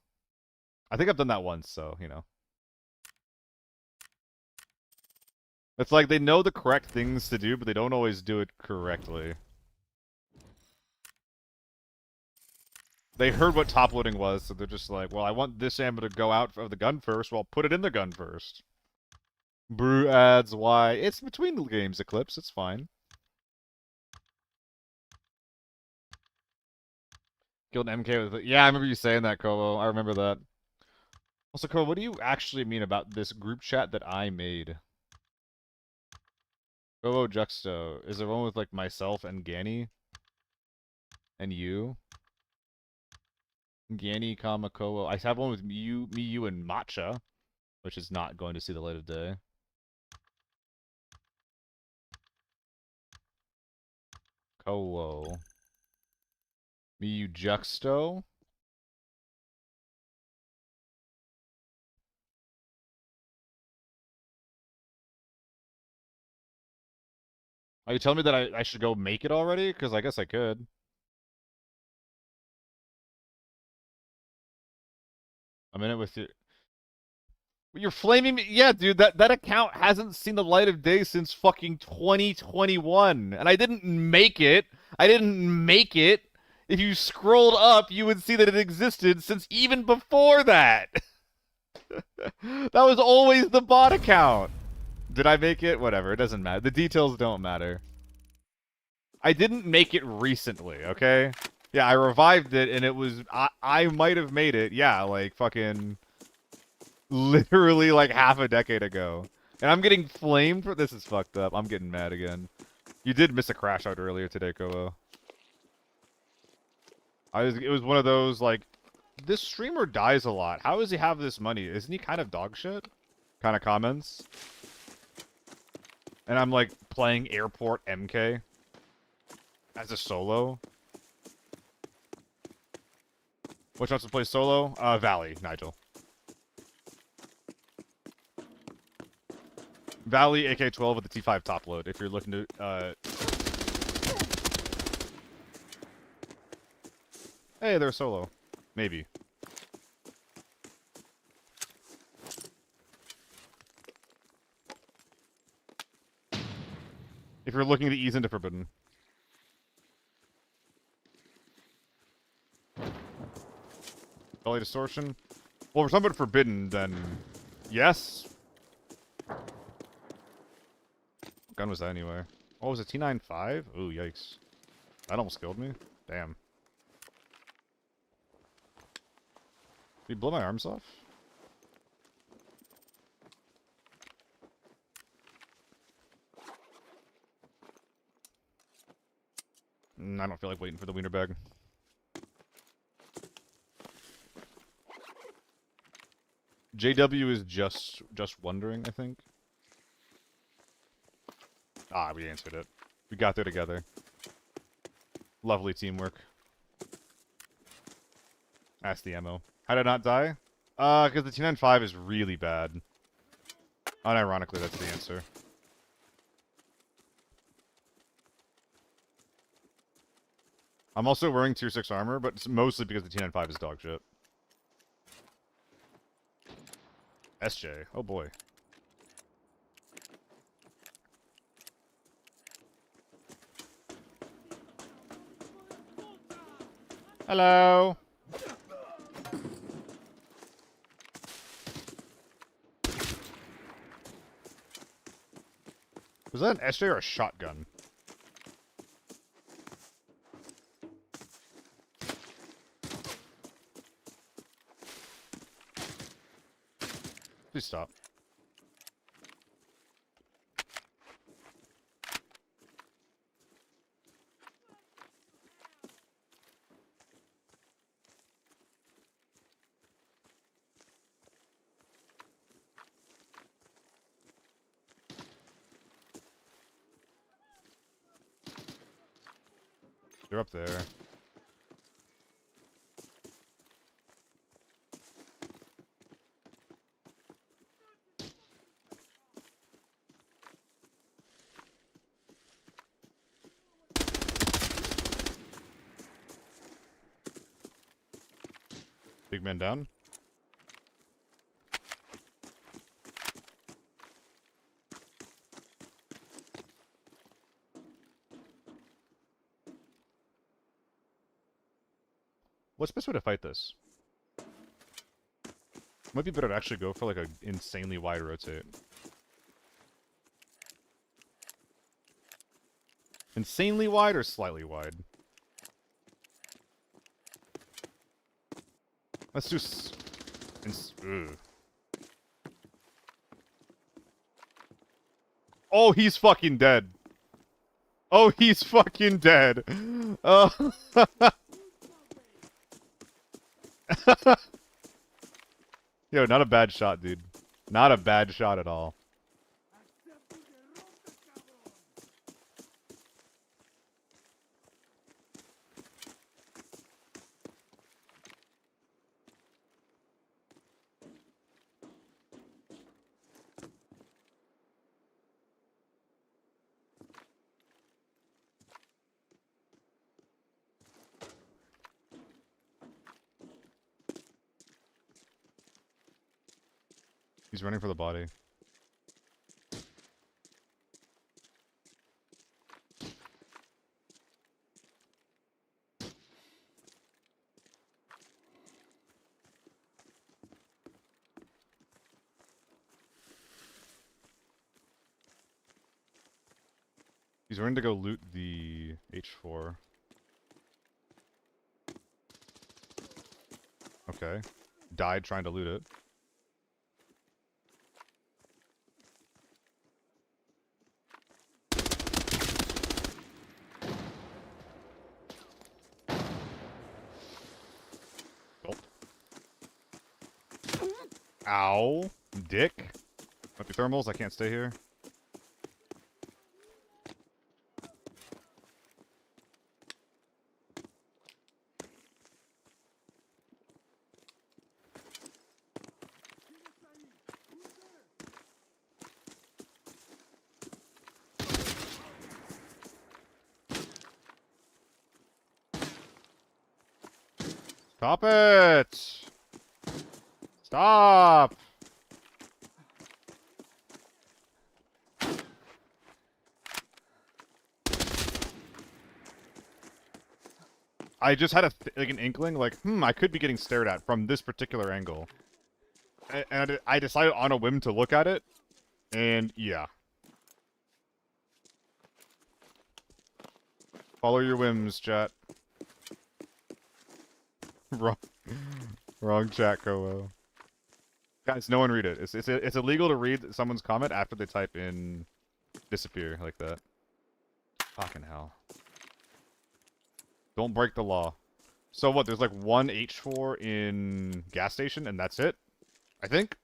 Speaker 1: I think I've done that once, so you know. It's like they know the correct things to do, but they don't always do it correctly. They heard what top loading was, so they're just like, well, I want this ammo to go out of the gun first, well, put it in the gun first. Brew adds why. It's between the games, Eclipse, it's fine. Killed an MK with it. Yeah, I remember you saying that, Kolo. I remember that. Also, Kolo, what do you actually mean about this group chat that I made? Kolo Juxto. Is there one with, like, myself and Ganny? And you? Ganny, Kolo. I have one with you, and Matcha, which is not going to see the light of day. Kolo. You, Juxto. Are you telling me that I should go make it already? Because I guess I could. I'm in it with you. You're flaming me? Yeah, dude, that account hasn't seen the light of day since fucking 2021. And I didn't make it. I didn't make it. If you scrolled up, you would see that it existed since even before that. That was always the bot account. Did I make it? Whatever, it doesn't matter. The details don't matter. I didn't make it recently, okay? Yeah, I revived it, and it was... I might have made it, yeah, like, fucking... literally, like, half a decade ago. And I'm getting flamed for... This is fucked up. I'm getting mad again. You did miss a crash out earlier today, Kobo. It was one of those, like... This streamer dies a lot. How does he have this money? Isn't he kind of dog shit? Kind of comments. And I'm, like, playing Airport MK. As a solo. Which wants to play solo? Valley, Nigel. Valley AK-12 with the T5 top load, if you're looking to, Hey, they're solo. Maybe. If you're looking to ease into Forbidden. Belly distortion? Well, if we're talking about Forbidden, then... Yes? What gun was that anyway? Oh, was it T95? Ooh, yikes. That almost killed me. Damn. Did you blow my arms off? I don't feel like waiting for the wiener bag. JW is just wondering, I think. Ah, we answered it. We got there together. Lovely teamwork. That's the ammo. How did I not die? Because the T95 is really bad. Unironically, that's the answer. I'm also wearing tier 6 armor, but it's mostly because the T95 is dog shit. SJ. Oh boy. Hello. Was that an SJ or a shotgun? Please stop. They're up there. Big man down. What's the best way to fight this? Might be better to actually go for like a insanely wide rotate. Insanely wide or slightly wide? Let's do ugh. Oh, he's fucking dead. Oh, he's fucking dead. Oh. Yo, not a bad shot, dude. Not a bad shot at all. He's running for the body. He's running to go loot the H4. Okay. Died trying to loot it. Gulp. Ow. Dick. Might be thermals, I can't stay here. Stop it! Stop! I just had like an inkling, like, I could be getting stared at from this particular angle. And I decided on a whim to look at it, and yeah. Follow your whims, chat. Wrong chat, Kowo. Guys, no one read it. It's illegal to read someone's comment after they type in disappear like that. Fucking hell. Don't break the law. So what, there's like one H4 in gas station and that's it? I think?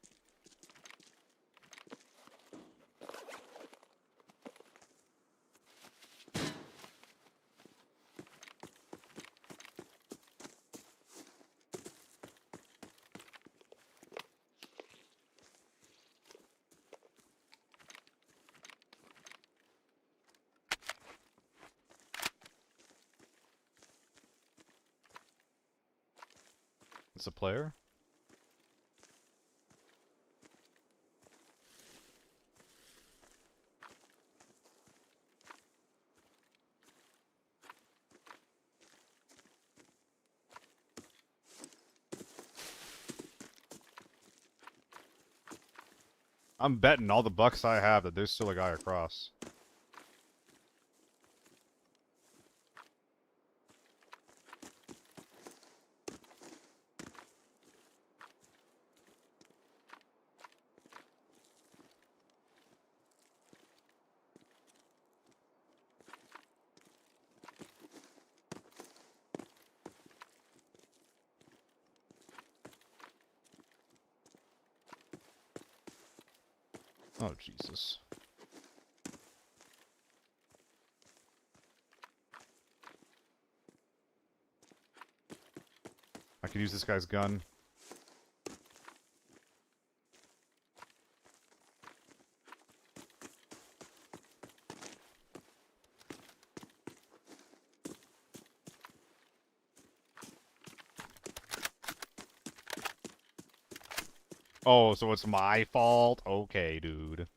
Speaker 1: It's a player? I'm betting all the bucks I have that there's still a guy across. Oh, Jesus. I could use this guy's gun. Oh, so it's my fault? Okay, dude.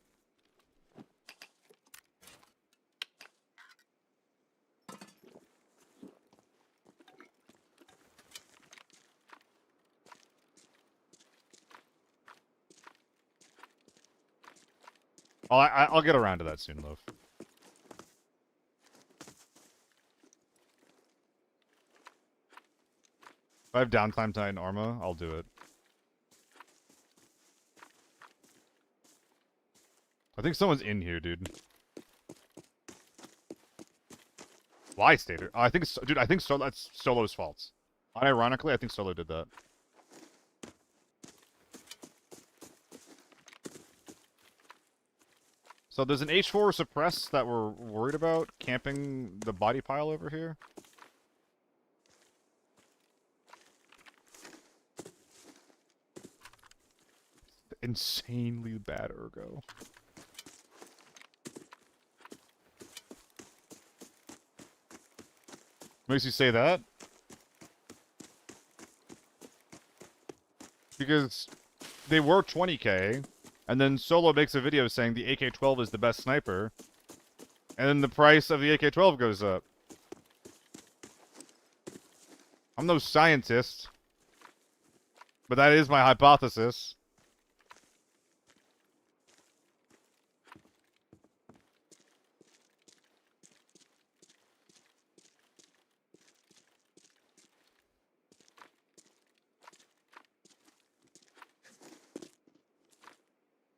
Speaker 1: I'll get around to that soon, Loaf. If I have downtime tonight in Arma, I'll do it. I think someone's in here, dude. Why, Stater? I think, dude, I think that's Solo's fault. Unironically, I think Solo did that. So there's an H4 suppress that we're worried about camping the body pile over here. Insanely bad ergo. Makes you say that? Because they were 20k, and then Solo makes a video saying the AK-12 is the best sniper, and then the price of the AK-12 goes up. I'm no scientist, but that is my hypothesis.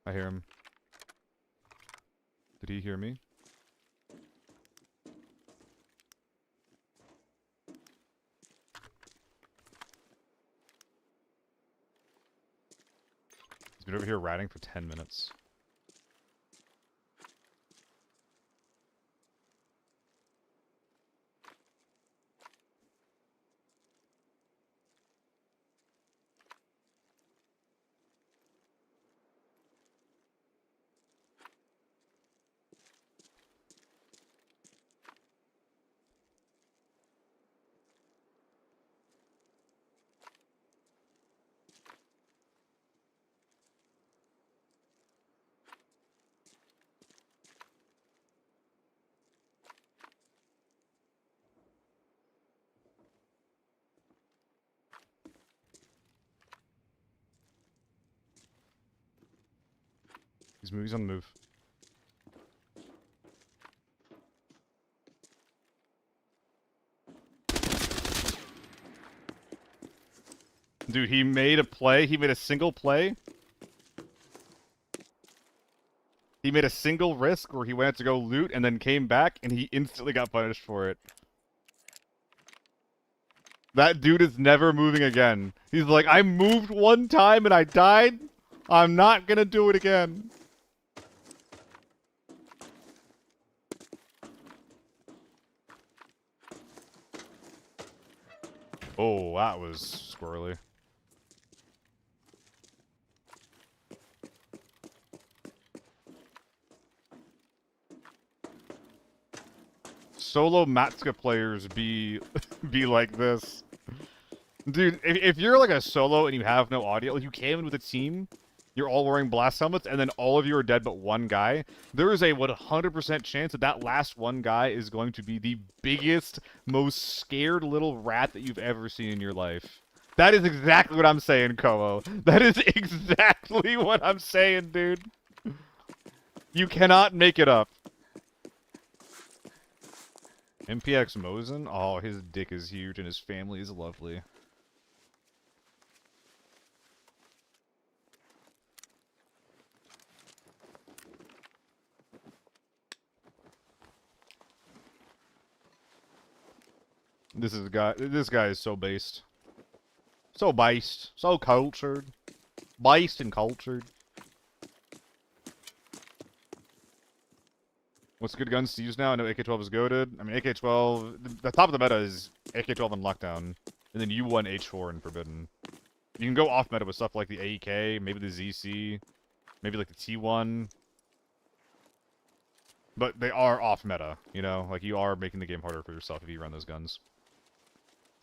Speaker 1: I hear him. Did he hear me? He's been over here ratting for 10 minutes. He's on the move. Dude, he made a play. He made a single play. He made a single risk where he went to go loot and then came back and he instantly got punished for it. That dude is never moving again. He's like, I moved one time and I died. I'm not gonna do it again. Oh, that was squirrely. Solo Matska players be like this. Dude, if you're like a solo and you have no audio, like you came in with a team, you're all wearing blast helmets, and then all of you are dead but one guy, there is a 100% chance that that last one guy is going to be the biggest, most scared little rat that you've ever seen in your life. That is exactly what I'm saying, Komo. That is exactly what I'm saying, dude. You cannot make it up. MPX Mosin? Oh, his dick is huge and his family is lovely. This guy is so based. So based. So cultured. Based and cultured. What's good guns to use now? I know AK-12 is goated. I mean, AK-12... The top of the meta is AK-12 and Lockdown. And then U1, H4, and Forbidden. You can go off meta with stuff like the AEK, maybe the ZC, maybe like the T1. But they are off meta, you know? Like, you are making the game harder for yourself if you run those guns.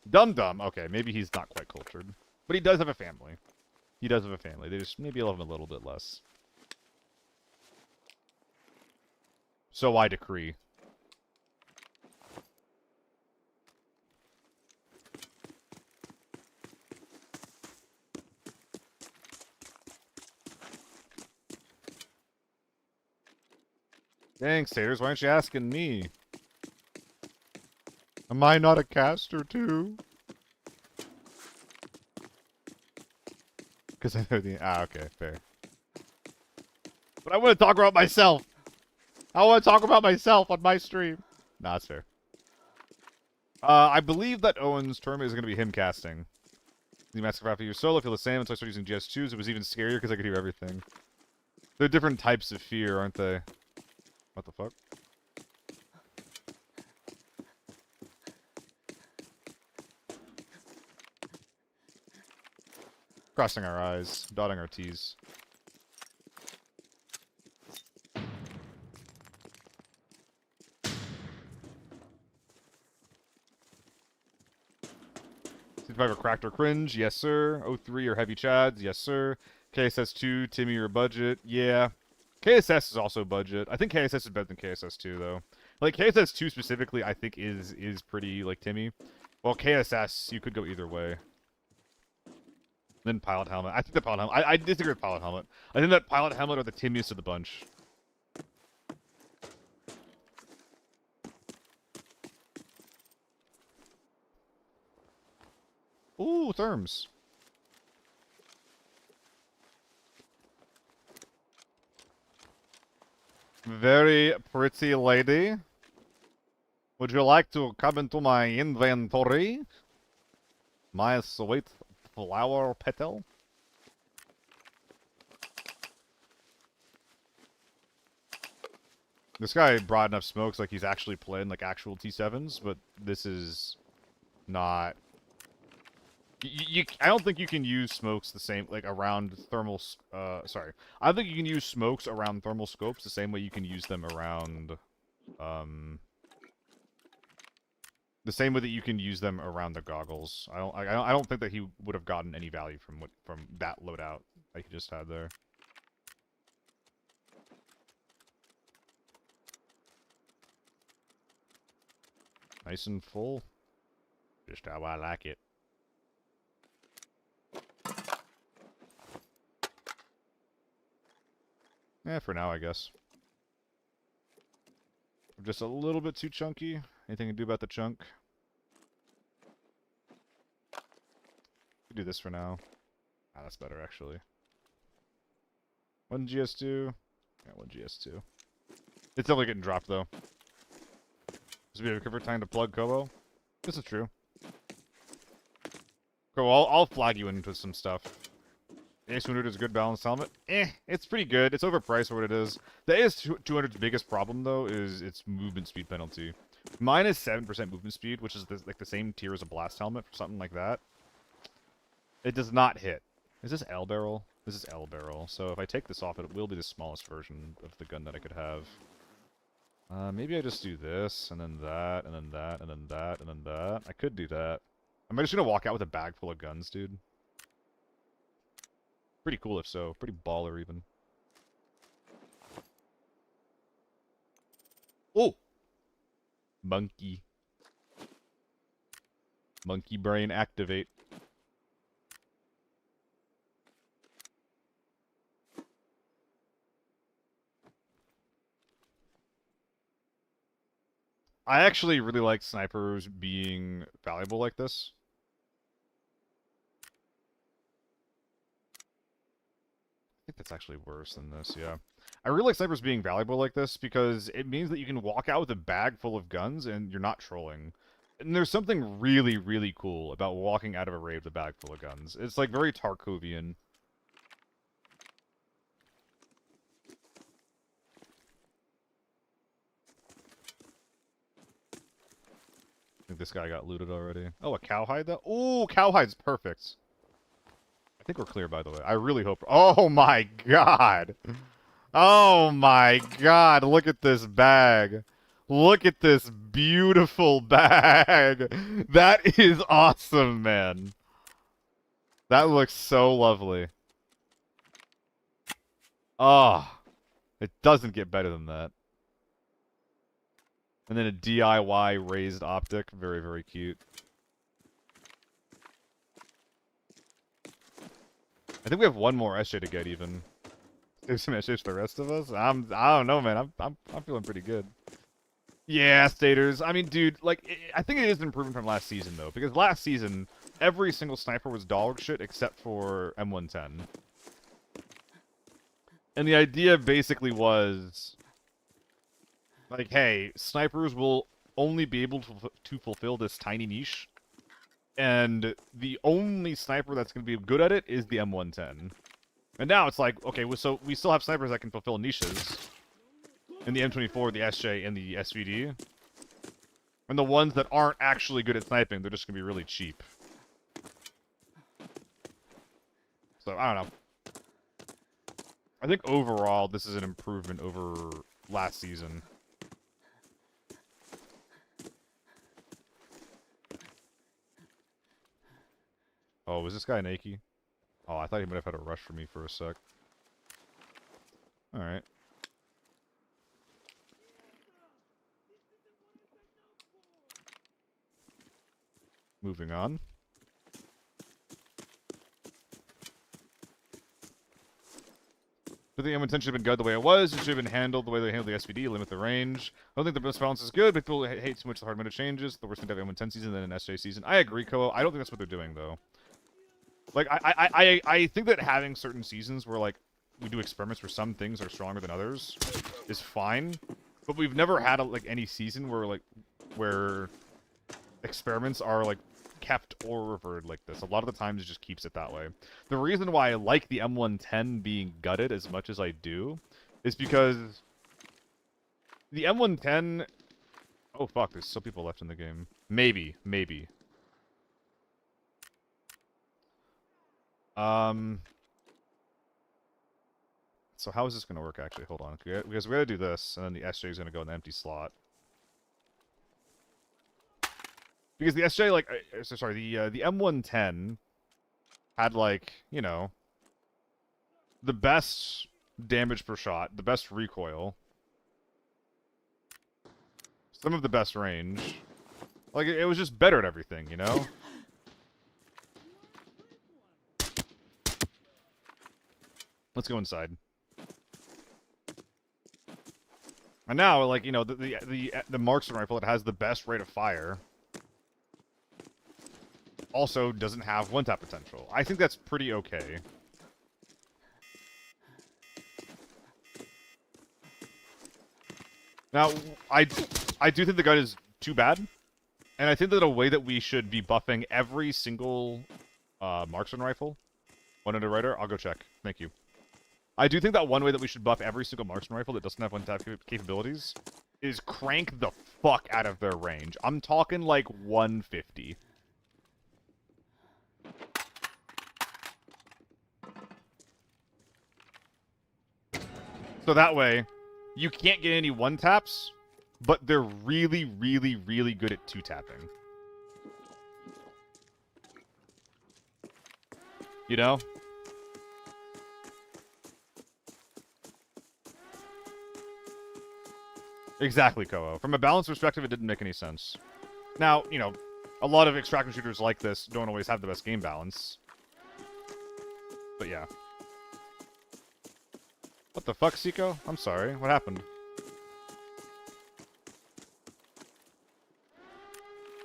Speaker 1: Dum-Dum. Okay, maybe he's not quite cultured. But he does have a family. He does have a family. They just maybe love him a little bit less. So I decree. Dang, Saters, why aren't you asking me? Am I not a caster too? Because I know the... okay, fair. But I want to talk about myself! I want to talk about myself on my stream! Nah, that's fair. I believe that Owen's term is going to be him casting. The Massive after your solo feel the same until I started using GS2s. It was even scarier because I could hear everything. They're different types of fear, aren't they? What the fuck? Crossing our I's, dotting our T's. Survivor cracked or cringe, yes sir. O3 or heavy chads, yes sir. KSS2, Timmy or budget, yeah. KSS is also budget. I think KSS is better than KSS2 though. Like KSS2 specifically, I think is pretty like Timmy. Well, KSS you could go either way. Then pilot helmet. I think the pilot helmet. I disagree with pilot helmet. I think that pilot helmet are the Timmiest of the bunch. Ooh, therms. Very pretty lady. Would you like to come into my inventory? My sweet flower petal? This guy brought enough smokes like he's actually playing like actual T7s, but this is not... I don't think you can use smokes the same, like, around thermal, sorry. I don't think you can use smokes around thermal scopes the same way you can use them around, the same way that you can use them around the goggles. I don't think that he would have gotten any value from that loadout that he just had there. Nice and full. Just how I like it. Yeah, for now, I guess. I'm just a little bit too chunky. Anything to do about the chunk? Could do this for now. Ah, that's better, actually. 1 GS2. Yeah, 1 GS2. It's definitely getting dropped, though. This would be a perfect time to plug Kobo. This is true. Cool, I'll flag you into some stuff. The AS200 is a good balanced helmet. It's pretty good. It's overpriced for what it is. The AS200's biggest problem, though, is its movement speed penalty. Mine is 7% movement speed, which is like the same tier as a blast helmet or something like that. It does not hit. Is this L barrel? This is L barrel. So if I take this off, it will be the smallest version of the gun that I could have. Maybe I just do this, and then that, and then that, and then that, and then that. I could do that. Am I just gonna walk out with a bag full of guns, dude? Pretty cool if so. Pretty baller, even. Oh! Monkey. Monkey brain activate. I actually really like snipers being valuable like this. I think that's actually worse than this, yeah. I really like snipers being valuable like this because it means that you can walk out with a bag full of guns and you're not trolling. And there's something really, really cool about walking out of a raid with a bag full of guns. It's like very Tarkovian. I think this guy got looted already. Oh, a cowhide though? Ooh, cowhide's perfect. I think we're clear, by the way. I really hope... Oh my god! Oh my god, look at this bag. Look at this beautiful bag. That is awesome, man. That looks so lovely. Ah, it doesn't get better than that. And then a DIY raised optic. Very, very cute. I think we have one more SJ to get even. Save some SJs for the rest of us. I don't know, man. I'm feeling pretty good. Yeah, staters. I mean, dude, like I think it is an improvement from last season though, because last season every single sniper was dog shit except for M110. And the idea basically was like, hey, snipers will only be able to fulfill this tiny niche, and the only sniper that's going to be good at it is the M110. And now it's like, okay, so we still have snipers that can fulfill niches in the M24, the SJ, and the SVD. And the ones that aren't actually good at sniping, they're just going to be really cheap. So, I don't know. I think overall, this is an improvement over last season. Oh, was this guy an Aki? Oh, I thought he might have had a rush for me for a sec. Alright. Moving on. But the M110 should have been good the way it was. It should have been handled the way they handled the SVD, limit the range. I don't think the best balance is good, but people hate too much the hard meta changes. The worst thing to have M110 season than an SJ season. I agree, Koa. I don't think that's what they're doing, though. Like, I think that having certain seasons where, like, we do experiments where some things are stronger than others is fine. But we've never had, like, any season where, like, where experiments are, like, kept or referred like this. A lot of the times it just keeps it that way. The reason why I like the M110 being gutted as much as I do is because the M110... Oh, fuck, there's still people left in the game. Maybe. So how is this going to work, actually? Hold on. Because we got to do this, and then the SJ is going to go in the empty slot. Because the SJ, like, sorry, the M110 had, like, you know, the best damage per shot, the best recoil, some of the best range. Like, it was just better at everything, you know? Let's go inside. And now, like, you know, the marksman rifle that has the best rate of fire also doesn't have one-tap potential. I think that's pretty okay. Now, I do think the gun is too bad, and I think that a way that we should be buffing every single marksman rifle. One underwriter, I'll go check. Thank you. I do think that one way that we should buff every single marksman rifle that doesn't have one-tap capabilities is crank the fuck out of their range. I'm talking like 150. So that way, you can't get any one-taps, but they're really, really, really good at two-tapping. You know? Exactly, Koho. From a balance perspective, it didn't make any sense. Now, you know, a lot of extraction shooters like this don't always have the best game balance. But yeah. What the fuck, Seiko? I'm sorry. What happened?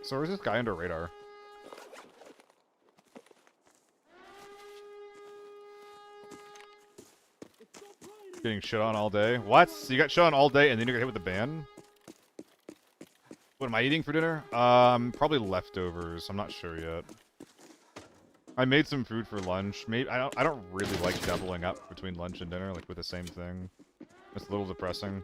Speaker 1: So is this guy under radar? Getting shit on all day? What? So you got shit on all day and then you got hit with the ban? What am I eating for dinner? Probably leftovers. I'm not sure yet. I made some food for lunch. Maybe I don't really like doubling up between lunch and dinner, like with the same thing. It's a little depressing.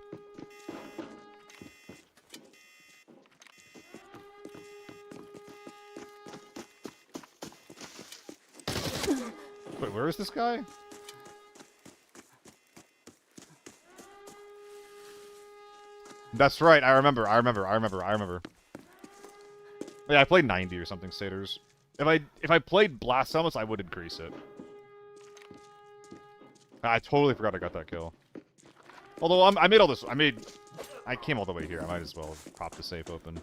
Speaker 1: Wait, where is this guy? That's right, I remember. Yeah, I played 90 or something, Saters. If I played Blast Helmets, I would increase it. I totally forgot I got that kill. Although I made all this. I came all the way here. I might as well prop the safe open.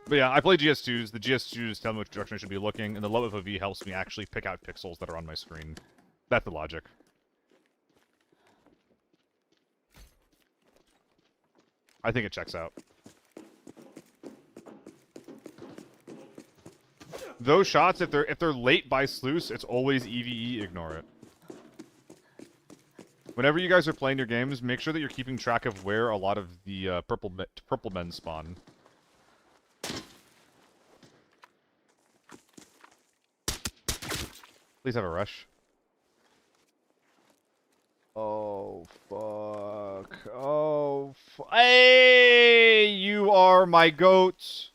Speaker 1: But yeah, I play GS2s. The GS2s tell me which direction I should be looking, and the low FOV helps me actually pick out pixels that are on my screen. That's the logic. I think it checks out. Those shots, if they're late by sluice, it's always EVE. Ignore it. Whenever you guys are playing your games, make sure that you're keeping track of where a lot of the purple men spawn. Please have a rush. Oh, fuck. Oh, hey! You are my goat.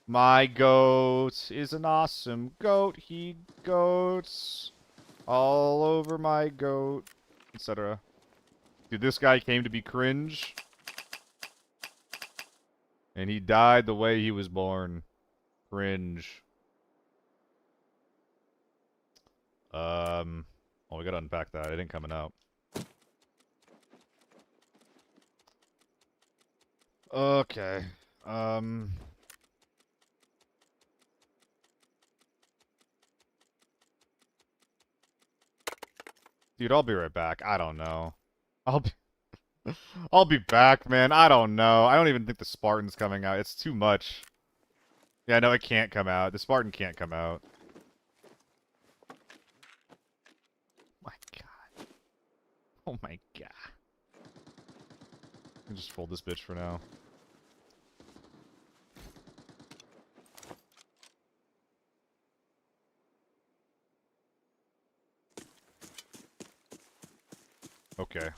Speaker 1: My goat is an awesome goat. He goats all over my goat, etc. Dude, this guy came to be cringe. And he died the way he was born. Cringe. Well, we gotta unpack that. It ain't coming out. Okay. Dude, I'll be right back. I don't know. I'll be back, man. I don't know. I don't even think the Spartan's coming out. It's too much. Yeah, no, it can't come out. The Spartan can't come out. My God. Oh my God. I'll just fold this bitch for now. Okay.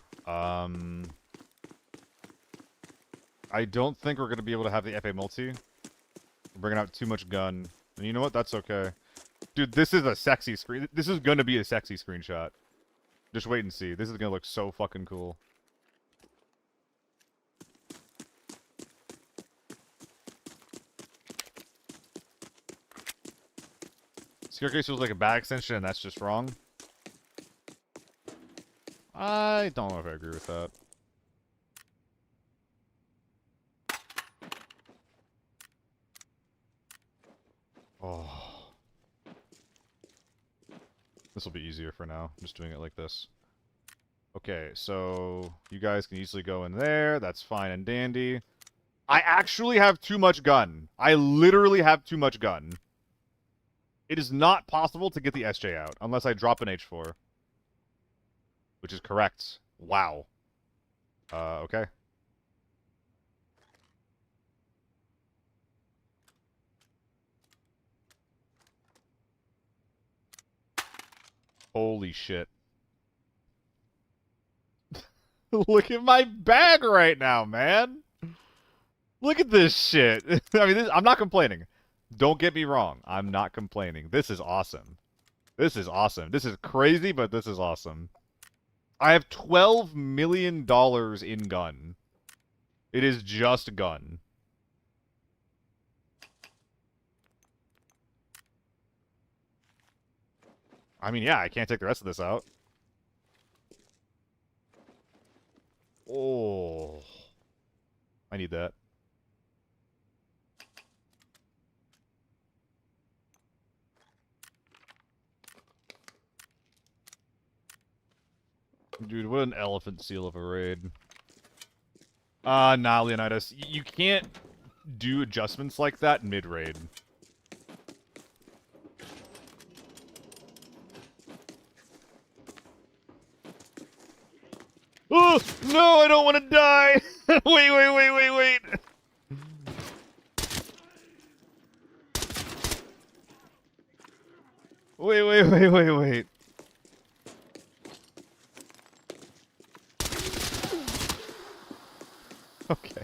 Speaker 1: I don't think we're gonna be able to have the FA multi. We're bringing out too much gun. And you know what? That's okay. Dude, this is a sexy screen. This is gonna be a sexy screenshot. Just wait and see. This is gonna look so fucking cool. Staircase feels like a bag extension, and that's just wrong. I don't know if I agree with that. Oh. This will be easier for now. I'm just doing it like this. Okay, so you guys can easily go in there. That's fine and dandy. I actually have too much gun. I literally have too much gun. It is not possible to get the SJ out unless I drop an H4. Which is correct. Wow. Okay. Holy shit. Look at my bag right now, man. Look at this shit. I mean, I'm not complaining. Don't get me wrong. I'm not complaining. This is awesome. This is awesome. This is crazy, but this is awesome. I have $12 million in gun. It is just gun. I mean, yeah, I can't take the rest of this out. Oh. I need that. Dude, what an elephant seal of a raid. Nah, Leonidas. You can't do adjustments like that mid-raid. Oh, no, I don't want to die! Wait. Wait. Okay.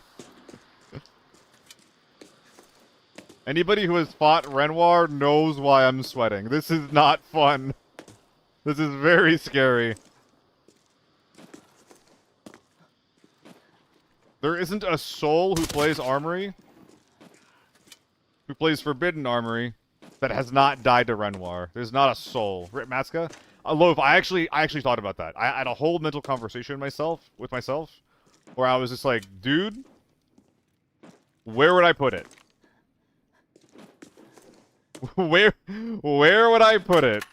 Speaker 1: Anybody who has fought Renoir knows why I'm sweating. This is not fun. This is very scary. There isn't a soul who plays Armory, who plays Forbidden Armory, that has not died to Renoir. There's not a soul. Right, Matska? Loaf, I actually thought about that. I had a whole mental conversation with myself, where I was just like, dude, where would I put it? where would I put it?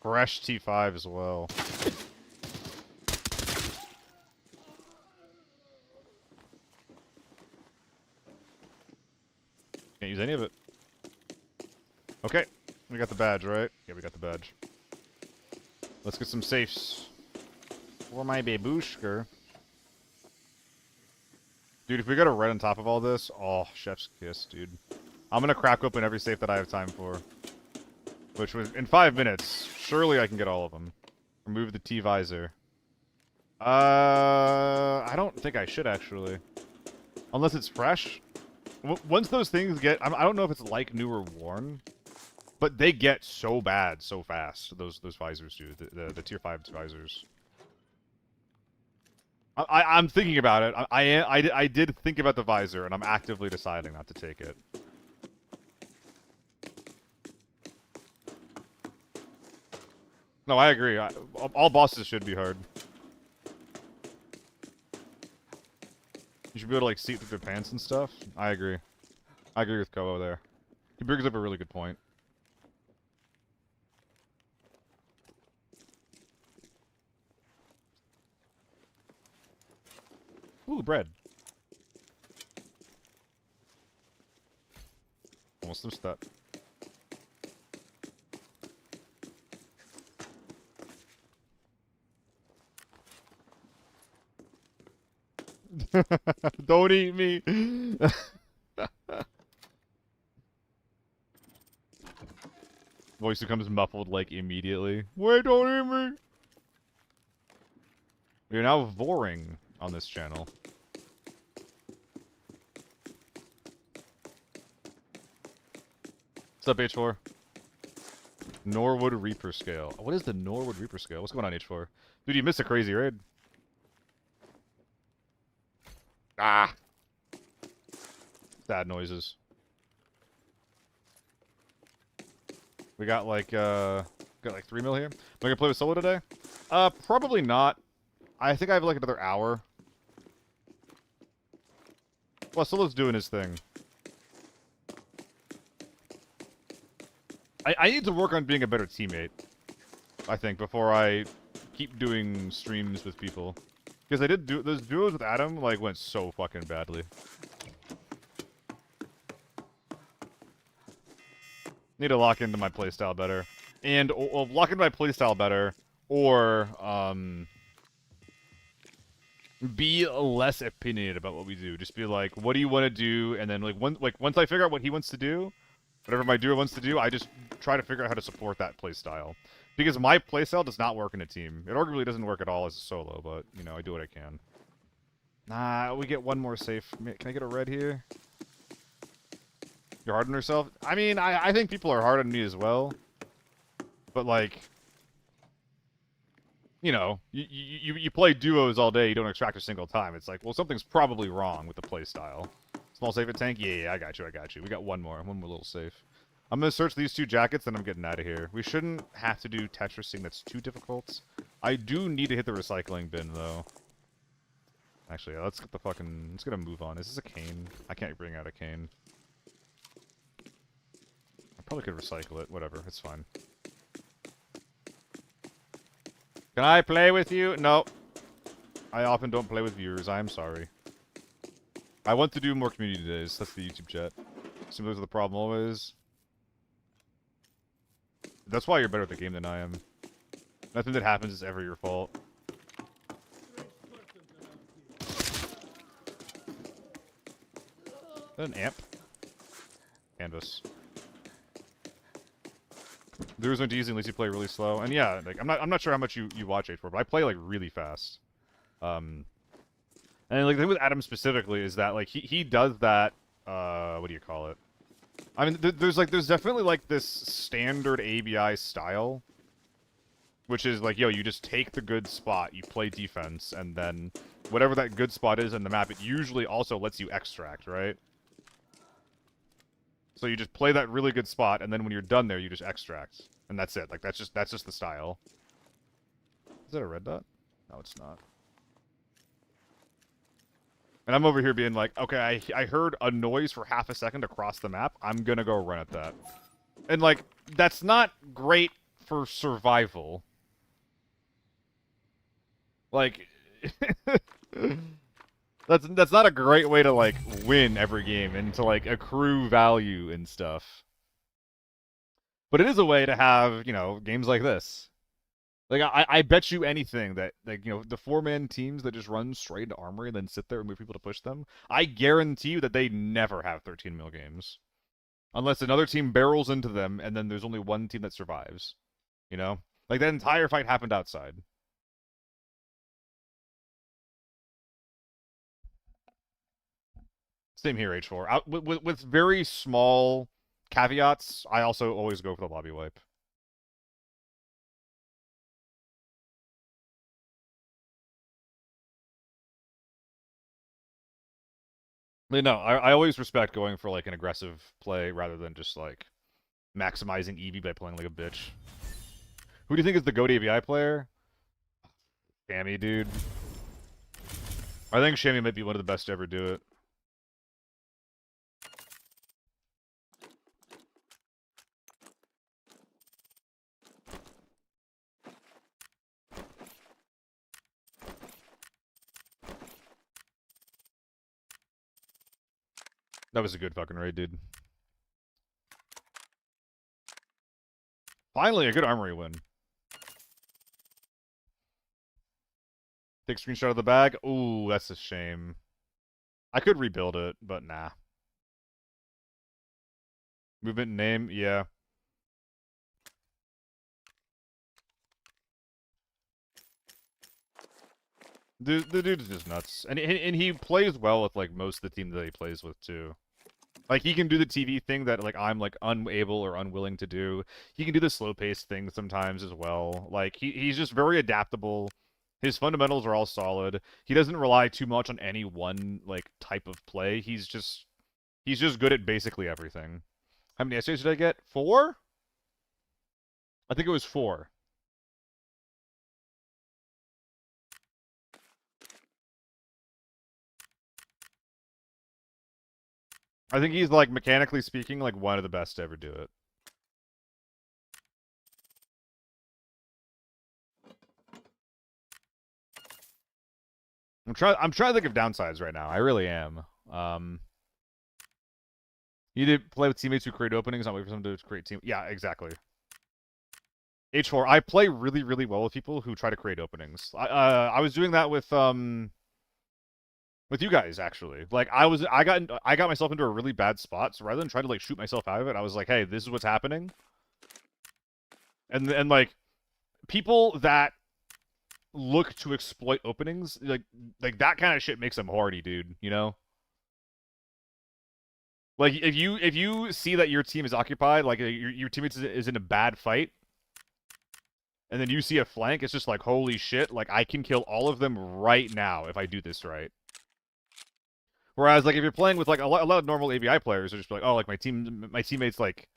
Speaker 1: Fresh T5 as well. Can't use any of it. Okay, we got the badge, right? Yeah, we got the badge. Let's get some safes. For my babushka. Dude, if we got a red on top of all this, oh, chef's kiss, dude. I'm gonna crack open every safe that I have time for. Which was in 5 minutes. Surely I can get all of them. Remove the T-visor. I don't think I should, actually. Unless it's fresh. Once those things get... I don't know if it's like new or worn. But they get so bad so fast. Those visors do. The tier 5 visors. I'm thinking about it. I did think about the visor, and I'm actively deciding not to take it. No, I agree. All bosses should be hard. You should be able to, like, see through their pants and stuff. I agree. I agree with Kobo there. He brings up a really good point. Ooh, bread. Almost missed that. Don't eat me. Voice becomes muffled like immediately. Wait, don't eat me. We are now voring on this channel. What's up, H4? Norwood Reaper scale. What is the Norwood Reaper scale? What's going on, H4? Dude, you missed a crazy raid. Ah! Sad noises. We got like 3 mil here. Am I gonna play with solo today? Probably not. I think I have like another hour. Well, solo's doing his thing. I need to work on being a better teammate, I think, before I keep doing streams with people. Because I did do those duos with Adam, like, went so fucking badly. Need to lock into my playstyle better. And lock into my playstyle better, or be less opinionated about what we do. Just be like, what do you want to do? And then once I figure out what he wants to do, whatever my duo wants to do, I just try to figure out how to support that playstyle. Because my playstyle does not work in a team. It arguably doesn't work at all as a solo, but, you know, I do what I can. Nah, we get one more safe. Can I get a red here? You're hard on yourself? I mean, I think people are hard on me as well. But, like, you know, you play duos all day, you don't extract a single time. It's like, well, something's probably wrong with the playstyle. Small safe at tank? Yeah, I got you. We got one more little safe. I'm gonna search these 2 jackets, then I'm getting out of here. We shouldn't have to do Tetrising that's too difficult. I do need to hit the recycling bin, though. Actually, yeah, let's get a move on. Is this a cane? I can't bring out a cane. I probably could recycle it. Whatever, it's fine. Can I play with you? No. I often don't play with viewers. I am sorry. I want to do more community days. That's the YouTube chat. Similar to the problem always. That's why you're better at the game than I am. Nothing that happens is ever your fault. Is that an amp? Canvas. Duos aren't easy unless you play really slow. And yeah, like I'm not sure how much you watch H4, but I play like really fast. And And like the thing with Adam specifically is that like he does that. What do you call it? I mean, there's definitely like this standard ABI style, which is like, yo, you just take the good spot, you play defense, and then whatever that good spot is in the map, it usually also lets you extract, right? So you just play that really good spot, and then when you're done there, you just extract, and that's it. Like that's just the style. Is that a red dot? No, it's not. And I'm over here being like, okay, I heard a noise for half a second across the map. I'm gonna go run at that. And like, that's not great for survival. Like, that's not a great way to like win every game and to like accrue value and stuff. But it is a way to have, you know, games like this. Like, I bet you anything that, like, you know, the four-man teams that just run straight into Armory and then sit there and move people to push them, I guarantee you that they never have 13 mil games. Unless another team barrels into them and then there's only one team that survives. You know? Like, that entire fight happened outside. Same here, H4. With very small caveats, I also always go for the lobby wipe. I mean, no, I always respect going for like an aggressive play rather than just like maximizing EV by playing like a bitch. Who do you think is the GOAT ABI player? Shammy, dude. I think Shammy might be one of the best to ever do it. That was a good fucking raid, dude. Finally, a good armory win. Take screenshot of the bag. Ooh, that's a shame. I could rebuild it, but nah. Movement and name, yeah. The dude's just nuts. And he plays well with, like, most of the team that he plays with, too. Like, he can do the TV thing that, like, I'm, like, unable or unwilling to do. He can do the slow-paced thing sometimes as well. Like, he's just very adaptable. His fundamentals are all solid. He doesn't rely too much on any one, like, type of play. He's just good at basically everything. How many essays did I get? 4? I think it was 4. I think he's, like, mechanically speaking, like, one of the best to ever do it. I'm trying to think of downsides right now. I really am. You need to play with teammates who create openings, not wait for someone to create team. Yeah, exactly. H4, I play really, really well with people who try to create openings. I was doing that with you guys actually. Like I got myself into a really bad spot, so rather than try to like shoot myself out of it, I was like, hey, this is what's happening. And like people that look to exploit openings, like that kind of shit makes them hardy, dude, you know? Like if you see that your team is occupied, like your teammate is in a bad fight, and then you see a flank, it's just like, holy shit, like I can kill all of them right now if I do this right. Whereas like if you're playing with like a lot of normal ABI players, are just like, oh, like my teammate's like,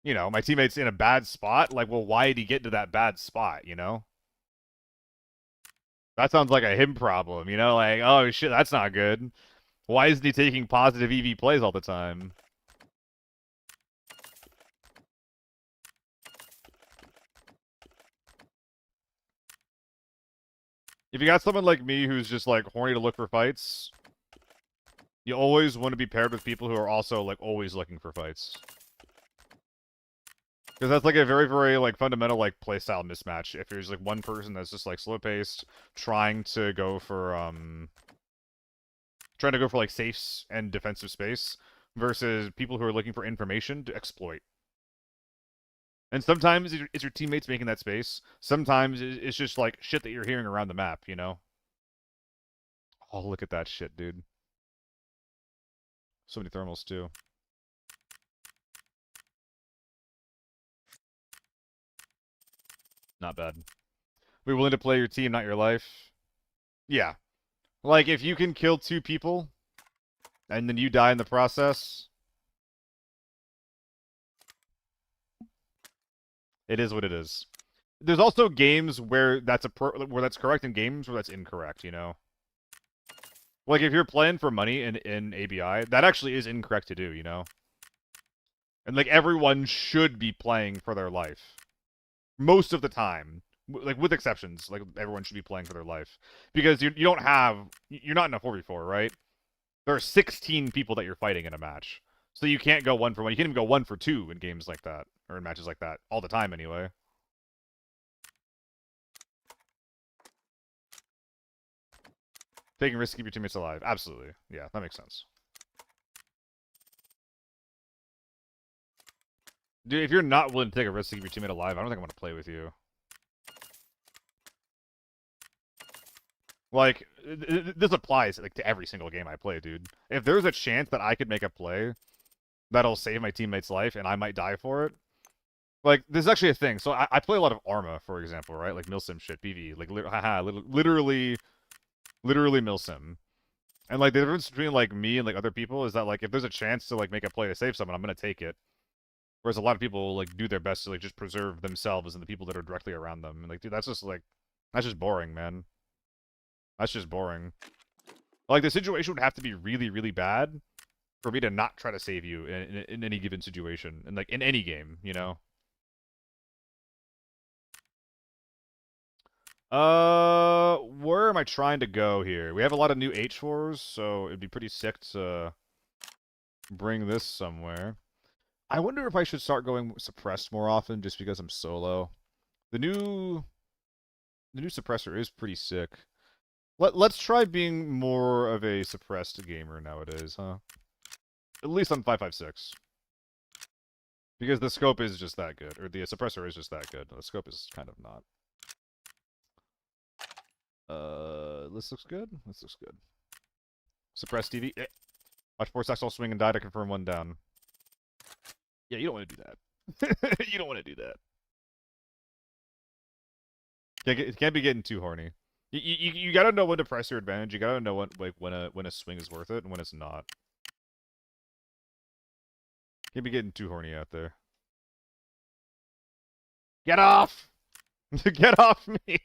Speaker 1: you know, my teammate's in a bad spot. Like, well, why did he get to that bad spot? You know, that sounds like a him problem. You know, like, oh shit, that's not good. Why isn't he taking positive EV plays all the time? If you got someone like me who's just like horny to look for fights, you always want to be paired with people who are also like always looking for fights. Because that's like a very, very like fundamental like playstyle mismatch. If there's like one person that's just like slow paced, trying to go for like safes and defensive space, versus people who are looking for information to exploit. And sometimes it's your teammates making that space. Sometimes it's just like shit that you're hearing around the map, you know? Oh, look at that shit, dude. So many thermals, too. Not bad. Be willing to play your team, not your life? Yeah. Like, if you can kill 2 people, and then you die in the process, it is what it is. There's also games where that's where that's correct, and games where that's incorrect, you know? Like, if you're playing for money in ABI, that actually is incorrect to do, you know? And, like, everyone should be playing for their life. Most of the time. Like, with exceptions. Like, everyone should be playing for their life. Because you don't have... You're not in a 4v4, right? There are 16 people that you're fighting in a match. So you can't go 1 for 1. You can't even go 1 for 2 in games like that. Or in matches like that. All the time, anyway. Taking risks to keep your teammates alive. Absolutely. Yeah, that makes sense. Dude, if you're not willing to take a risk to keep your teammate alive, I don't think I want to play with you. Like, this applies like to every single game I play, dude. If there's a chance that I could make a play that'll save my teammate's life and I might die for it, like, this is actually a thing. So I play a lot of Arma, for example, right? Like Milsim shit, BV. Like, literally Milsim. And, like, the difference between, like, me and, like, other people is that, like, if there's a chance to, like, make a play to save someone, I'm gonna take it. Whereas a lot of people, like, do their best to, like, just preserve themselves and the people that are directly around them. And, like, dude, that's just boring, man. That's just boring. Like, the situation would have to be really, really bad for me to not try to save you in any given situation. And, like, in any game, you know? Where am I trying to go here? We have a lot of new H4s, so it'd be pretty sick to bring this somewhere. I wonder if I should start going suppressed more often just because I'm solo. The new suppressor is pretty sick. Let's try being more of a suppressed gamer nowadays, huh? At least on 5.56. Because the scope is just that good. Or the suppressor is just that good. The scope is kind of not. This looks good. This looks good. Suppress TV. Watch 4 stacks all swing and die to confirm 1 down. Yeah, you don't want to do that. You don't want to do that. It can't be getting too horny. You gotta know when to press your advantage. You gotta know when a swing is worth it and when it's not. Can't be getting too horny out there. Get off! Get off me!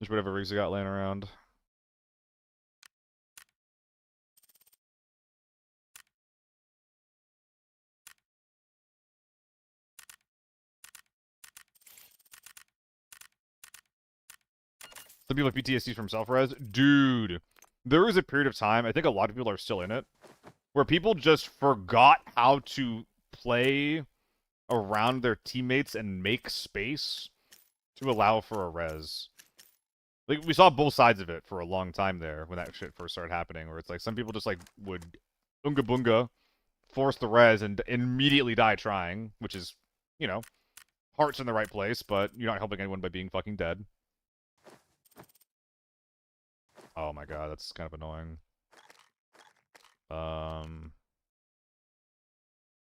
Speaker 1: Just whatever rigs I got laying around. Some people have PTSD from self-res. Dude, there was a period of time, I think a lot of people are still in it, where people just forgot how to play around their teammates and make space to allow for a res. Like, we saw both sides of it for a long time there when that shit first started happening, where it's like some people just, like, would unga bunga, force the res, and immediately die trying, which is, you know, heart's in the right place, but you're not helping anyone by being fucking dead. Oh my god, that's kind of annoying.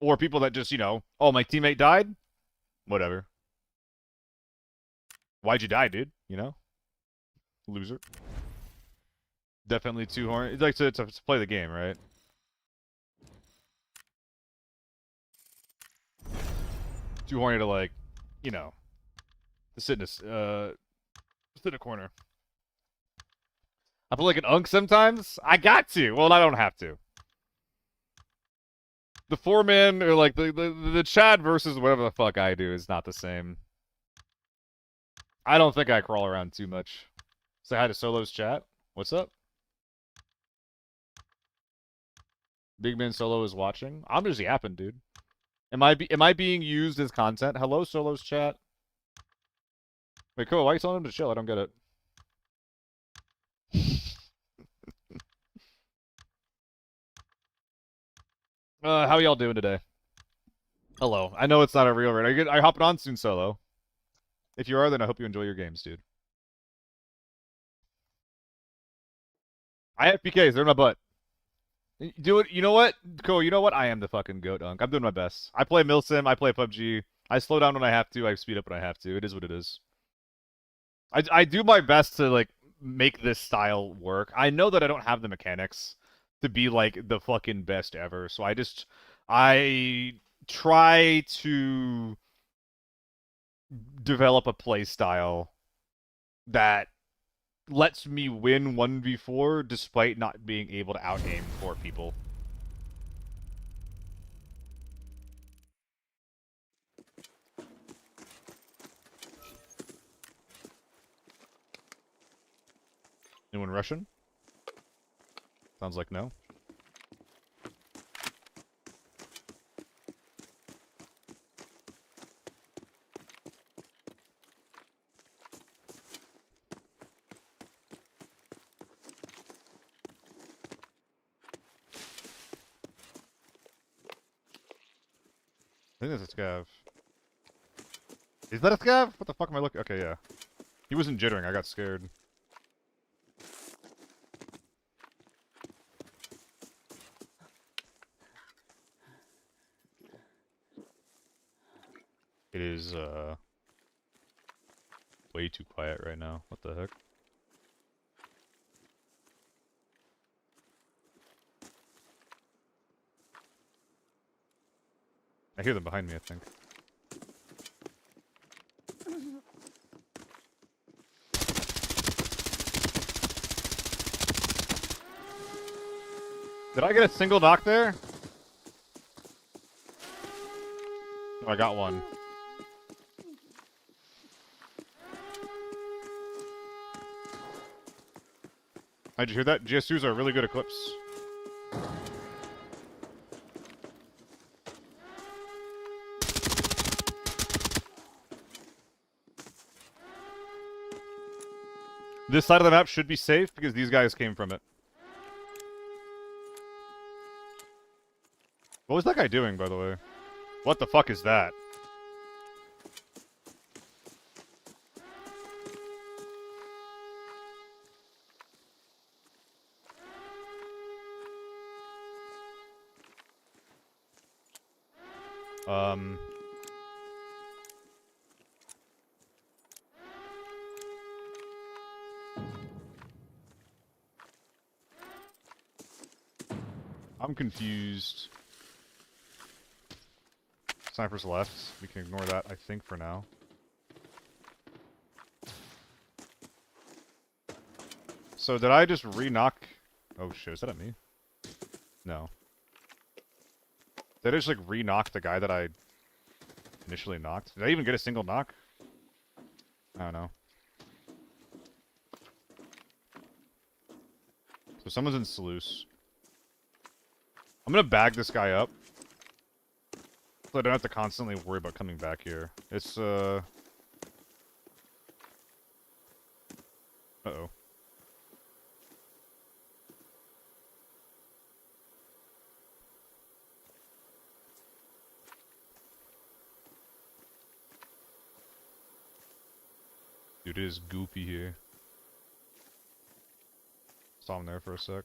Speaker 1: Or people that just, you know, oh, my teammate died? Whatever. Why'd you die, dude? You know? Loser. Definitely too horny. It's like to play the game, right? Too horny to, like, you know, to sit in a corner. I feel like an unk sometimes. I got to. Well, I don't have to. The 4-man, or like the Chad versus whatever the fuck I do is not the same. I don't think I crawl around too much. Say hi to Solo's chat. What's up? Big Man Solo is watching. I'm just yapping, dude. Am I being used as content? Hello, Solo's chat. Wait, cool. Why are you telling him to chill? I don't get it. How y'all doing today? Hello. I know it's not a real raid. Are you hopping on soon, Solo? If you are, then I hope you enjoy your games, dude. I have PKs. They're in my butt. Do it. You know what? Cool. You know what? I am the fucking goat, Unk. I'm doing my best. I play Milsim. I play PUBG. I slow down when I have to. I speed up when I have to. It is what it is. I do my best to like make this style work. I know that I don't have the mechanics to be like the fucking best ever. So I try to develop a play style that lets me win 1v4 despite not being able to out aim 4 people. Anyone Russian? Sounds like no. I think that's a scav. Is that a scav? What the fuck am I looking? Okay, yeah. He wasn't jittering. I got scared. It is, way too quiet right now. What the heck? I hear them behind me, I think. Did I get a single knock there? Oh, I got one. Did you hear that? GSUs are really good at clips. This side of the map should be safe because these guys came from it. What was that guy doing, by the way? What the fuck is that? I'm confused. Sniper's left. We can ignore that, I think, for now. So did I just re-knock? Oh shit, is that at me? No. Did I just like re-knock the guy that I initially knocked? Did I even get a single knock? I don't know. So someone's in Sluice. I'm gonna bag this guy up. So I don't have to constantly worry about coming back here. It's, Uh-oh. Dude, it is goopy here. Saw him there for a sec.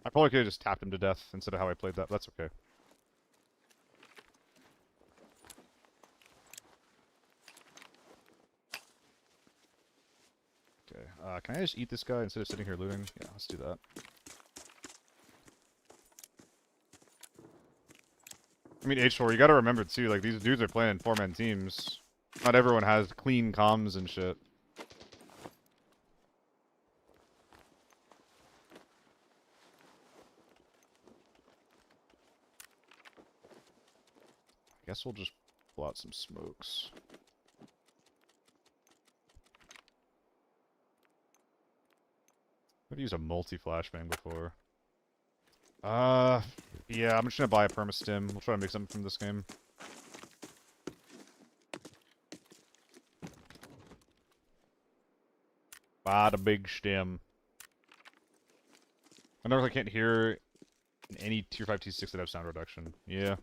Speaker 1: I probably could have just tapped him to death instead of how I played that. That's okay. Okay, can I just eat this guy instead of sitting here looting? Yeah, let's do that. I mean, H4, you gotta remember too, like, these dudes are playing 4-man teams. Not everyone has clean comms and shit. I guess we'll just pull out some smokes. I've used a multi-flashbang before. Yeah, I'm just gonna buy a permastim. We'll try to make something from this game. Buy the big stem. I know I can't hear in any tier 5, tier 6 that have sound reduction. Yeah.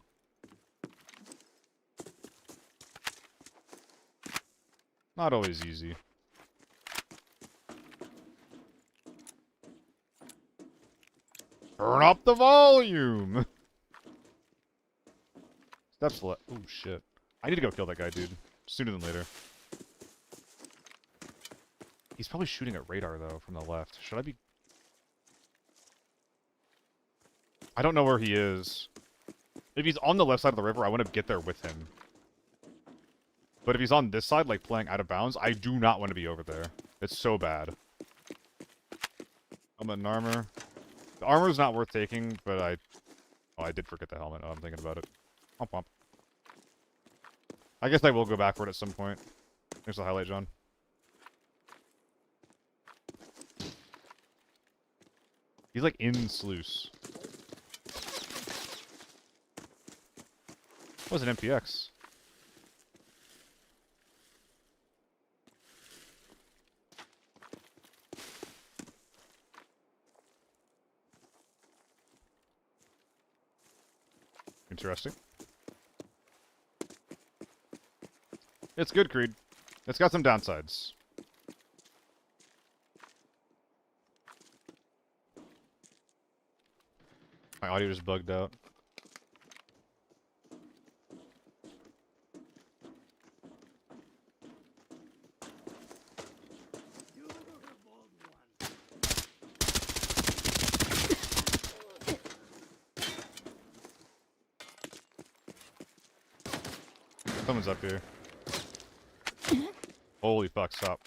Speaker 1: Not always easy. Turn up the volume! Steps left. Oh, shit. I need to go kill that guy, dude. Sooner than later. He's probably shooting at radar, though, from the left. Should I be... I don't know where he is. If he's on the left side of the river, I want to get there with him. But if he's on this side, like, playing out of bounds, I do not want to be over there. It's so bad. Helmet and armor. The armor's not worth taking, but I... Oh, I did forget the helmet. Oh, I'm thinking about it. Pump, pump. I guess I will go back for it at some point. There's the highlight, John. He's like in sluice. What was an MPX? Interesting. It's good, Creed. It's got some downsides. My audio just bugged out. Someone's up here. Holy fuck, stop.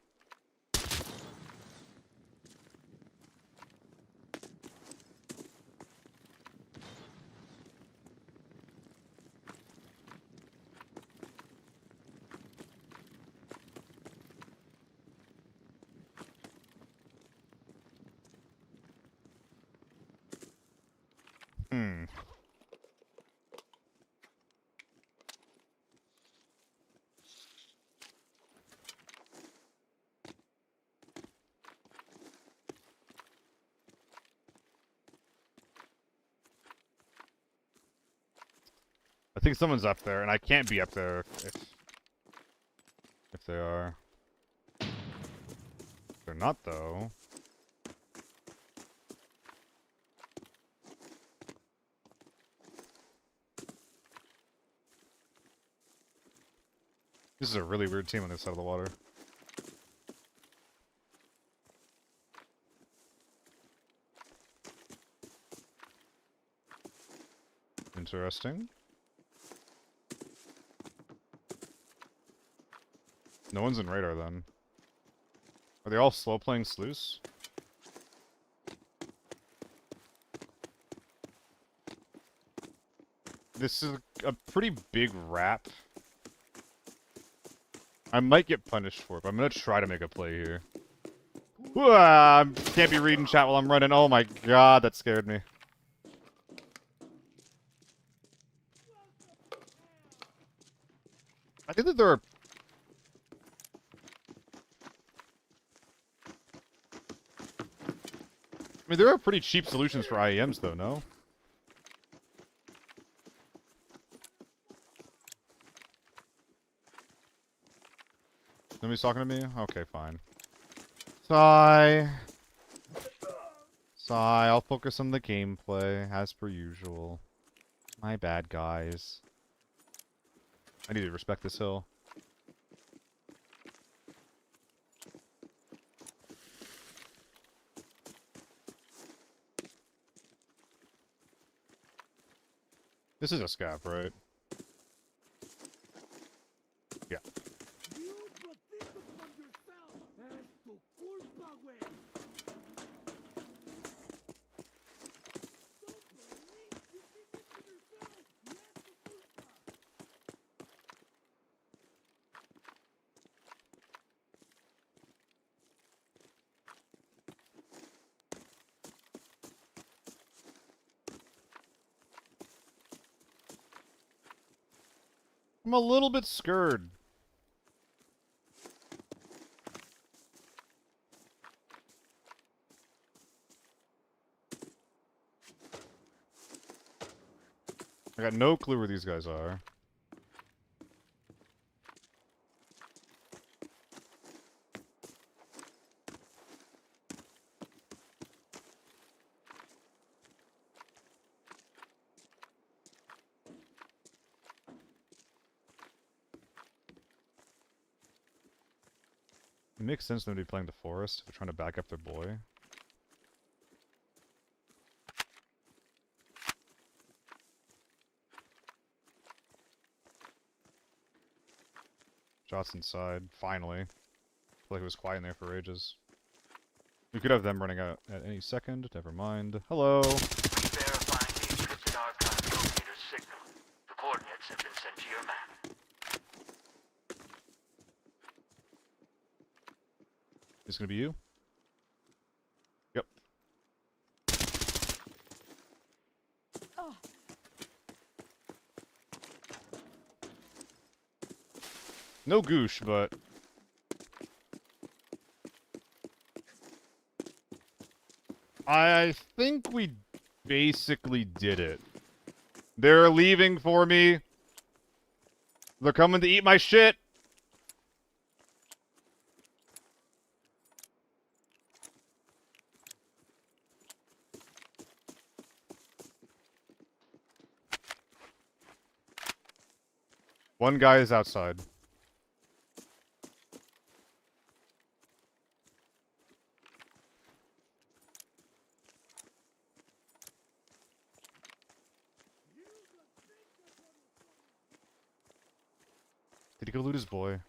Speaker 1: I think someone's up there, and I can't be up there if they are. If they're not, though. This is a really weird team on this side of the water. Interesting. No one's in radar, then. Are they all slow playing sluice? This is a pretty big rap. I might get punished for it, but I'm gonna try to make a play here. Can't be reading chat while I'm running. Oh my god, that scared me. I think that there are... I mean, there are pretty cheap solutions for IEMs, though, no? Nobody's talking to me? Okay, fine. Sigh. Sigh, I'll focus on the gameplay, as per usual. My bad, guys. I need to respect this hill. This is a scav, right? Yeah. I'm a little bit scared. I got no clue where these guys are. It makes sense for them to be playing the forest. They're trying to back up their boy. Shots inside, finally. I feel like it was quiet in there for ages. We could have them running out at any second. Never mind. Hello.
Speaker 4: Verifying the encrypted archive locator signal. The coordinates have been sent to your map.
Speaker 1: This gonna be you? Yep. No goosh, but I think we basically did it. They're leaving for me. They're coming to eat my shit. One guy is outside. Did he go loot his boy?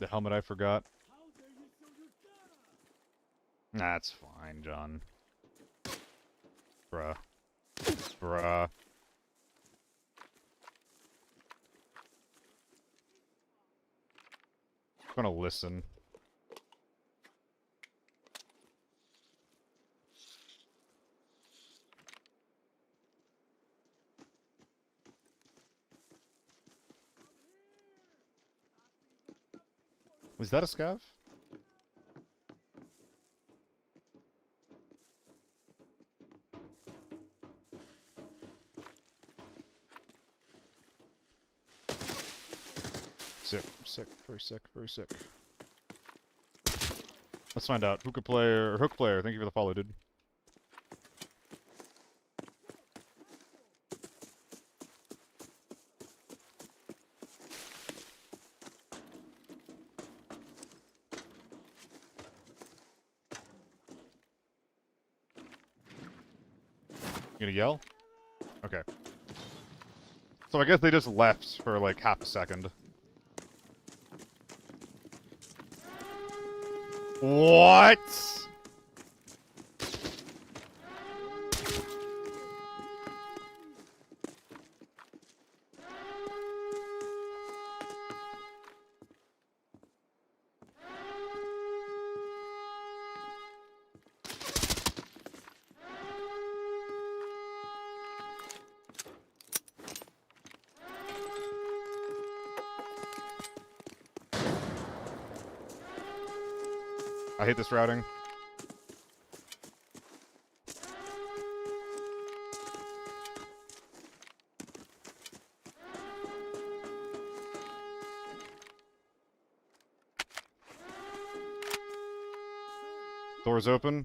Speaker 1: The helmet I forgot. That's fine, John. Bruh. Bruh. I'm gonna listen. Was that a scav? Sick, sick, very sick, very sick. Let's find out. Hookah player, or Hook player, thank you for the follow, dude. You gonna yell? Okay. So I guess they just left for like half a second. What? I hate this routing. Doors open.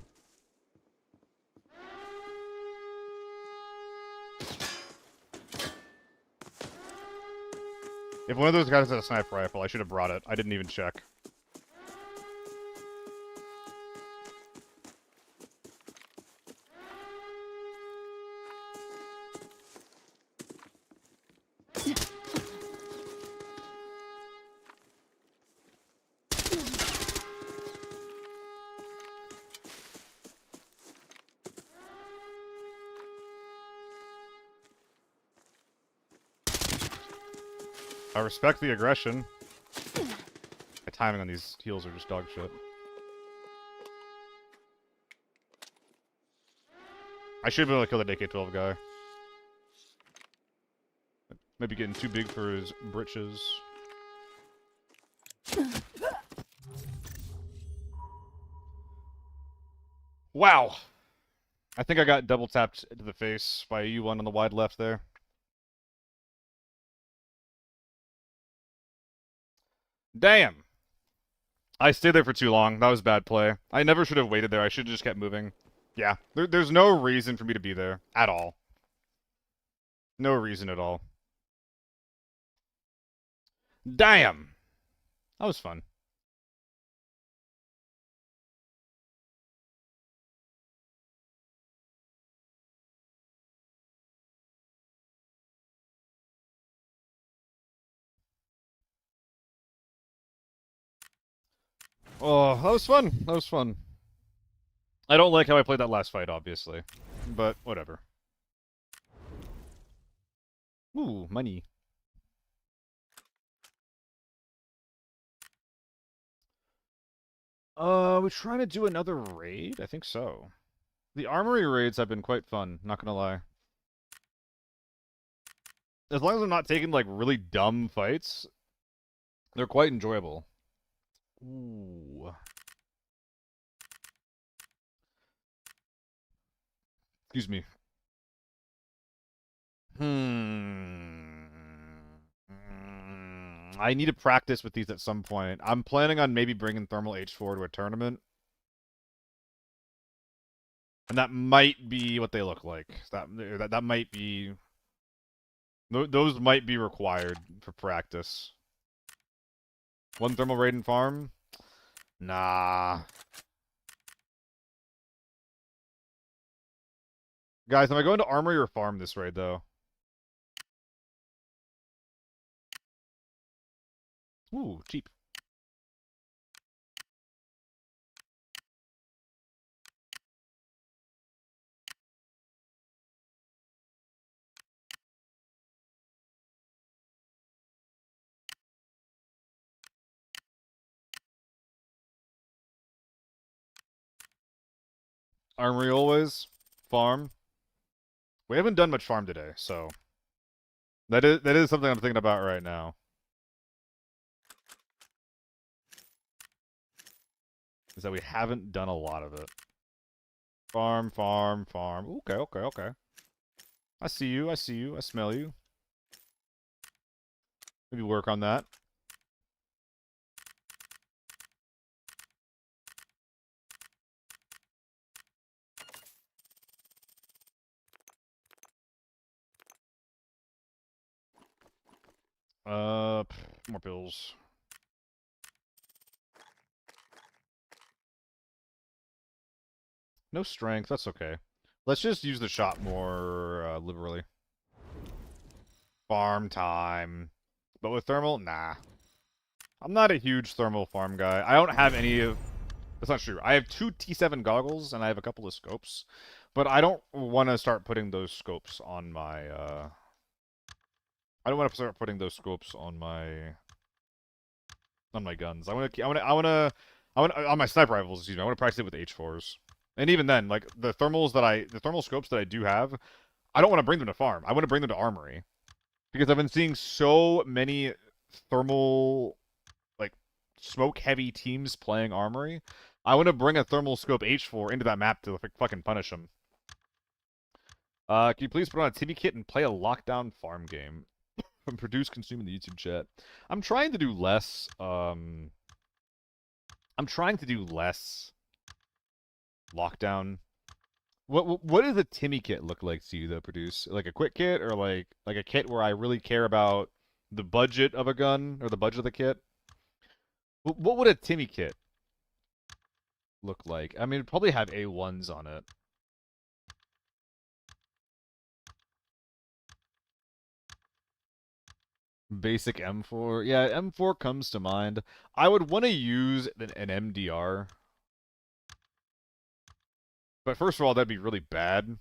Speaker 1: If one of those guys had a sniper rifle, I should have brought it. I didn't even check. I respect the aggression. My timing on these heals are just dog shit. I should be able to kill the AK-12 guy. Maybe getting too big for his britches. Wow! I think I got double tapped into the face by a U1 on the wide left there. Damn! I stayed there for too long. That was bad play. I never should have waited there. I should have just kept moving. Yeah, there's no reason for me to be there. At all. No reason at all. Damn! That was fun. Oh, that was fun. That was fun. I don't like how I played that last fight, obviously. But, whatever. Ooh, money. We're trying to do another raid? I think so. The armory raids have been quite fun, not gonna lie. As long as I'm not taking, like, really dumb fights, they're quite enjoyable. Ooh. Excuse me. I need to practice with these at some point. I'm planning on maybe bringing Thermal H4 to a tournament. And that might be what they look like. That might be... Those might be required for practice. One Thermal Raid and farm? Nah. Guys, am I going to armory or farm this raid, though? Ooh, cheap. Armory always. Farm. We haven't done much farm today, so... That is something I'm thinking about right now. Is that we haven't done a lot of it. Farm, farm, farm. Okay, okay, okay. I see you, I see you, I smell you. Maybe work on that. More pills. No strength, that's okay. Let's just use the shot more liberally. Farm time. But with thermal, nah. I'm not a huge thermal farm guy. I don't have any of... That's not true. I have 2 T7 goggles, and I have a couple of scopes. But I don't want to start putting those scopes on my, I don't want to start putting those scopes on my guns. On my sniper rifles, excuse me. I want to practice it with H4s. And even then, like, the thermal scopes that I do have, I don't want to bring them to farm. I want to bring them to armory. Because I've been seeing so many thermal, like, smoke-heavy teams playing armory. I want to bring a thermal scope H4 into that map to fucking punish them. Can you please put on a TV kit and play a lockdown farm game? And produce, consume in the YouTube chat. I'm trying to do less, I'm trying to do less lockdown. What does a Timmy kit look like to you, though, produce? Like a quick kit, or like a kit where I really care about the budget of a gun, or the budget of the kit? What would a Timmy kit look like? I mean, it'd probably have A1s on it. Basic M4. Yeah, M4 comes to mind. I would want to use an MDR. But first of all, that'd be really bad.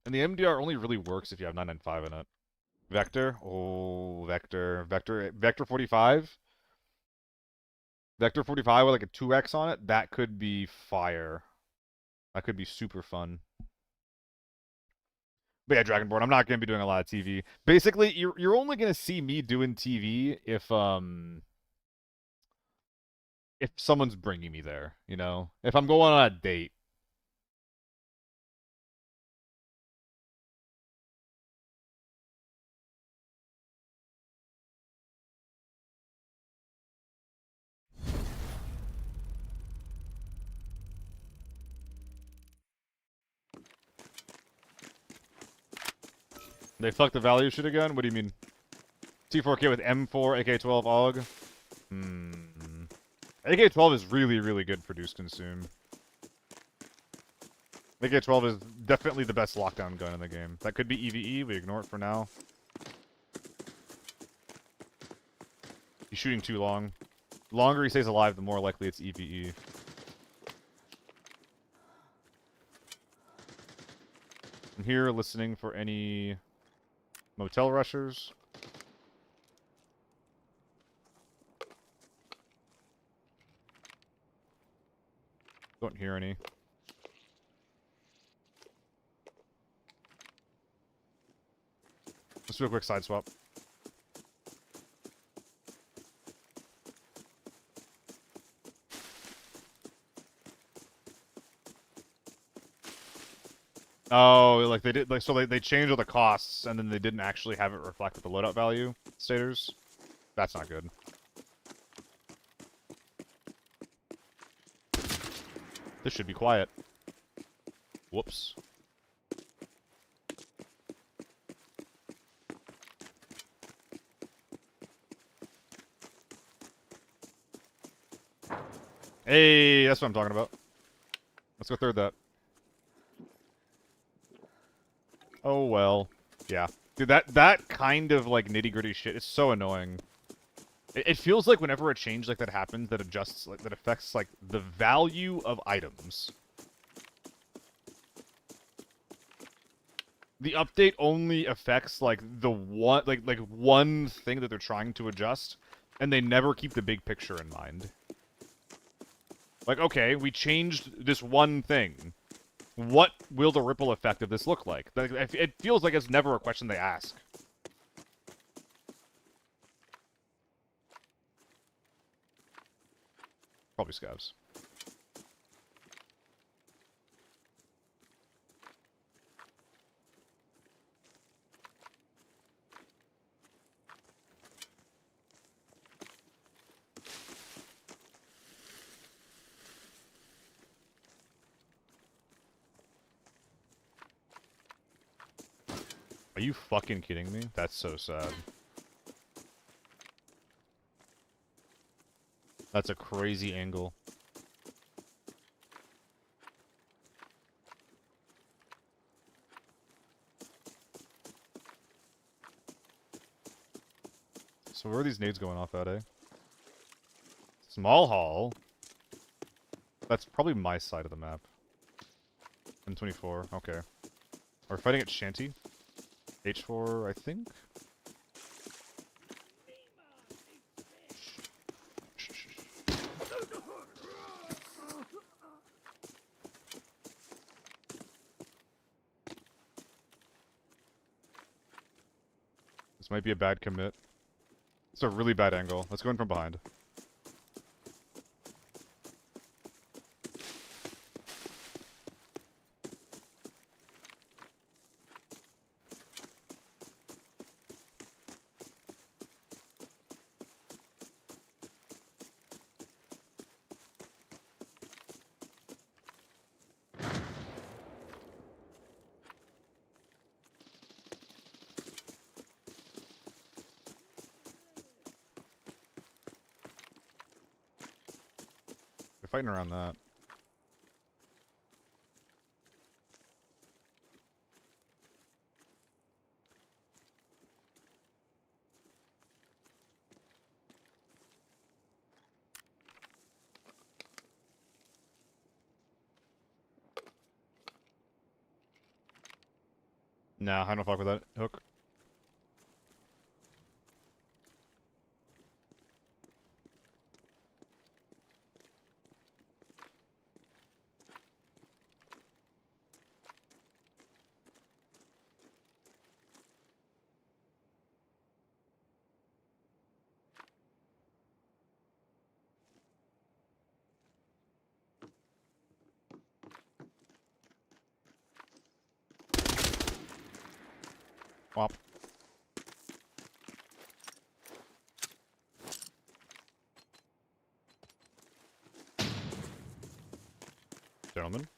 Speaker 1: And the MDR only really works if you have 995 in it. Vector? Oh, Vector. Vector 45? Vector 45 with like a 2x on it? That could be fire. That could be super fun. But yeah, Dragonborn, I'm not going to be doing a lot of TV. Basically, you're only going to see me doing TV if someone's bringing me there, you know? If I'm going on a date. They fucked the value shit again? What do you mean? T4K with M4, AK-12 AUG? AK-12 is really, really good for Deuce Consume. AK-12 is definitely the best lockdown gun in the game. That could be EVE, we ignore it for now. He's shooting too long. The longer he stays alive, the more likely it's EVE. I'm here listening for any motel rushers. Don't hear any. Let's do a quick side swap. Oh, like they did, like so they changed all the costs and then they didn't actually have it reflect with the loadout value staters. That's not good. This should be quiet. Whoops. Hey, that's what I'm talking about. Let's go third that. Oh well. Yeah. Dude, that kind of like nitty-gritty shit is so annoying. It feels like whenever a change like that happens that adjusts like that affects like the value of items. The update only affects like the one thing that they're trying to adjust, and they never keep the big picture in mind. Like, okay, we changed this one thing. What will the ripple effect of this look like? It feels like it's never a question they ask. Probably scavs. Are you fucking kidding me? That's so sad. That's a crazy angle. So where are these nades going off at, eh? Small hall? That's probably my side of the map. M24, okay. We're fighting at Shanty. H4, I think? This might be a bad commit. It's a really bad angle. Let's go in from behind. They're fighting around that. Nah, I don't fuck with that hook. Womp. Gentlemen.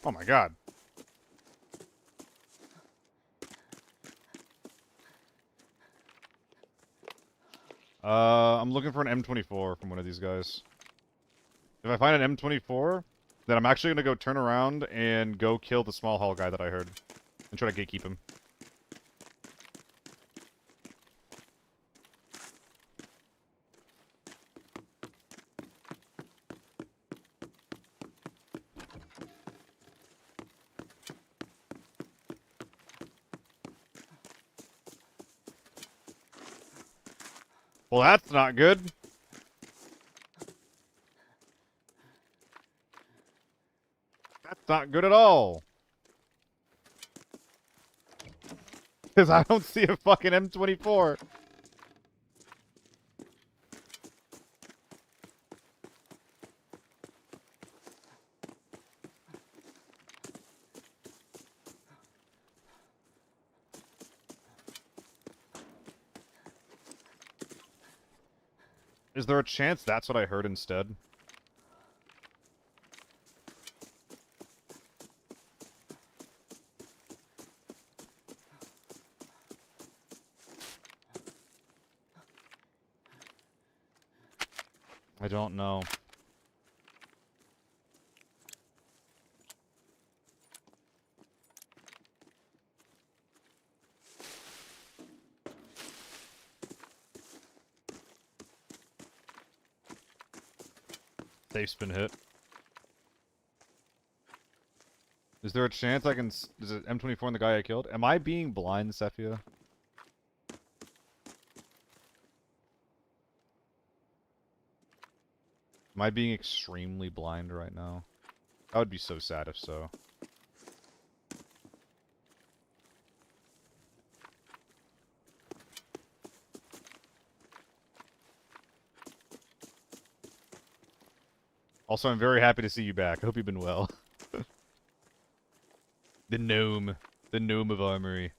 Speaker 1: Oh my god. I'm looking for an M24 from one of these guys. If I find an M24, then I'm actually gonna go turn around and go kill the small hull guy that I heard. And try to gatekeep him. Well, that's not good. That's not good at all. Because I don't see a fucking M24. Is there a chance that's what I heard instead? I don't know. Safe's been hit. Is there a chance I can... Is it M24 and the guy I killed? Am I being blind, Cephia? Am I being extremely blind right now? That would be so sad if so. Also, I'm very happy to see you back. I hope you've been well. The gnome. The gnome of armory.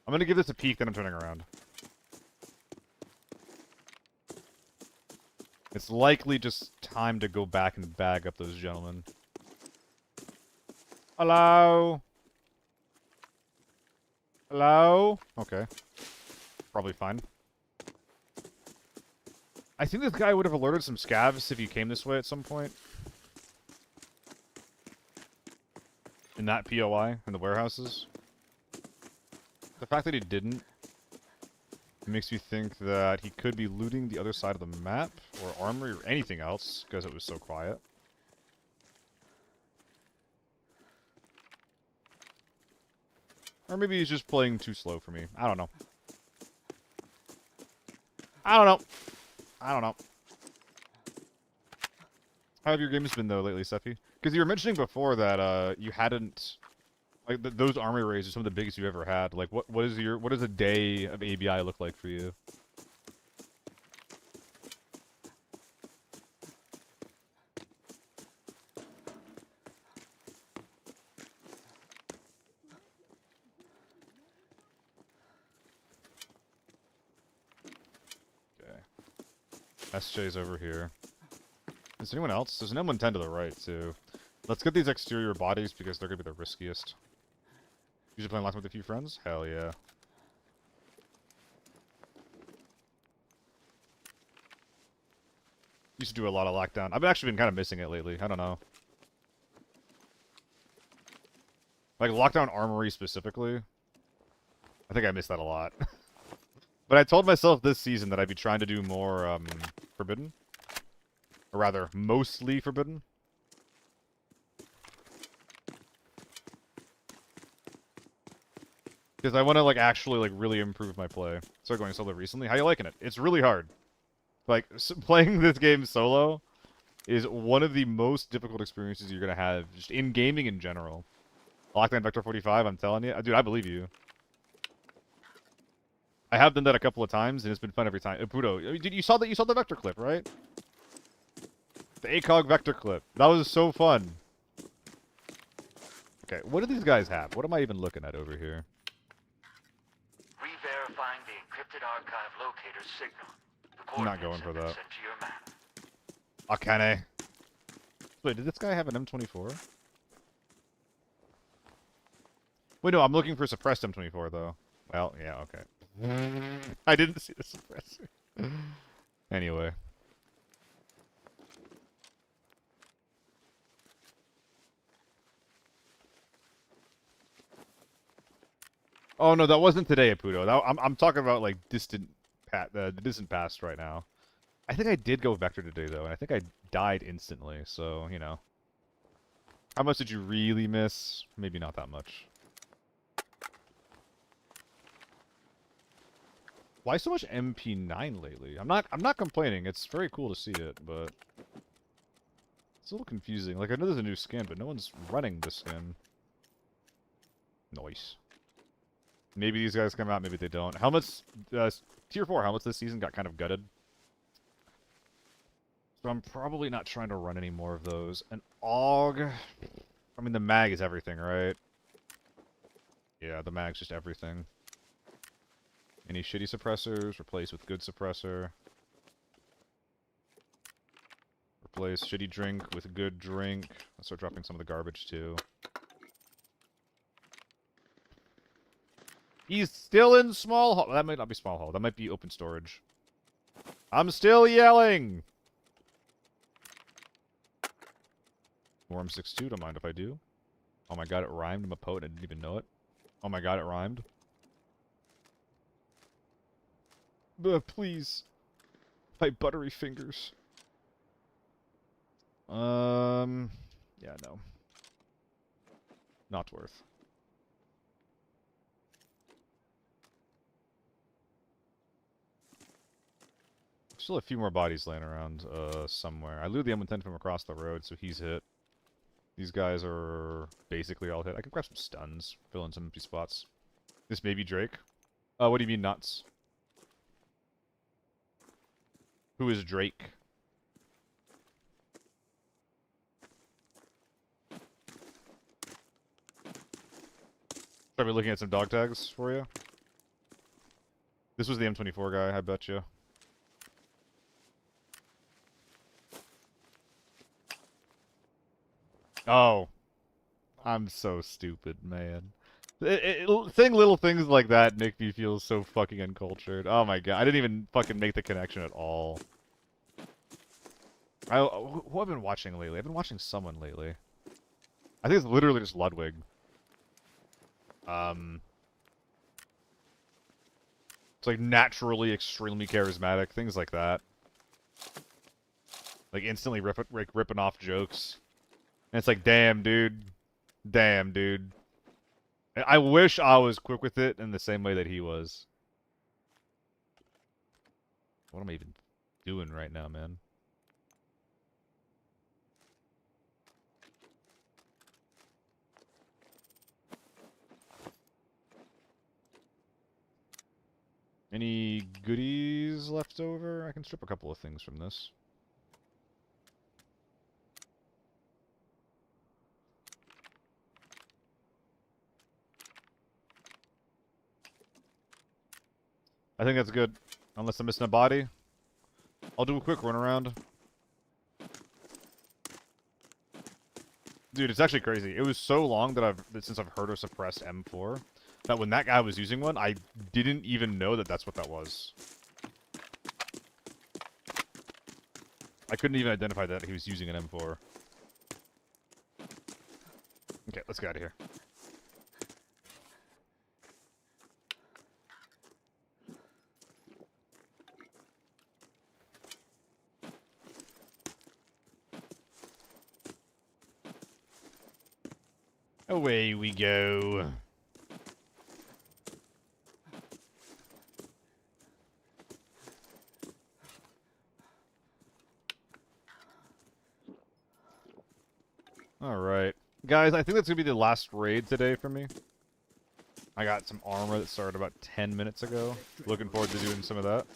Speaker 1: I'm gonna give this a peek, then I'm turning around. It's likely just time to go back and bag up those gentlemen. Hello? Hello? Okay. Probably fine. I think this guy would have alerted some scavs if he came this way at some point. In that POI, in the warehouses. The fact that he didn't makes me think that he could be looting the other side of the map, or armory, or anything else, because it was so quiet. Or maybe he's just playing too slow for me. I don't know. I don't know. I don't know. How have your games been, though, lately, Sephi? Because you were mentioning before that you hadn't... Like, those armory raids are some of the biggest you've ever had. Like, what does a day of ABI look like for you? Okay. SJ's over here. Is there anyone else? There's an M110 to the right, too. Let's get these exterior bodies because they're going to be the riskiest. Usually playing lockdown with a few friends? Hell yeah. Used to do a lot of lockdown. I've actually been kind of missing it lately. I don't know. Like, lockdown armory specifically. I think I missed that a lot. But I told myself this season that I'd be trying to do more, Forbidden. Or rather, mostly Forbidden. Because I want to, like, actually, like, really improve my play. Started going solo recently. How you liking it? It's really hard. Like, playing this game solo is one of the most difficult experiences you're going to have, just in gaming in general. Lockdown Vector 45, I'm telling you. Dude, I believe you. I have done that a couple of times, and it's been fun every time. Puto, dude, you saw the Vector clip, right? The ACOG Vector clip. That was so fun. Okay, what do these guys have? What am I even looking at over here?
Speaker 4: Re-verifying the encrypted archive locator signal. The
Speaker 1: I'm not going
Speaker 4: coordinates
Speaker 1: for
Speaker 4: have been
Speaker 1: that.
Speaker 4: sent to your map.
Speaker 1: Akane. Wait, did this guy have an M24? Wait, no, I'm looking for suppressed M24 though. Well, yeah, okay. I didn't see the suppressor. Anyway. Oh no, that wasn't today, Apudo. I'm talking about like the distant past right now. I think I did go Vector today though, and I think I died instantly. So you know, how much did you really miss? Maybe not that much. Why so much MP9 lately? I'm not complaining. It's very cool to see it, but it's a little confusing. Like I know there's a new skin, but no one's running the skin. Nice. Maybe these guys come out, maybe they don't. Helmets, tier 4 helmets this season got kind of gutted. So I'm probably not trying to run any more of those. An AUG, I mean the mag is everything, right? Yeah, the mag's just everything. Any shitty suppressors, replace with good suppressor. Replace shitty drink with good drink. I'll start dropping some of the garbage too. He's still in small hall. That might not be small hall. That might be open storage. I'm still yelling! Worm 6-2, don't mind if I do. Oh my god, it rhymed. I'm a poet and I didn't even know it. Oh my god, it rhymed. Please. My buttery fingers. Yeah, no. Not worth. Still a few more bodies laying around, somewhere. I looted the M110 from across the road, so he's hit. These guys are basically all hit. I could grab some stuns, fill in some empty spots. This may be Drake. What do you mean nuts? Who is Drake? Should I be looking at some dog tags for you? This was the M24 guy, I bet you. Oh. I'm so stupid, man. Saying little things like that make me feel so fucking uncultured. Oh my god, I didn't even fucking make the connection at all. Who have I been watching lately? I've been watching someone lately. I think it's literally just Ludwig. It's like naturally extremely charismatic, things like that. Like instantly ripping off jokes. And it's like, damn, dude. Damn, dude. I wish I was quick with it in the same way that he was. What am I even doing right now, man? Any goodies left over? I can strip a couple of things from this. I think that's good. Unless I'm missing a body. I'll do a quick run around. Dude, it's actually crazy. It was so long that since I've heard of suppressed M4, that when that guy was using one, I didn't even know that that's what that was. I couldn't even identify that he was using an M4. Okay, let's get out of here. Away we go. Alright. Guys, I think that's going to be the last raid today for me. I got some armor that started about 10 minutes ago. Looking forward to doing some of that.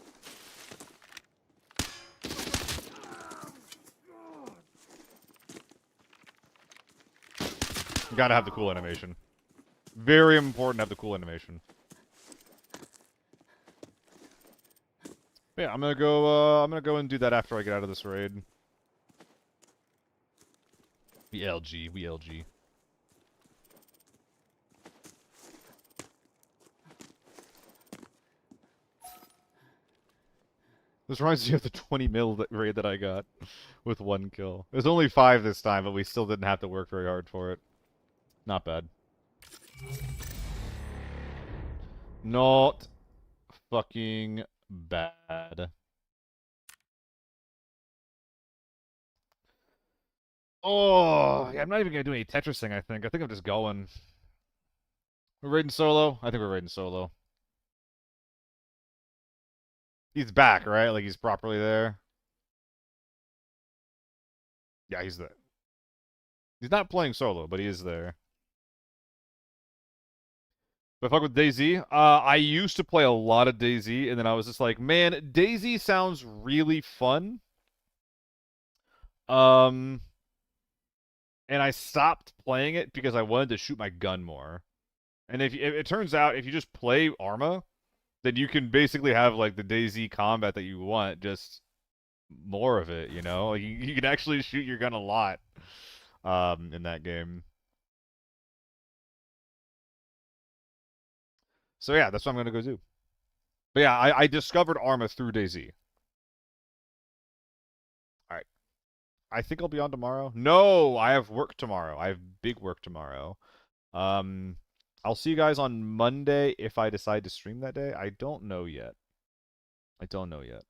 Speaker 1: Gotta have the cool animation. Very important to have the cool animation. But yeah, I'm gonna go and do that after I get out of this raid. We LG. This reminds me of the 20 mil raid that I got with 1 kill. It was only 5 this time, but we still didn't have to work very hard for it. Not bad. Not fucking bad. Oh, yeah, I'm not even gonna do any Tetrising, I think. I think I'm just going. We're raiding solo? I think we're raiding solo. He's back, right? Like, he's properly there. Yeah, he's there. He's not playing solo, but he is there. But fuck with DayZ. I used to play a lot of DayZ, and then I was just like, man, DayZ sounds really fun. And I stopped playing it because I wanted to shoot my gun more. And if it turns out, if you just play Arma, then you can basically have like the DayZ combat that you want, just more of it. You know, like, you can actually shoot your gun a lot. In that game. So yeah, that's what I'm gonna go do. But yeah, I discovered Arma through DayZ. Alright. I think I'll be on tomorrow. No, I have work tomorrow. I have big work tomorrow. I'll see you guys on Monday if I decide to stream that day. I don't know yet. I don't know yet.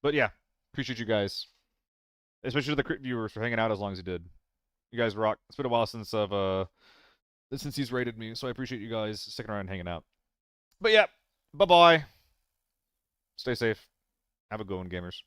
Speaker 1: But yeah, appreciate you guys. Especially the crit viewers for hanging out as long as you did. You guys rock. It's been a while since he's rated me, so I appreciate you guys sticking around and hanging out. But yeah, bye-bye. Stay safe. Have a good one, gamers.